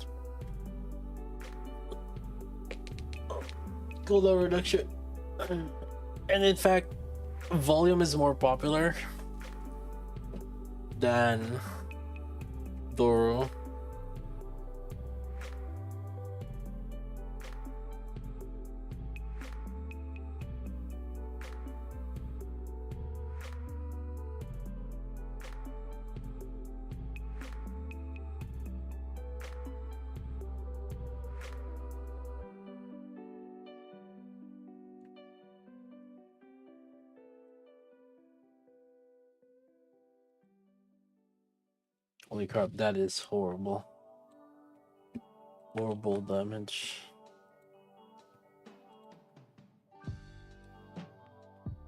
Cooldown reduction. And in fact, Volume is more popular than Doro. Holy crap, that is horrible. Horrible damage.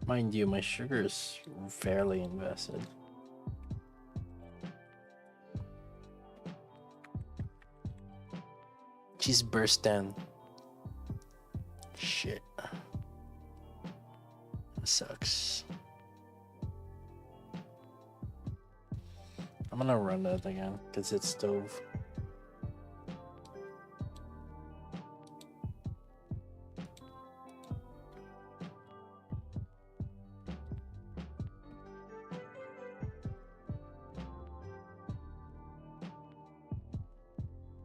Mind you, my sugar is fairly invested. She's burst down. Shit. That sucks. I'm gonna run that again because it's stove.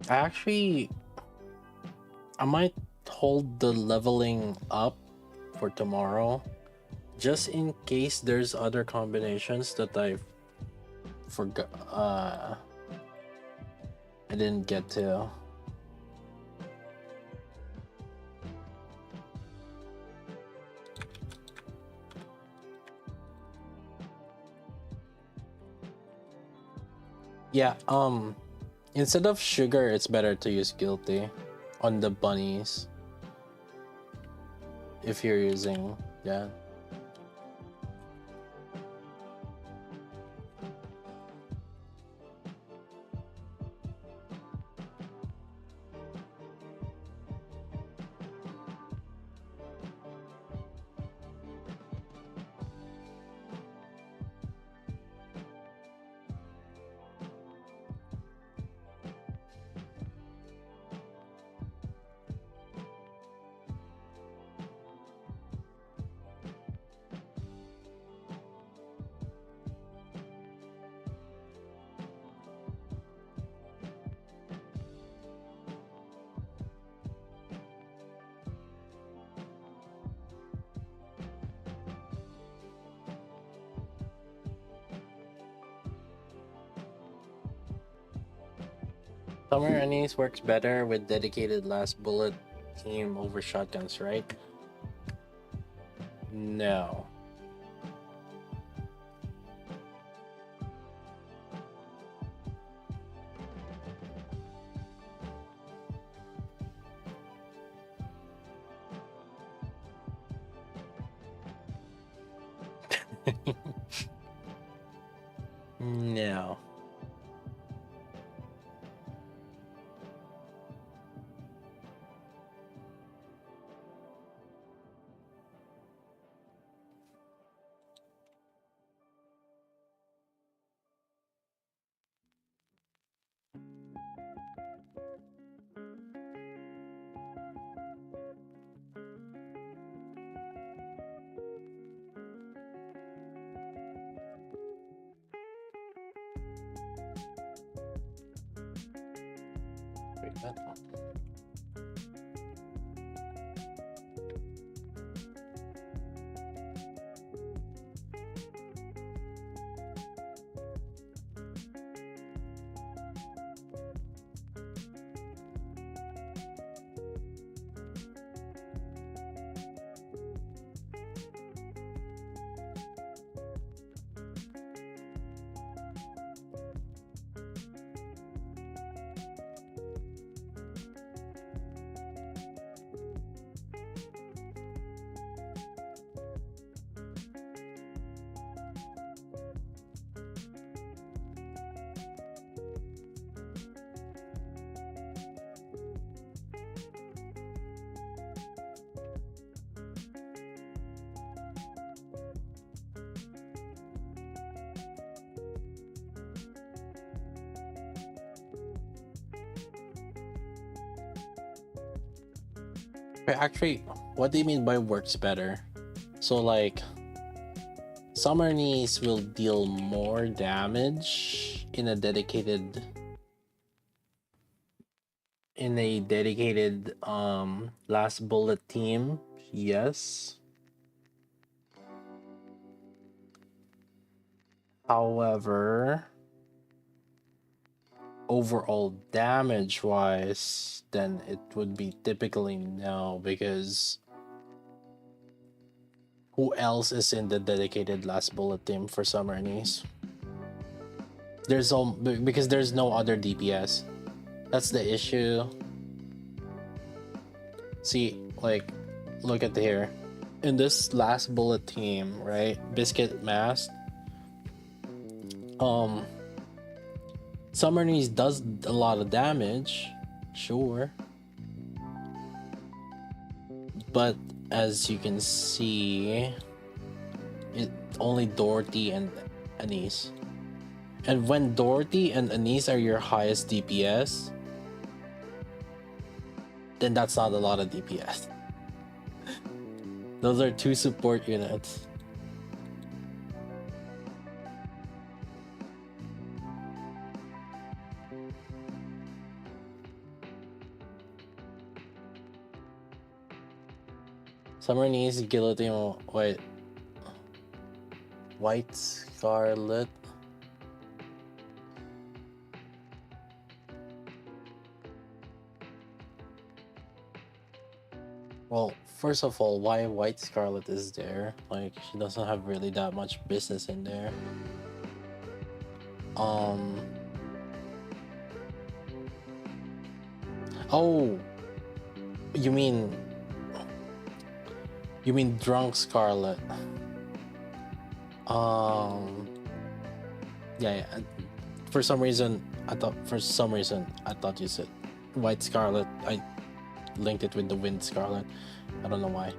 I might hold the leveling up for tomorrow just in case there's other combinations that I forgot I didn't get to. Yeah, instead of sugar, it's better to use guilty on the bunnies. If you're using that. Summer Anise works better with dedicated last bullet team over shotguns, right? No. No. Wait, that one. Wait, actually, what do you mean by works better? So like, Summer Knees will deal more damage in a dedicated last bullet team. Yes. However, overall damage wise, then it would be typically no, because who else is in the dedicated last bullet team for Summer Knees? Because there's no other DPS. That's the issue. See, like, look at here. In this last bullet team, right? Biscuit Mask. Summer Knees does a lot of damage, sure. But as you can see, it only Dorothy and Anise. And when Dorothy and Anise are your highest DPS, then that's not a lot of DPS. Those are two support units. Summer Knees, Guillotine, wait. White Scarlet. Well, first of all, why White Scarlet is there? Like, she doesn't have really that much business in there. Oh, you mean drunk Scarlet? Yeah. For some reason, I thought you said White Scarlet. I linked it with the Wind Scarlet. I don't know why. I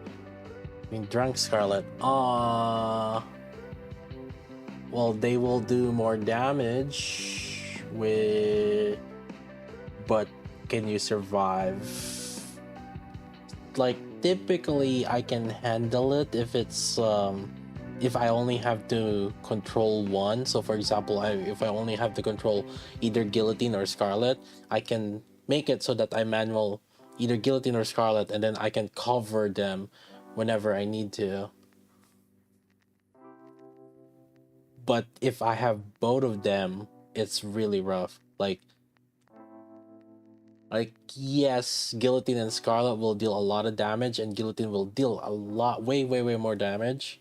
mean, Drunk Scarlet. Well, they will do more damage with, but can you survive? Like, typically I can handle it if it's if I only have to control one. So for example, if I only have to control either Guillotine or Scarlet, I can make it so that I manual either Guillotine or Scarlet, and then I can cover them whenever I need to. But if I have both of them, it's really rough. Like yes, Guillotine and Scarlet will deal a lot of damage, and Guillotine will deal a lot, way more damage.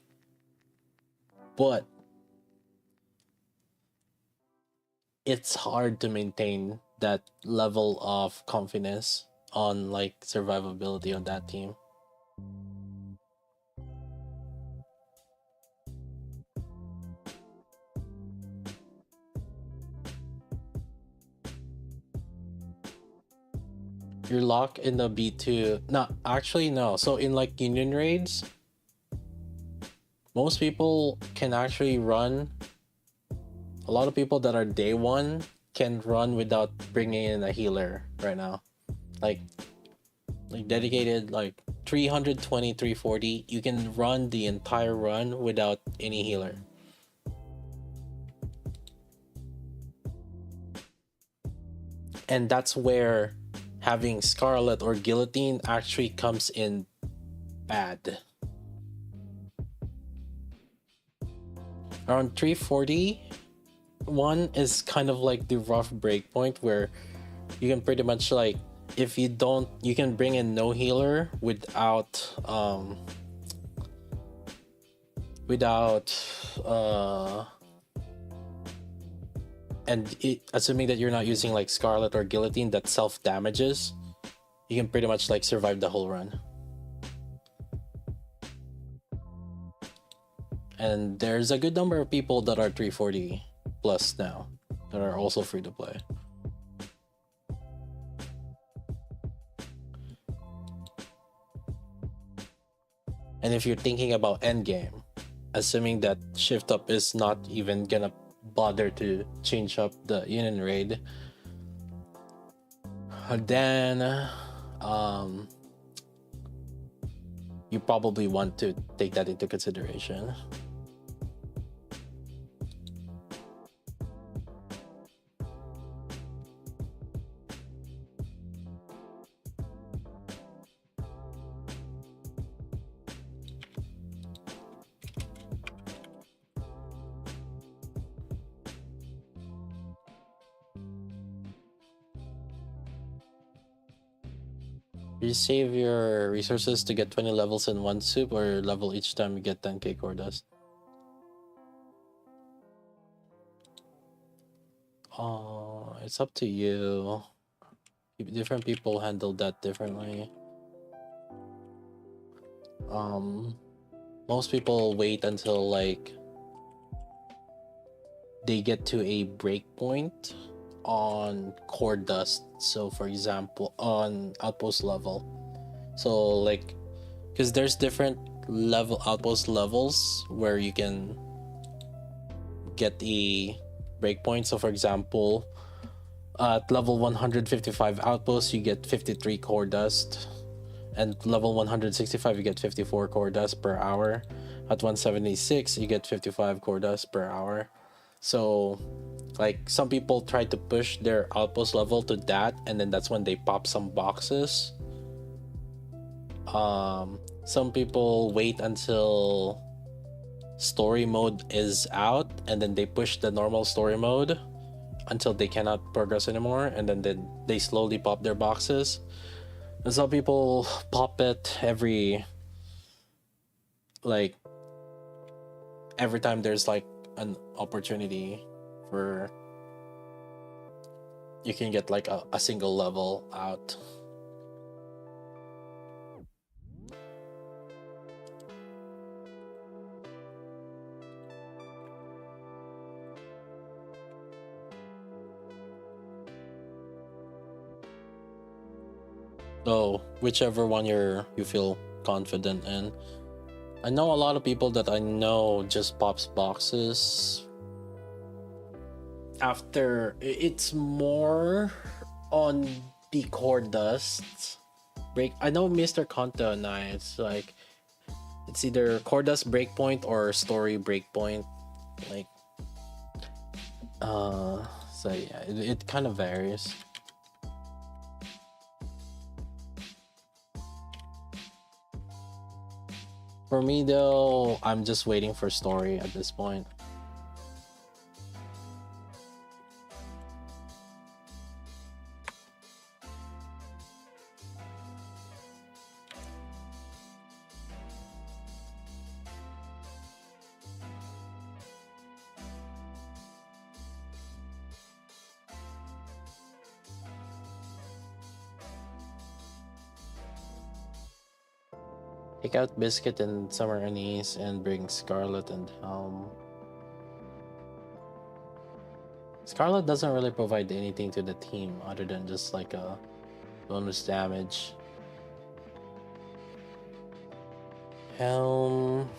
But it's hard to maintain that level of confidence on like survivability on that team. You're locked in the B2. No, actually no. So in like union raids, most people can actually run. A lot of people that are day one can run without bringing in a healer right now. Like dedicated, like 320, 340, you can run the entire run without any healer. And that's where having Scarlet or Guillotine actually comes in bad. Around 340, one is kind of like the rough breakpoint where you can pretty much like, if you don't, you can bring in no healer without assuming that you're not using like Scarlet or Guillotine that self damages, you can pretty much like survive the whole run. And there's a good number of people that are 340 plus now that are also free to play. And if you're thinking about endgame, assuming that Shift Up is not even gonna bother to change up the Union raid, then you probably want to take that into consideration. You save your resources to get 20 levels in one soup, or level each time you get 10k core dust? It's up to you. Different people handle that differently. Most people wait until like they get to a breakpoint on core dust. So for example, on outpost level, so like, because there's different level outpost levels where you can get the breakpoint. So for example, at level 155 outpost you get 53 core dust, and level 165 you get 54 core dust per hour. At 176 you get 55 core dust per hour. So like, some people try to push their outpost level to that, and then that's when they pop some boxes. Some people wait until story mode is out, and then they push the normal story mode until they cannot progress anymore, and then they slowly pop their boxes. And some people pop it every time there's like an opportunity for you can get like a single level out. Oh, whichever one you feel confident in. I know a lot of people that I know just pops boxes. After it's more on the core dust break. I know Mr. Conta and I. It's like it's either core dust breakpoint or story breakpoint. Like, so yeah, it kind of varies. For me though, I'm just waiting for story at this point. Take out Biscuit and Summer Anise and bring Scarlet and Helm. Scarlet doesn't really provide anything to the team other than just like a bonus damage. Helm.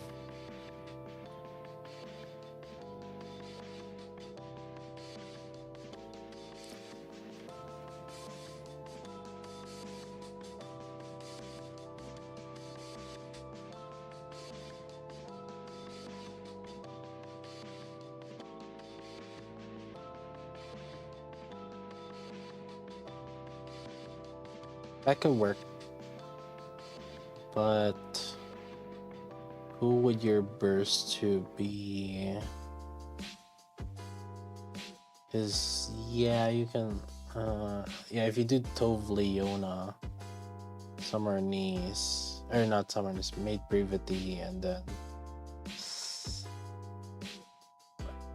That could work. But who would your burst to be? Because yeah, you can yeah, if you do Tove Leona, Summer Niece, or not Summer Niece, Maid Privaty, and then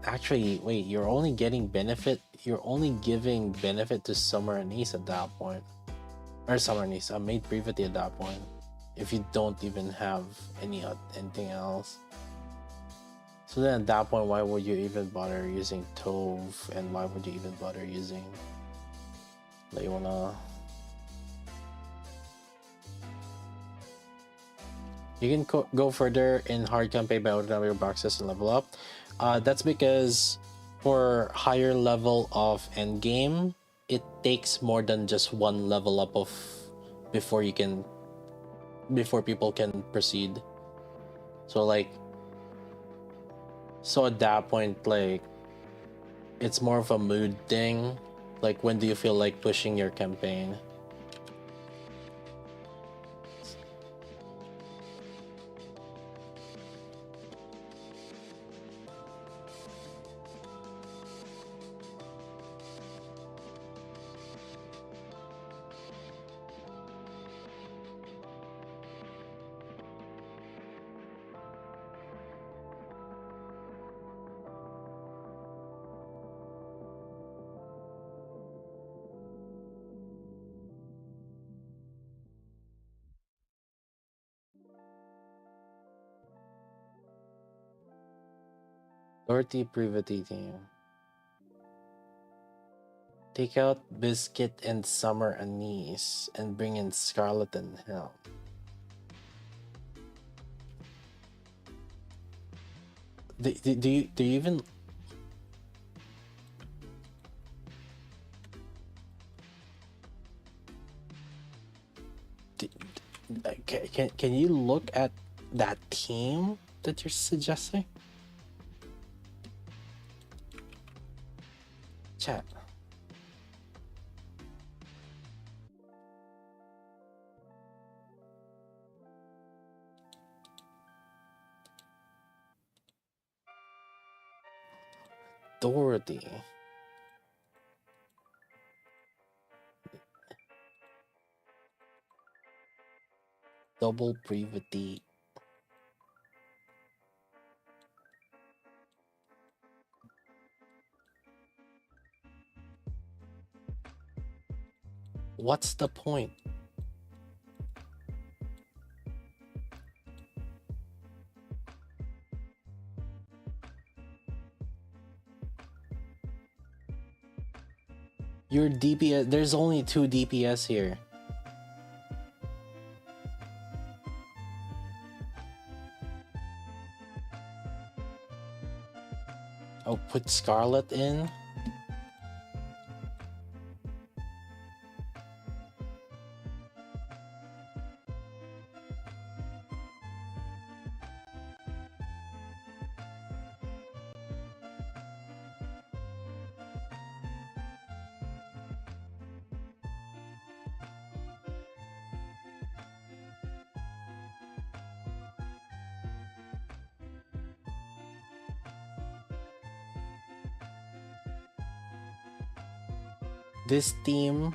actually wait, you're only giving benefit to Summer Niece at that point. Or Summer Niece, Maid Privaty at that point. If you don't even have anything else. So then at that point, why would you even bother using Tove? And why would you even bother using Leona? You can go further in hard campaign by opening up your boxes and level up. That's because for higher level of endgame, it takes more than just one level up of before people can proceed. So at that point, like, it's more of a mood thing. Like, when do you feel like pushing your campaign? Dorothy Privaty team. Take out Biscuit and Summer Anise and bring in Scarlet and Helm. Do you even can you look at that team that you're suggesting? Chat. Dorothy. Double Privaty. What's the point? Your DPS, there's only 2 DPS here. I'll put Scarlet in. This team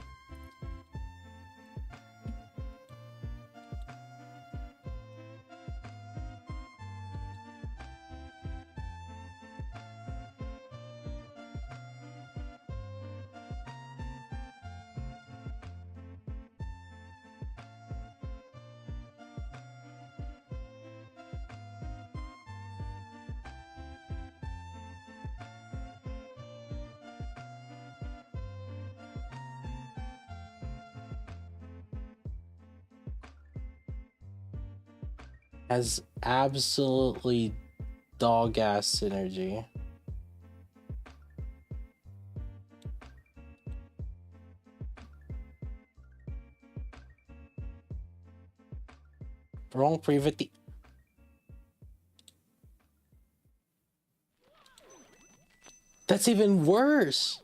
has absolutely dog ass synergy. Wrong Privaty. That's even worse.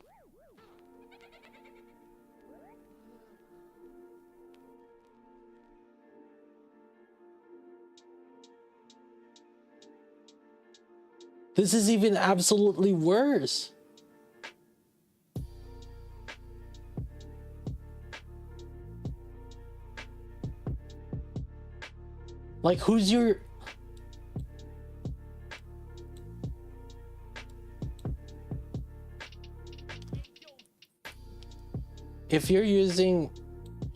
This is even absolutely worse. Like, who's your... If you're using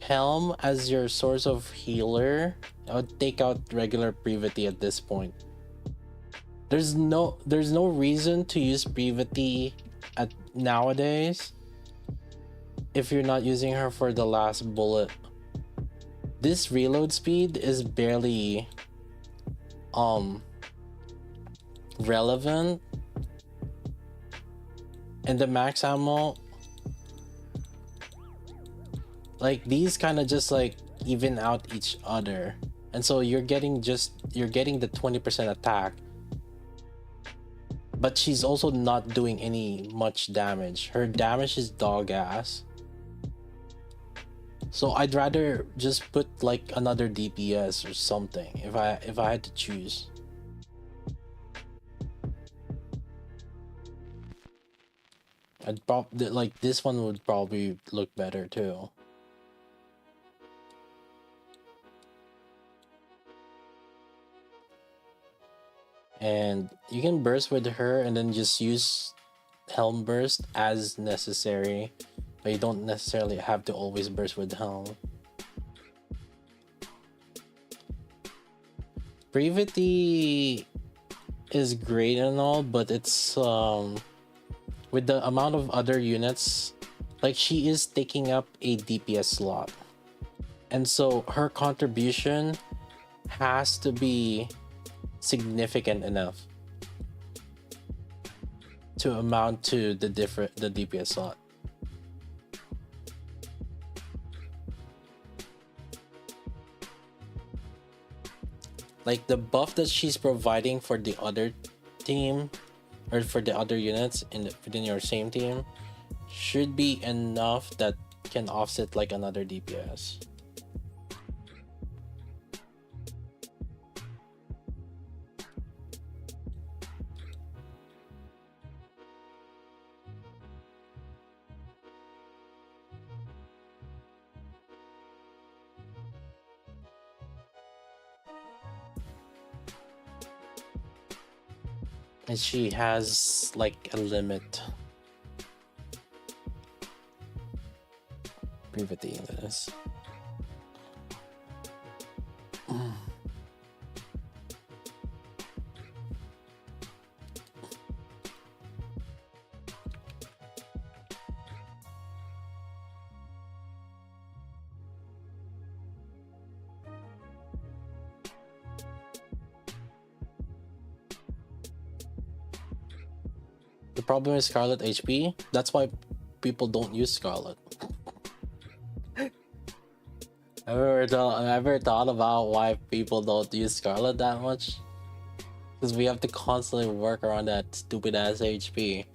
Helm as your source of healer, I would take out regular Privaty at this point. There's no reason to use Privaty at nowadays if you're not using her for the last bullet. This reload speed is barely relevant, and the max ammo, like, these kind of just like even out each other, and so you're getting the 20% attack, but she's also not doing any much damage. Her damage is dog ass. So I'd rather just put like another DPS or something if I had to choose. I'd probably like this one would probably look better too. And you can burst with her and then just use Helm burst as necessary, but you don't necessarily have to always burst with Helm. Privaty is great and all, but it's with the amount of other units, like, she is taking up a DPS slot, and so her contribution has to be significant enough to amount to the DPS slot. Like, the buff that she's providing for the other team or for the other units within your same team should be enough that can offset like another DPS. And she has like a limit. Privaty in this. problem with Scarlet HP. That's why people don't use Scarlet. Ever thought about why people don't use Scarlet that much? Because we have to constantly work around that stupid ass HP.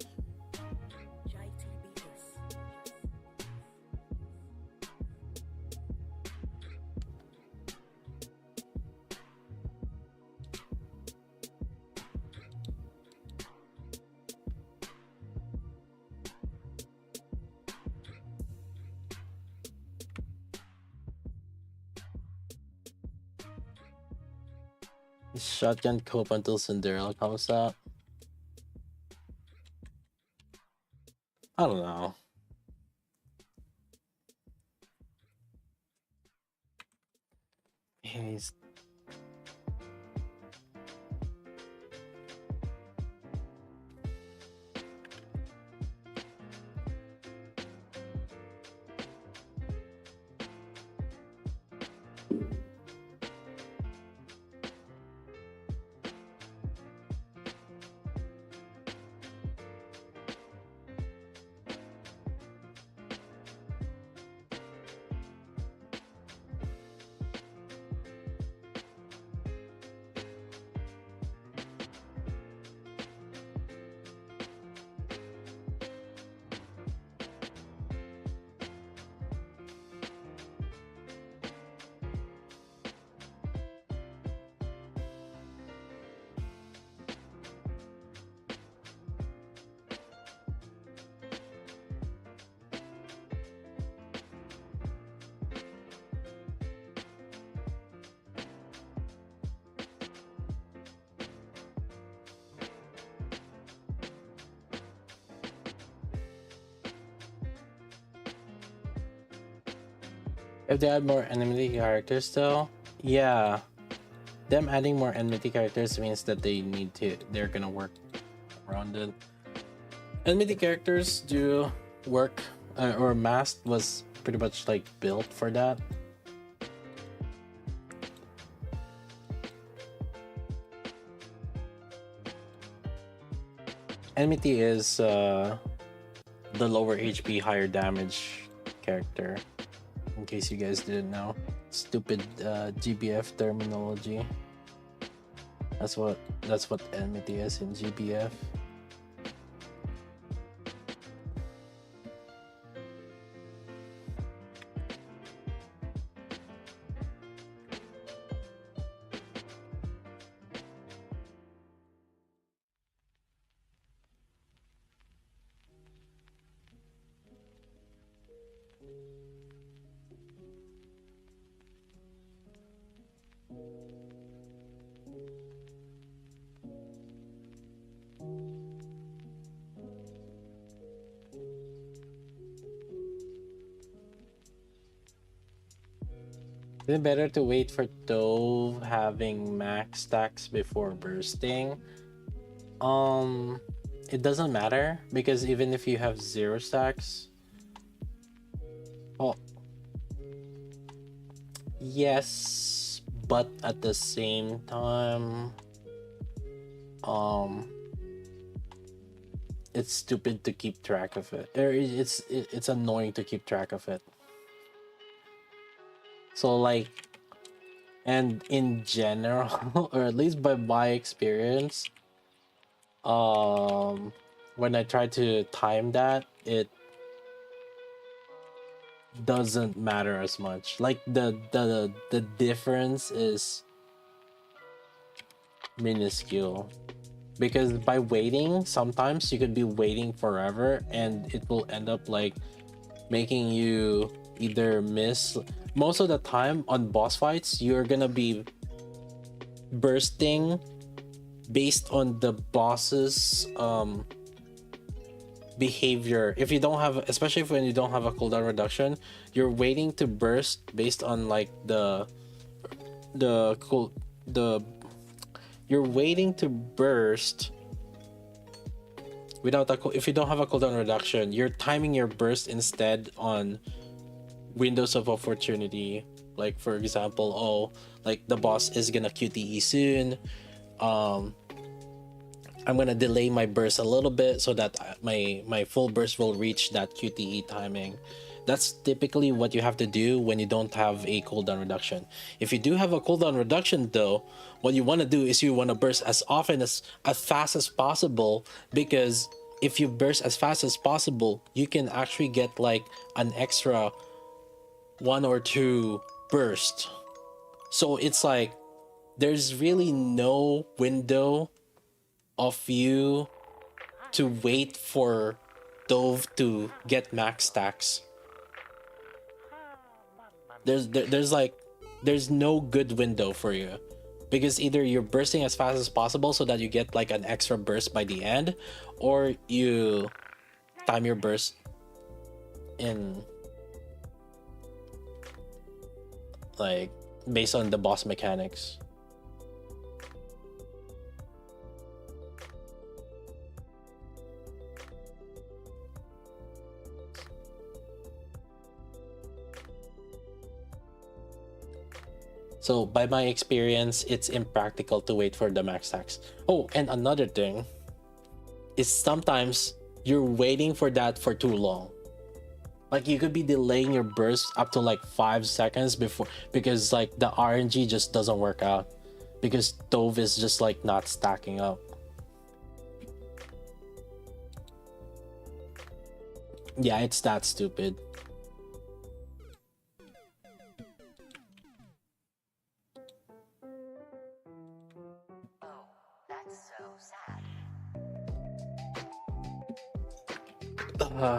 Shotgun cope until Cinderella comes out. I don't know. He's... If they add more enmity characters though, yeah. Them adding more enmity characters means that they're gonna work around it. Enmity characters do work, or Masked was pretty much like built for that. Enmity is the lower HP, higher damage character. In case you guys didn't know, stupid GBF terminology. That's what enmity is in GBF. Is it better to wait for Dove having max stacks before bursting? It doesn't matter, because even if you have 0 stacks, oh, yes, but at the same time, it's stupid to keep track of it. Or it's annoying to keep track of it. So like, and in general, or at least by my experience, when I try to time that, it doesn't matter as much. Like the difference is minuscule, because by waiting, sometimes you could be waiting forever and it will end up like making you either miss. Most of the time on boss fights, you're gonna be bursting based on the boss's behavior. If you don't have, especially when you don't have a cooldown reduction, you're waiting to burst based on like you're waiting to burst without if you don't have a cooldown reduction, you're timing your burst instead on windows of opportunity. Like for example, oh, like the boss is gonna QTE soon, I'm gonna delay my burst a little bit so that my full burst will reach that QTE timing. That's typically what you have to do when you don't have a cooldown reduction. If you do have a cooldown reduction though, what you want to do is you want to burst as often as fast as possible, because if you burst as fast as possible, you can actually get like an extra 1 or 2 burst. So it's like there's really no window of you to wait for Dove to get max stacks. There's no good window for you, because either you're bursting as fast as possible so that you get like an extra burst by the end, or you time your burst in like based on the boss mechanics. So by my experience, it's impractical to wait for the max stacks. Oh, and another thing is sometimes you're waiting for that for too long. Like you could be delaying your burst up to like 5 seconds before, because like the RNG just doesn't work out, because Dove is just like not stacking up. Yeah, it's that stupid.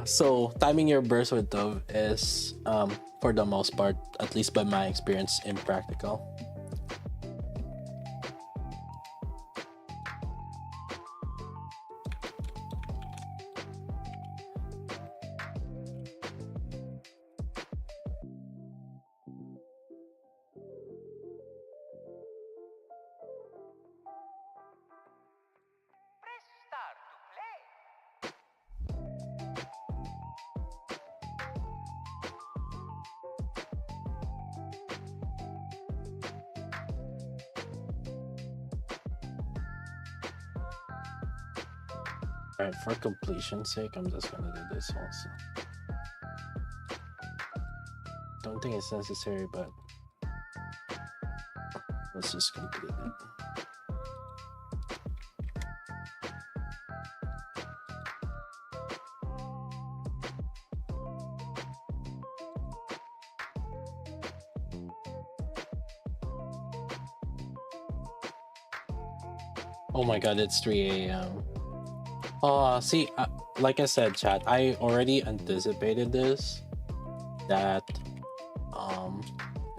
So timing your burst with Dove is, for the most part, at least by my experience, impractical. Alright, for completion's sake, I'm just gonna do this also. Don't think it's necessary, but let's just complete it. Oh my god, it's 3 a.m. See, like I said, chat, I already anticipated this, that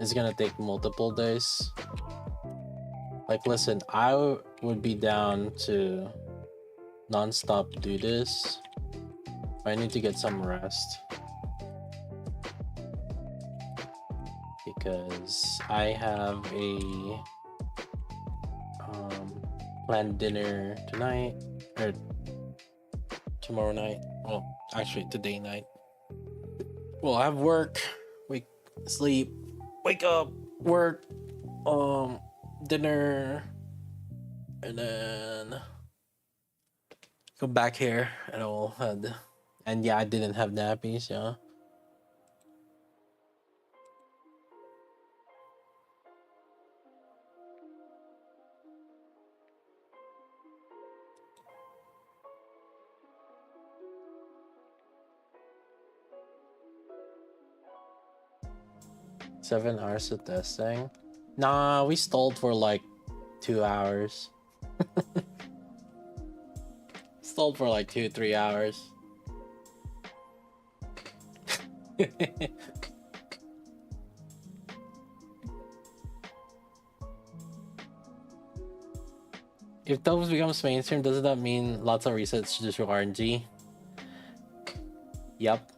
it's gonna take multiple days. Like, listen, I would be down to non-stop do this. I need to get some rest, because I have a planned dinner tonight, or tomorrow night. Well, actually today night. Well, I have work, sleep, wake up, work, dinner, and then go back here and all. And yeah, I didn't have nappies, yeah. Seven hours of testing? Nah, we stalled for like 2 hours. Stalled for like 2-3 hours. If Dove becomes mainstream, doesn't that mean lots of resets just for RNG? Yup.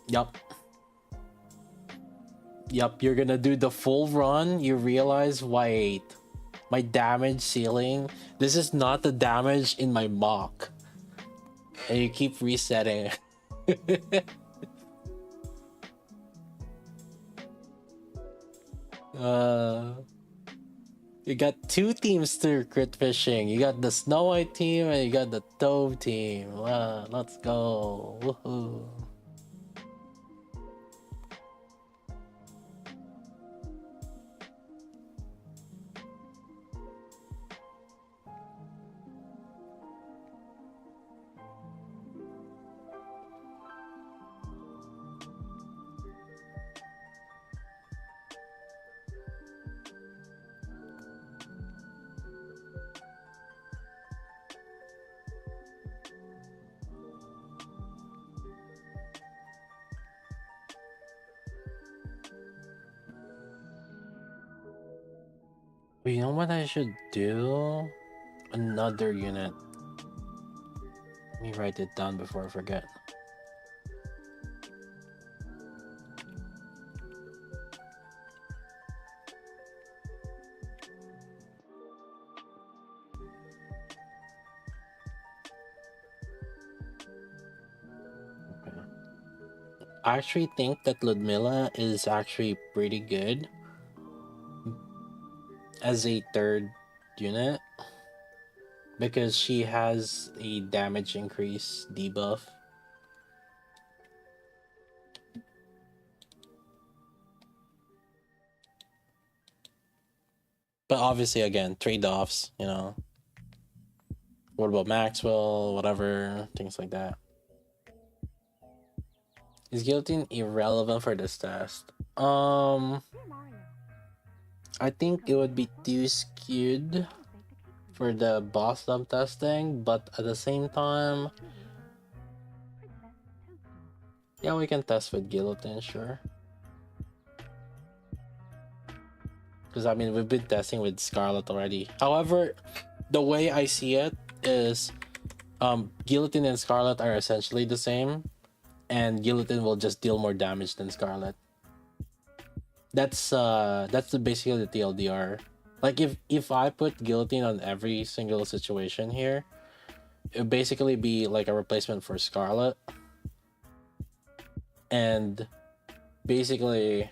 Yup. Yup, you're gonna do the full run, you realize, wait, my damage ceiling, this is not the damage in my mock. And you keep resetting. You got two teams to crit fishing. You got the Snow White team and you got the Tove team. Wow, let's go. Woohoo. You know what I should do? Another unit. Let me write it down before I forget. Okay. I actually think that Ludmilla is actually pretty good as a third unit because she has a damage increase debuff. But obviously, again, trade-offs, you know. What about Maxwell, whatever, things like that. Is guillotine irrelevant for this test? I think it would be too skewed for the boss lump testing, but at the same time, yeah, we can test with guillotine, sure. Because I mean, we've been testing with Scarlet already. However, the way I see it is, guillotine and Scarlet are essentially the same, and guillotine will just deal more damage than Scarlet. That's basically the TLDR. Like if I put guillotine on every single situation here, it would basically be like a replacement for Scarlet, and basically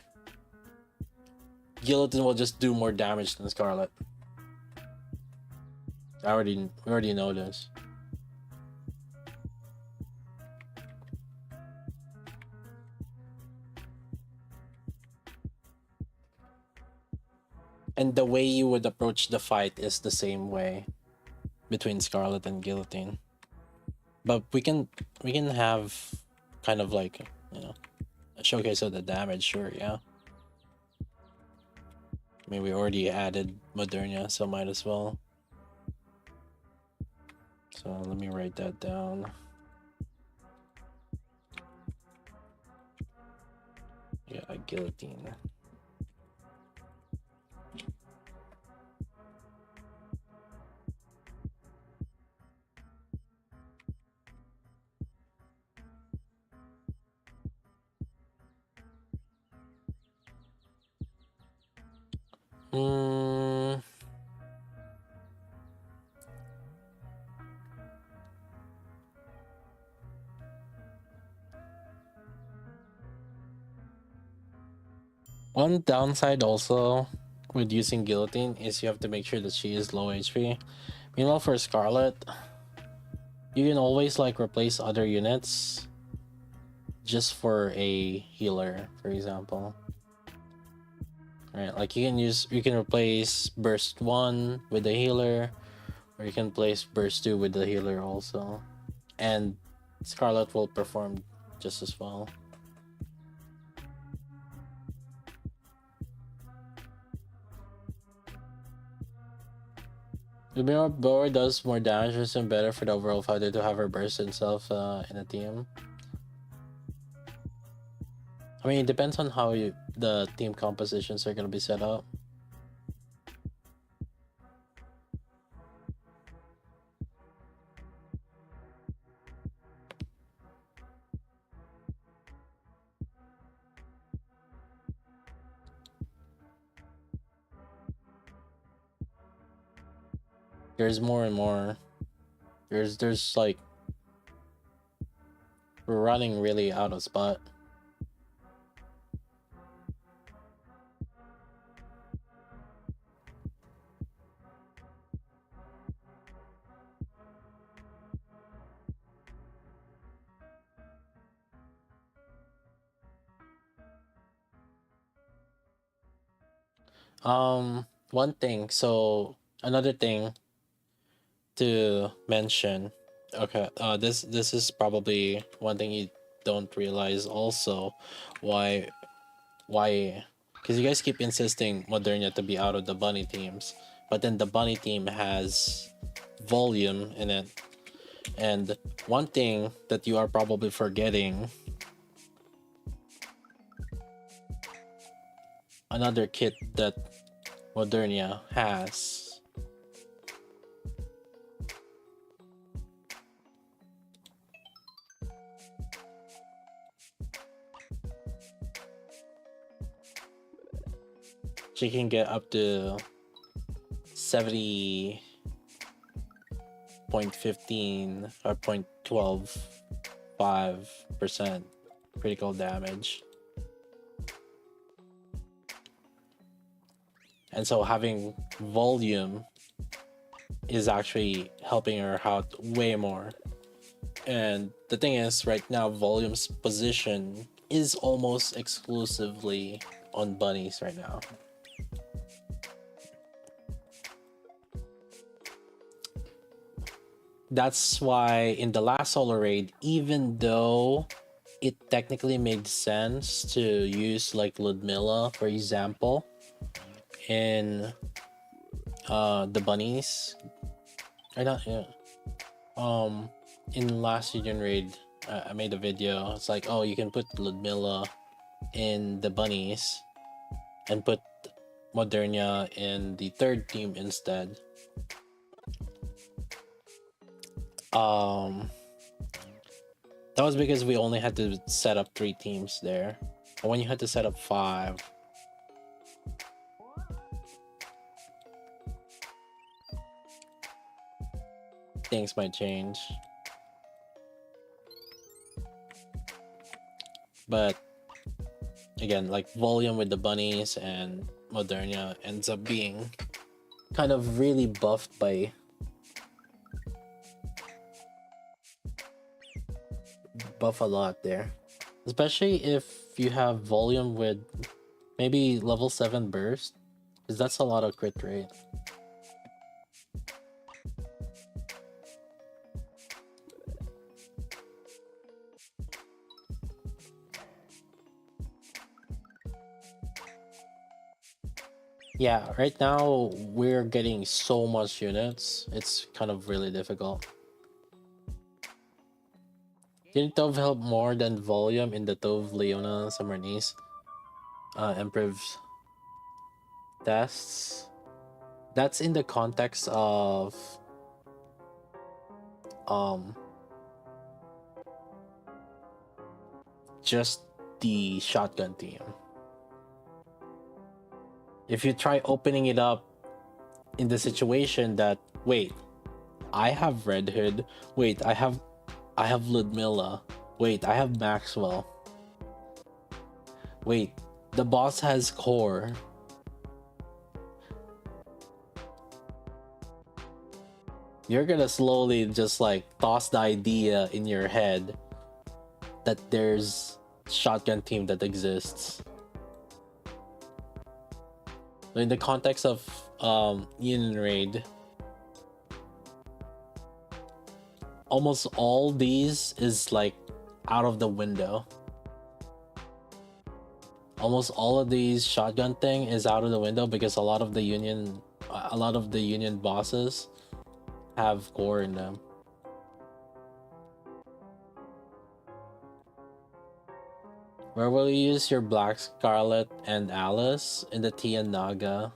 guillotine will just do more damage than Scarlet. We already know this. And the way you would approach the fight is the same way between Scarlet and Guillotine. But we can have kind of like, you know, a showcase of the damage, sure, yeah. I mean, we already added Modernia, so might as well. So let me write that down. Yeah, Guillotine. One downside also with using Guillotine is you have to make sure that she is low HP. Meanwhile, for Scarlet, you can always like replace other units just for a healer, for example. Right, like you can replace Burst 1 with the healer, or you can place Burst 2 with the healer also. And Scarlet will perform just as well. The Bower does more damage and better for the overall fighter to have her burst himself in a team. I mean, it depends on how the team compositions are going to be set up. There's more and more. There's like, we're running really out of spot. One thing. So another thing to mention. Okay. This is probably one thing you don't realize also, why because you guys keep insisting Modernia to be out of the bunny teams, but then the bunny team has volume in it. And one thing that you are probably forgetting, another kit that Modernia has. She can get up to 70.15 or 0.125% critical damage. And so having volume is actually helping her out way more. And the thing is, right now, volume's position is almost exclusively on bunnies right now. That's why in the last solo raid, even though it technically made sense to use like Ludmilla, for example, in the bunnies, or not, yeah, in last union raid, I made a video. It's like, oh, you can put Ludmilla in the bunnies and put Modernia in the third team instead. That was because we only had to set up 3 teams there. But when you had to set up 5, things might change. But again, like volume with the bunnies and Modernia ends up being kind of really buffed by buff a lot there, especially if you have volume with maybe level 7 burst, because that's a lot of crit rate. Yeah, right now we're getting so much units, it's kind of really difficult. Didn't Tove help more than volume in the Tove Leona Summernice improved tests? That's in the context of just the shotgun team. If you try opening it up in the situation that, wait, I have Red Hood, wait, I have Ludmilla, wait, I have Maxwell, wait, the boss has core, you're gonna slowly just like toss the idea in your head that there's shotgun team that exists. In the context of Union Raid, almost all these is like out of the window. Almost all of these shotgun thing is out of the window because a lot of the union bosses have core in them. Where will you use your Black Scarlet and Alice? In the Tia Naga.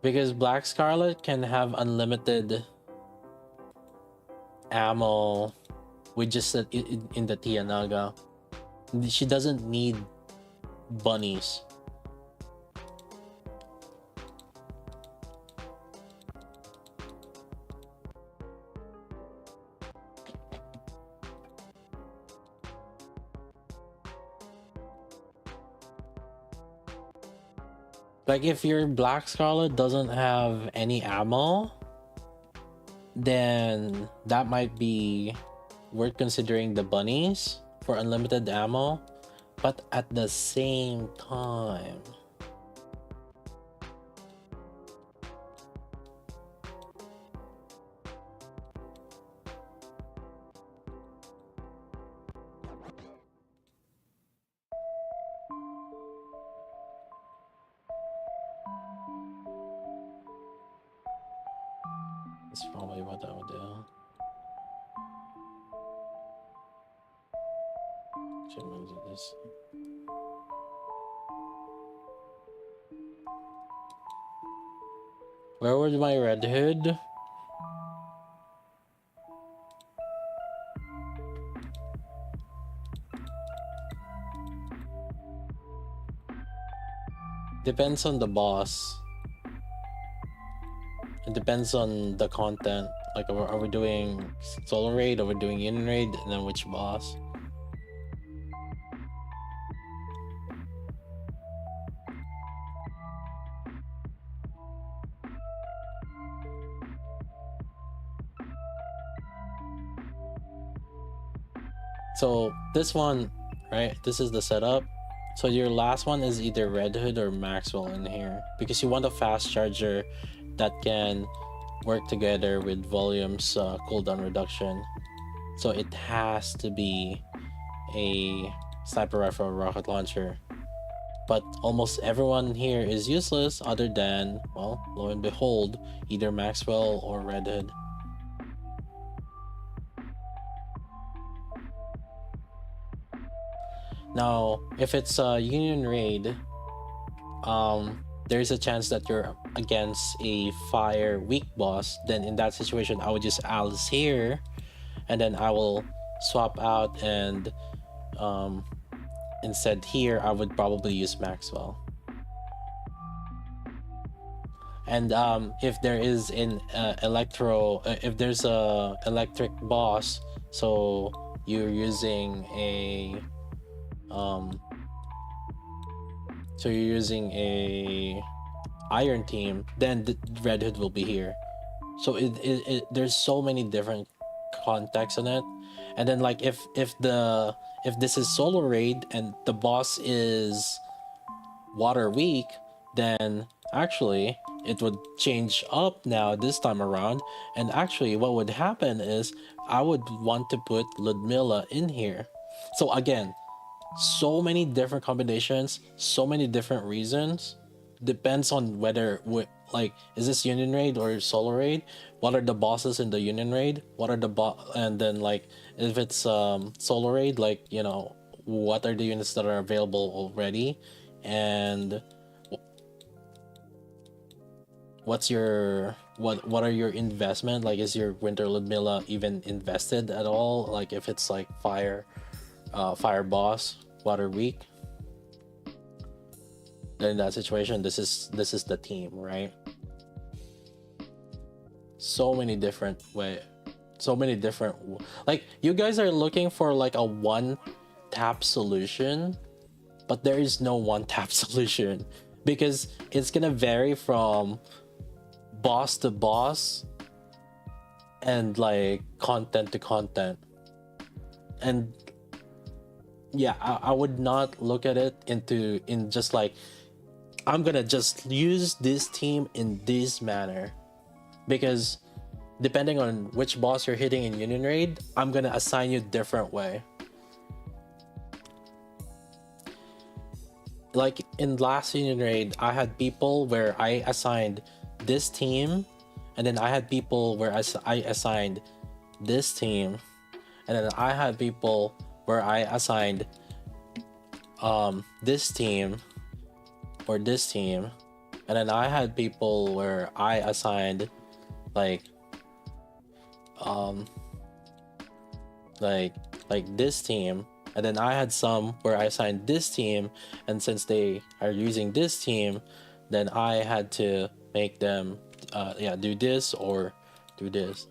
Because Black Scarlet can have unlimited ammo with just in the Tia Naga. She doesn't need bunnies. Like if your Black Scarlet doesn't have any ammo, then that might be worth considering the bunnies for unlimited ammo. but at the same time, that's probably what I would do. Should move to this. Where was my Red Hood? Depends on the boss. It depends on the content. Like, are we doing solo raid? Are we doing union raid? And then which boss? So this one, right? This is the setup. So your last one is either Red Hood or Maxwell in here, because you want a fast charger that can work together with Volume's cooldown reduction. So it has to be a sniper rifle or rocket launcher. But almost everyone here is useless other than, well, lo and behold, either Maxwell or Red Hood. Now, if it's a Union raid, there's a chance that you're against a fire weak boss. Then in that situation, I would just Alice here, and then I will swap out, and instead here, I would probably use Maxwell. And if there is an if there's a electric boss, so you're using a iron team, then the Red Hood will be here. So there's so many different contexts on it. And then like if this is solo raid and the boss is water weak, then actually it would change up now this time around. And actually what would happen is I would want to put Ludmilla in here. So again, so many different combinations, so many different reasons. Depends on whether like, is this union raid or solo raid? What are the bosses in the union raid? What are the and then like if it's solo raid, like, you know, what are the units that are available already, and what's your what are your investment? Like, is your Winter Ludmilla even invested at all? Like if it's like fire boss, water weak, then in that situation, this is the team, right? So many different like, you guys are looking for like a one tap solution, but there is no one tap solution, because it's gonna vary from boss to boss and like content to content. And yeah, I would not look at it in just like, I'm gonna just use this team in this manner, because depending on which boss you're hitting in Union Raid, I'm gonna assign you different way. Like in last Union Raid, I had people where I assigned this team, and then I had people where I assigned this team, and then I had people where I assigned this team or this team, and then I had people where I assigned like this team, and then I had some where I assigned this team, and since they are using this team, then I had to make them do this or do this.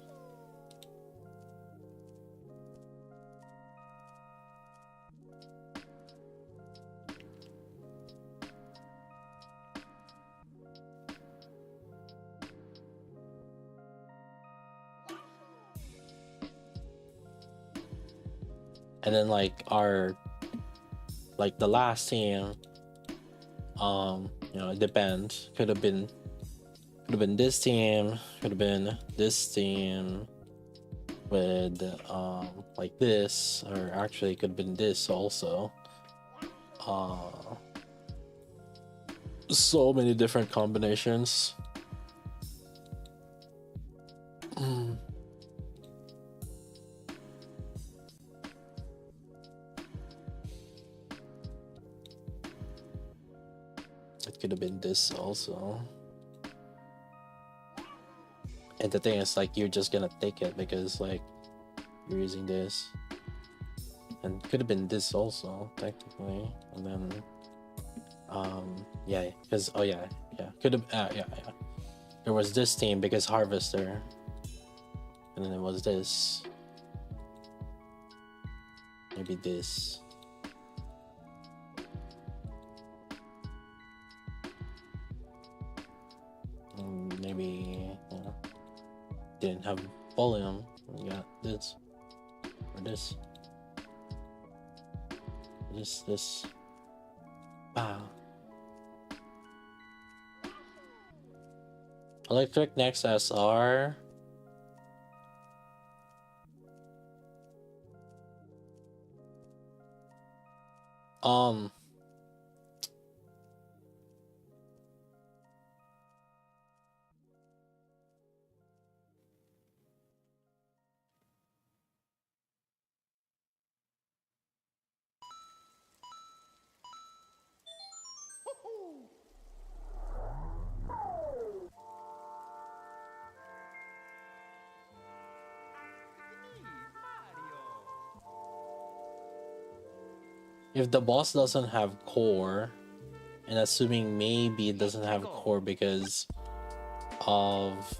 And then like our like the last team, you know, it depends. Could have been this team, could have been this team with like this, or actually it could have been this also. So many different combinations. It could have been this also. And the thing is, like, you're just gonna take it because, like, you're using this. And could have been this also, technically. And then, yeah, because, oh yeah, could have, yeah. There was this team because Harvester. And then it was this. Maybe this. Maybe, you know, didn't have volume. We got this. Or this. This. Wow. Electric Next SR. If the boss doesn't have core, and assuming maybe it doesn't have core because of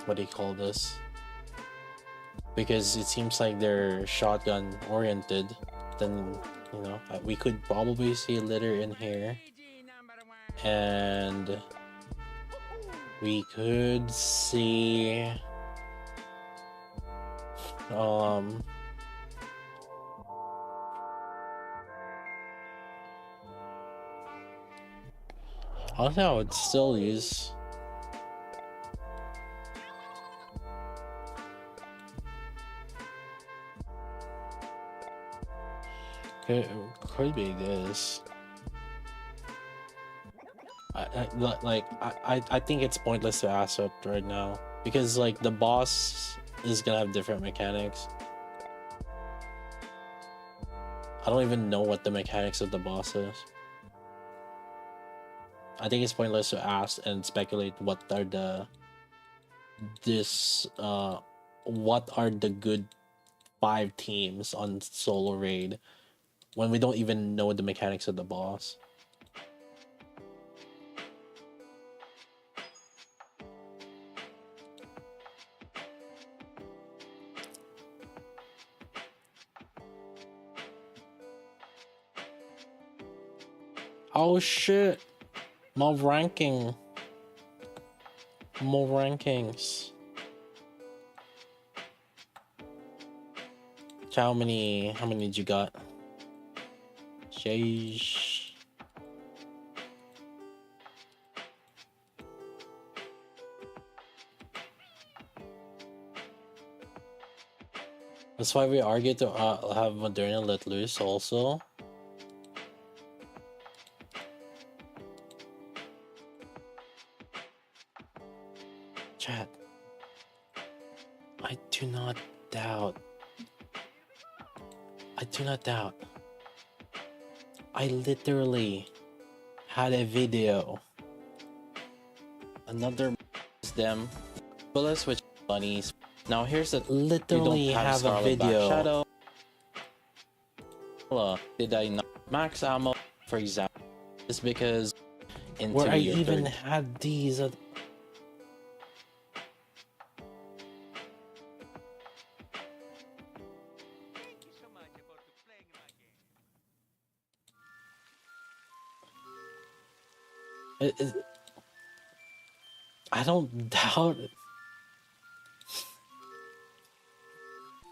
what do you call this? Because it seems like they're shotgun oriented, then, you know, we could probably see litter in here, and we could see honestly, I would still use. Could be this. I think it's pointless to ask up right now because, like, the boss is gonna have different mechanics. I don't even know what the mechanics of the boss is. I think it's pointless to ask and speculate what are the good 5 teams on solo raid when we don't even know the mechanics of the boss. Oh shit! More ranking. More rankings. How many did you got? Sheesh. That's why we argue to have Moderna let loose also. Chat. I do not doubt. I literally had a video. Another them bullets with bunnies. Now here's the literally have a video. Shadow. Did I not max ammo, for example? Just because where I even had these. I don't doubt it.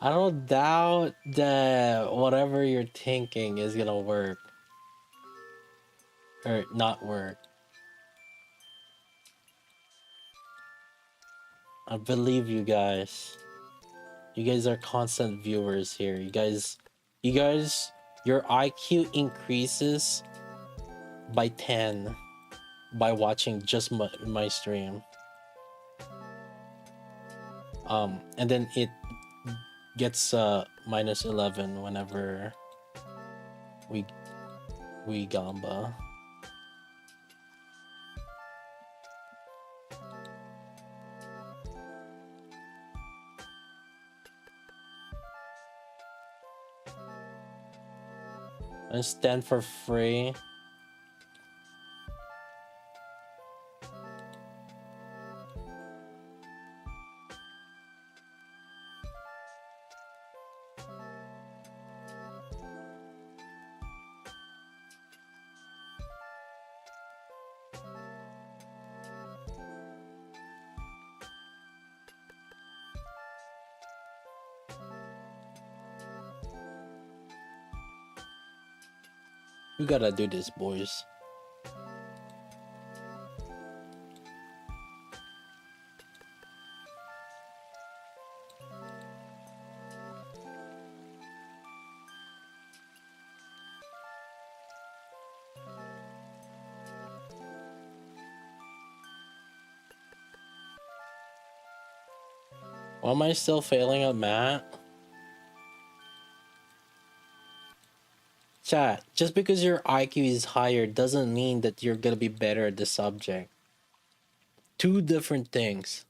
I don't doubt that whatever you're thinking is gonna work. Or not work. I believe you guys. You guys are constant viewers here. You guys, your IQ increases by 10 by watching just my stream. And then it gets minus 11 whenever we gamba. And stand for free. We gotta do this, boys. Why am I still failing at math? Chat, just because your IQ is higher doesn't mean that you're gonna be better at the subject. Two different things.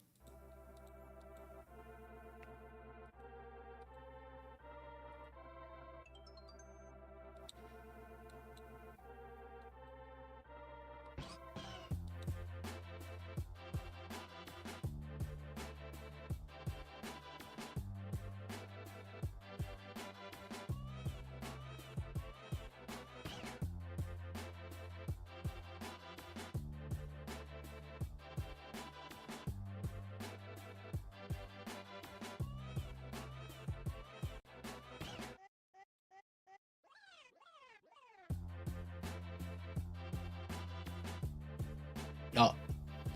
Oh,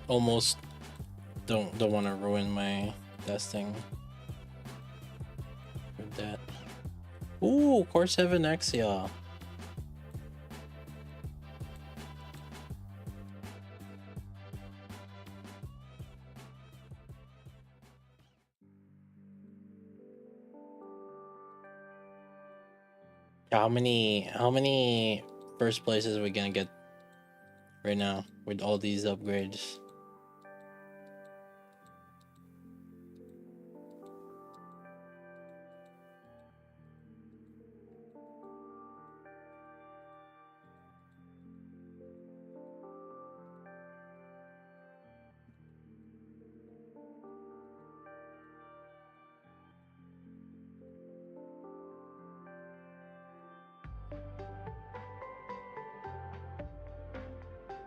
almost don't want to ruin my testing with that. Ooh, Core 7 Exia. How many first places are we gonna get right now with all these upgrades?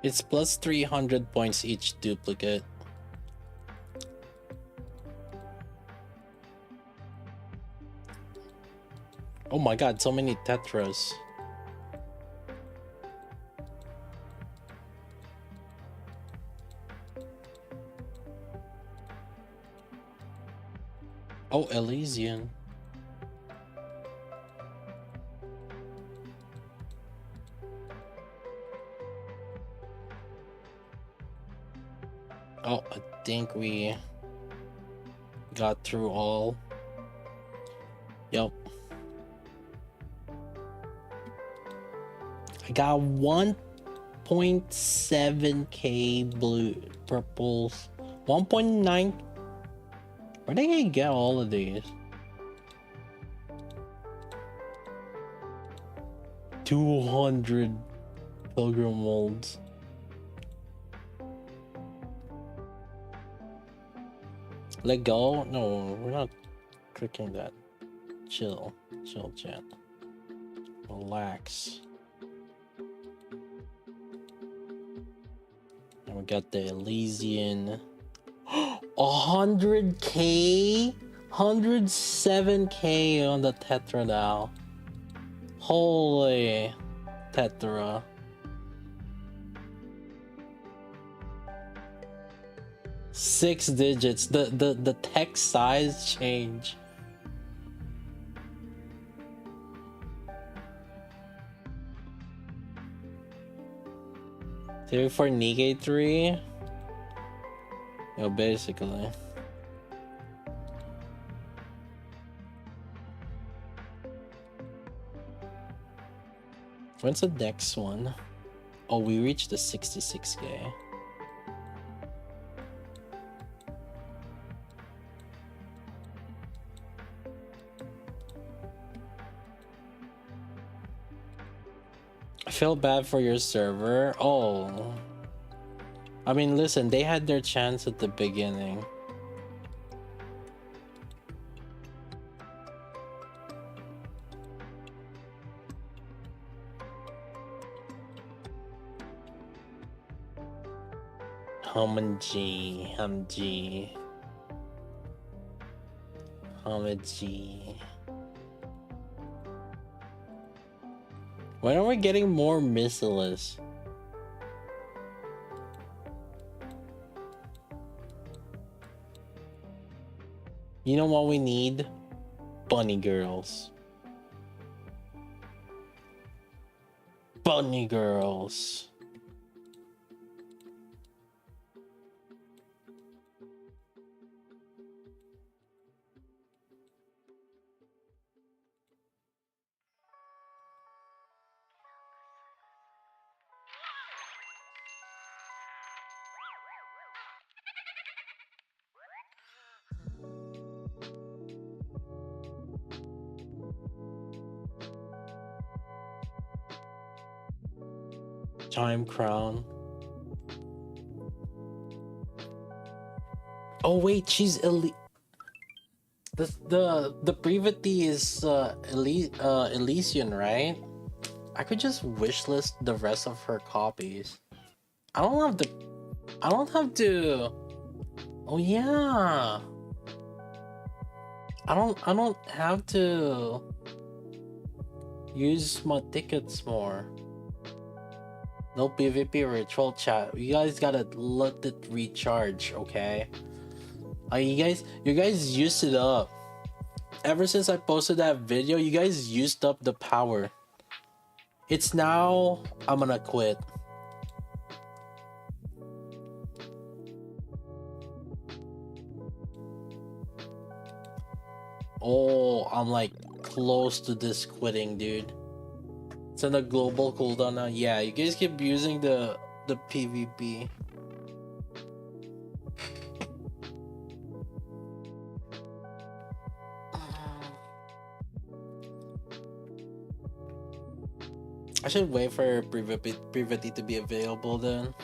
It's plus 300 points each duplicate. Oh my god, so many tetras. Oh, Elysian. Oh, I think we got through all. Yep. I got 1.7k blue purples. 1.9. Where did I get all of these? 200 pilgrim molds. Let go? No, we're not clicking that. Chill, chat. Relax. And we got the Elysian. 100k 107k on the Tetra now. Holy Tetra. Six digits. The text size change. Two for Nikkei 3. Yo, basically. When's the next one? Oh, we reached the 66k. I feel bad for your server. Oh. I mean, listen, they had their chance at the beginning. Homage. When are we getting more missiles? You know what we need? Bunny girls. Bunny girls. Time crown. Oh wait, she's elite. The Privaty is Elysian, right? I could just wishlist the rest of her copies. I don't have to. Oh yeah. I don't have to use my tickets more. No PvP ritual chat. You guys gotta let it recharge, okay? You guys used it up. Ever since I posted that video, you guys used up the power. It's now I'm gonna quit. Oh, I'm like close to this quitting, dude. It's on a global cooldown now. Yeah, you guys keep using the PvP. I should wait for Privaty to be available then.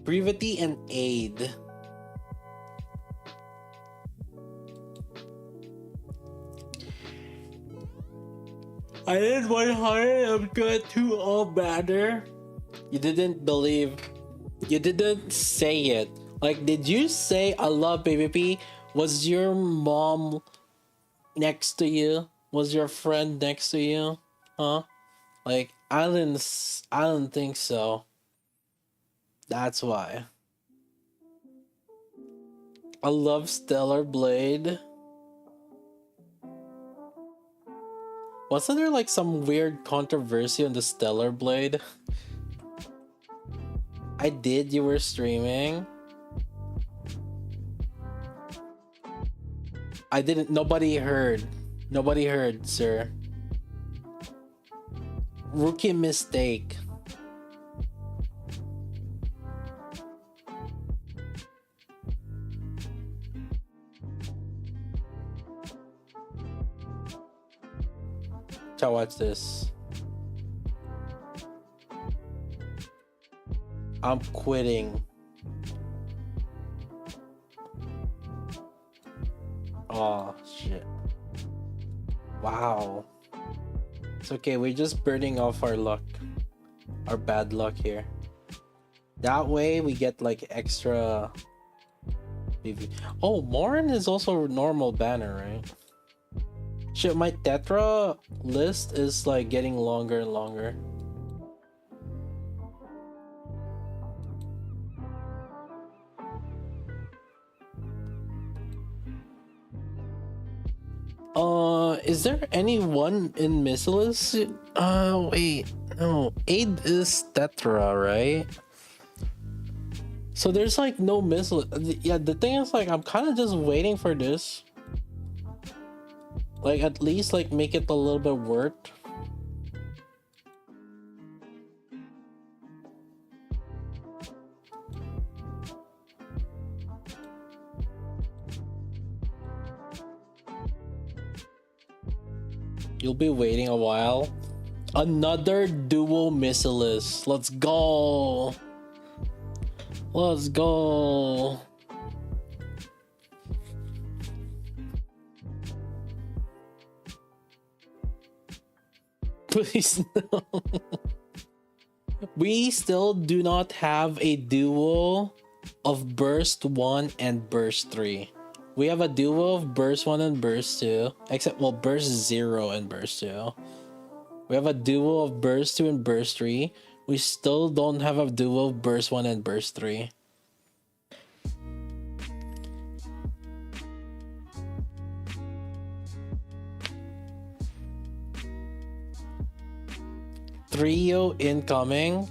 Privaty and Aid. I did 100, I'm good to all banner. You didn't believe. You didn't say it. Like, did you say I love PvP? Was your mom next to you? Was your friend next to you? Huh? Like, I didn't think so. That's why. I love Stellar Blade. Wasn't there like some weird controversy on the Stellar Blade? I did, you were streaming. I didn't, nobody heard. Nobody heard, sir. Rookie mistake. So watch this. I'm quitting. Oh shit. Wow. It's okay, we're just burning off our luck. Our bad luck here. That way we get like extra PV. Oh, Morin is also a normal banner, right? Shit, my Tetra list is like getting longer and longer. Is there anyone in Missilus? Wait, no. Aid is Tetra, right? So there's like no missile. Yeah, the thing is like I'm kind of just waiting for this. Like at least like make it a little bit worked. You'll be waiting a while. Another duo Missilus. Let's go. Let's go. Please no. We still do not have a duo of Burst 1 and Burst 3. We have a duo of Burst 1 and Burst 2. Except, well, Burst 0 and Burst 2. We have a duo of Burst 2 and Burst 3. We still don't have a duo of Burst 1 and Burst 3. Trio incoming.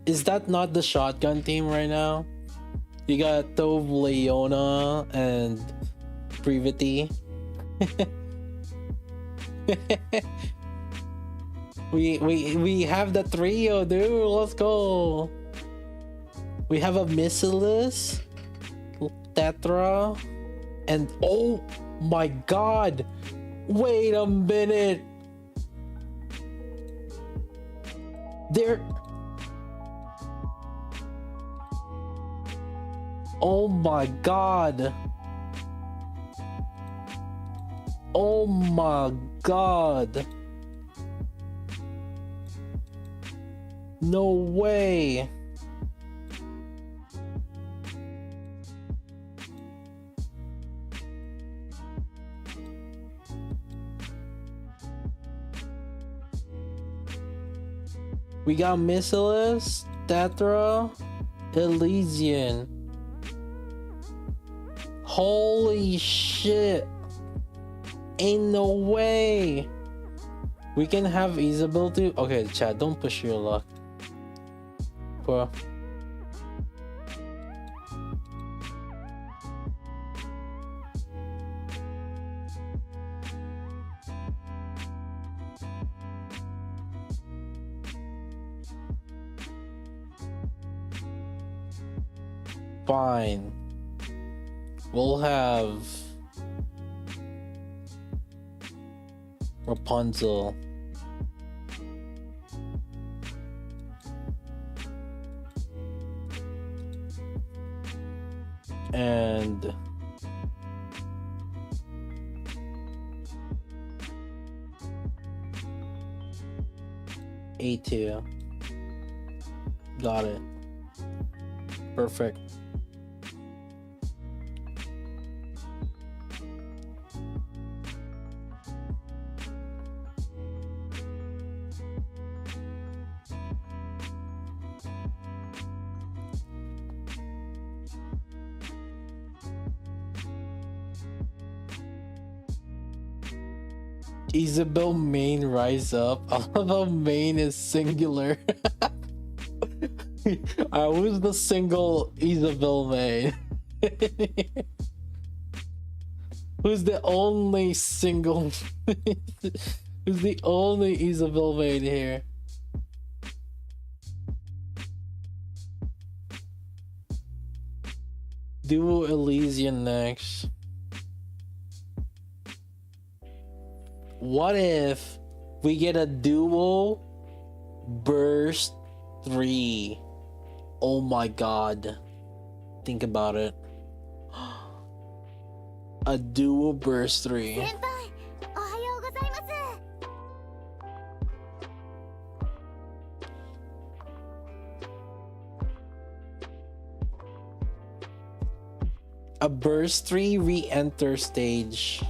Is that not the shotgun team right now? You got Tove, Leona, and Privaty. we have the trio, dude. Let's go. We have a Missilus, Tetra, and oh my god! Wait a minute. There. Oh my god. Oh my god. No way. We got Missilus, Tetra, Elysian. Holy shit. Ain't no way. We can have Isabel too. Okay, chat, don't push your luck. Bro. Fine. We'll have Rapunzel. And A2. Got it. Perfect. Isabel main rise up. Although main is singular. Who's the single Isabel main? Who's the only single? Who's the only Isabel main here? Duo Elysian next. What if we get a duo Burst 3? Oh my god. Think about it. A duo Burst 3. 先輩、おはようございます。A burst 3 re-enter stage.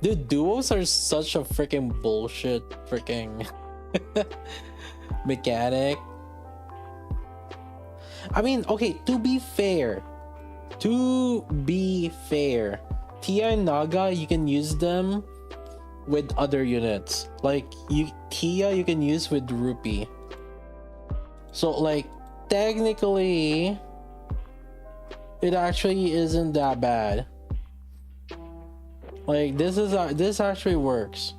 Dude, duos are such a freaking bullshit freaking mechanic. I mean, okay, to be fair, Tia and Naga, you can use them with other units. Like Tia you can use with Rupee. So like technically it actually isn't that bad. Like this actually works.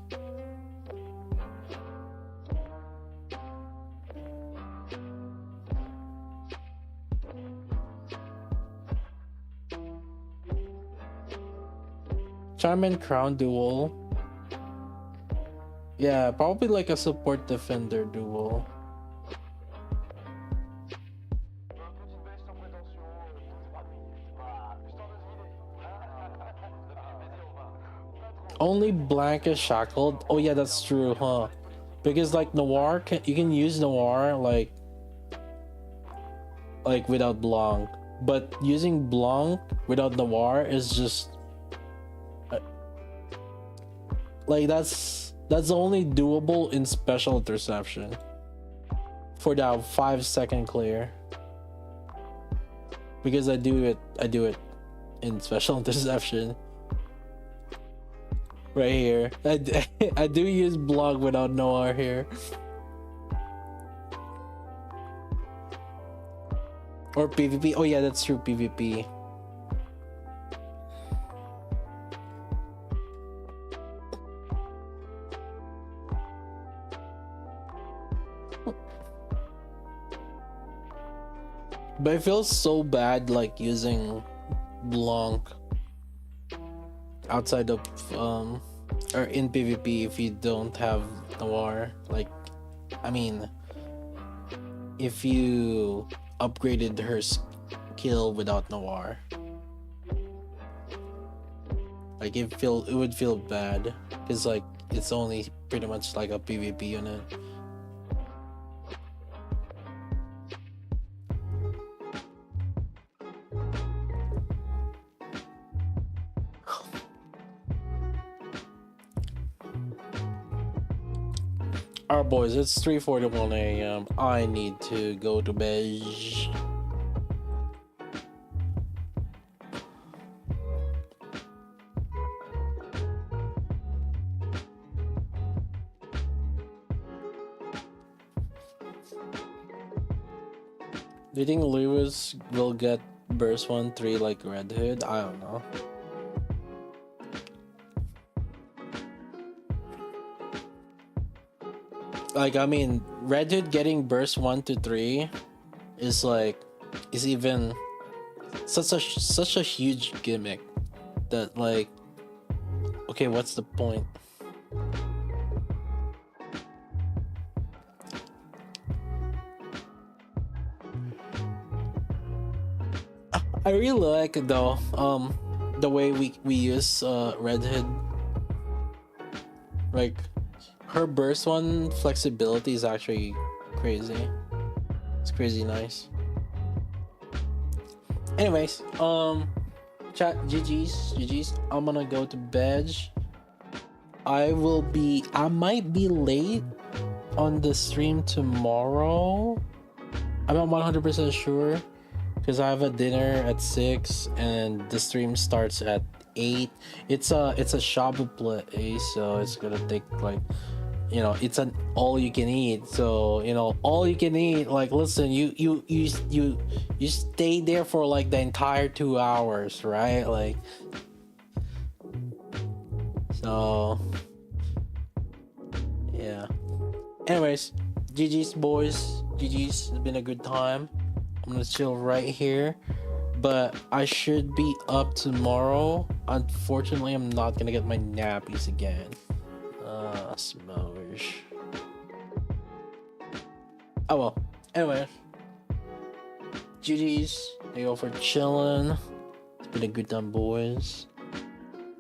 Charm and Crown duel. Yeah, probably like a support defender duel. Only Blank is shackled. Oh yeah, that's true, huh? Because like Noir you can use Noir like without Blanc, but using Blanc without Noir is just like that's only doable in special interception for that 5-second clear. Because I do it in special interception. Right here. I do use Blanc without Noir here. Or PvP. Oh yeah, that's true, PvP. But it feels so bad like using Blanc outside of or in PvP if you don't have Noir. Like, I mean, if you upgraded her skill without Noir, like it would feel bad because like it's only pretty much like a PvP unit. Alright boys, it's 3:41 a.m. I need to go to bed. Do you think Lewis will get burst 1-3 like Red Hood? I don't know. Like, I mean, Red Hood getting burst 1-3 is like, is even such a huge gimmick that like, okay, what's the point? I really like though the way we use Red Hood. Like, her burst 1 flexibility is actually crazy. It's crazy nice. Anyways, chat, GG's. I'm gonna go to bed. I might be late on the stream tomorrow. I'm not 100% sure because I have a dinner at 6 and the stream starts at 8. It's a shop play, so it's gonna take like, you know, it's an all you can eat. So, you know, all you can eat, like, listen, you stay there for like the entire 2 hours, right? Like, so yeah. Anyways, GG's boys, GG's. It's been a good time. I'm gonna chill right here, but I should be up tomorrow. Unfortunately, I'm not gonna get my nappies again. Smosh. Oh well. Anyway, GG's. Thank you all for chilling. It's been a good time, boys.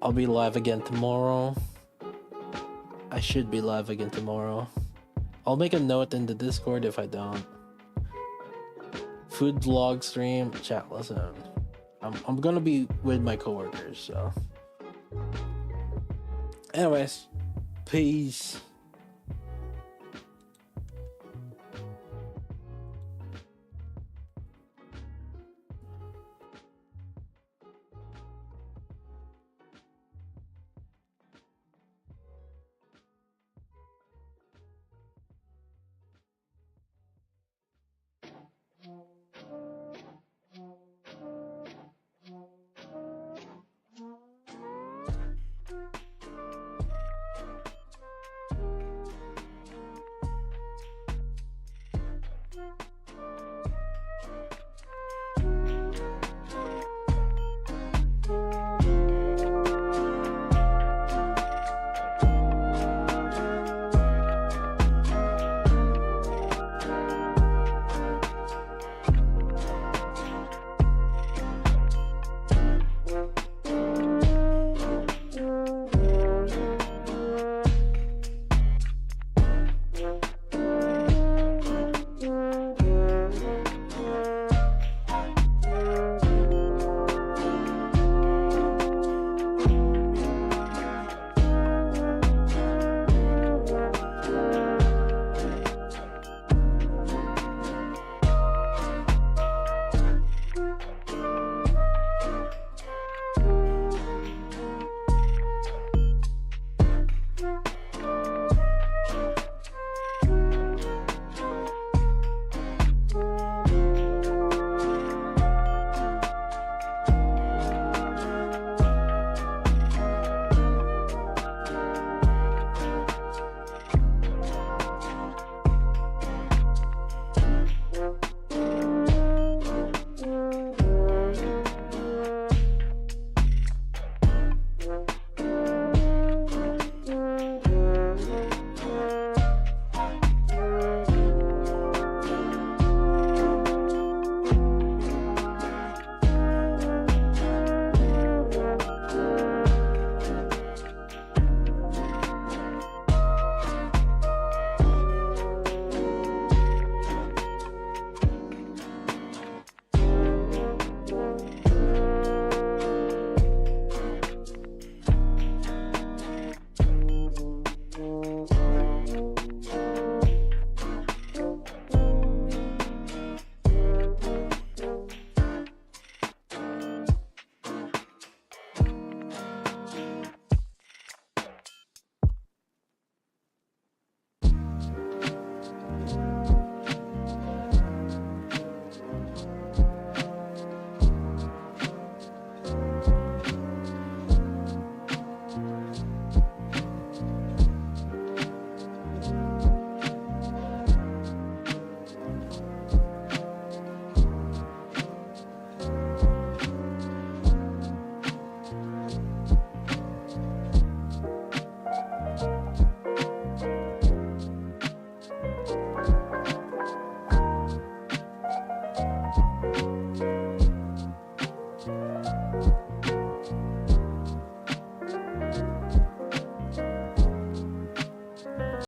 I'll be live again tomorrow. I should be live again tomorrow. I'll make a note in the Discord if I don't. Food vlog stream, chat, listen. I'm gonna be with my coworkers, so. Anyways, peace.